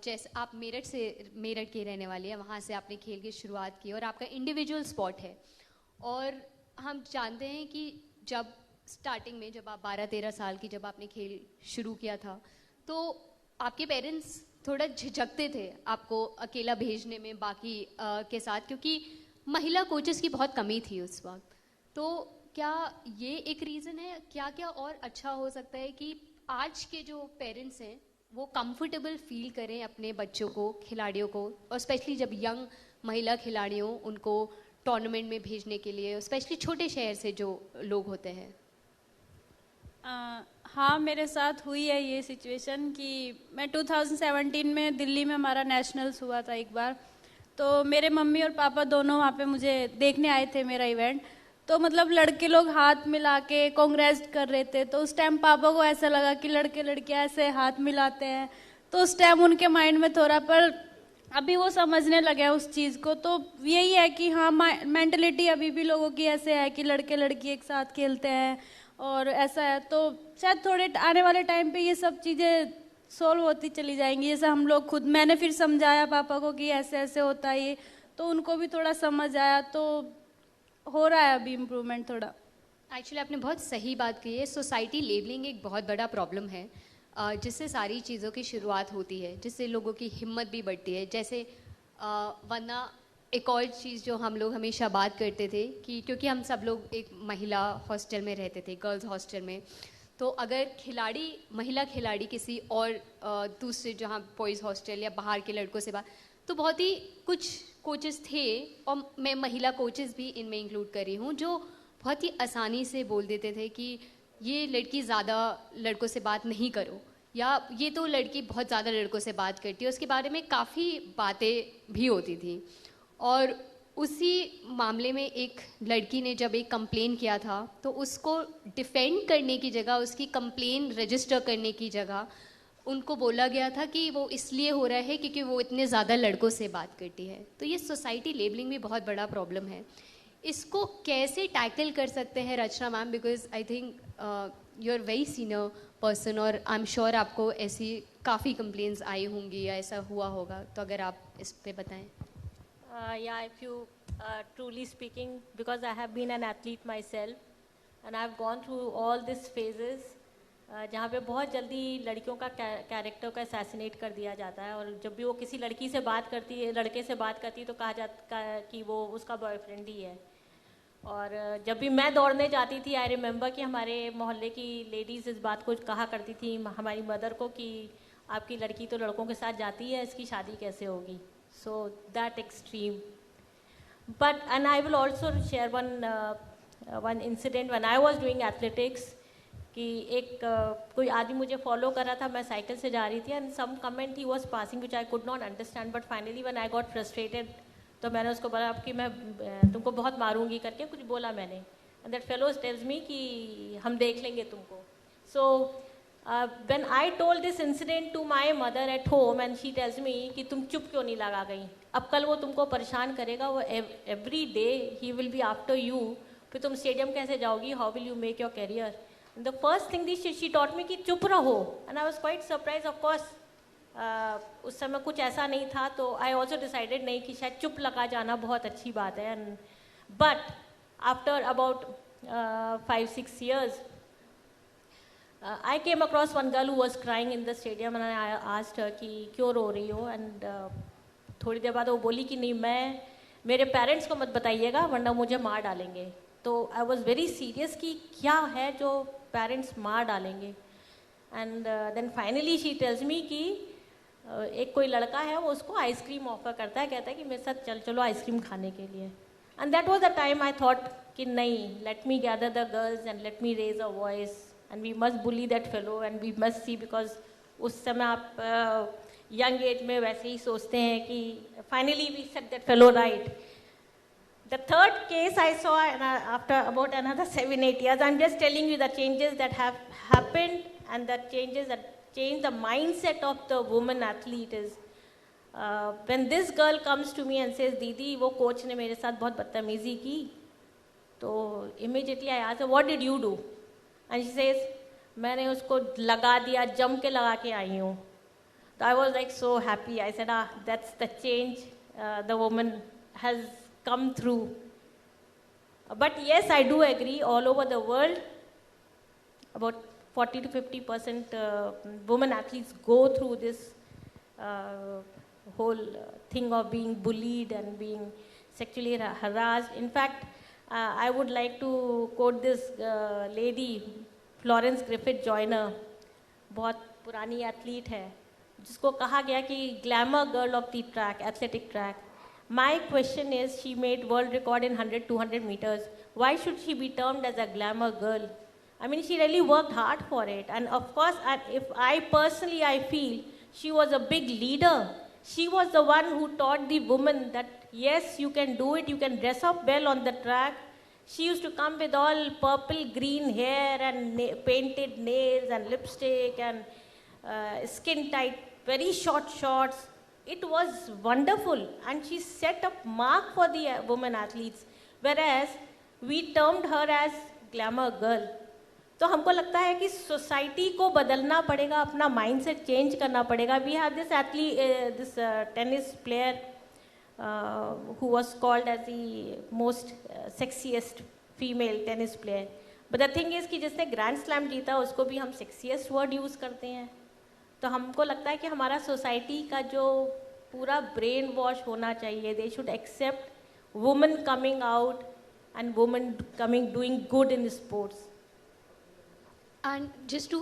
जैसे आप मेरठ के रहने वाली हैं, वहाँ से आपने खेल की शुरुआत की और आपका इंडिविजुअल स्पोर्ट है। और हम जानते हैं कि जब स्टार्टिंग में जब आप 12-13 साल की जब आपने खेल शुरू किया था तो आपके पेरेंट्स थोड़ा झिझकते थे आपको अकेला भेजने में बाकी के साथ, क्योंकि महिला कोचेस की बहुत कमी थी उस वक्त। तो क्या ये एक रीज़न है? क्या क्या और अच्छा हो सकता है कि आज के जो पेरेंट्स हैं वो कंफर्टेबल फील करें अपने बच्चों को, खिलाड़ियों को, और स्पेशली जब यंग महिला खिलाड़ियों उनको टूर्नामेंट में भेजने के लिए, स्पेशली छोटे शहर से जो लोग होते हैं?
हाँ, मेरे साथ हुई है ये सिचुएशन कि मैं 2017 में दिल्ली में हमारा नेशनल्स हुआ था एक बार। तो मेरे मम्मी और पापा दोनों वहाँ पे मुझे देखने आए थे मेरा इवेंट। तो मतलब लड़के लोग हाथ मिला के कांग्रेस कर रहे थे। तो उस टाइम पापा को ऐसा लगा कि लड़के लड़कियां ऐसे हाथ मिलाते हैं। तो उस टाइम उनके माइंड में थोड़ा, पर अभी वो समझने लगे उस चीज़ को। तो यही है कि हाँ, मेंटलिटी अभी भी लोगों की ऐसे है कि लड़के लड़की एक साथ खेलते हैं और ऐसा है। तो शायद थोड़े आने वाले टाइम पे ये सब चीज़ें सॉल्व होती चली जाएंगी। जैसे हम लोग खुद, मैंने फिर समझाया पापा को कि ऐसे ऐसे होता है ये, तो उनको भी थोड़ा समझ आया। तो हो रहा है अभी इम्प्रूवमेंट थोड़ा।
एक्चुअली आपने बहुत सही बात कही है। सोसाइटी लेबलिंग एक बहुत बड़ा प्रॉब्लम है जिससे सारी चीज़ों की शुरुआत होती है, जिससे लोगों की हिम्मत भी बढ़ती है। जैसे वरना एक और चीज़ जो हम लोग हमेशा बात करते थे कि क्योंकि हम सब लोग एक महिला हॉस्टल में रहते थे, गर्ल्स हॉस्टल में, तो अगर महिला खिलाड़ी किसी और दूसरे जहाँ बॉयज़ हॉस्टल या बाहर के लड़कों से बात, तो बहुत ही कुछ कोचेस थे, और मैं महिला कोचेस भी इनमें इंक्लूड कर रही हूँ, जो बहुत ही आसानी से बोल देते थे कि ये लड़की ज़्यादा लड़कों से बात नहीं करो, या ये तो लड़की बहुत ज़्यादा लड़कों से बात करती है। उसके बारे में काफ़ी बातें भी होती थी। और उसी मामले में एक लड़की ने जब एक कंप्लेन किया था तो उसको डिफेंड करने की जगह, उसकी कंप्लेन रजिस्टर करने की जगह उनको बोला गया था कि वो इसलिए हो रहा है क्योंकि वो इतने ज़्यादा लड़कों से बात करती है। तो ये सोसाइटी लेबलिंग भी बहुत बड़ा प्रॉब्लम है। इसको कैसे टैकल कर सकते हैं Rachna ma'am? Because I think you are very senior person और आई एम श्योर आपको ऐसी काफ़ी कंप्लेंट्स आई होंगी या ऐसा हुआ होगा, तो अगर आप इस पे बताएं।
Yeah, if you truly speaking, because I have been an athlete myself and I've gone through all these phases जहाँ पे बहुत जल्दी लड़कियों का कैरेक्टर को असैसिनेट कर दिया जाता है, और जब भी वो किसी लड़की से बात करती है, लड़के से बात करती है, तो कहा जाता है कि वो उसका बॉयफ्रेंड ही है। और जब भी मैं दौड़ने जाती थी, आई रिमेंबर कि हमारे मोहल्ले की लेडीज़ इस बात को कहा करती थी हमारी मदर को कि आपकी लड़की तो लड़कों के साथ जाती है, इसकी शादी कैसे होगी। So that extreme. But and I will also share one incident when I was doing athletics. कि एक कोई आदमी मुझे फॉलो कर रहा था, मैं साइकिल से जा रही थी, and some comment he was passing which I could not understand. But finally when I got frustrated, तो मैंने उसको बोला कि मैं तुमको बहुत मारूंगी करके कुछ बोला मैंने, and that fellow tells me कि हम देख लेंगे तुमको। So when I told this incident to my mother at home and she tells me कि तुम चुप क्यों नहीं लगा गई, अब कल वो तुमको परेशान करेगा, वो every day he will be after you, फिर तुम स्टेडियम कैसे जाओगी, how will you make your career? And the first thing she taught me कि चुप रहो, and I was quite surprised. Of course उस समय कुछ ऐसा नहीं था, तो I also decided नहीं कि शायद चुप लगा जाना बहुत अच्छी बात है। And but after about 5-6 years I came across one girl who was crying in the stadium and I asked her कि क्यों रो रही हो, and थोड़ी देर बाद वो बोली कि नहीं, मेरे पेरेंट्स को मत बताइएगा वरना मुझे मार डालेंगे। तो आई वॉज वेरी सीरियस कि क्या है जो पेरेंट्स मार डालेंगे. And then finally she tells me कि एक कोई लड़का है वो उसको आइसक्रीम ऑफर करता है, कहता है कि मेरे साथ चलो आइसक्रीम खाने के लिए. And that was the time I thought कि नहीं, let me gather the girls and let me raise a voice and we must bully that fellow and we must see, because उस समय आप यंग एज में वैसे ही सोचते हैं कि finally we set that fellow right. The third case I saw after about another 7-8 years, I'm just telling you the changes that have happened and the changes that change the mindset of the woman athlete is when this girl comes to me and says, Didi, वो coach ने मेरे साथ बहुत बदतमीजी की, तो immediately I ask her, what did you do? And she says, मैंने उसको लगा दिया, जम के लगा के आई हूँ. So I was like so happy. I said, that's the change the woman has come through. But yes, I do agree, all over the world, about 40 to 50% women athletes go through this whole thing of being bullied and being sexually harassed. In fact, I would like to quote this lady, Florence Griffith Joyner, बहुत पुरानी athlete है, जिसको कहा गया कि glamour girl of the track, athletic track. My question is, she made world record in 100-200 meters. Why should she be termed as a glamour girl? I mean, she really worked hard for it. And of course, if I personally, I feel she was a big leader. She was the one who taught the woman that, yes, you can do it. You can dress up well on the track. She used to come with all purple green hair and painted nails and lipstick and skin tight, very short shorts. It was wonderful, and she set up mark for the women athletes, whereas we termed her as glamour girl. तो हमको लगता है कि society को बदलना पड़ेगा, अपना mindset change करना पड़ेगा. We have this athlete, this tennis player who was called as the most sexiest female tennis player. But the thing is कि जिसने ग्रैंड स्लैम जीता उसको भी हम sexiest word यूज़ करते हैं. तो हमको लगता है कि हमारा सोसाइटी का जो पूरा ब्रेन वॉश होना चाहिए, they should accept women coming out and women coming doing good in sports.
And just to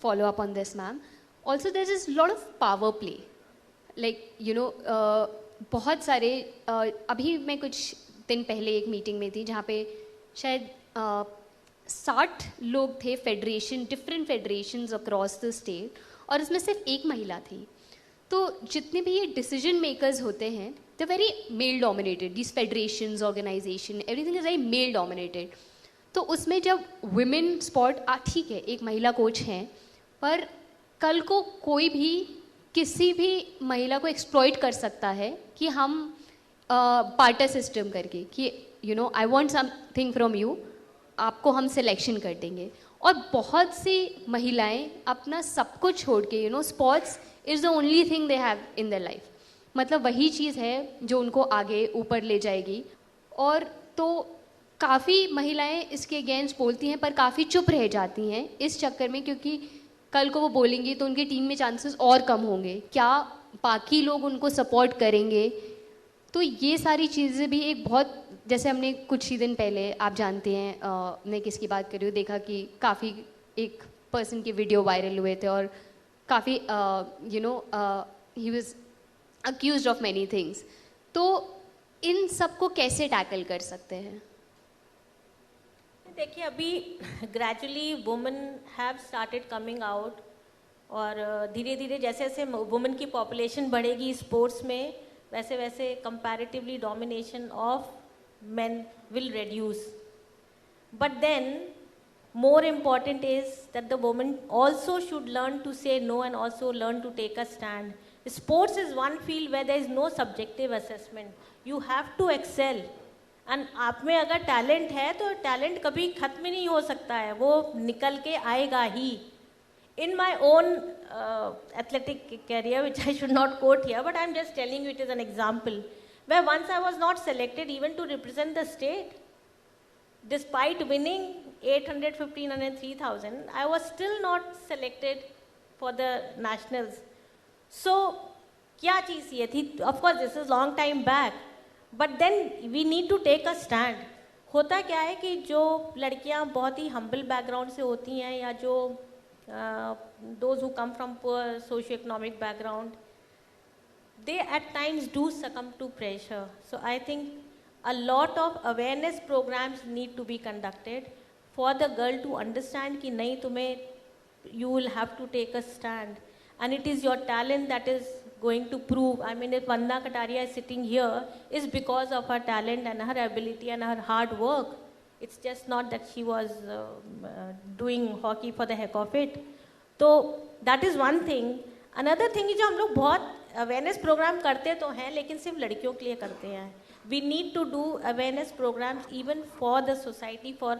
follow up on this, ma'am, also there's this lot of power play. Like, you know, बहुत सारे अभी मैं कुछ दिन पहले एक meeting में थी जहाँ पे शायद 60 लोग थे, federation, different federations across the state, और इसमें सिर्फ एक महिला थी. तो जितने भी ये डिसीजन मेकर्स होते हैं, they very male dominated. This federations, organization, everything is very male dominated. तो उसमें जब वुमेन स्पोर्ट, ठीक है एक महिला कोच हैं, पर कल को कोई भी किसी भी महिला को एक्सप्लॉइट कर सकता है कि हम पार्टर सिस्टम करके कि you know I want something from you, आपको हम सिलेक्शन कर देंगे. और बहुत सी महिलाएं अपना सब कुछ छोड़ के, you know, sports is the only thing they have in their life. मतलब वही चीज़ है जो उनको आगे ऊपर ले जाएगी. और तो काफ़ी महिलाएं इसके अगेंस्ट बोलती हैं, पर काफ़ी चुप रह जाती हैं इस चक्कर में, क्योंकि कल को वो बोलेंगी तो उनकी टीम में चांसेस और कम होंगे. क्या बाकी लोग उनको सपोर्ट करेंगे? तो ये सारी चीज़ें भी एक बहुत, जैसे हमने कुछ ही दिन पहले, आप जानते हैं मैं किसकी बात कर रही हूँ, देखा कि काफ़ी एक पर्सन के वीडियो वायरल हुए थे और काफ़ी you know he was accused of many things. तो इन सब को कैसे टैकल कर सकते हैं?
देखिए, अभी gradually women have started coming out, और धीरे धीरे जैसे जैसे वुमेन की पॉपुलेशन बढ़ेगी स्पोर्ट्स में, वैसे वैसे comparatively domination of men will reduce. But then more important is that the woman also should learn to say no and also learn to take a stand. Sports is one field where there is no subjective assessment. You have to excel. And आप में अगर talent है तो talent कभी खत्म नहीं हो सकता है, वो निकल के आएगा ही. In my own athletic career, which I should not quote here, but I'm just telling you it is an example, where once I was not selected even to represent the state. Despite winning 800, 1500, 3000, I was still not selected for the nationals. So, क्या चीज़ ये थी? Of course, this is long time back. But then we need to take a stand. होता क्या है कि जो लड़कियां बहुत ही हम्बल बैकग्राउंड से होती हैं या जो those who come from poor socio-economic background, they at times do succumb to pressure. So I think a lot of awareness programs need to be conducted for the girl to understand कि नहीं तुम्हें, you will have to take a stand and it is your talent that is going to prove. I mean, if Vandana Kataria is sitting here, is because of her talent and her ability and her hard work. It's just not that she was doing hockey for the heck of it. So that is one thing. Another thing is जो हम लोग बहुत awareness program करते तो हैं लेकिन सिर्फ लड़कियों के लिए करते हैं. We need to do awareness programs even for the society, for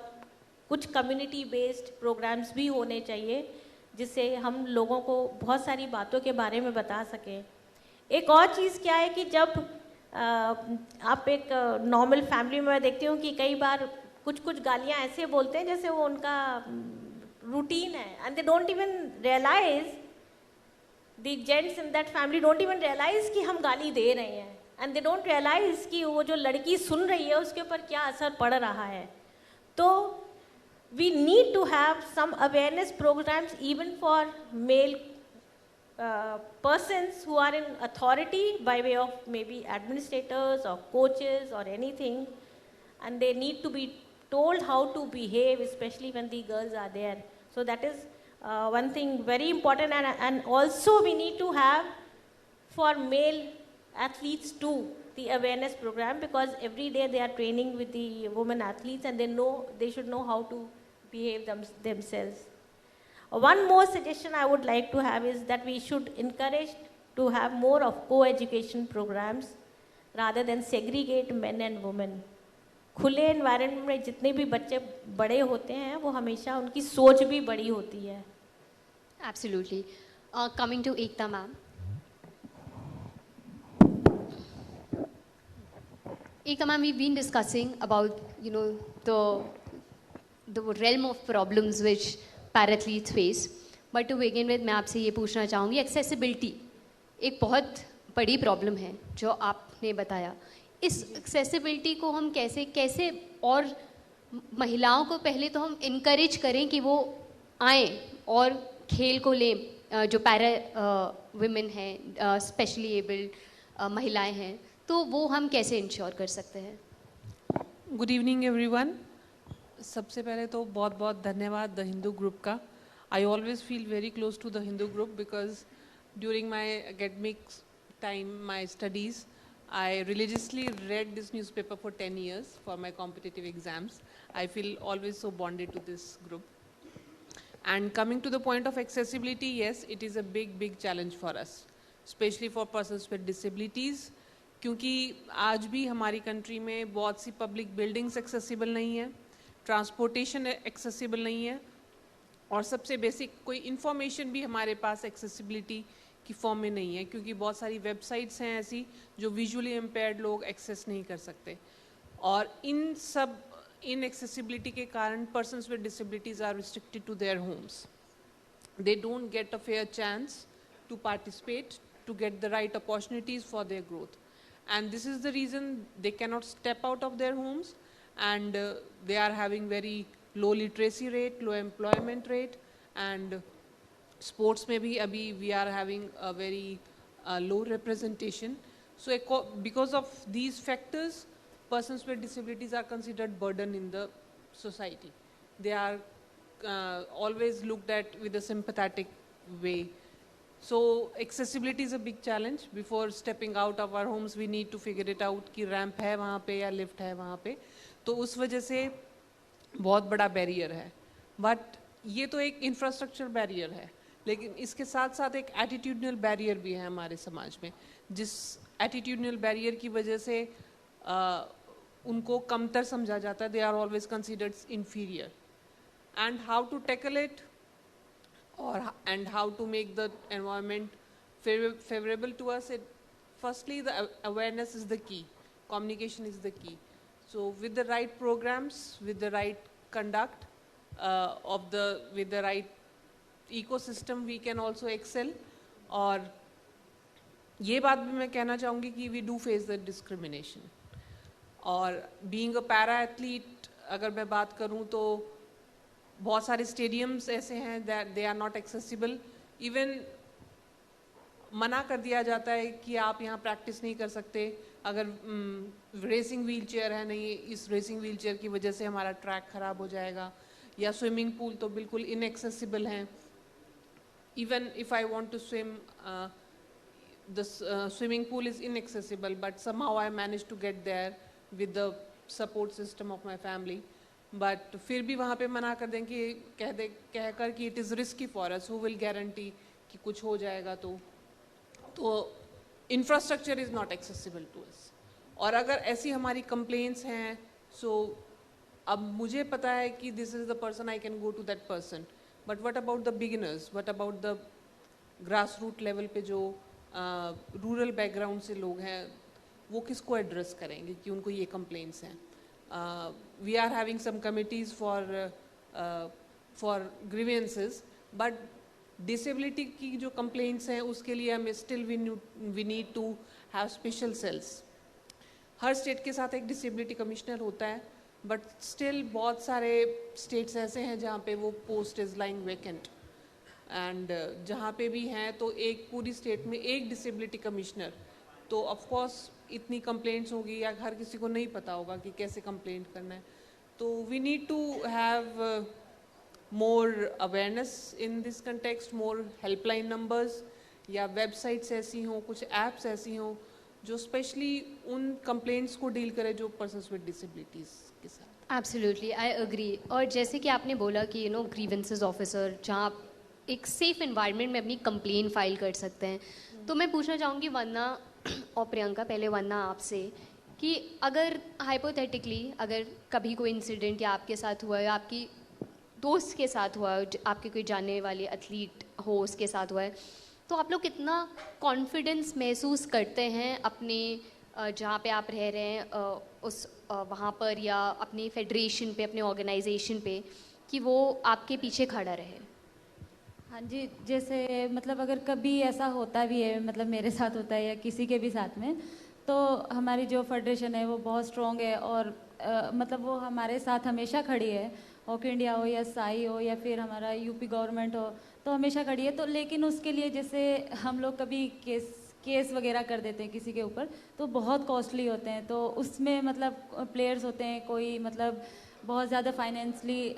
कुछ community based programs भी होने चाहिए जिससे हम लोगों को बहुत सारी बातों के बारे में बता सकें. एक और चीज़ क्या है कि जब आप एक नॉर्मल फैमिली में देखती हूँ कि कई बार कुछ गालियाँ ऐसे बोलते हैं जैसे वो उनका रूटीन है, and they don't even realise, the gents in that family don't even realise कि हम गाली दे रहे हैं, एंड दे डोंट रियलाइज कि वो जो लड़की सुन रही है उसके ऊपर क्या असर पड़ रहा है. तो we need to have some awareness programs even for male persons who are in authority by way of maybe administrators or coaches or anything, and they need to be told how to behave, especially when the girls are there. So that is one thing very important, and also we need to have for male athletes too the awareness program, because every day they are training with the women athletes and they should know how to behave themselves. One more suggestion I would like to have is that we should encourage to have more of co-education programs rather than segregate men and women. खुले environment में जितने भी बच्चे बड़े होते हैं वो हमेशा उनकी सोच भी बड़ी होती है.
Absolutely. Coming to Ekta ma'am. Ekta ma'am, we've been discussing about the realm of problems which parathletes face. But to begin with, मैं आपसे ये पूछना चाहूँगी, accessibility एक बहुत बड़ी problem है जो आपने बताया. इस accessibility को हम कैसे और महिलाओं को पहले तो हम encourage करें कि वो आएँ और खेल को लें, जो पैरा women हैं, specially abled महिलाएं हैं, तो वो हम कैसे ensure कर सकते हैं?
Good evening everyone. सबसे पहले तो बहुत बहुत धन्यवाद द हिंदू ग्रुप का. I always feel very close to the Hindu group because during my academic time, my studies, I religiously read this newspaper for 10 years for my competitive exams. I feel always so bonded to this group. And coming to the point of accessibility, yes, it is a big challenge for us, especially for persons with disabilities. क्योंकि आज भी हमारी country में बहुत सी public buildings accessible नहीं है, transportation accessible नहीं है, और सबसे बेसिक कोई इन्फॉर्मेशन भी हमारे पास एक्सेसिबिलिटी की फॉर्म में नहीं है, क्योंकि बहुत सारी वेबसाइट्स हैं ऐसी जो विजुअली इम्पेयर्ड लोग एक्सेस नहीं कर सकते. और इन एक्सेसिबिलिटी के कारण persons with disabilities are restricted to their homes. They don't get a fair chance to participate, to get the right opportunities for their growth. And this is the reason they cannot step out of their homes, and they are having very low literacy rate, low employment rate, and sports में भी अभी we are having a very low representation. So because of these factors, persons with disabilities are considered burden in the society. They are always looked at with a sympathetic way. So accessibility is a big challenge. Before stepping out of our homes, we need to figure it out कि ramp है वहाँ पे या lift है वहाँ पे. तो उस वजह से बहुत बड़ा बैरियर है. बट ये तो एक इंफ्रास्ट्रक्चर बैरियर है, लेकिन इसके साथ साथ एक एटीट्यूडनल बैरियर भी है हमारे समाज में, जिस एटीट्यूडनल बैरियर की वजह से उनको कमतर समझा जाता है. They are always considered inferior. And how to tackle it, and how to make the environment favorable to us. Firstly, the awareness is the key. Communication is the key. So with the right programs, with the right conduct, with the right ecosystem, we can also excel. और ये बात भी मैं कहना चाहूँगी कि we do face the discrimination. और being a para athlete अगर मैं बात करूं तो बहुत सारे स्टेडियम्स ऐसे हैं that they are not accessible. Even मना कर दिया जाता है कि आप यहाँ प्रैक्टिस नहीं कर सकते अगर रेसिंग व्हील चेयर है, नहीं इस रेसिंग व्हील चेयर की वजह से हमारा ट्रैक ख़राब हो जाएगा. या स्विमिंग पूल तो बिल्कुल इनएक्सेसिबल हैं. Even if I want to swim, the swimming pool is inaccessible, but somehow I managed to get there with the support system of my family. But फिर भी वहाँ पे मना कर दें कि कहकर कि it is risky for us, who will guarantee कि कुछ हो जाएगा तो infrastructure is not accessible to us. और अगर ऐसी हमारी complaints हैं, so अब मुझे पता है कि this is the person I can go to that person. But what about the beginners? What about the grassroots level पे जो रूरल बैकग्राउंड से लोग हैं, वो किसको एड्रेस करेंगे कि उनको ये कंप्लेंट्स हैं. We are having some committees for grievances, but disability की जो कंप्लेंट्स हैं उसके लिए हमें still we need to have special cells. हर स्टेट के साथ एक डिसेबिलिटी कमिश्नर होता है, बट स्टिल बहुत सारे स्टेट्स ऐसे हैं जहाँ पे वो post is lying vacant. And जहाँ पे भी हैं तो एक पूरी स्टेट में एक डिसेबिलिटी कमिश्नर, तो ऑफ कोर्स इतनी कंप्लेंट्स होगी या हर किसी को नहीं पता होगा कि कैसे कंप्लेंट करना है. तो we need to have more awareness in this context, more helpline numbers या वेबसाइट्स ऐसी हों, कुछ ऐप्स ऐसी हों जो स्पेशली उन कंप्लेंट्स को डील करे जो पर्सन्स विद डिसेबिलिटीज़ के साथ.
Absolutely, I agree. और जैसे कि आपने बोला कि ग्रीवेंसेस ऑफिसर जहाँ एक सेफ एनवायरनमेंट में अपनी कंप्लेन फाइल कर सकते हैं, तो मैं पूछना चाहूँगी वरना और प्रियंका, पहले वरना आपसे कि अगर हाइपोथेटिकली अगर कभी कोई इंसिडेंट या आपके साथ हुआ है या आपकी दोस्त के साथ हुआ है, आपके कोई जानने वाले एथलीट हो उसके साथ हुआ है, तो आप लोग कितना कॉन्फिडेंस महसूस करते हैं अपने जहाँ पे आप रह रहे हैं उस वहाँ पर या अपनी फेडरेशन पे, अपने ऑर्गेनाइजेशन पे, कि वो आपके पीछे खड़ा रहे?
हाँ जी, जैसे मतलब अगर कभी ऐसा होता भी है, मतलब मेरे साथ होता है या किसी के भी साथ में, तो हमारी जो फेडरेशन है वो बहुत स्ट्रॉन्ग है और मतलब वो हमारे साथ हमेशा खड़ी है. हॉकी इंडिया हो या साई हो या फिर हमारा यूपी गवर्नमेंट हो, तो हमेशा खड़ी है. तो लेकिन उसके लिए जैसे हम लोग कभी केस वगैरह कर देते हैं किसी के ऊपर, तो बहुत कॉस्टली होते हैं. तो उसमें मतलब प्लेयर्स होते हैं, कोई मतलब बहुत ज़्यादा फाइनेंशली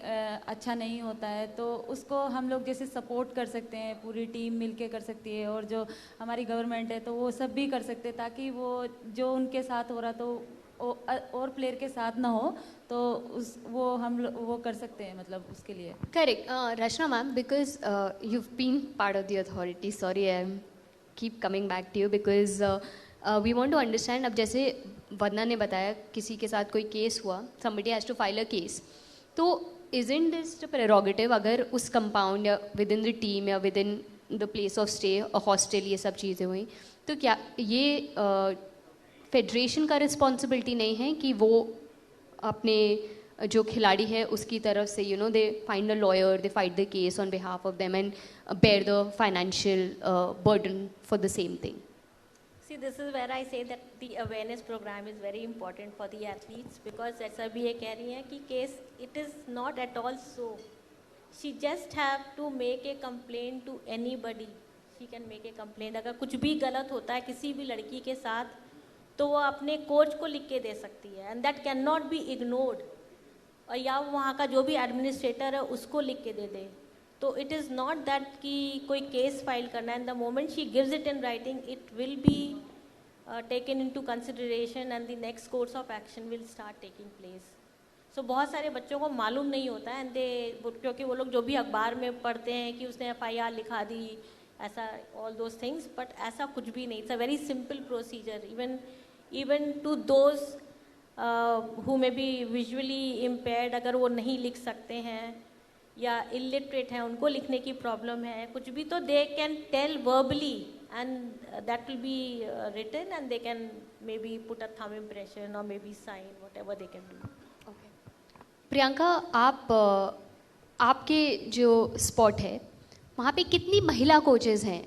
अच्छा नहीं होता है, तो उसको हम लोग जैसे सपोर्ट कर सकते हैं, पूरी टीम मिलके कर सकती है, और जो हमारी गवर्नमेंट है तो वो सब भी कर सकते हैं, ताकि वो जो उनके साथ हो रहा तो और प्लेयर के साथ ना हो, तो वो कर सकते हैं मतलब उसके लिए.
Correct. Rachna ma'am, because you've been part of the authority, sorry I keep coming back to you because we want to understand. अब जैसे वंदना ने बताया किसी के साथ कोई केस हुआ, somebody has to file a case, तो isn't this the prerogative अगर उस कंपाउंड या विद इन द टीम या with in the place of stay hostel ये सब चीज़ें हुई, तो क्या ये फेडरेशन का रिस्पॉन्सिबिलिटी नहीं है कि वो अपने जो खिलाड़ी है उसकी तरफ से they find a lawyer, they fight the case on behalf of them and bear the financial burden for the same thing?
See, this is where I say that the awareness program is very important for the athletes, because जैसा भी ये कह रही हैं कि case it is not at all so. She just have to make a complaint to anybody. She can make a complaint. अगर कुछ भी गलत होता है किसी भी लड़की के साथ, तो वो अपने कोच को लिख के दे सकती है, and that cannot be ignored. और या वहाँ का जो भी एडमिनिस्ट्रेटर है उसको लिख के दे दे. तो इट इज़ नॉट दैट कि कोई केस फाइल करना है. And the moment she gives it in writing, it will be taken into consideration and the next course of action will start taking place. So बहुत सारे बच्चों को मालूम नहीं होता है, एंड क्योंकि वो लोग जो भी अखबार में पढ़ते हैं कि उसने FIR लिखा दी, ऐसा ऑल दोज थिंग्स, बट ऐसा कुछ भी नहीं. It's a very simple procedure. Even to those who may be visually impaired, अगर वो नहीं लिख सकते हैं या इलिटरेट हैं, उनको लिखने की प्रॉब्लम है कुछ भी, तो they can tell verbally and that will be written and they can may be put a thumb impression और may be sign, whatever they can do.
Priyanka, आपके जो स्पॉट है वहाँ पे कितनी महिला कोचेज़ हैं?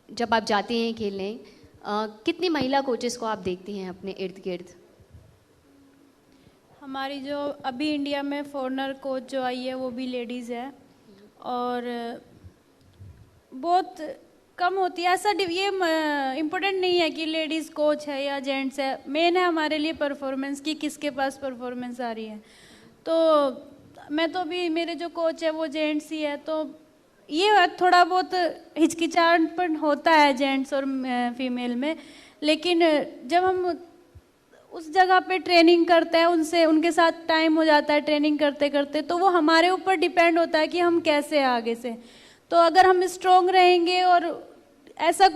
जब आप जाते हैं खेलने, कितनी महिला कोचेज़ को आप देखती हैं अपने इर्द गिर्द?
हमारी जो अभी इंडिया में फॉरनर कोच जो आई है वो भी लेडीज़ है और बहुत कम होती है। ऐसा ये इम्पोर्टेंट नहीं है कि लेडीज़ कोच है या जेंट्स है, मेन है हमारे लिए परफॉर्मेंस की, किसके पास परफॉर्मेंस आ रही है। तो मैं तो अभी मेरे जो कोच है वो जेंट्स ही है, तो ये थोड़ा बहुत हिचकिचाहट होता है जेंट्स और फीमेल में, लेकिन जब हम उस जगह पे ट्रेनिंग करते हैं उनसे, उनके साथ टाइम हो जाता है ट्रेनिंग करते करते, तो वो हमारे ऊपर डिपेंड होता है कि हम कैसे आगे से। तो अगर हम स्ट्रोंग रहेंगे, और ऐसा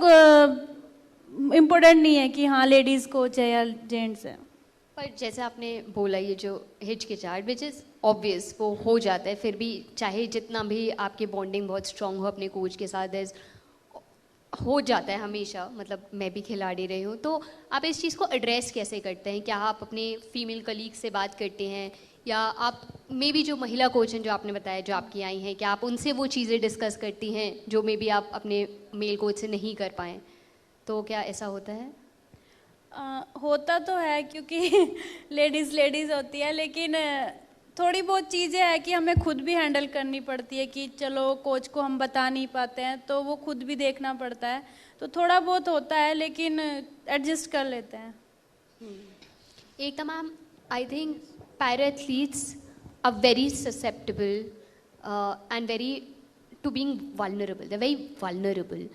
इम्पोर्टेंट नहीं है कि हाँ लेडीज़ कोच है या जेंट्स है।
पर जैसे आपने बोला ये जो हिचकिचाहट विच इज़ ऑब्वियस वो हो जाता है, फिर भी चाहे जितना भी आपकी बॉन्डिंग बहुत स्ट्रांग हो अपने कोच के साथ, हो जाता है हमेशा, मतलब मैं भी खिलाड़ी रही हूँ। तो आप इस चीज़ को एड्रेस कैसे करते हैं? क्या आप अपने फीमेल कलीग से बात करते हैं, या आप मे बी जो महिला कोच हैं जो आपने बताया जो आपकी आई हैं, क्या आप उनसे वो चीज़ें डिस्कस करती हैं जो मे बी आप अपने मेल कोच से नहीं कर पाएँ? तो क्या ऐसा होता है?
होता तो है क्योंकि लेडीज़ होती है, लेकिन थोड़ी बहुत चीज़ें हैं कि हमें खुद भी हैंडल करनी पड़ती है कि चलो कोच को हम बता नहीं पाते हैं तो वो खुद भी देखना पड़ता है, तो थोड़ा बहुत होता है लेकिन एडजस्ट कर लेते हैं।
एक ma'am, I think para athletes are very susceptible and very to being vulnerable, they very vulnerable.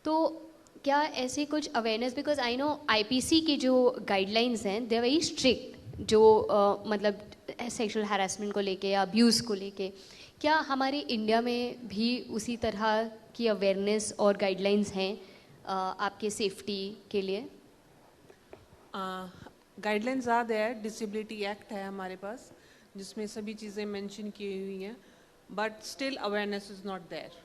तो क्या ऐसे कुछ awareness, because I know IPC की जो गाइडलाइंस हैं दे आर वेरी स्ट्रिक्ट, जो मतलब सेक्सुअल हैरेसमेंट को लेके या अब्यूज़ को लेके, क्या हमारे इंडिया में भी उसी तरह की अवेयरनेस और गाइडलाइंस हैं आपके सेफ्टी के लिए?
Guidelines are there, disability act है हमारे पास जिसमें सभी चीज़ें मेंशन की हुई हैं, but still awareness is not there.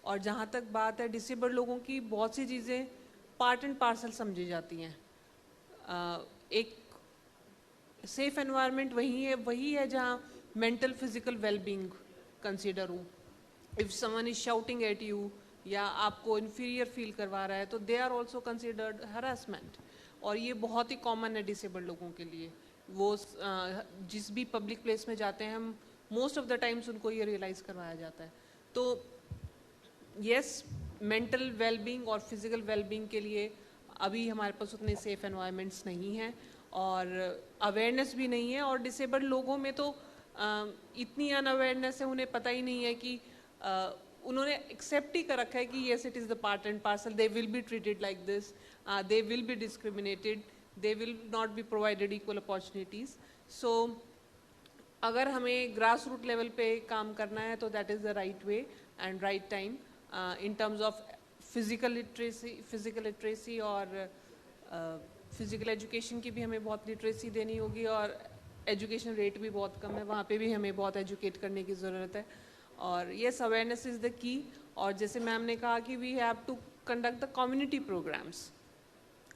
और जहाँ तक बात है डिसेबल्ड लोगों की, बहुत सी चीज़ें पार्ट एंड पार्सल समझी जाती हैं। एक सेफ एनवायरनमेंट वही है जहाँ मेंटल फिजिकल वेलबींग कंसीडर हो। If someone is shouting at you या आपको इन्फीरियर फील करवा रहा है तो they are also considered harassment, और ये बहुत ही कॉमन है डिसेबल्ड लोगों के लिए। वो जिस भी पब्लिक प्लेस में जाते हैं हम मोस्ट ऑफ द टाइम्स उनको ये रियलाइज़ करवाया जाता है। तो यस, मेंटल वेलबींग और फिजिकल वेलबींग के लिए अभी हमारे पास उतने सेफ एनवायरनमेंट्स नहीं हैं और अवेयरनेस भी नहीं है। और डिसेबल्ड लोगों में तो इतनी अनअवेयरनेस है, उन्हें पता ही नहीं है कि उन्होंने एक्सेप्ट ही कर रखा है कि yes it is the part and parcel, they will be treated like this, they will be discriminated, they will not be provided equal opportunities. So अगर हमें ग्रास रूट लेवल पे काम करना है तो that is the right way and right time in terms of physical literacy और physical education की भी हमें बहुत लिटरेसी देनी होगी, और एजुकेशन रेट भी बहुत कम है, वहाँ पे भी हमें बहुत एजुकेट करने की ज़रूरत है। और yes, awareness is the key. और जैसे मैम ने कहा कि we have to conduct the community programs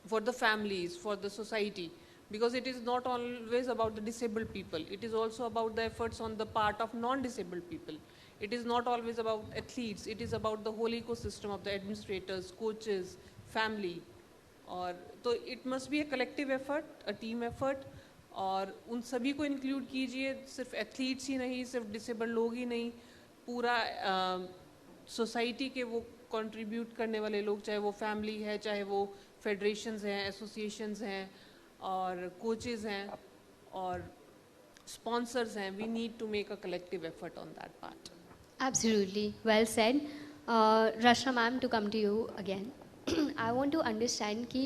for the families, for the society, because it is not always about the disabled people, it is also about the efforts on the part of non-disabled people. It is not always about athletes, it is about the whole ecosystem of the administrators, coaches, family. और तो it must be a collective effort, a team effort, और उन सभी को include कीजिए, सिर्फ athletes ही नहीं, सिर्फ डिसेबल्ड लोग ही नहीं, पूरा सोसाइटी के वो कंट्रीब्यूट करने वाले लोग, चाहे वो फैमिली है, चाहे वो फेडरेशंस हैं, एसोसिएशंस हैं, और कोचेस हैं, और sponsors हैं. We need to make a collective effort on that part.
Absolutely, well said. Rashna ma'am, to come to you again. I want to understand कि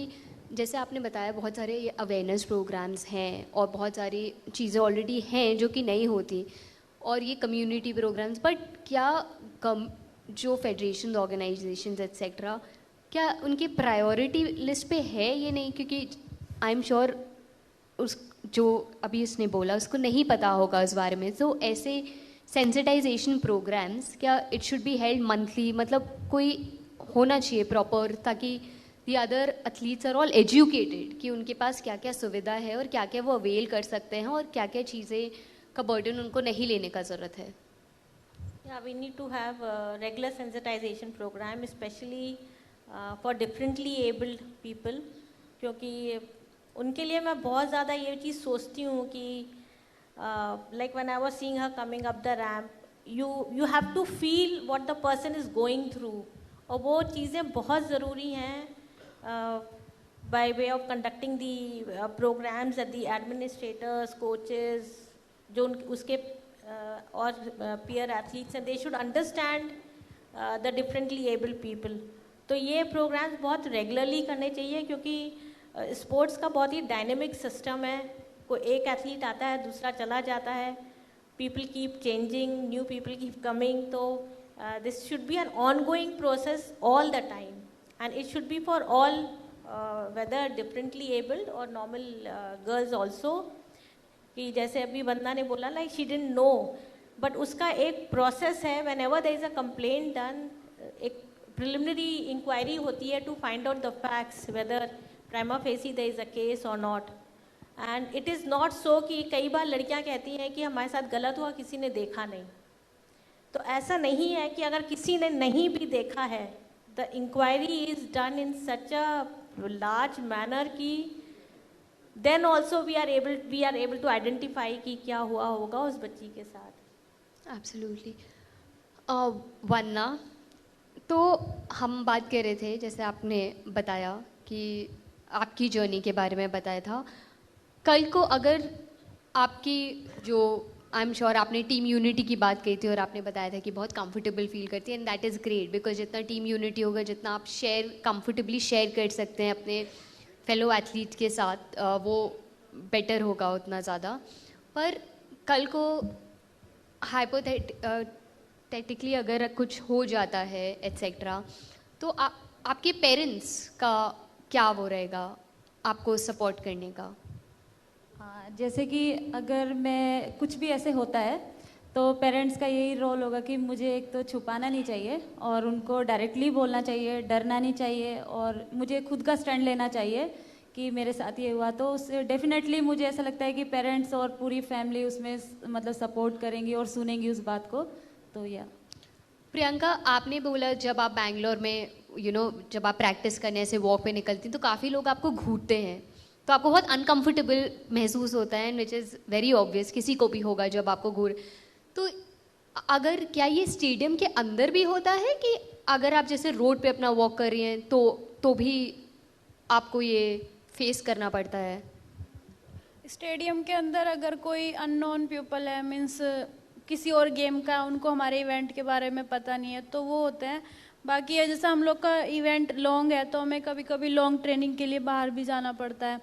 जैसे आपने बताया बहुत सारे ये अवेयरनेस प्रोग्राम्स हैं और बहुत सारी चीज़ें ऑलरेडी हैं जो कि नहीं होती, और ये कम्युनिटी प्रोग्राम्स, बट क्या जो फेडरेशन, ऑर्गेनाइजेशंस एट्सेट्रा, क्या उनकी प्रायोरिटी लिस्ट पे है ये नहीं? क्योंकि आई एम श्योर उस जो अभी उसने बोला उसको नहीं पता होगा उस बारे में। तो ऐसे सेंसिटाइजेशन प्रोग्राम्स क्या it should be held monthly, मतलब कोई होना चाहिए प्रॉपर, ताकि the other athletes are all educated कि उनके पास क्या क्या सुविधा है और क्या क्या वो अवेल कर सकते हैं और क्या क्या चीज़ें का बर्डन उनको नहीं लेने का ज़रूरत है।
Yeah, we need to have a regular sensitization program, especially for differently abled people, क्योंकि उनके लिए मैं बहुत ज़्यादा ये चीज़ सोचती हूँ कि like when I was seeing her coming up the ramp, you have to feel what the person is going through, और वो चीज़ें बहुत ज़रूरी हैं by way of conducting the programs that the administrators, coaches, जो उसके और peer athletes हैं, they should understand the differently abled people. तो ये programs बहुत regularly करने चाहिए, क्योंकि sports का बहुत ही dynamic system है. कोई एक athlete आता है, दूसरा चला जाता है, people keep changing, new people keep coming, तो this should be an ongoing process all the time, and it should be for all whether differently abled or normal girls also. कि जैसे अभी वंदना ने बोला like she didn't know, but उसका एक process है. whenever there is a complaint done, एक preliminary inquiry होती है to find out the facts whether prima facie there is a case or not. and it is not so कि कई बार लड़कियां कहती हैं कि हमारे साथ गलत हुआ, किसी ने देखा नहीं. तो ऐसा नहीं है कि अगर किसी ने नहीं भी देखा है, the inquiry is done in such a large manner कि then also we are able to identify कि क्या हुआ होगा उस बच्ची के साथ.
Absolutely. वन्ना, तो हम बात कर रहे थे, जैसे आपने बताया कि आपकी जर्नी के बारे में बताया था. कल को अगर आपकी जो आई एम श्योर आपने टीम यूनिटी की बात कही थी और आपने बताया था कि बहुत कंफर्टेबल फील करती है, and that is great, because जितना टीम यूनिटी होगा, जितना आप कंफर्टेबली शेयर कर सकते हैं अपने फेलो एथलीट के साथ, वो बेटर होगा उतना ज़्यादा. पर कल को हाइपोथेटिकली अगर कुछ हो जाता है एट्सेट्रा, तो आपके पेरेंट्स का क्या वो रहेगा आपको सपोर्ट करने का?
जैसे कि अगर मैं कुछ भी ऐसे होता है तो पेरेंट्स का यही रोल होगा कि मुझे एक तो छुपाना नहीं चाहिए और उनको डायरेक्टली बोलना चाहिए, डरना नहीं चाहिए, और मुझे खुद का स्टैंड लेना चाहिए कि मेरे साथ ये हुआ. तो उससे डेफिनेटली मुझे ऐसा लगता है कि पेरेंट्स और पूरी फैमिली उसमें मतलब सपोर्ट करेंगी और सुनेंगी उस बात को. तो या
प्रियंका, आपने बोला जब आप बैंगलोर में जब आप प्रैक्टिस करने से वॉक पे निकलती तो काफ़ी लोग आपको घूरते हैं, तो आपको बहुत अनकंफर्टेबल महसूस होता है, विच इज़ वेरी ऑब्वियस, किसी को भी होगा जब आपको घूर. तो अगर क्या ये स्टेडियम के अंदर भी होता है कि अगर आप जैसे रोड पे अपना वॉक कर रही हैं तो भी आपको ये फेस करना पड़ता है?
स्टेडियम के अंदर अगर कोई अननोन पीपल है, मीन्स किसी और गेम का, उनको हमारे इवेंट के बारे में पता नहीं है, तो वो होते हैं. बाकी जैसे हम लोग का इवेंट लॉन्ग है तो हमें कभी कभी लॉन्ग ट्रेनिंग के लिए बाहर भी जाना पड़ता है,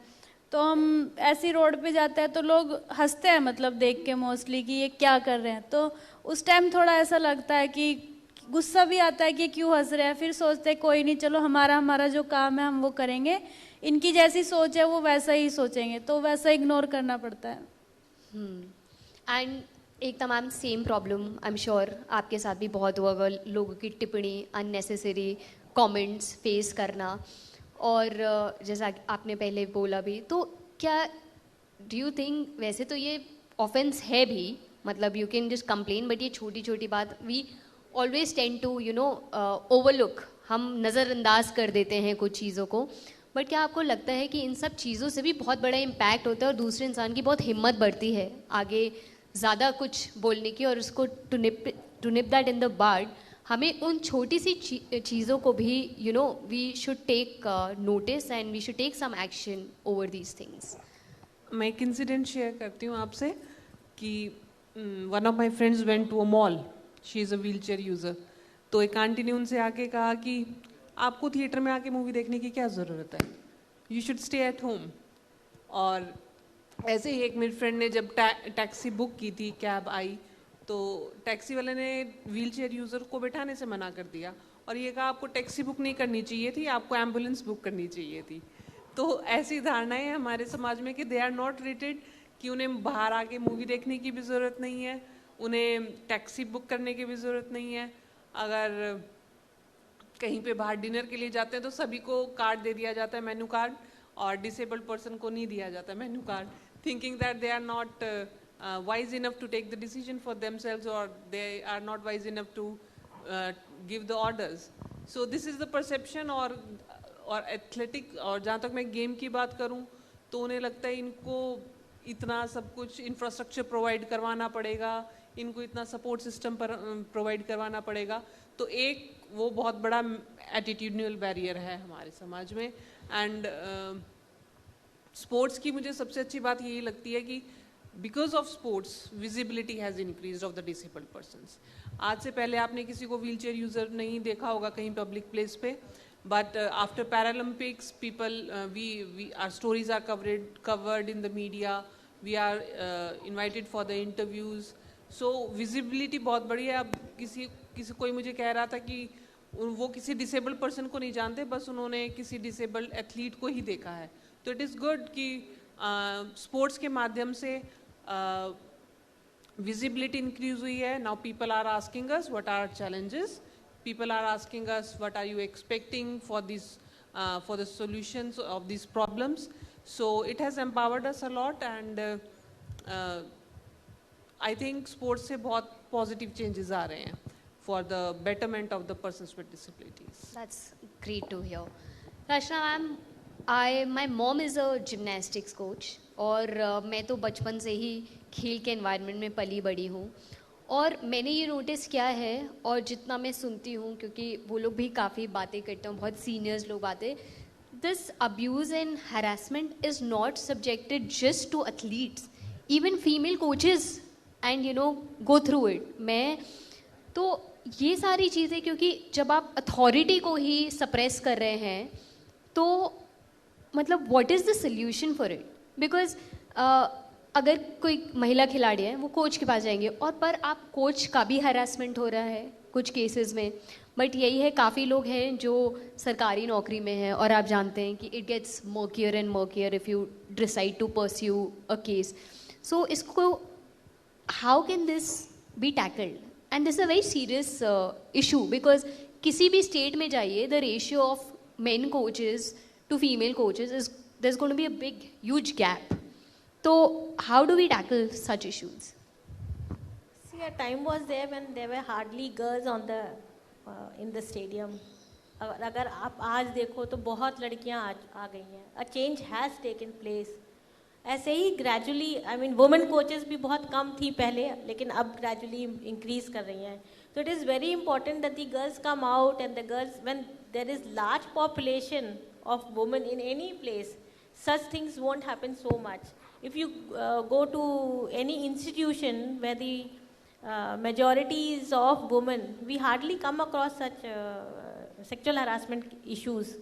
तो हम ऐसी रोड पे जाते हैं तो लोग हंसते हैं, मतलब देख के मोस्टली कि ये क्या कर रहे हैं. तो उस टाइम थोड़ा ऐसा लगता है कि गुस्सा भी आता है कि क्यों हंस रहे हैं, फिर सोचते हैं कोई नहीं, चलो हमारा जो काम है हम वो करेंगे, इनकी जैसी सोच है वो वैसा ही सोचेंगे, तो वैसा इग्नोर करना पड़ता है.
एंड एक तमाम same problem I am sure आपके साथ भी बहुत हुआ होगा, लोगों की टिप्पणी, अननेसेसरी कमेंट्स फेस करना. और जैसा आपने पहले बोला भी, तो क्या डू यू थिंक, वैसे तो ये ऑफेंस है भी, मतलब you can just complain, but ये छोटी छोटी बात we always tend to overlook, हम नज़रअंदाज कर देते हैं कुछ चीज़ों को. बट क्या आपको लगता है कि इन सब चीज़ों से भी बहुत बड़ा इम्पैक्ट होता है और दूसरे इंसान की बहुत हिम्मत बढ़ती है आगे ज़्यादा कुछ बोलने की, और उसको to nip that in the bud, हमें उन छोटी सी चीज़ों को भी we should take notice and we should take some action over these things.
मैं एक इंसिडेंट शेयर करती हूँ आपसे कि one of my friends went to a mall, she is a wheelchair user. तो एक आंटी ने उनसे आके कहा कि आपको थिएटर में आके मूवी देखने की क्या ज़रूरत है, you should stay at home. और ऐसे ही एक मेरी फ्रेंड ने जब टैक्सी बुक की थी, कैब आई, तो टैक्सी वाले ने व्हील चेयर यूज़र को बैठाने से मना कर दिया और ये कहा आपको टैक्सी बुक नहीं करनी चाहिए थी, आपको एम्बुलेंस बुक करनी चाहिए थी. तो ऐसी धारणाएं हैं हमारे समाज में कि दे आर नॉट रेटेड, कि उन्हें बाहर आके मूवी देखने की भी ज़रूरत नहीं है, उन्हें टैक्सी बुक करने की भी ज़रूरत नहीं है. अगर कहीं पे बाहर डिनर के लिए जाते हैं तो सभी को कार्ड दे दिया जाता है, मेन्यू कार्ड, और डिसेबल्ड पर्सन को नहीं दिया जाता menu card, thinking that they are not wise enough to take the decision for themselves, or they are not wise enough to give the orders. So this is the perception. और athletic, और जहाँ तक मैं game की बात करूँ तो उन्हें लगता है इनको इतना सब कुछ इंफ्रास्ट्रक्चर प्रोवाइड करवाना पड़ेगा, इनको इतना सपोर्ट सिस्टम पर प्रोवाइड करवाना पड़ेगा। तो एक वो बहुत बड़ा एटीट्यूडनल बैरियर है हमारे समाज में। एंड स्पोर्ट्स की मुझे सबसे अच्छी बात यही लगती है कि because of sports visibility has increased of the disabled persons. आज से पहले आपने किसी को व्हीलचेयर यूज़र नहीं देखा होगा कहीं पब्लिक प्लेस पे, but after Paralympics, people our stories are covered in the media. We are invited for the interviews. So visibility बहुत बड़ी है। अब किसी कोई मुझे कह रहा था कि वो किसी डिसेबल्ड पर्सन को नहीं जानते, बस उन्होंने किसी डिसेबल्ड एथलीट को ही देखा है। तो इट इज़ गुड कि स्पोर्ट्स के माध्यम से विजिबिलिटी इंक्रीज हुई है। Now people are asking us what are challenges, people are asking us what are you expecting for this for the solutions of these problems. So it has empowered us a lot, and I think sports से बहुत positive changes आ रहे हैं for the betterment of the persons with disabilities.
That's great to hear. Rashna ma'am, my mom is a gymnastics coach, और मैं तो बचपन से ही खेल के environment में पली बड़ी हूँ। और मैंने ये नोटिस किया है, और जितना मैं सुनती हूँ, क्योंकि वो लोग भी काफ़ी बातें करते हैं, बहुत सीनियर्स लोग बातें, this abuse and harassment is not subjected just to athletes, even female coaches and go through it. मैं तो ये सारी चीज़ें, क्योंकि जब आप अथॉरिटी को ही सप्रेस कर रहे हैं तो मतलब what is the solution for it? Because अगर कोई महिला खिलाड़ी है वो कोच के पास जाएंगे, और पर आप कोच का भी हरासमेंट हो रहा है कुछ केसेस में। बट यही है, काफ़ी लोग हैं जो सरकारी नौकरी में हैं, और आप जानते हैं कि it gets murkier and murkier if you decide to pursue a case. So इसको how can this be tackled? And this a very serious issue, because किसी भी स्टेट में जाइए, the ratio of men coaches to female coaches is there is going to be a big huge gap. So how do we tackle such issues?
See, a time was there when there were hardly girls on the in the stadium. अगर आप आज देखो तो बहुत लड़कियां आ गई हैं. A change has taken place. ऐसे ही gradually, I mean, women coaches भी बहुत कम थी पहले, लेकिन अब gradually increase कर रही हैं. So it is very important that the girls come out, and the girls, when there is large population of women in any place, such things won't happen so much. If you go to any institution where the majority is of women, we hardly come across such sexual harassment issues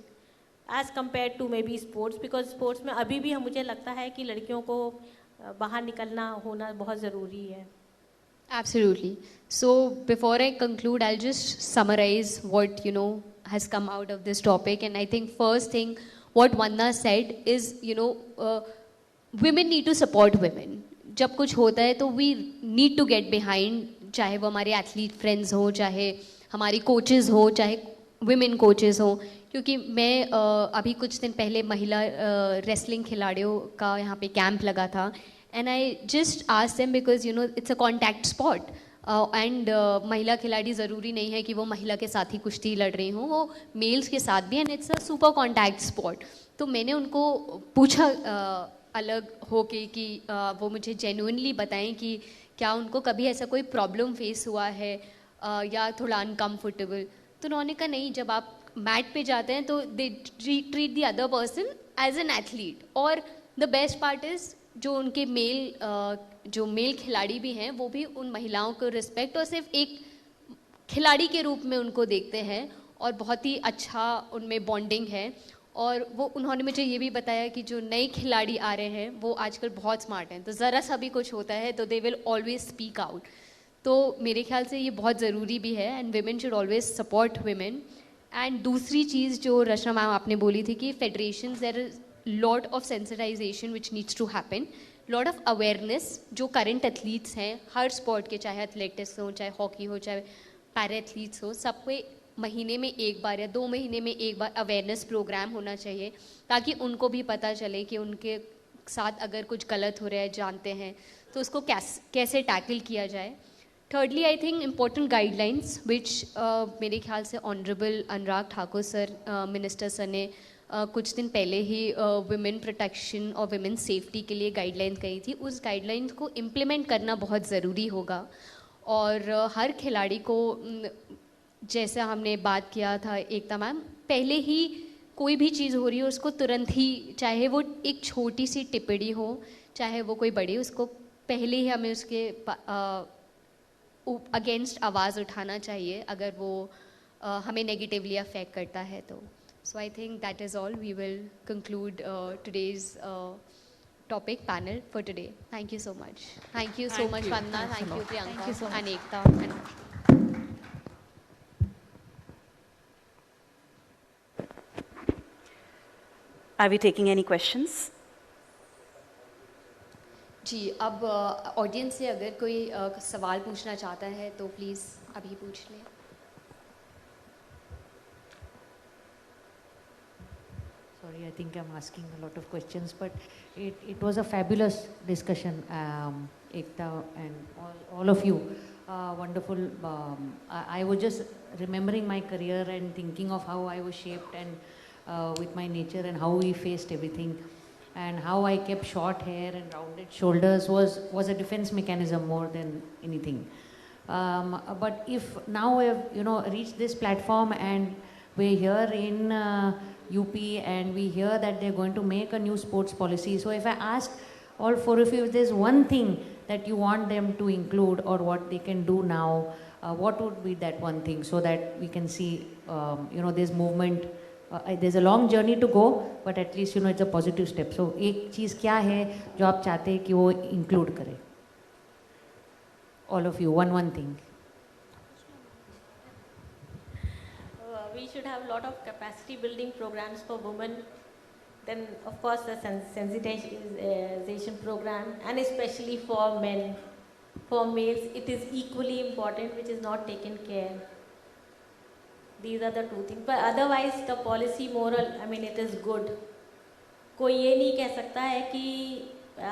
as compared to maybe sports, because sports में अभी भी मुझे लगता है कि लड़कियों को बाहर निकलना होना बहुत ज़रूरी है.
Absolutely. So before I conclude, I'll just summarize what has come out of this topic. And I think first thing what Vanna said is women need to support women. जब कुछ होता है तो we need to get behind, चाहे वो हमारे athlete friends हो, चाहे हमारी कोचेस हो, चाहे women कोचेस हो. क्योंकि मैं अभी कुछ दिन पहले महिला रेसलिंग खिलाड़ियों का यहाँ पे कैंप लगा था, and I just asked them because it's a contact spot, and महिला खिलाड़ी ज़रूरी नहीं है कि वो महिला के साथ ही कुश्ती लड़ रही हों, वो मेल्स के साथ भी, and it's a super contact spot. तो मैंने उनको पूछा अलग होके कि वो मुझे जेन्युइनली बताएं कि क्या उनको कभी ऐसा कोई प्रॉब्लम फेस हुआ है या थोड़ा अनकम्फर्टेबल. तो उन्होंने कहा नहीं, जब आप मैट पे जाते हैं तो they treat the other person as an athlete. और द बेस्ट पार्ट इज़ जो उनके मेल खिलाड़ी भी हैं वो भी उन महिलाओं को रिस्पेक्ट और सिर्फ एक खिलाड़ी के रूप में उनको देखते हैं, और बहुत ही अच्छा उनमें बॉन्डिंग है. और वो उन्होंने मुझे ये भी बताया कि जो नए खिलाड़ी आ रहे हैं वो आजकल बहुत स्मार्ट हैं, तो ज़रा सा भी कुछ होता है तो they will always speak out. तो मेरे ख्याल से ये बहुत ज़रूरी भी है, and women should always support women. And दूसरी चीज़ जो रचना मैम आपने बोली थी कि federation, there is lot of sensitization which needs to happen, lot of awareness. जो करंट एथलीट्स हैं हर स्पोर्ट के, चाहे एथलेटिक्स हो, चाहे हॉकी हो, चाहे पैरा एथलीट्स हो, सब पे महीने में एक बार या 2 महीने में एक बार अवेयरनेस प्रोग्राम होना चाहिए, ताकि उनको भी पता चले कि उनके साथ अगर कुछ गलत हो रहा है, जानते हैं, तो उसको कैसे टैकल किया जाए. Thirdly, I think important guidelines विच मेरे ख्याल से honourable Anurag Thakur sir, minister sir ने कुछ दिन पहले ही वुमेन प्रोटेक्शन और वुमेन सेफ्टी के लिए गाइडलाइन कही थी, उस गाइडलाइन को इम्प्लीमेंट करना बहुत ज़रूरी होगा। और हर खिलाड़ी को जैसे हमने बात किया था एकता मैम, पहले ही कोई भी चीज़ हो रही हो उसको तुरंत ही, चाहे वो एक छोटी सी टिप्पणी हो चाहे वो कोई बड़ी, उसको पहले ही हमें उसके अगेंस्ट आवाज़ उठाना चाहिए अगर वो हमें नेगेटिवली अफेक्ट करता है तो। So I think that is all, we will conclude today's topic panel for today. Thank you so much. Thank you so much, Vandana. Thank you, Priyanka, and Ekta.
Are we taking any questions?
जी, अब audience से अगर कोई सवाल पूछना चाहता है तो please अभी पूछ लें।
Sorry, I think I'm asking a lot of questions, but it was a fabulous discussion, Ekta and all of you. Wonderful. I was just remembering my career and thinking of how I was shaped and with my nature and how we faced everything, and how I kept short hair and rounded shoulders was a defense mechanism more than anything. But if now we have reached this platform and we're here in UP and we hear that they're going to make a new sports policy. So if I ask all four of you if there's one thing that you want them to include or what they can do now, what would be that one thing so that we can see, there's movement. There's a long journey to go, but at least it's a positive step. So एक चीज़ क्या है जो आप चाहते हैं कि वो include करें? All of you, one thing.
We should have a lot of capacity building programs for women. Then of course the sensitization program, and especially for men. For males it is equally important, which is not taken care. These are the two things. But otherwise the policy moral, I mean it is good. कोई ये नहीं कह सकता है कि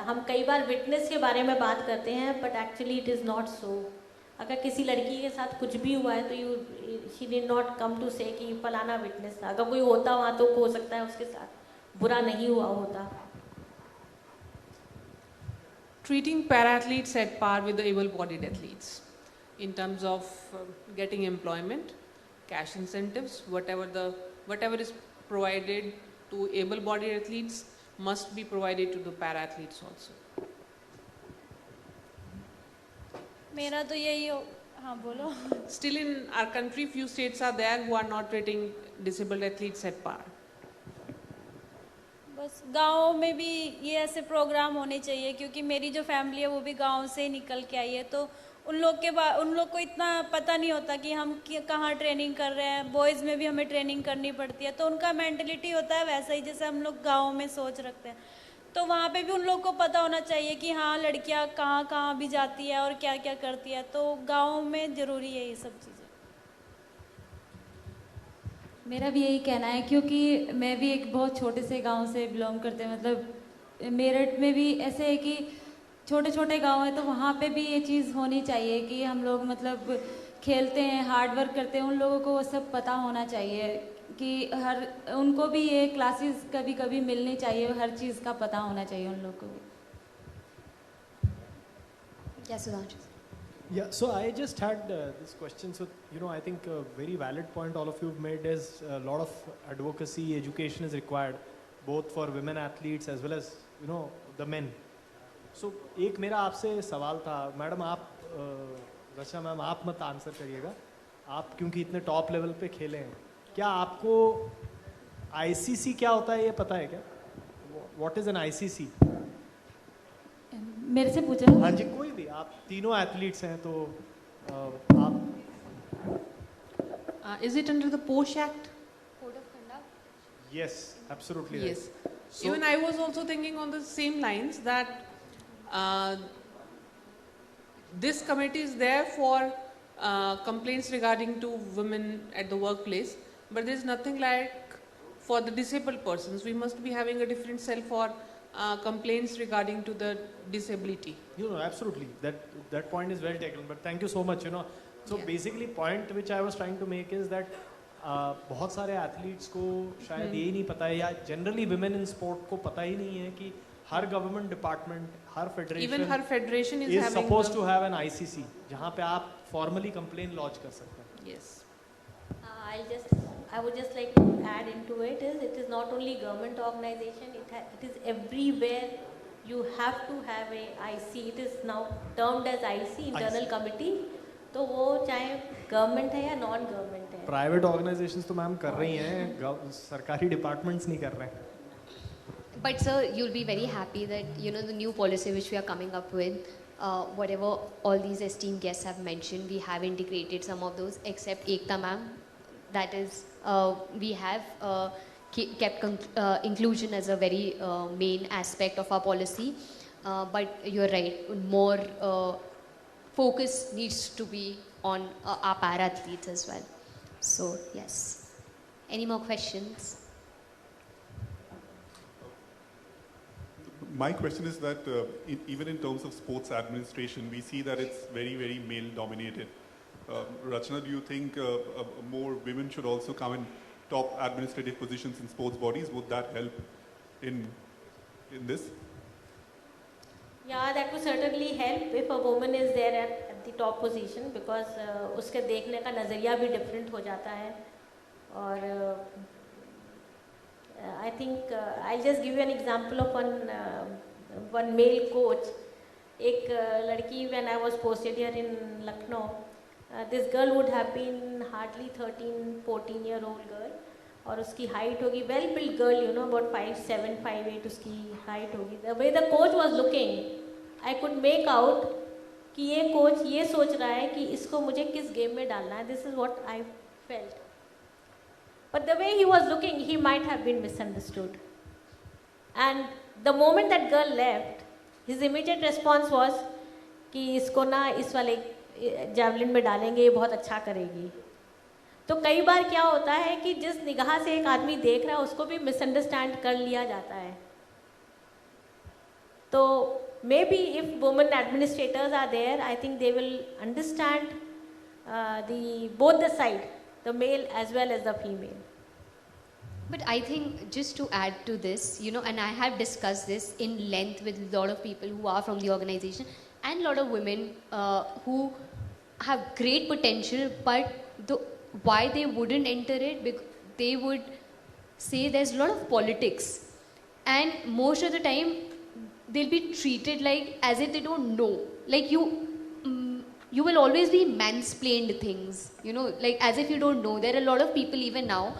हम कई बार witness के बारे में बात करते हैं, but actually it is not so. अगर किसी लड़की के साथ कुछ भी हुआ है तो she did not come to say कि फलाना विटनेस था. अगर कोई होता वहाँ तो हो सकता है उसके साथ बुरा नहीं हुआ होता.
Treating para-athletes at par with the able-bodied athletes in terms of getting employment, cash incentives, whatever is provided to able-bodied athletes must be provided to the para-athletes also.
मेरा तो यही हो, हाँ बोलो.
Still in our country, few states are there who are not treating disabled athletes at par.
बस गाँव में भी ये ऐसे प्रोग्राम होने चाहिए, क्योंकि मेरी जो फैमिली है वो भी गाँव से निकल के आई है, तो उन लोग को इतना पता नहीं होता कि हम कहाँ ट्रेनिंग कर रहे हैं. बॉयज़ में भी हमें ट्रेनिंग करनी पड़ती है, तो उनका मेंटलिटी होता है वैसा ही जैसे हम लोग गाँव में सोच रखते हैं. तो वहाँ पे भी उन लोग को पता होना चाहिए कि हाँ लड़कियाँ कहाँ भी जाती है और क्या क्या करती है. तो गाँव में ज़रूरी है ये सब चीज़ें.
मेरा भी यही कहना है, क्योंकि मैं भी एक बहुत छोटे से गांव से बिलोंग करते हैं. मतलब मेरठ में भी ऐसे है कि छोटे छोटे गांव है, तो वहाँ पे भी ये चीज़ होनी चाहिए कि हम लोग मतलब खेलते हैं, हार्ड वर्क करते हैं. उन लोगों को वो सब पता होना चाहिए कि उनको भी ये क्लासेस कभी कभी मिलनी चाहिए. हर चीज़ का पता होना चाहिए उन लोगों को भी.
Yes, Sudhanshu.
Yeah, so I just had this question. So, I think a very valid point all of you have made is a lot of advocacy, education is required, both for women athletes as well as, the men. So, एक मेरा आपसे सवाल था, madam आप, रचा ma'am आप मत answer करिएगा, आप क्योंकि इतने टॉप लेवल पे खेले हैं, क्या आपको ICC क्या होता है ये पता है क्या? What is an ICC?
मेरे से पूछा.
हाँ जी, कोई भी, आप तीनों एथलीट्स हैं तो आप.
Is it under the POSH Act?
Code of Conduct?
Yes, absolutely.
Yes.
Right. So,
even I was also thinking on the same lines that this committee is there for complaints regarding to women at the workplace, but there is nothing like for the disabled persons. We must be having a different cell for complaints regarding to the disability.
Absolutely. That point is well taken. But thank you so much. So basically, point which I was trying to make is that बहुत सारे athletes को शायद ये ही नहीं पता है, या generally women in sport को पता ही नहीं है कि हर गवर्नमेंट डिपार्टमेंट, हर federation is supposed to have an ICC जहाँ पे आप फॉर्मली कंप्लेन लॉन्च कर सकते हैं.
Yes. I would just like to add into it is not only government organization, it is everywhere. You have to have a IC. It is now termed as IC, internal committee. तो वो चाहे government है या non government है.
Private organisations तो ma'am कर रही हैं, सरकारी डिपार्टमेंट्स नहीं कर रहे हैं.
But sir, you'll be very happy that the new policy which we are coming up with, whatever all these esteemed guests have mentioned, we have integrated some of those, except Ekta ma'am. That is, we have kept inclusion as a very main aspect of our policy. But you're right, more focus needs to be on our para-athletes as well. So yes. Any more questions?
My question is that even in terms of sports administration, we see that it's very, very male-dominated. Rachna, do you think more women should also come in top administrative positions in sports bodies? Would that help in this?
Yeah, that would certainly help if a woman is there at the top position, because उसके देखने का नज़रिया भी different हो जाता है. और I think I'll just give you an example of one male coach. एक लड़की, when I was posted here in Lucknow, this girl would have been hardly 13-14-year-old girl, और उसकी height होगी, well built girl, about 5'7", 5'8" उसकी height होगी. The way the coach was looking, I could make out कि ये coach ये सोच रहा है कि इसको मुझे किस game में डालना है. This is what I felt. But the way he was looking, he might have been misunderstood. And the moment that girl left, his immediate response was कि इसको ना इस वाले javelin में डालेंगे, ये बहुत अच्छा करेगी. तो कई बार क्या होता है कि जिस निगाह से एक आदमी देख रहा है उसको भी misunderstand कर लिया जाता है. तो maybe if women administrators are there, I think they will understand both the side, the male as well as the female.
But I think just to add to this, and I have discussed this in length with a lot of people who are from the organization and a lot of women who have great potential, but why they wouldn't enter it, because they would say there's a lot of politics, and most of the time they'll be treated like as if they don't know. Like you will always be mansplained things, like as if you don't know. There are a lot of people even now.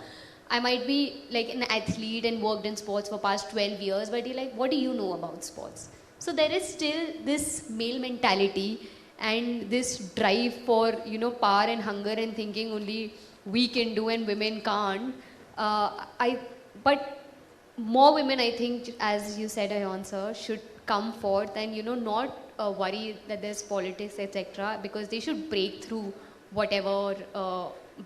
I might be like an athlete and worked in sports for past 12 years, but you're like, what do you know about sports? So there is still this male mentality and this drive for, power and hunger and thinking only we can do and women can't. But more women, I think, as you said, Ayan sir, should come forth and, not worry that there's politics, etc., because they should break through whatever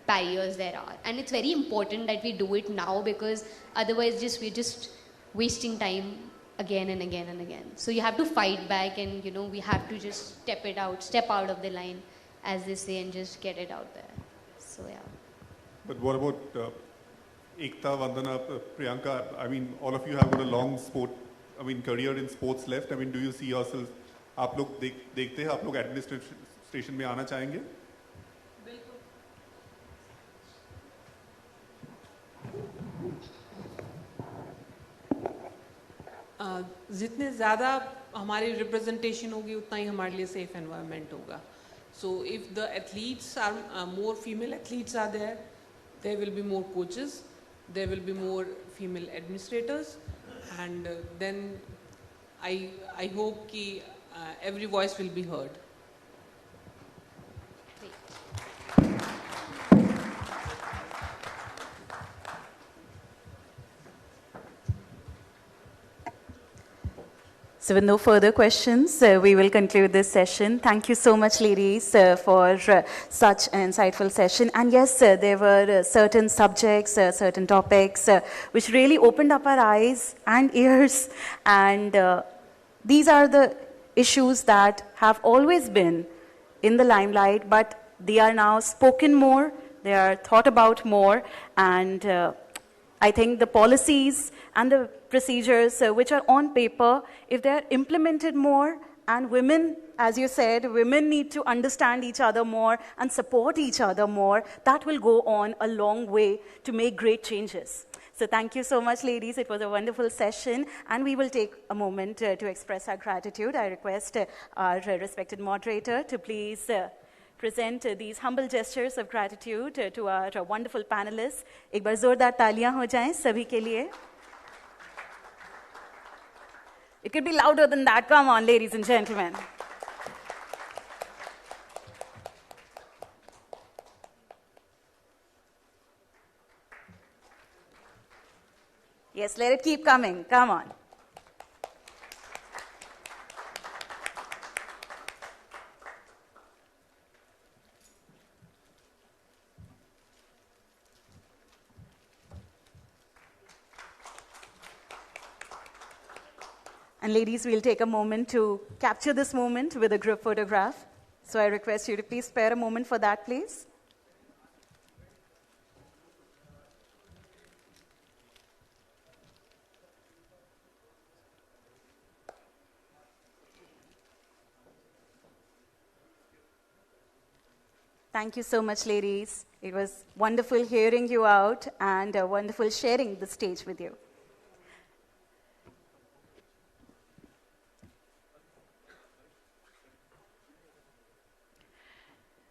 barriers there are. And it's very important that we do it now, because otherwise we're just wasting time again and again and again. So you have to fight back, and we have to just step out of the line, as they say, and just get it out there. So yeah.
But what about Ekta, Vandana, Priyanka? I mean, all of you have got a long career in sports left. I mean, do you see yourselves, आप लोग देखते हैं आप लोग administration में आना चाहेंगे?
जितने ज़्यादा हमारी रिप्रेजेंटेशन होगी उतना ही हमारे लिए सेफ एनवायरनमेंट होगा. So if the athletes are more female athletes are there, there will be more coaches, there will be more female administrators, and then I hope कि every voice will be heard.
So with no further questions, we will conclude this session. Thank you so much, ladies, for such an insightful session. And yes, there were certain subjects, certain topics, which really opened up our eyes and ears. And these are the issues that have always been in the limelight, but they are now spoken more, they are thought about more, and I think the policies and the procedures which are on paper, if they are implemented more, and women, as you said, women need to understand each other more and support each other more, that will go on a long way to make great changes. So thank you so much, ladies. It was a wonderful session, and we will take a moment to express our gratitude. I request our respected moderator to please present these humble gestures of gratitude to our wonderful panelists. एक बार जोरदार तालियां हो जाएं सभी के लिए. It could be louder than that. Come on, ladies and gentlemen. Yes, let it keep coming. Come on. And ladies, we'll take a moment to capture this moment with a group photograph. So I request you to please spare a moment for that, please. Thank you so much, ladies. It was wonderful hearing you out and wonderful sharing the stage with you.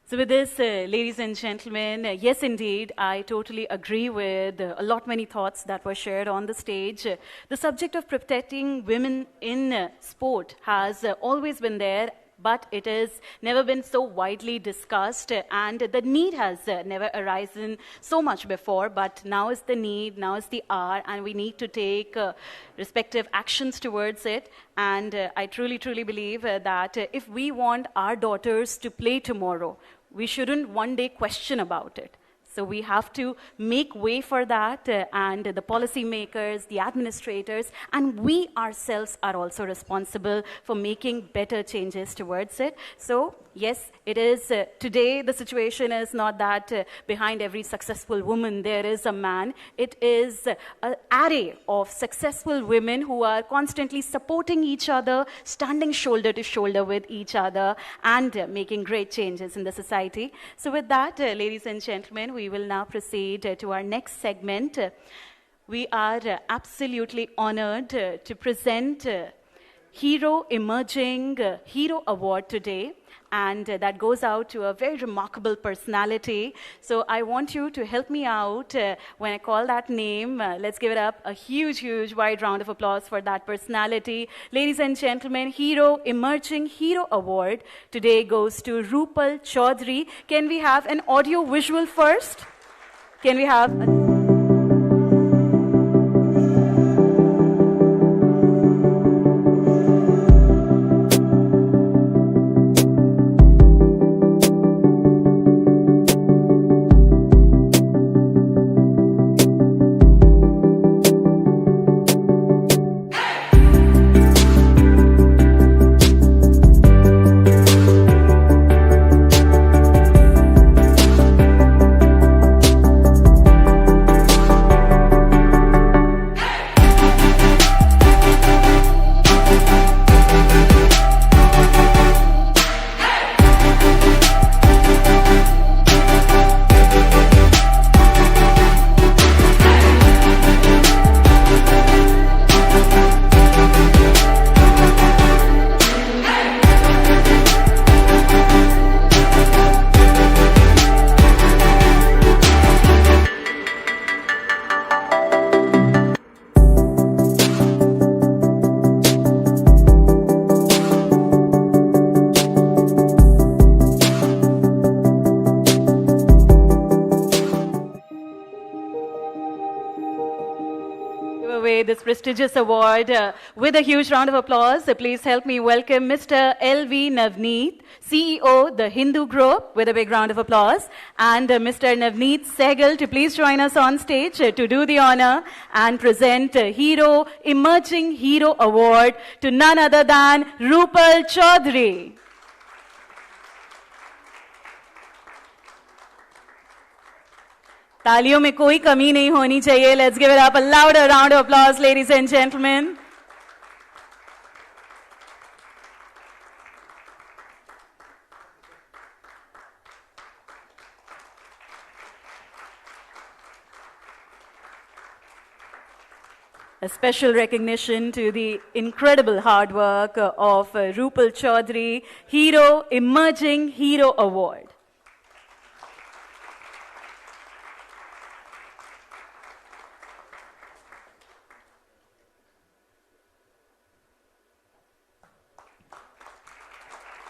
So with this, ladies and gentlemen, yes, indeed, I totally agree with many thoughts that were shared on the stage. The subject of protecting women in sport has always been there, but it has never been so widely discussed, and the need has never arisen so much before, but now is the need, now is the hour, and we need to take respective actions towards it. And I truly, truly believe that if we want our daughters to play tomorrow, we shouldn't one day question about it. So we have to make way for that, and the policymakers, the administrators, and we ourselves are also responsible for making better changes towards it. So yes, it is today the situation is not that behind every successful woman there is a man. It is an array of successful women who are constantly supporting each other, standing shoulder to shoulder with each other, and making great changes in the society. So with that, ladies and gentlemen, we will now proceed to our next segment. We are absolutely honored to present Hero Emerging Hero Award today, and that goes out to a very remarkable personality. So I want you to help me out when I call that name. Let's give it up a huge, huge, wide round of applause for that personality. Ladies and gentlemen, Hero Emerging Hero Award today goes to Rupal Chaudhary. Can we have an audio visual first? Can we have this prestigious award with a huge round of applause. Please help me welcome Mr. L.V. Navneet, CEO, The Hindu Group, with a big round of applause. And Mr. Navneet Sehgal to please join us on stage to do the honor and present Hero Emerging Hero Award to none other than Rupal Chaudhary. तालियों में कोई कमी नहीं होनी चाहिए. Let's give it up a louder round of applause, ladies and gentlemen. A special recognition to the incredible hard work of Rupal Chaudhary, Hero Emerging Hero Award.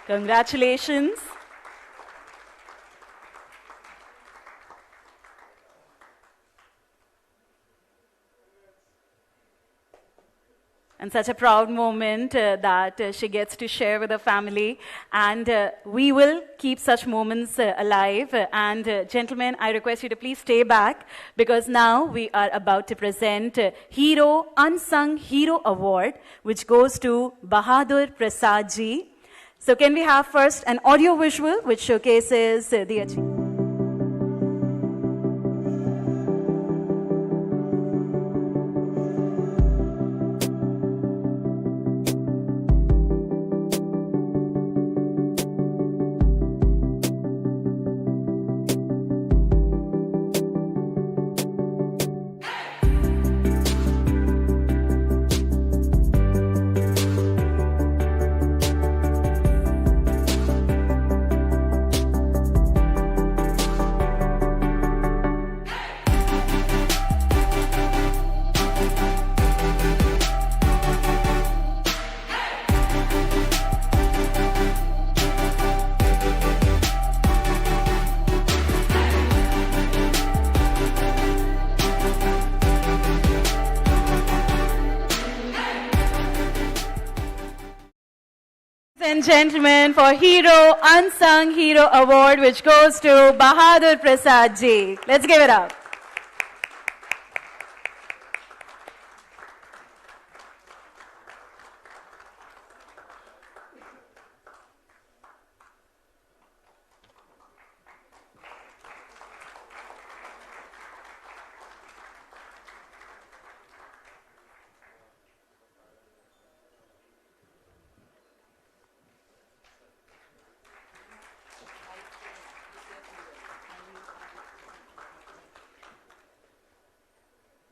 Congratulations. And such a proud moment that she gets to share with her family. And we will keep such moments alive. And gentlemen, I request you to please stay back, because now we are about to present Hero Unsung Hero Award, which goes to Bahadur Prasad ji. So can we have first an audio visual which showcases the achievement? And gentlemen, for Hero Unsung Hero Award, which goes to Bahadur Prasad ji. Let's give it up.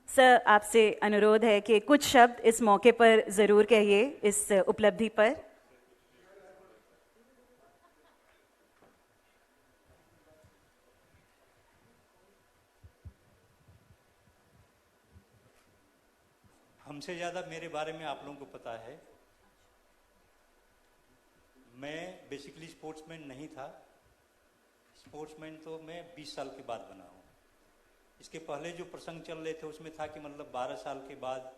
Sir, आपसे अनुरोध है कि कुछ शब्द इस मौके पर जरूर कहिए इस उपलब्धि पर.
हमसे ज़्यादा मेरे बारे में आप लोगों को पता है. मैं बेसिकली स्पोर्ट्समैन नहीं था. स्पोर्ट्समैन तो मैं 20 साल के बाद बना हूँ. इसके पहले जो प्रसंग चल रहे थे उसमें था कि मतलब 12 साल के बाद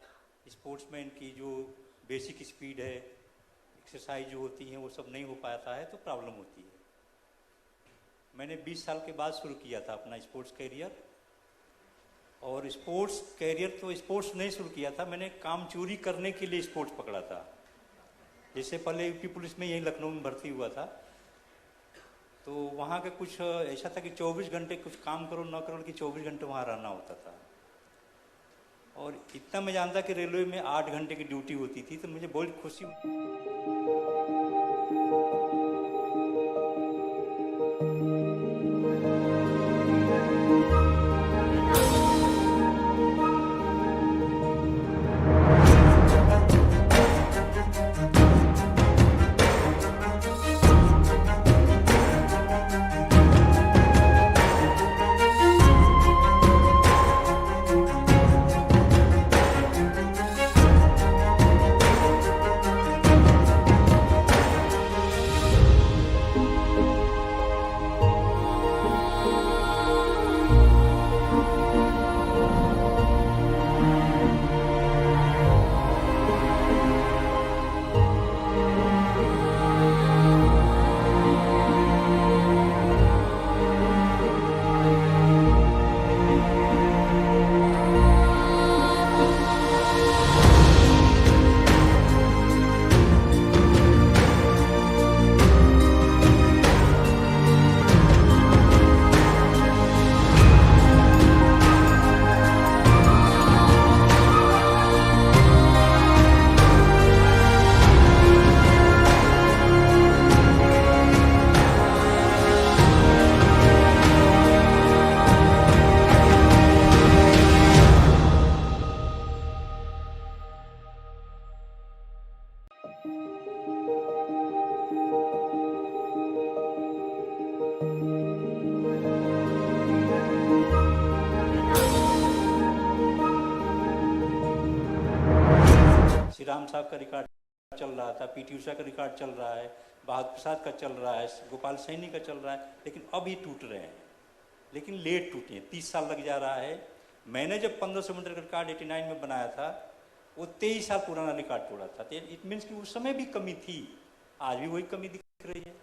स्पोर्ट्समैन की जो बेसिक स्पीड है, एक्सरसाइज जो होती है, वो सब नहीं हो पाता है तो प्रॉब्लम होती है. मैंने 20 साल के बाद शुरू किया था अपना स्पोर्ट्स कैरियर. और स्पोर्ट्स कैरियर तो स्पोर्ट्स नहीं शुरू किया था, मैंने काम चोरी करने के लिए स्पोर्ट्स पकड़ा था. जैसे पहले यूपी पुलिस में यही लखनऊ में भर्ती हुआ था, तो वहाँ का कुछ ऐसा था कि 24 घंटे कुछ काम करो न करो कि 24 घंटे वहाँ रहना होता था. और इतना मैं जानता कि रेलवे में 8 घंटे की ड्यूटी होती थी, तो मुझे बहुत खुशी. राम साहब का रिकॉर्ड चल रहा था, पीटी उषा का रिकॉर्ड चल रहा है, बहादुर प्रसाद का चल रहा है, गोपाल सैनी का चल रहा है, लेकिन अब ये टूट रहे हैं, लेकिन लेट टूटे हैं, 30 साल लग जा रहा है। मैंने जब 1500 मीटर का रिकॉर्ड 89 में बनाया था, वो 23 साल पुराना रिकॉर्ड तोड़ा था। तो इट मीन्स कि उस समय भी कमी थी, आज भी वही कमी दिख रही है।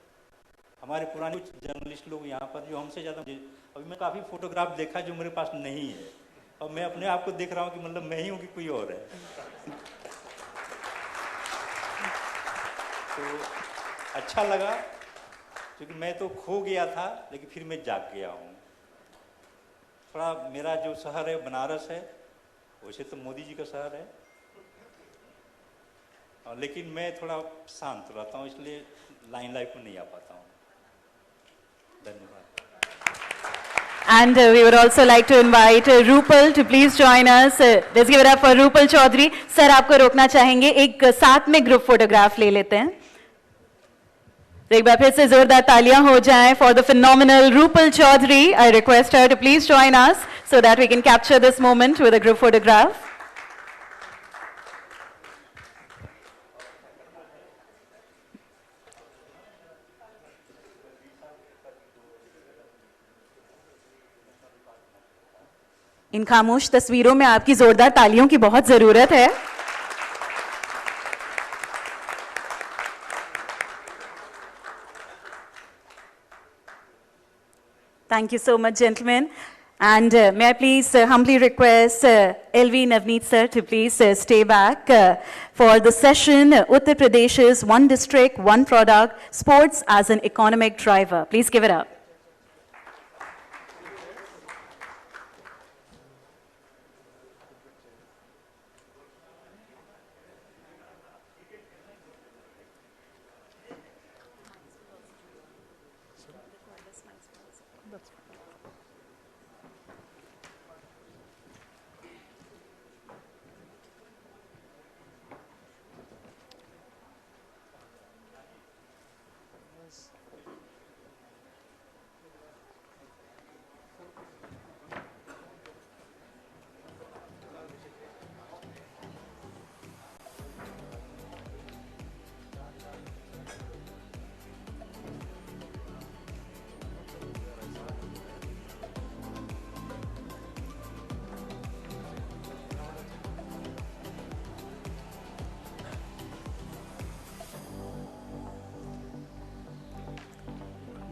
हमारे पुराने जर्नलिस्ट लोग यहाँ पर जो हमसे ज़्यादा, अभी मैं काफ़ी फोटोग्राफ देखा जो मेरे पास नहीं है, और मैं अपने आप को देख रहा हूँ कि मतलब मैं ही हूँ कि कोई और है। तो अच्छा लगा, क्योंकि मैं तो खो गया था, लेकिन फिर मैं जाग गया हूँ। थोड़ा मेरा जो शहर है बनारस है, वैसे तो मोदी जी का शहर है, लेकिन मैं थोड़ा शांत रहता हूँ, इसलिए लाइन लाइफ में नहीं आ पाता हूँ। धन्यवाद।
And we would also like to invite Rupal to please join us. Let's give it up for Rupal Chaudhary. Sir, आपको रोकना चाहेंगे, एक साथ में ग्रुप फोटोग्राफ ले लेते हैं। एक बार फिर से जोरदार तालियां हो जाएं for the phenomenal Rupal Chaudhary. I request her to please join us so that we can capture this moment with a group photograph. इन खामोश तस्वीरों में आपकी जोरदार तालियों की बहुत जरूरत है। Thank you so much, gentlemen. And may I please humbly request LV Navneet sir to please stay back for the session, Uttar Pradesh's One District, One Product, Sports as an Economic Driver. Please give it up.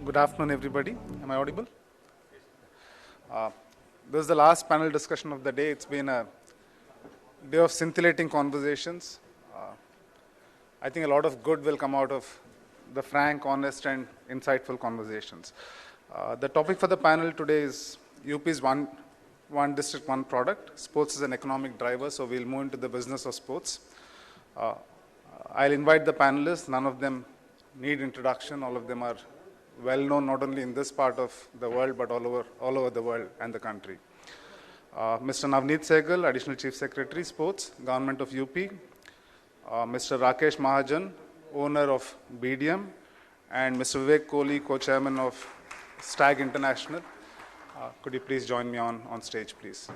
Good afternoon, everybody. Am I audible? This is the last panel discussion of the day. It's been a day of scintillating conversations. I think a lot of good will come out of the frank, honest, and insightful conversations. The topic for the panel today is UP's one district, one product. Sports is an economic driver, so we'll move into the business of sports. I'll invite the panelists. None of them need introduction. All of them are well known not only in this part of the world but all over the world and the country. Mr. Navneet Sehgal, Additional Chief Secretary, Sports, Government of UP. Mr. Rakesh Mahajan, owner of BDM, and Mr. Vivek Kohli, co-chairman of Stag International. Could you please join me on stage, please?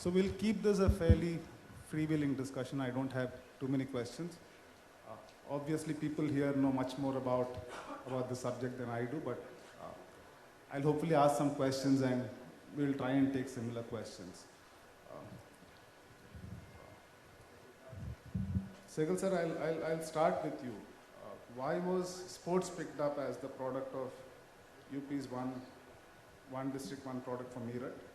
So we'll keep this a fairly freewheeling discussion. I don't have too many questions. Obviously, people here know much more about the subject than I do, but I'll hopefully ask some questions and we'll try and take similar questions. Sehgal sir, I'll start with you. Why was sports picked up as the product of UP's one district, one product for Meerut?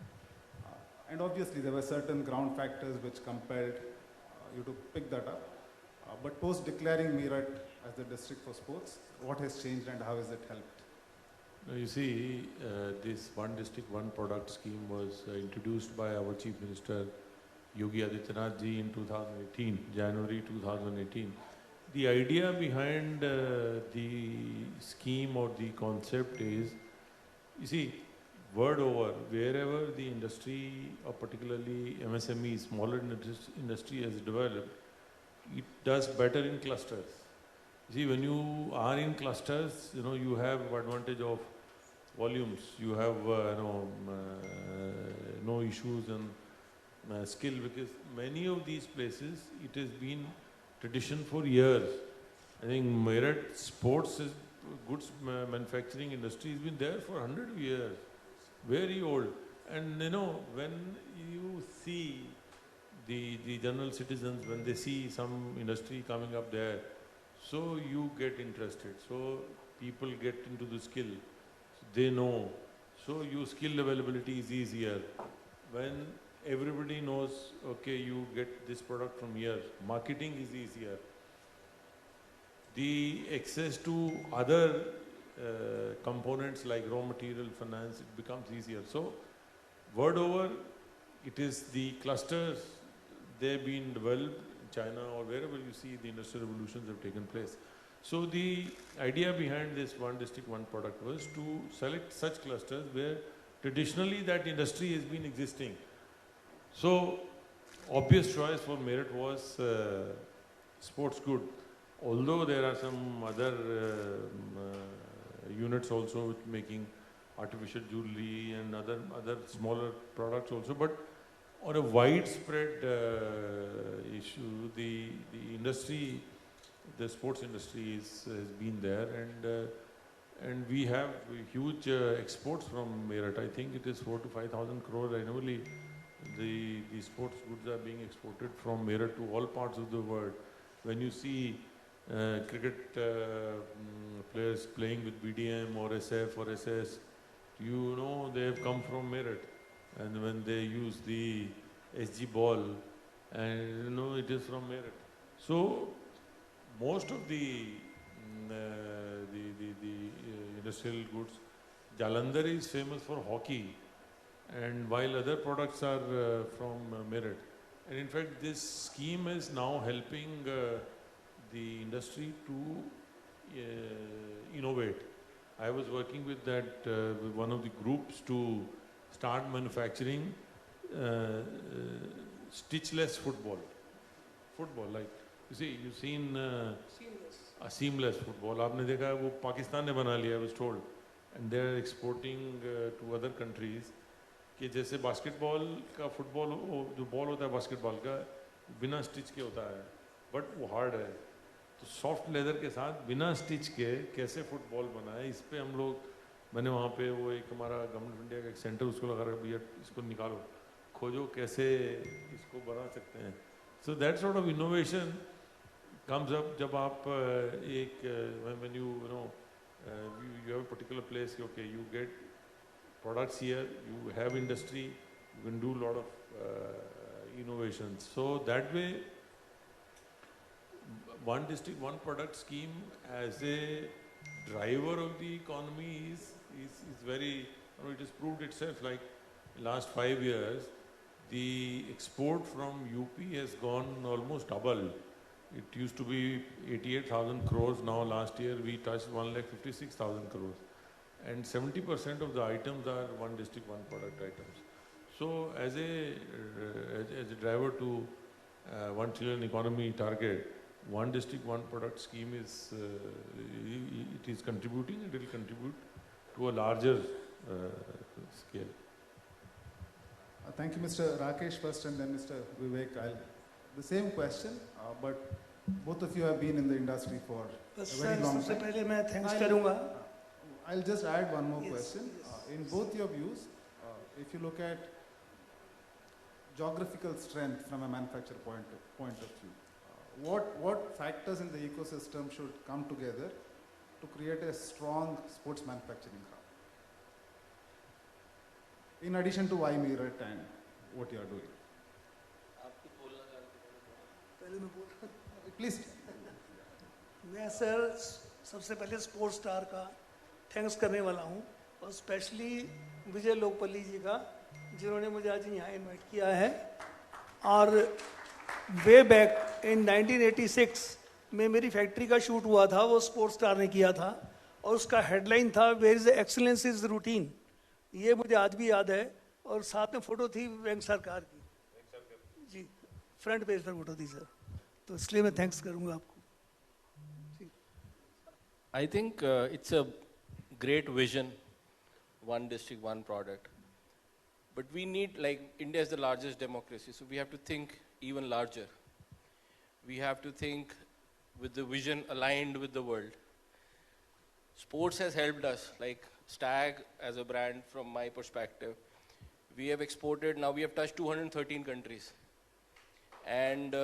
And obviously, there were certain ground factors which compelled you to pick that up. But post declaring Meerut as the district for sports, what has changed and how has it helped?
You see, this one district, one product scheme was introduced by our Chief Minister Yogi Adityanath ji in 2018, January 2018. The idea behind the scheme or the concept is, you see, word over, wherever the industry, or particularly MSME, smaller industry has developed, it does better in clusters. See, when you are in clusters, you have advantage of volumes. You have, no issues and skill, because many of these places, it has been tradition for years. I think Meerut sports goods manufacturing industry has been there for 100 years, very old. And when you see the general citizens, when they see some industry coming up there, so you get interested. So people get into the skill. So they know. So your skill availability is easier. When everybody knows, okay, you get this product from here, marketing is easier. The access to other components like raw material, finance, it becomes easier. So word over, it is the clusters, they've been developed in China or wherever you see the industrial revolutions have taken place. So the idea behind this one district, one product was to select such clusters where traditionally that industry has been existing. So obvious choice for Meerut was sports good. Although there are some other units also with making artificial jewelry and other smaller products also, but on a widespread issue, the industry, the sports industry has been there, and we have huge exports from Meerut. I think it is 4,000 to 5,000 crore annually. The sports goods are being exported from Meerut to all parts of the world. When you see cricket players playing with BDM or SF or SS, they have come from Meerut. And when they use the SG ball, and it is from Meerut. So most of the industrial goods, Jalandhar is famous for hockey, and while other products are from Meerut. And in fact, this scheme is now helping the industry to innovate. I was working with with one of the groups to start manufacturing stitchless football. Like, you've seen seamless football. आपने देखा वो पाकिस्तान ने बना लिया, I was told, and they are exporting to other countries. कि जैसे basketball का football जो बॉल होता है बास्केटबॉल का बिना स्टिच के होता है, बट वो हार्ड है. तो सॉफ्ट लेदर के साथ बिना स्टिच के कैसे फुटबॉल बनाए, इस पे हम लोग, मैंने वहाँ पे वो एक हमारा गवर्नमेंट ऑफ इंडिया का एक सेंटर उसको लगा रखा, भैया इसको निकालो, खोजो कैसे इसको बना सकते हैं. So that sort of innovation comes up जब आप एक when you have a particular place, okay, you get products here, you have industry, you can do a lot of innovations. So that way, one district, one product scheme as a driver of the economy is very, it has proved itself. Like last 5 years, the export from UP has gone almost double. It used to be 88,000 crores. Now last year we touched 1,56,000 crores. And 70% of the items are one district, one product items. So as a driver to 1 trillion economy target, one district, one product scheme is it is contributing, and it will contribute to a larger scale.
Thank you, Mr. Rakesh first, and then Mr. Vivek. The same question, but both of you have been in the industry for a very long time.
सबसे पहले मैं thanks करूँगा.
I'll just add one more question. In both your views, if you look at geographical strength from a manufacturer point of view, what factors in the ecosystem should come together to create a strong sports manufacturing hub? In addition to why Meerut and what you are doing.
पहले मैं बोल रहा हूँ.
Please.
मैं sir सबसे पहले स्पोर्ट्सस्टार का thanks करने वाला हूँ, और स्पेशली विजय लोकपल्ली जी का, जिन्होंने मुझे आज यहाँ इनवाइट किया है. और वे बैक इन 1986 में मेरी फैक्ट्री का शूट हुआ था, वो स्पोर्ट्स स्टार ने किया था, और उसका हेडलाइन था where is excellence is routine. ये मुझे आज भी याद है, और साथ में फोटो थी बैंक सरकार की जी, फ्रंट पेज पर फोटो थी सर, तो इसलिए मैं थैंक्स करूंगा आपको।
I think it's a great vision, one district, one product. But we need, like, India is the largest democracy, so we have to think even larger. We have to think with the vision aligned with the world. Sports has helped us, like Stag as a brand from my perspective. We have exported, now we have touched 213 countries. And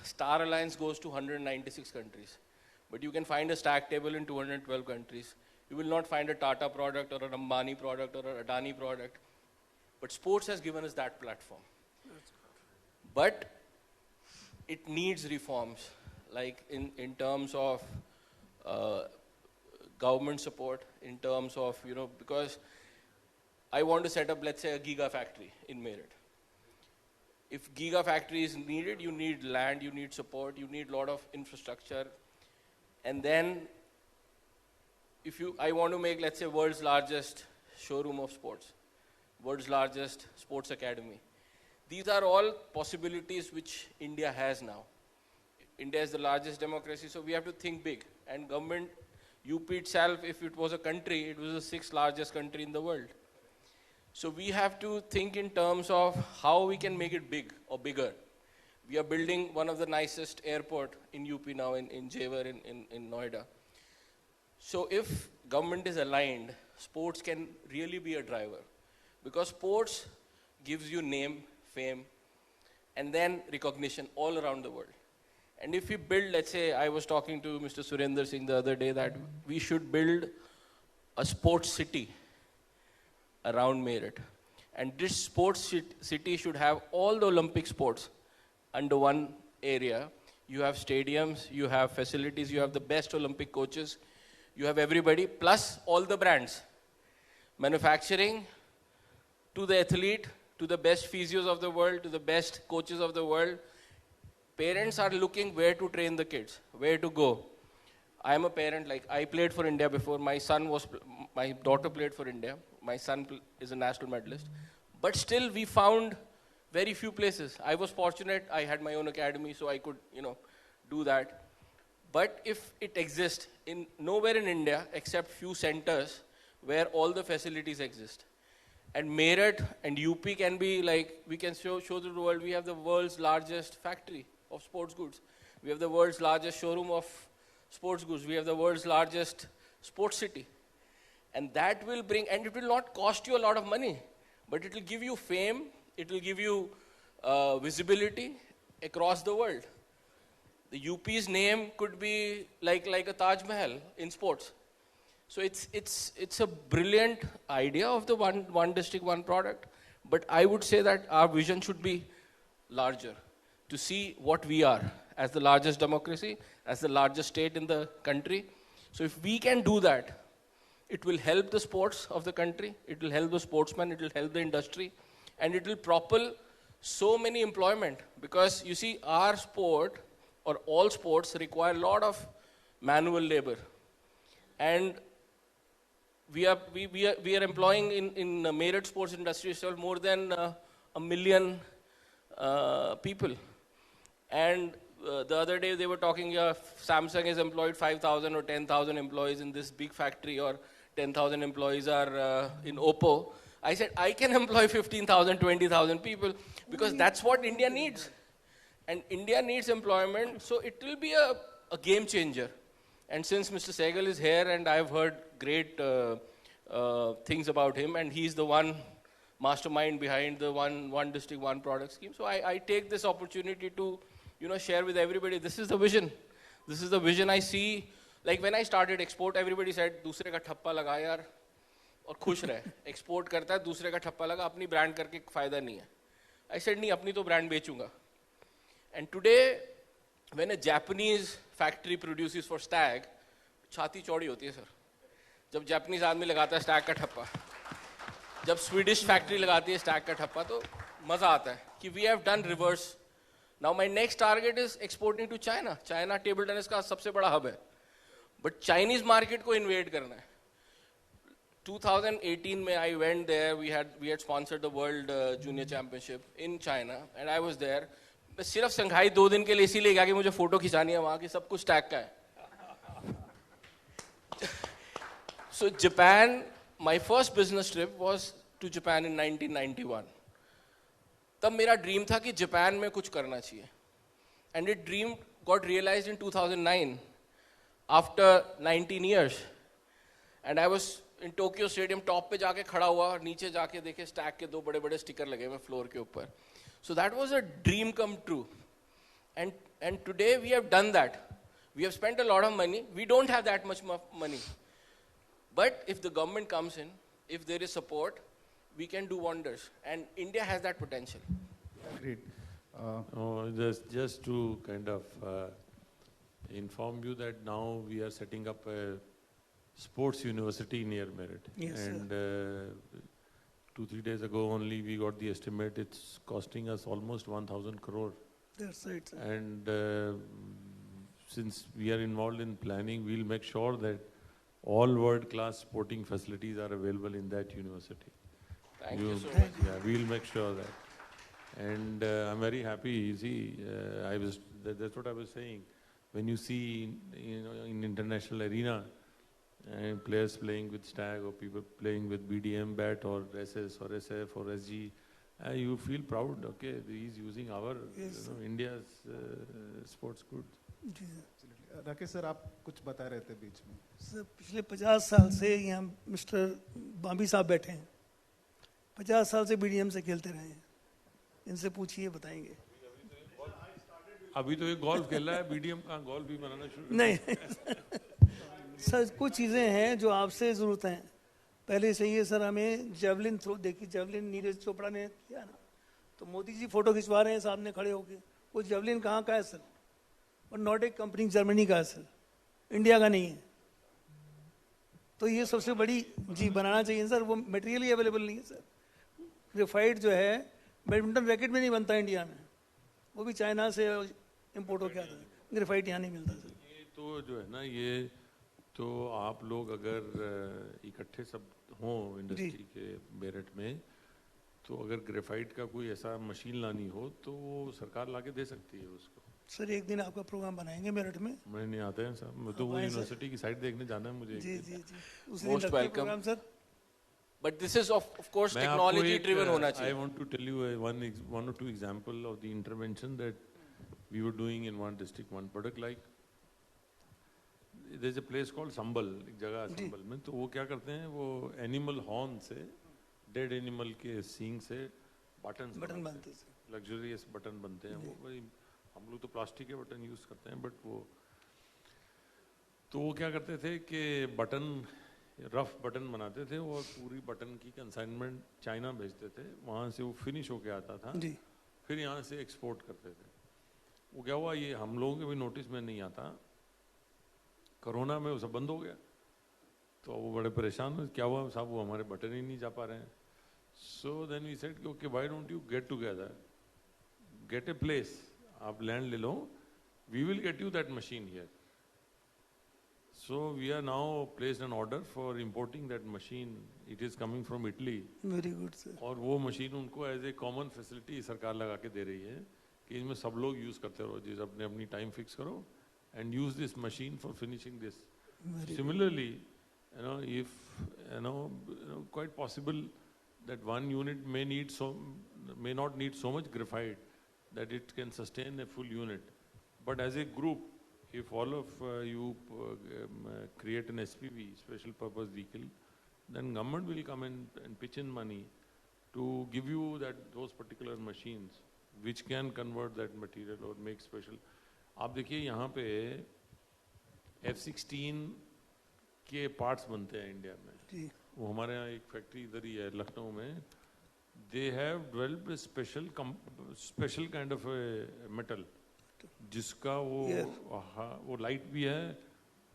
Star Alliance goes to 196 countries. But you can find a Stag table in 212 countries. You will not find a Tata product or an Ambani product or an Adani product. But sports has given us that platform. But it needs reforms, like in terms of government support, in terms of, because I want to set up, let's say, a giga factory in Meerut. If giga factory is needed, you need land, you need support, you need a lot of infrastructure. And then, I want to make, let's say, world's largest showroom of sports, world's largest sports academy. These are all possibilities which India has now. India is the largest democracy, so we have to think big. And government, UP itself, if it was a country, it was the 6th largest country in the world. So we have to think in terms of how we can make it big or bigger. We are building one of the nicest airport in UP now, in Jewar, in Noida. So if government is aligned, sports can really be a driver. Because sports gives you name, fame, and then recognition all around the world. And if we build, let's say, I was talking to Mr. Surinder Singh the other day that we should build a sports city around Meerut. And this sports city should have all the Olympic sports under one area. You have stadiums, you have facilities, you have the best Olympic coaches, you have everybody, plus all the brands. Manufacturing, to the athlete, to the best physios of the world, to the best coaches of the world. Parents are looking where to train the kids, where to go. I am a parent, like I played for India before. My daughter played for India. My son is a national medalist. But still we found very few places. I was fortunate, I had my own academy, so I could, do that. But if it exists nowhere in India except few centers where all the facilities exist. And Meerut and UP can be like, we can show to the world, we have the world's largest factory of sports goods. We have the world's largest showroom of sports goods. We have the world's largest sports city. And that will bring, and it will not cost you a lot of money, but it will give you fame, it will give you visibility across the world. The UP's name could be like a Taj Mahal in sports. So it's a brilliant idea of the one district, one product. But I would say that our vision should be larger, to see what we are as the largest democracy, as the largest state in the country. So if we can do that, it will help the sports of the country, it will help the sportsmen, it will help the industry, and it will propel so many employment. Because you see, our sport, or all sports, require a lot of manual labor. And we are employing in the Meerut sports industry itself more than 1 million people. And the other day they were talking, Samsung has employed 5,000 or 10,000 employees in this big factory, or 10,000 employees are in Oppo. I said, I can employ 15,000, 20,000 people, because that's what India needs. And India needs employment, so it will be a game changer. And since Mr. Sehgal is here, and I've heard great things about him, and he's the one mastermind behind the one district, one product scheme. So I take this opportunity to, share with everybody, this is the vision. This is the vision I see. Like when I started export, everybody said, दूसरे का ठप्पा लगा यार और खुश रहे. Export करता है, दूसरे का ठप्पा लगा, अपनी brand करके फायदा नहीं है. I said, नहीं, अपनी तो brand बेचूंगा. And today, when a Japanese factory produces for Stag, छाती चौड़ी होती है सर. जब Japanese आदमी लगाता है Stag का ठप्पा, जब Swedish factory लगाती है Stag का ठप्पा, तो मजा आता है कि we have done reverse. Now my next target is exporting to China. China table tennis का सबसे बड़ा hub है. But Chinese market को invade करना है. 2018 में I went there. We had sponsored the World Junior Championship in China, and I was there. मैं सिर्फ संघाई 2 दिन के लिए इसीलिए गया कि मुझे फोटो खिंचानी है वहाँ की, सब कुछ टैग का है. So Japan, my first business trip was to Japan in 1991. तब मेरा ड्रीम था कि जापान में कुछ करना चाहिए. And it dream got realized in 2009 after 19 years. And I was in Tokyo Stadium, top पे जाके खड़ा हुआ और नीचे जाके देखे स्टैक के 2 बड़े-बड़े स्टिकर लगे हुए फ्लोर के ऊपर. So that was a dream come true. And today we have done that. We have spent a lot of money. We don't have that much money. But if the government comes in, if there is support, we can do wonders. And India has that potential.
Great.
Just to kind of inform you that now we are setting up a sports university near Merit.
Yes,
and 2-3 days ago only we got the estimate. It's costing us almost 1,000 crore.
That's right, sir.
And since we are involved in planning, we'll make sure that all world-class sporting facilities are available in that university.
Thank you so much.
Yeah, we'll make sure that. And I'm very happy. You see, that's what I was saying. When you see, in international arena, players playing with Stag or people playing with BDM bat or SS or SF or SG, you feel proud. Okay, he's using our India's sports goods.
Rakesh sir, आप कुछ बता रहे थे बीच में.
Sir पिछले 50 साल से यहाँ मिस्टर बांबी साहब बैठे हैं. 50 साल से बीडीएम से खेलते रहे हैं. इनसे पूछिए, बताएंगे.
अभी तो ये गोल्फ खेल रहा है, बीडीएम का गोल्फ भी बनाना शुरू.
नहीं सर, कुछ चीज़ें हैं जो आपसे ज़रूरत हैं. पहले से ये सर हमें जेवलिन थ्रो, देखिए जेवलिन नीरज चोपड़ा ने किया ना, तो मोदी जी फोटो खिंचवा रहे हैं सामने खड़े होके. वो जेवलिन कहाँ का है सर? और नॉर्डिक कंपनी जर्मनी का है सर, इंडिया का नहीं है. तो ये सबसे बड़ी जी बनाना चाहिए सर. वो मटेरियल ही अवेलेबल नहीं है सर. ग्रेफाइट जो है बैडमिंटन रैकेट में नहीं बनता इंडिया में, वो भी चाइना से इम्पोर्ट होकर आता है. ग्रेफाइट यहाँ नहीं मिलता सर.
ये तो जो है ना, ये तो आप लोग अगर इकट्ठे सब हों इंडस्ट्री के मेरठ में, तो अगर ग्रेफाइट का कोई ऐसा मशीन लानी हो तो वो सरकार लाके दे सकती है उसको.
सर एक दिन आपका प्रोग्राम बनाएंगे मेरठ में.
मैं नहीं आते हैं सर, तो वो यूनिवर्सिटी की साइट देखने जाना है मुझे.
जी जी जी,
most welcome sir. But this is of course technology driven होना चाहिए.
I want to tell you one or two example of the intervention that we were doing in one district, one product. Like there's a place called Sambal, एक जगह है संबल में. तो वो क्या करते हैं, वो एनिमल हॉर्न से, डेड एनिमल के सींग से बटन बनते हैं. लग्जरियस बटन बनते हैं. वो भाई हम लोग तो प्लास्टिक के बटन यूज करते हैं, बट वो क्या करते थे कि बटन, रफ बटन बनाते थे और पूरी बटन की कंसाइनमेंट चाइना भेजते थे. वहाँ से वो फिनिश होके आता था, फिर यहाँ से एक्सपोर्ट करते थे. वो क्या हुआ, ये हम लोगों के भी नोटिस में नहीं आता. कोरोना में वो सब बंद हो गया, तो वो बड़े परेशान हुए. क्या हुआ साहब, वो हमारे बटन ही नहीं जा पा रहे हैं. सो देन वी सेड कि okay, why don't you get together, get a place, आप लैंड ले लो, we will get you that machine here. So we are now placed an order for importing that machine. It is coming from Italy.
Very good sir.
और वो machine उनको as a common facility सरकार लगा के दे रही है कि इसमें सब लोग यूज करते रहो. जिस अपनी टाइम फिक्स करो and use this machine for finishing this. Similarly, if quite possible that one unit may not need so much graphite that it can sustain a full unit, but as a group, if all of you create an SPV, special purpose vehicle, then government will come in and pitch in money to give you those particular machines which can convert that material or make special. आप देखिए यहाँ पे F-16 के parts बनते हैं India में. वो हमारे यहाँ एक फैक्ट्री इधर ही है लखनऊ में. They have developed a special kind of a metal जिसका वो लाइट भी है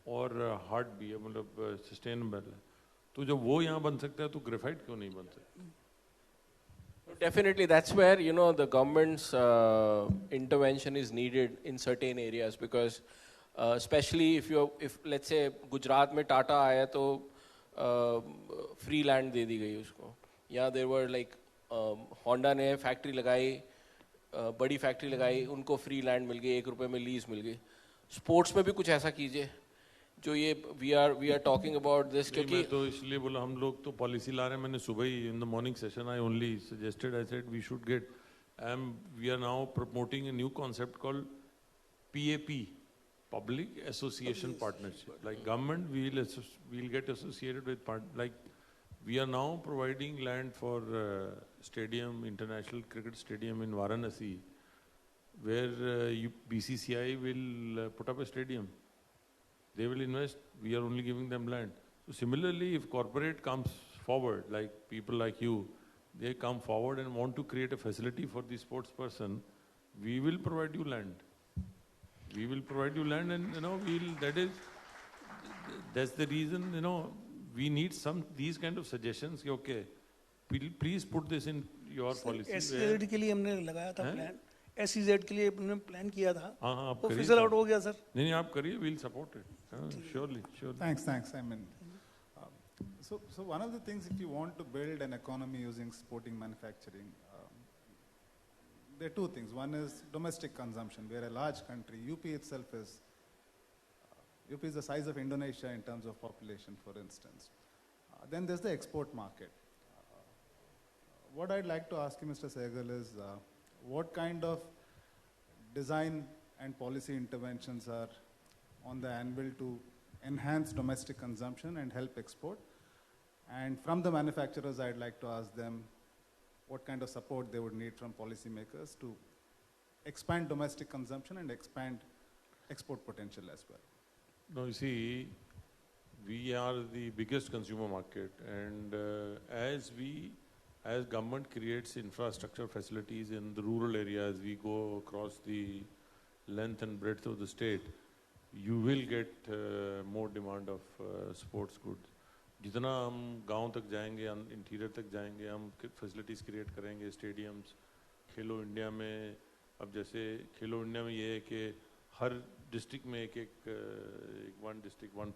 और हार्ड भी है, मतलब सस्टेनेबल है. तो जब वो यहाँ बन सकता है तो ग्रेफाइट क्यों नहीं बन सकता?
Definitely, that's where, you know, the government's intervention is needed in certain areas, because especially if let's say Gujarat में Tata आया तो free land दे दी गई उसको, या there were like Honda ने factory लगाई, बड़ी factory लगाई, उनको free land मिल गई, ₹1 में lease मिल गई. Sports में भी कुछ ऐसा कीजिए जो ये we are talking about this, क्योंकि
मैं तो इसलिए बोला हम लोग तो पॉलिसी ला रहे हैं. मैंने सुबह ही in the morning session I only suggested, I said we should get, we are now promoting a new concept called PAP, Public Association Partnership. Like government will get associated with like we are now providing land for stadium, international cricket stadium in Varanasi, where BCCI will put up a stadium. They will invest, we are only giving them land. So similarly, if corporate comes forward, like people like you, they come forward and want to create a facility for the sports person, we will provide you land. We will provide you land, and you know, that's the reason, you know, we need these kind of suggestions. Okay, please put this in your policy.
SEZ के लिए हमने लगाया था plan. SEZ के लिए हमने plan किया था.
हाँ,
वो fizzle out हो गया sir.
नहीं आप करिए, we'll support it. Surely.
Thanks. I mean, so one of the things, if you want to build an economy using sporting manufacturing, there are two things. One is domestic consumption. We're a large country. UP itself is the size of Indonesia in terms of population, for instance. Then there's the export market. What I'd like to ask you, Mr. Sehgal, is what kind of design and policy interventions are on the anvil to enhance domestic consumption and help export? And from the manufacturers, I'd like to ask them what kind of support they would need from policymakers to expand domestic consumption and expand export potential as well.
No, you see, we are the biggest consumer market, and as government creates infrastructure facilities in the rural areas, we go across the length and breadth of the state, you will get more demand of sports goods. जितना हम गांव तक जाएंगे, interior तक जाएंगे, हम facilities create करेंगे, stadiums. खेलो India में, अब जैसे खेलो इंडिया में ये है कि हर डिस्ट्रिक्ट में वन डिस्ट्रिक्ट वन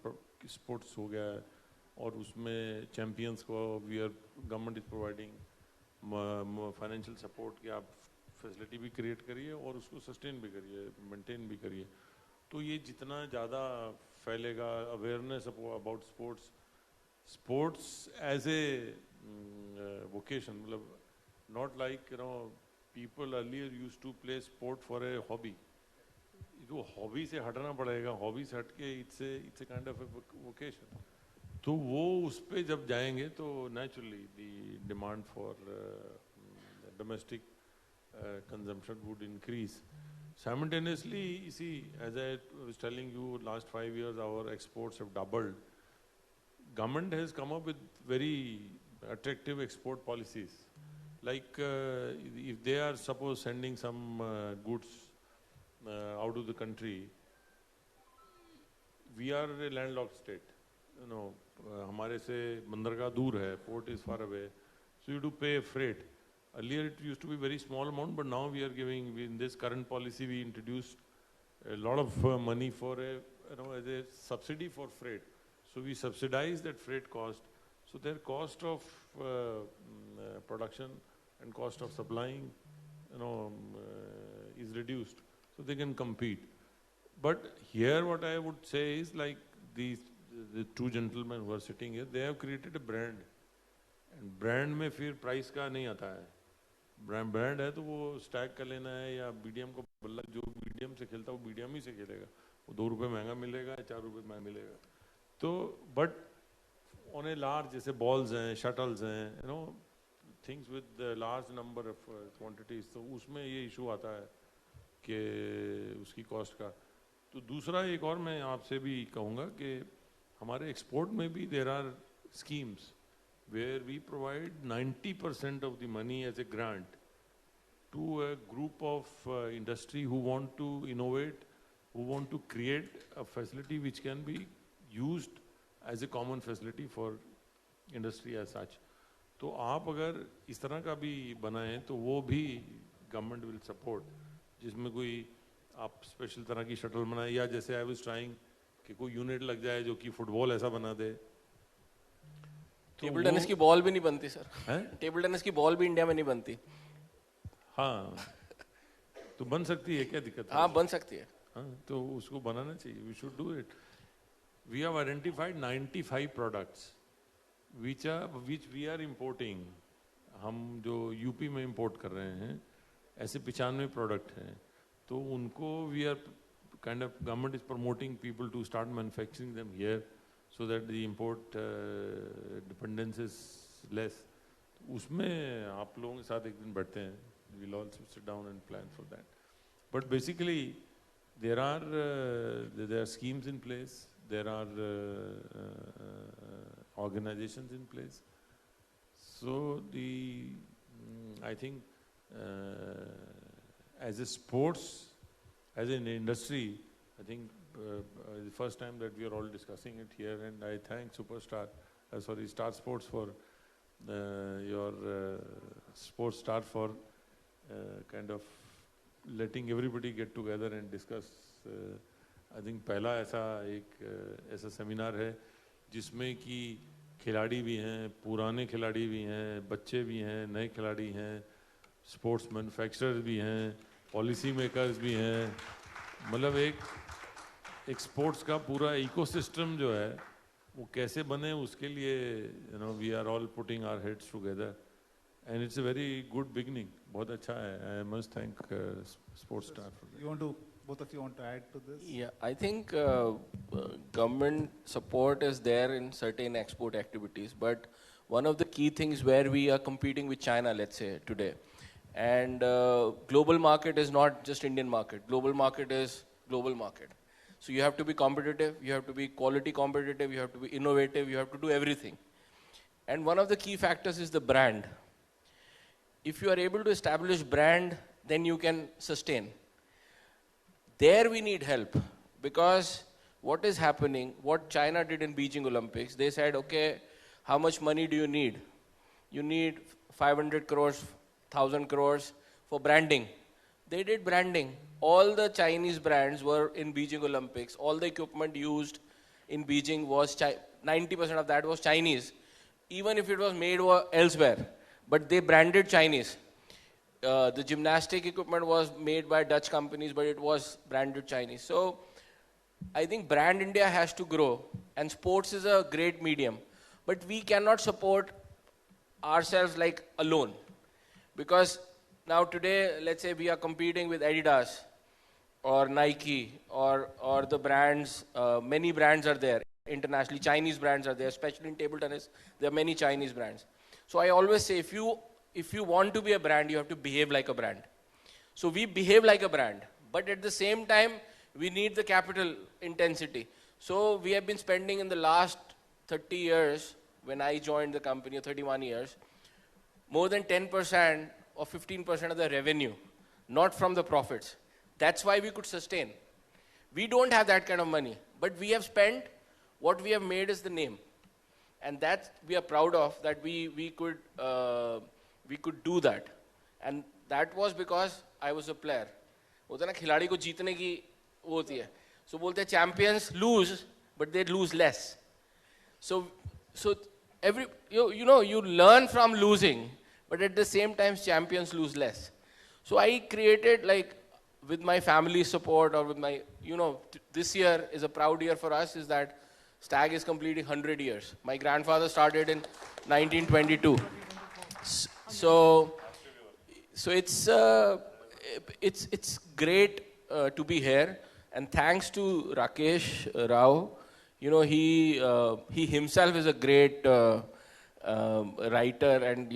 स्पोर्ट्स हो गया है, और उसमें चैम्पियंस को government is providing financial support कि आप फैसिलिटी भी क्रिएट करिए और उसको सस्टेन भी करिए, मेंटेन भी करिए. तो ये जितना ज़्यादा फैलेगा awareness about sports as a vocation, not like, you know, people earlier used to play sport for a hobby. जो हॉबी से हटना पड़ेगा, हॉबी से हट के it's a kind of a vocation. तो वो उस पे जब जाएंगे तो naturally the demand for domestic consumption would increase. Simultaneously, you see, as I was telling you, last 5 years our exports have doubled. Government has come up with very attractive export policies. Like if they are suppose sending some goods out of the country, we are a landlocked state. You know, हमारे से बंदरगाह दूर है, port is far away, so you do pay a freight. Earlier it used to be very small amount, but now we are giving, in this current policy, we introduced a lot of money for as a subsidy for freight. So we subsidize that freight cost, so their cost of production and cost of supplying, is reduced, so they can compete. But here what I would say is, like the two gentlemen who are sitting here, they have created a brand, and brand में फिर price का नहीं आता है. Brand है तो वो stack कर लेना है, या बीडीएम को बल्ला जो बीडीएम से खेलता है वो बीडीएम ही से खेलेगा, वो ₹2 महंगा मिलेगा या ₹4 महंगा मिलेगा. तो बट ऑन ए लार्ज, जैसे बॉल्स हैं, शटल्स हैं, things with large number of quantities, तो उसमें ये इशू आता है कि उसकी कॉस्ट का. तो दूसरा एक और मैं आपसे भी कहूँगा कि हमारे एक्सपोर्ट में भी there are schemes where we provide 90% of the money as a grant to a group of industry who want to innovate, who want to create a facility which can be used as a common facility for industry as such. तो आप अगर इस तरह का भी बनाएं तो वो भी गवर्नमेंट विल सपोर्ट, जिसमें कोई आप स्पेशल तरह की शटल बनाए, या जैसे आई वाज ट्राइंग कि कोई यूनिट लग जाए जो कि फुटबॉल ऐसा बना दे।
टेबल टेनिस की बॉल भी नहीं बनती सर, टेबल टेनिस की बॉल भी इंडिया में नहीं बनती।
हाँ तो बन सकती है, क्या दिक्कत है?
हाँ बन सकती है।
हाँ तो उसको बनाना चाहिए, we should do it. We have identified 95 products which we are importing. हम जो यूपी में इंपोर्ट कर रहे हैं ऐसे 95 प्रोडक्ट हैं, तो उनको we are kind of, government is promoting people to start manufacturing them here so that the import dependence is less. उसमें आप लोगों के साथ एक दिन बैठते हैं, we'll also sit down and plan for that. But basically, there are schemes in place, there are organizations in place. So I think as a sports, as an industry, I think the first time that we are all discussing it here, and I thank Star Sports for your Sportstar for kind of letting everybody get together and discuss. I think पहला ऐसा seminar है जिसमें कि खिलाड़ी भी हैं, पुराने खिलाड़ी भी हैं, बच्चे भी हैं, नए खिलाड़ी हैं, स्पोर्ट्स मैन्युफैक्चरर्स भी हैं, पॉलिसी मेकर्स भी हैं। मतलब एक स्पोर्ट्स का पूरा इकोसिस्टम जो है वो कैसे बने, उसके लिए we are all putting our heads together, and it's a very good beginning. बहुत अच्छा है. I must thank Sportstar for that.
Both of you want to add to this?
Yeah, I think government support is there in certain export activities, but one of the key things where we are competing with China, let's say today, and global market is not just Indian market. Global market is global market. So you have to be competitive, you have to be quality competitive, you have to be innovative, you have to do everything. And one of the key factors is the brand. If you are able to establish brand, then you can sustain. There we need help, because what is happening, what China did in Beijing Olympics, they said, okay, how much money do you need? You need 500 crores, 1,000 crores for branding. They did branding. All the Chinese brands were in Beijing Olympics. All the equipment used in Beijing was 90% of that was Chinese, even if it was made elsewhere. But they branded Chinese. The gymnastic equipment was made by Dutch companies, but it was branded Chinese. So I think brand India has to grow, and sports is a great medium. But we cannot support ourselves like alone. Because now today, let's say we are competing with Adidas or Nike or the brands, many brands are there internationally, Chinese brands are there, especially in table tennis, there are many Chinese brands. So I always say, if you want to be a brand, you have to behave like a brand. So we behave like a brand, but at the same time, we need the capital intensity. So we have been spending in the last 30 years, when I joined the company, 31 years, more than 10% or 15% of the revenue, not from the profits. That's why we could sustain. We don't have that kind of money, but we have spent, what we have made is the name. And that we are proud of, that we could do that. And that was because I was a player. होता है ना, खिलाड़ी को जीतने की वो होती है. So बोलते हैं champions lose, but they lose less. So you learn from losing, but at the same time champions lose less. So I created, like, with my family support, or with my, this year is a proud year for us, is that Stag is completing 100 years. My grandfather started in 1922. So it's great to be here, and thanks to Rakesh Rao. He himself is a great writer, and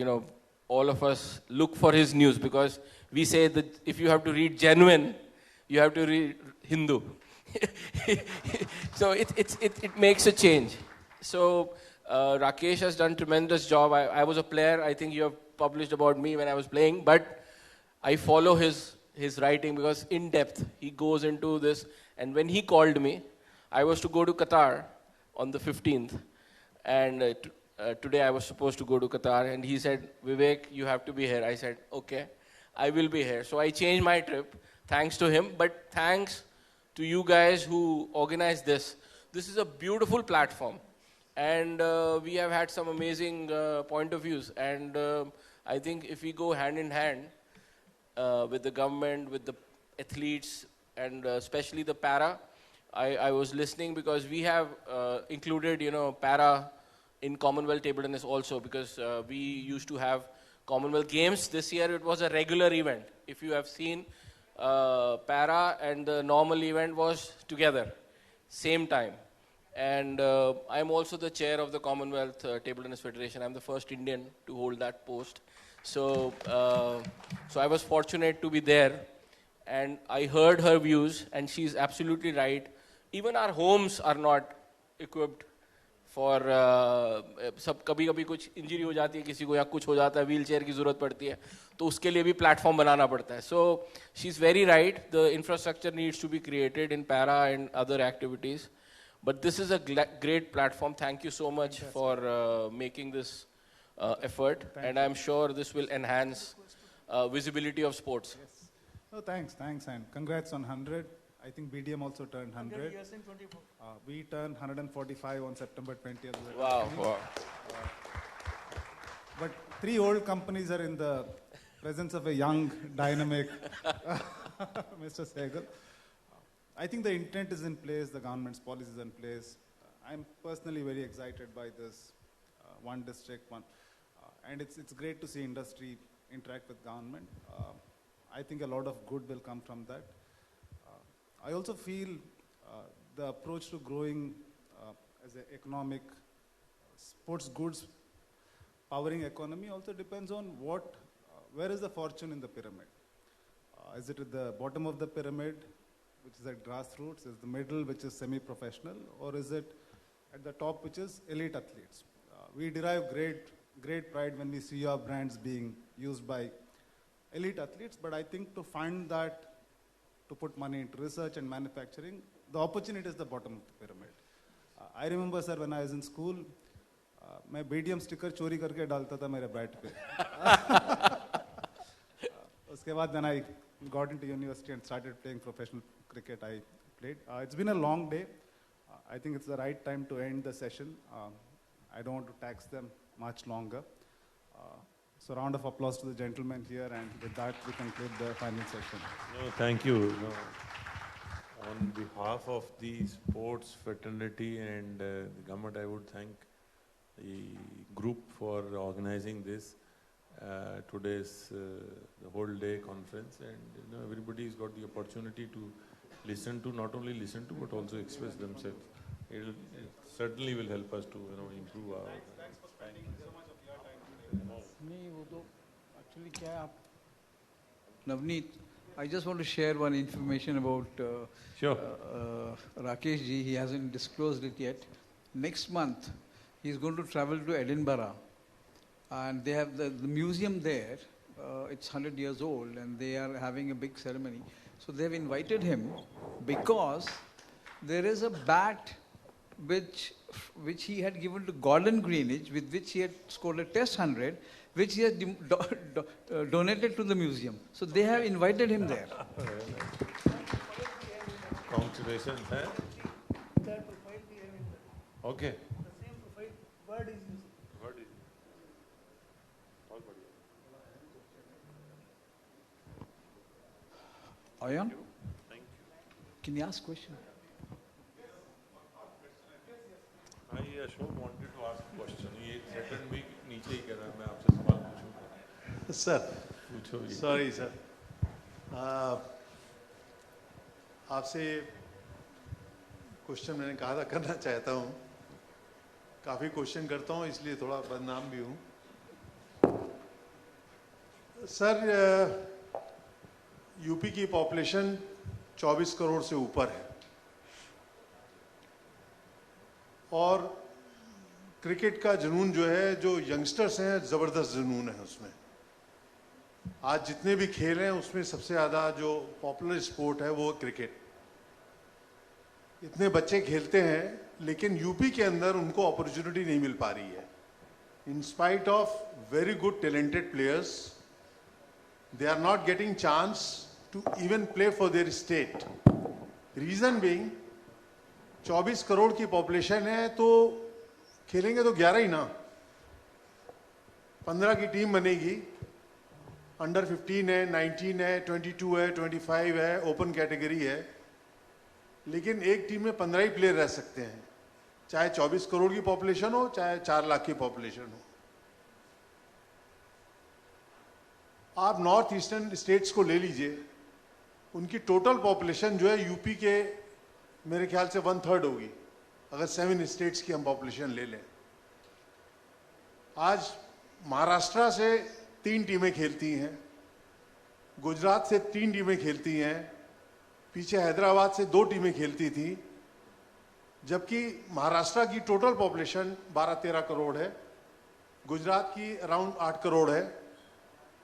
all of us look for his news, because we say that if you have to read genuine, you have to read Hindu. So it makes a change. So Rakesh has done a tremendous job. I was a player. I think you have published about me when I was playing, but I follow his writing, because in depth he goes into this. And when he called me, I was to go to Qatar on the 15th, and today I was supposed to go to Qatar, and he said, Vivek, you have to be here. I said, okay, I will be here. So I changed my trip, thanks to him, but thanks to you guys who organized this. This is a beautiful platform, and we have had some amazing point of views, and I think if we go hand in hand with the government, with the athletes, and especially the para, I was listening because we have included, para in Commonwealth table tennis also, because we used to have Commonwealth Games. This year it was a regular event. If you have seen, para and the normal event was together, same time. And I'm also the chair of the Commonwealth Table Tennis Federation. I'm the first Indian to hold that post. So, so I was fortunate to be there, and I heard her views, and she's absolutely right. Even our homes are not equipped for सब कभी-कभी कुछ injury हो जाती है किसी को, या कुछ हो जाता है, व्हील चेयर की ज़रूरत पड़ती है, तो उसके लिए भी प्लेटफॉर्म बनाना पड़ता है. So she's very right. The infrastructure needs to be created in para and other activities. But this is a great platform. Thank you so much for making this effort, and I'm sure this will enhance visibility of sports.
Yes. No, thanks, and congrats on 100. I think BDM also turned 100.
Yes, in 24.
We turned 145 on September 20th.
Wow.
But 3 old companies are in the presence of a young, dynamic Mr. Sehgal. I think the intent is in place, the government's policy is in place. I'm personally very excited by this one district, one. And it's great to see industry interact with government. I think a lot of good will come from that. I also feel the approach to growing as an economic sports goods powering economy also depends on where is the fortune in the pyramid. Is it at the bottom of the pyramid, which is at grassroots, is the middle, which is semi-professional, or is it at the top, which is elite athletes? We derive great pride when we see our brands being used by elite athletes, but I think to fund that, to put money into research and manufacturing, the opportunity is the bottom of the pyramid. I remember, sir, when I was in school, मैं BDM sticker चोरी करके डालता था मेरे bat पे. उसके बाद when I got into university and started playing professional cricket, I played. It's been a long day. I think it's the right time to end the session. I don't want to tax them much longer. So round of applause to the gentlemen here, and with that we conclude the final session.
No, thank you. No. On behalf of the sports fraternity and the government, I would thank the group for organizing this today's the whole day conference, and everybody's got the opportunity to listen to, not only listen to, but also express themselves. It certainly will help us to improve our.
Thanks for spending so much of your time today.
नहीं वो तो actually क्या है आप Navneet, I just want to share one information about Rakesh ji. He hasn't disclosed it yet. Next month, he's going to travel to Edinburgh, and they have the museum there. It's 100 years old, and they are having a big ceremony. So they've invited him because there is a bat which he had given to Gordon Greenidge, with which he had scored a Test 100, which he has donated to the museum. So they have invited him there.
Congratulations.
That profile we have in the
Okay.
The same profile word is used.
Word is all बढ़िया.
Ayan?
Thank you.
Can you ask a question?
I Ashok wanted to ask a question. ये second week नीचे ही कह रहा है, मैं आपसे सवाल पूछूंगा.
Sir,
पूछो ये.
sorry sir. आपसे क्वेश्चन मैंने कहा था करना चाहता हूँ. काफ़ी क्वेश्चन करता हूँ, इसलिए थोड़ा बदनाम भी हूँ. सर, यूपी की पॉपुलेशन 24 करोड़ से ऊपर है और क्रिकेट का जुनून जो है, जो यंगस्टर्स हैं, ज़बरदस्त जुनून है उसमें. आज जितने भी खेल हैं उसमें सबसे ज़्यादा जो पॉपुलर स्पोर्ट है वो क्रिकेट. इतने बच्चे खेलते हैं लेकिन यूपी के अंदर उनको अपॉर्चुनिटी नहीं मिल पा रही है. in spite of very good talented players, they are not getting chance to even play for their state. Reason being, 24 crore की पॉपुलेशन है, तो खेलेंगे तो 11 ही ना, 15 की टीम बनेगी, अंडर 15 है, 19 है, 22 है, 25 है, ओपन कैटेगरी है, लेकिन एक टीम में 15 ही प्लेयर रह सकते हैं, चाहे 24 करोड़ की पॉपुलेशन हो, चाहे 4 लाख की पॉपुलेशन हो। आप नॉर्थ ईस्टर्न स्टेट्स को ले लीजिए, उनकी टोटल पॉपुलेशन जो है यूपी के मेरे ख्याल से 1/3 होगी, अगर 7 स्टेट्स की हम पॉपुलेशन ले लें। आज महाराष्ट्र से 3 टीमें खेलती हैं, गुजरात से 3 टीमें खेलती हैं, पीछे हैदराबाद से 2 टीमें खेलती थी, जबकि महाराष्ट्र की टोटल पॉपुलेशन 12-13 करोड़ है, गुजरात की अराउंड 8 करोड़ है,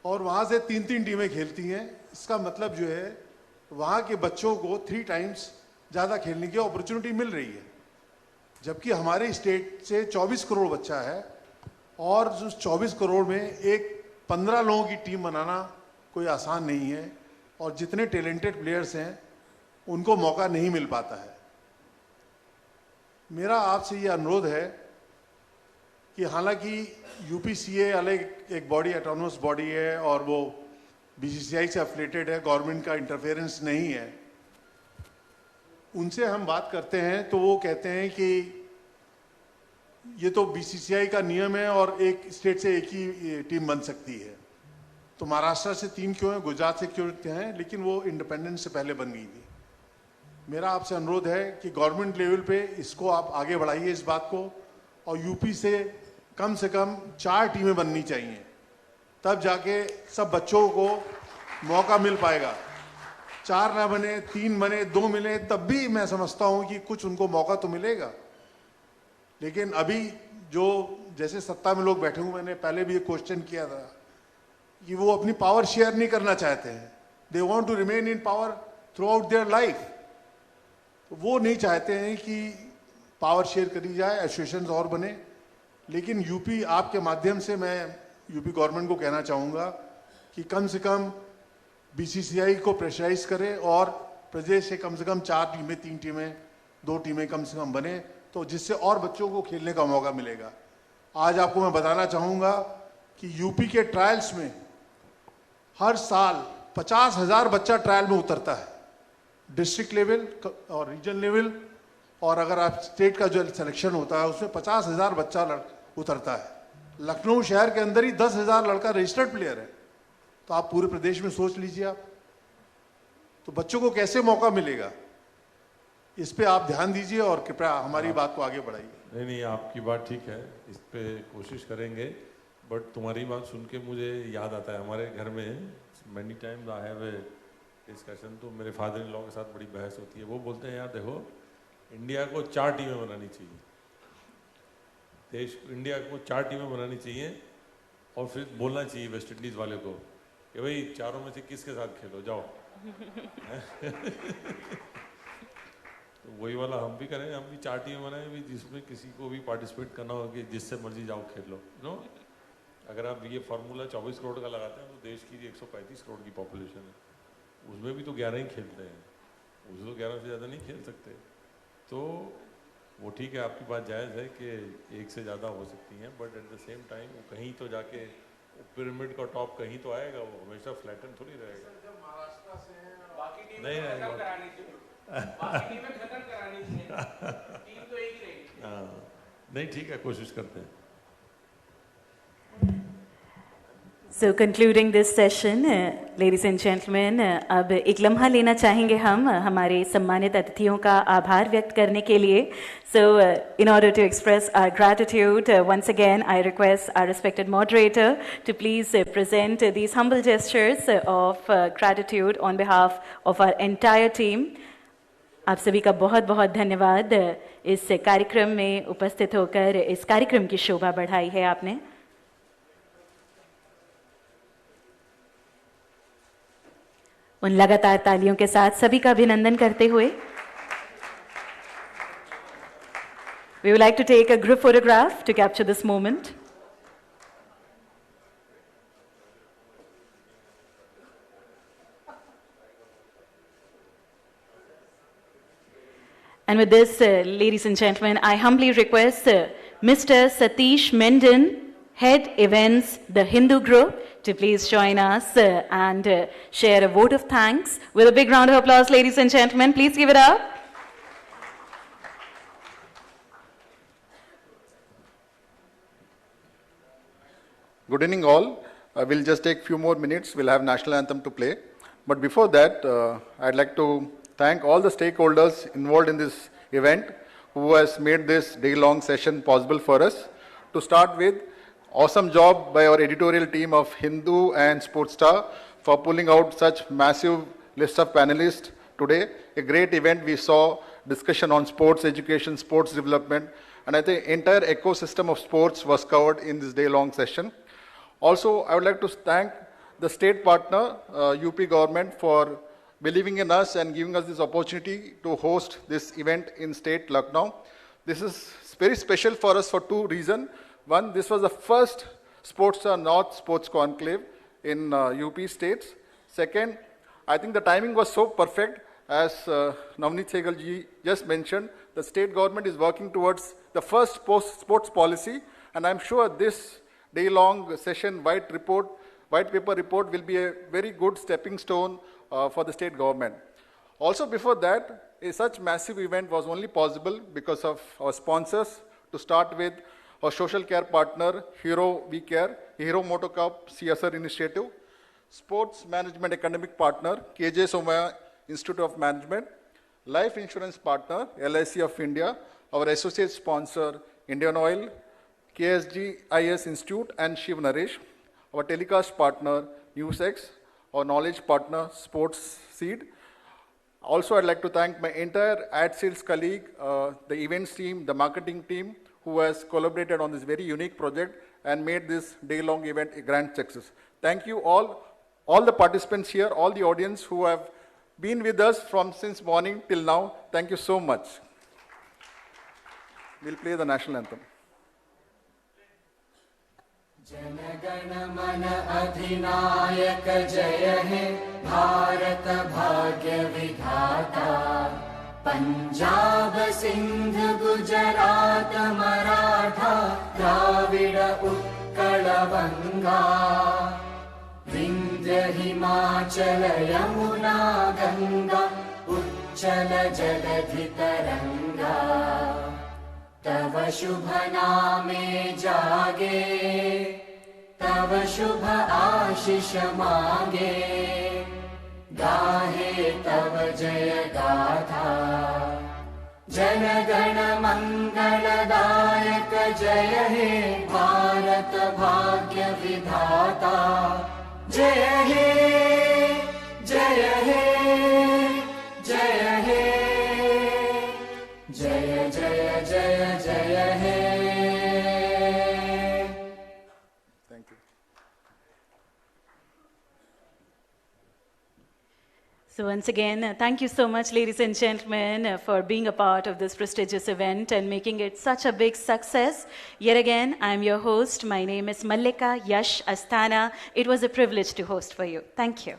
और वहाँ से 3-3 टीमें खेलती हैं। इसका मतलब जो है वहाँ के बच्चों को 3 टाइम्स ज़्यादा खेलने की अपॉर्चुनिटी मिल रही है, जबकि हमारे स्टेट से 24 करोड़ बच्चा है, और उस 24 करोड़ में एक 15 लोगों की टीम बनाना कोई आसान नहीं है, और जितने टैलेंटेड प्लेयर्स हैं उनको मौका नहीं मिल पाता है। मेरा आपसे ये अनुरोध है कि हालांकि यूपीसीए अलग एक बॉडी, ऑटोनोमस बॉडी है, और वो बीसीसीआई से एफिलिएटेड है, गवर्नमेंट का इंटरफेरेंस नहीं है, उनसे हम बात करते हैं तो वो कहते हैं कि ये तो बीसीसीआई का नियम है और एक स्टेट से एक ही टीम बन सकती है, तो महाराष्ट्र से 3 क्यों है, गुजरात से क्यों हैं, लेकिन वो इंडिपेंडेंस से पहले बन गई थी। मेरा आपसे अनुरोध है कि गवर्नमेंट लेवल पे इसको आप आगे बढ़ाइए इस बात को, और यूपी से कम 4 टीमें बननी चाहिए, तब जाके सब बच्चों को मौका मिल पाएगा। 4 ना बने, 3 बने, 2 मिले, तब भी मैं समझता हूं कि कुछ उनको मौका तो मिलेगा। लेकिन अभी जो जैसे सत्ता में लोग बैठे हुए, मैंने पहले भी एक क्वेश्चन किया था कि वो अपनी पावर शेयर नहीं करना चाहते हैं, they want to remain in power throughout their life. वो नहीं चाहते हैं कि पावर शेयर करी जाए, एसोसिएशंस और बने। लेकिन यूपी, आपके माध्यम से मैं यूपी गवर्नमेंट को कहना चाहूँगा कि कम से कम बीसीसीआई को प्रेशराइज करे, और प्रदेश से कम 4 टीमें, 3 टीमें, 2 टीमें कम से कम बने, तो जिससे और बच्चों को खेलने का मौका मिलेगा। आज आपको मैं बताना चाहूँगा कि यूपी के ट्रायल्स में हर साल 50,000 बच्चा ट्रायल में उतरता है, डिस्ट्रिक्ट लेवल और रीजन लेवल, और अगर आप स्टेट का जो सिलेक्शन होता है उसमें 50,000 बच्चा उतरता है। लखनऊ शहर के अंदर ही 10,000 लड़का रजिस्टर्ड प्लेयर है, तो आप पूरे प्रदेश में सोच लीजिए आप, तो बच्चों को कैसे मौका मिलेगा, इस पे आप ध्यान दीजिए और कृपया हमारी बात को आगे बढ़ाइए।
नहीं, आपकी बात ठीक है, इस पे कोशिश करेंगे, बट तुम्हारी बात सुन के मुझे याद आता है, हमारे घर में many times I have a discussion, तो मेरे फादर इन लॉ के साथ बड़ी बहस होती है। वो बोलते हैं यार देखो, इंडिया को 4 टीमें बनानी चाहिए, इंडिया को 4 टीमें बनानी चाहिए, और फिर बोलना चाहिए वेस्ट इंडीज़ वाले को कि भाई चारों में से किसके साथ खेलो, जाओ। तो वही वाला हम भी करें, हम भी 4 टीमें बनाएं भी, जिसमें किसी को भी पार्टिसिपेट करना हो कि जिससे मर्जी जाओ खेल लो, नो। अगर आप ये फार्मूला 24 करोड़ का लगाते हैं तो देश की 135 करोड़ की पॉपुलेशन है, उसमें भी तो 11 ही खेलते हैं, उसमें तो 11 से ज़्यादा नहीं खेल सकते। तो वो ठीक है, आपकी बात जायज़ है कि 1 से ज़्यादा हो सकती हैं, but at the same time वो कहीं तो जाके पिरामिड का टॉप कहीं तो आएगा, वो हमेशा फ्लैटन थोड़ी रहेगा। नहीं नहीं, ठीक है, कोशिश करते हैं।
So concluding this session, ladies and gentlemen, अब एक लम्हा लेना चाहेंगे हम हमारे सम्मानित अतिथियों का आभार व्यक्त करने के लिए. So in order to express our gratitude, once again I request our respected moderator to please present these humble gestures of gratitude on behalf of our entire team. आप सभी का बहुत बहुत धन्यवाद. इस कार्यक्रम में उपस्थित होकर इस कार्यक्रम की शोभा बढ़ाई है आपने. उन लगातार तालियों के साथ सभी का अभिनंदन करते हुए we would like to take a group photograph to capture this moment. And with this, ladies and gentlemen, I humbly request Mr. Satish Mendon, Head Events, the Hindu Group, to please join us and share a vote of thanks. With a big round of applause, ladies and gentlemen, please give it up.
Good evening all. We'll just take a few more minutes. We'll have national anthem to play. But before that, I'd like to thank all the stakeholders involved in this event who has made this day-long session possible for us. To start with, awesome job by our editorial team of Hindu and Sportstar for pulling out such massive list of panelists today. A great event. We saw discussion on sports education, sports development, and I think entire ecosystem of sports was covered in this day-long session. Also, I would like to thank the state partner, UP government, for believing in us and giving us this opportunity to host this event in state Lucknow. This is very special for us for two reasons. One, this was the first Sportstar North Sports Conclave in UP states. Second, I think the timing was so perfect, as Navneet Sehgal ji just mentioned. The state government is working towards the first sports policy, and I'm sure this day-long session white paper report will be a very good stepping stone for the state government. Also before that, such massive event was only possible because of our sponsors. To start with, our social care partner, Hero We Care, Hero Motocorp CSR Initiative, sports management academic partner, KJ Somaiya Institute of Management, life insurance partner, LIC of India, our associate sponsor, Indian Oil, KSGIS Institute, and Shiv Naresh, our telecast partner, NewsX, our knowledge partner, Sports Seed. Also, I'd like to thank my entire ad sales colleague, the events team, the marketing team, who has collaborated on this very unique project and made this day-long event a grand success. Thank you all the participants here, all the audience who have been with us from since morning till now. Thank you so much. We'll play the national anthem.
जनगण मन अधिनायक जय हे भारत भाग्य विधाता पंजाब सिंध गुजरात मराठा द्राविड उत्कल बंगा विंध्य हिमाचल यमुना गंगा उच्चल जलधि तरंगा तव शुभ नामे जागे तव शुभ आशीष मांगे गाहे तव जय गाथा जन गण मंगलदायक जय हे भारत भाग्य विधाता जय हे जय हे जय हे जय जय जय जय हे
So once again, thank you so much, ladies and gentlemen, for being a part of this prestigious event and making it such a big success. Yet again, I'm your host. My name is Mallika Yash Asthana. It was a privilege to host for you. Thank you.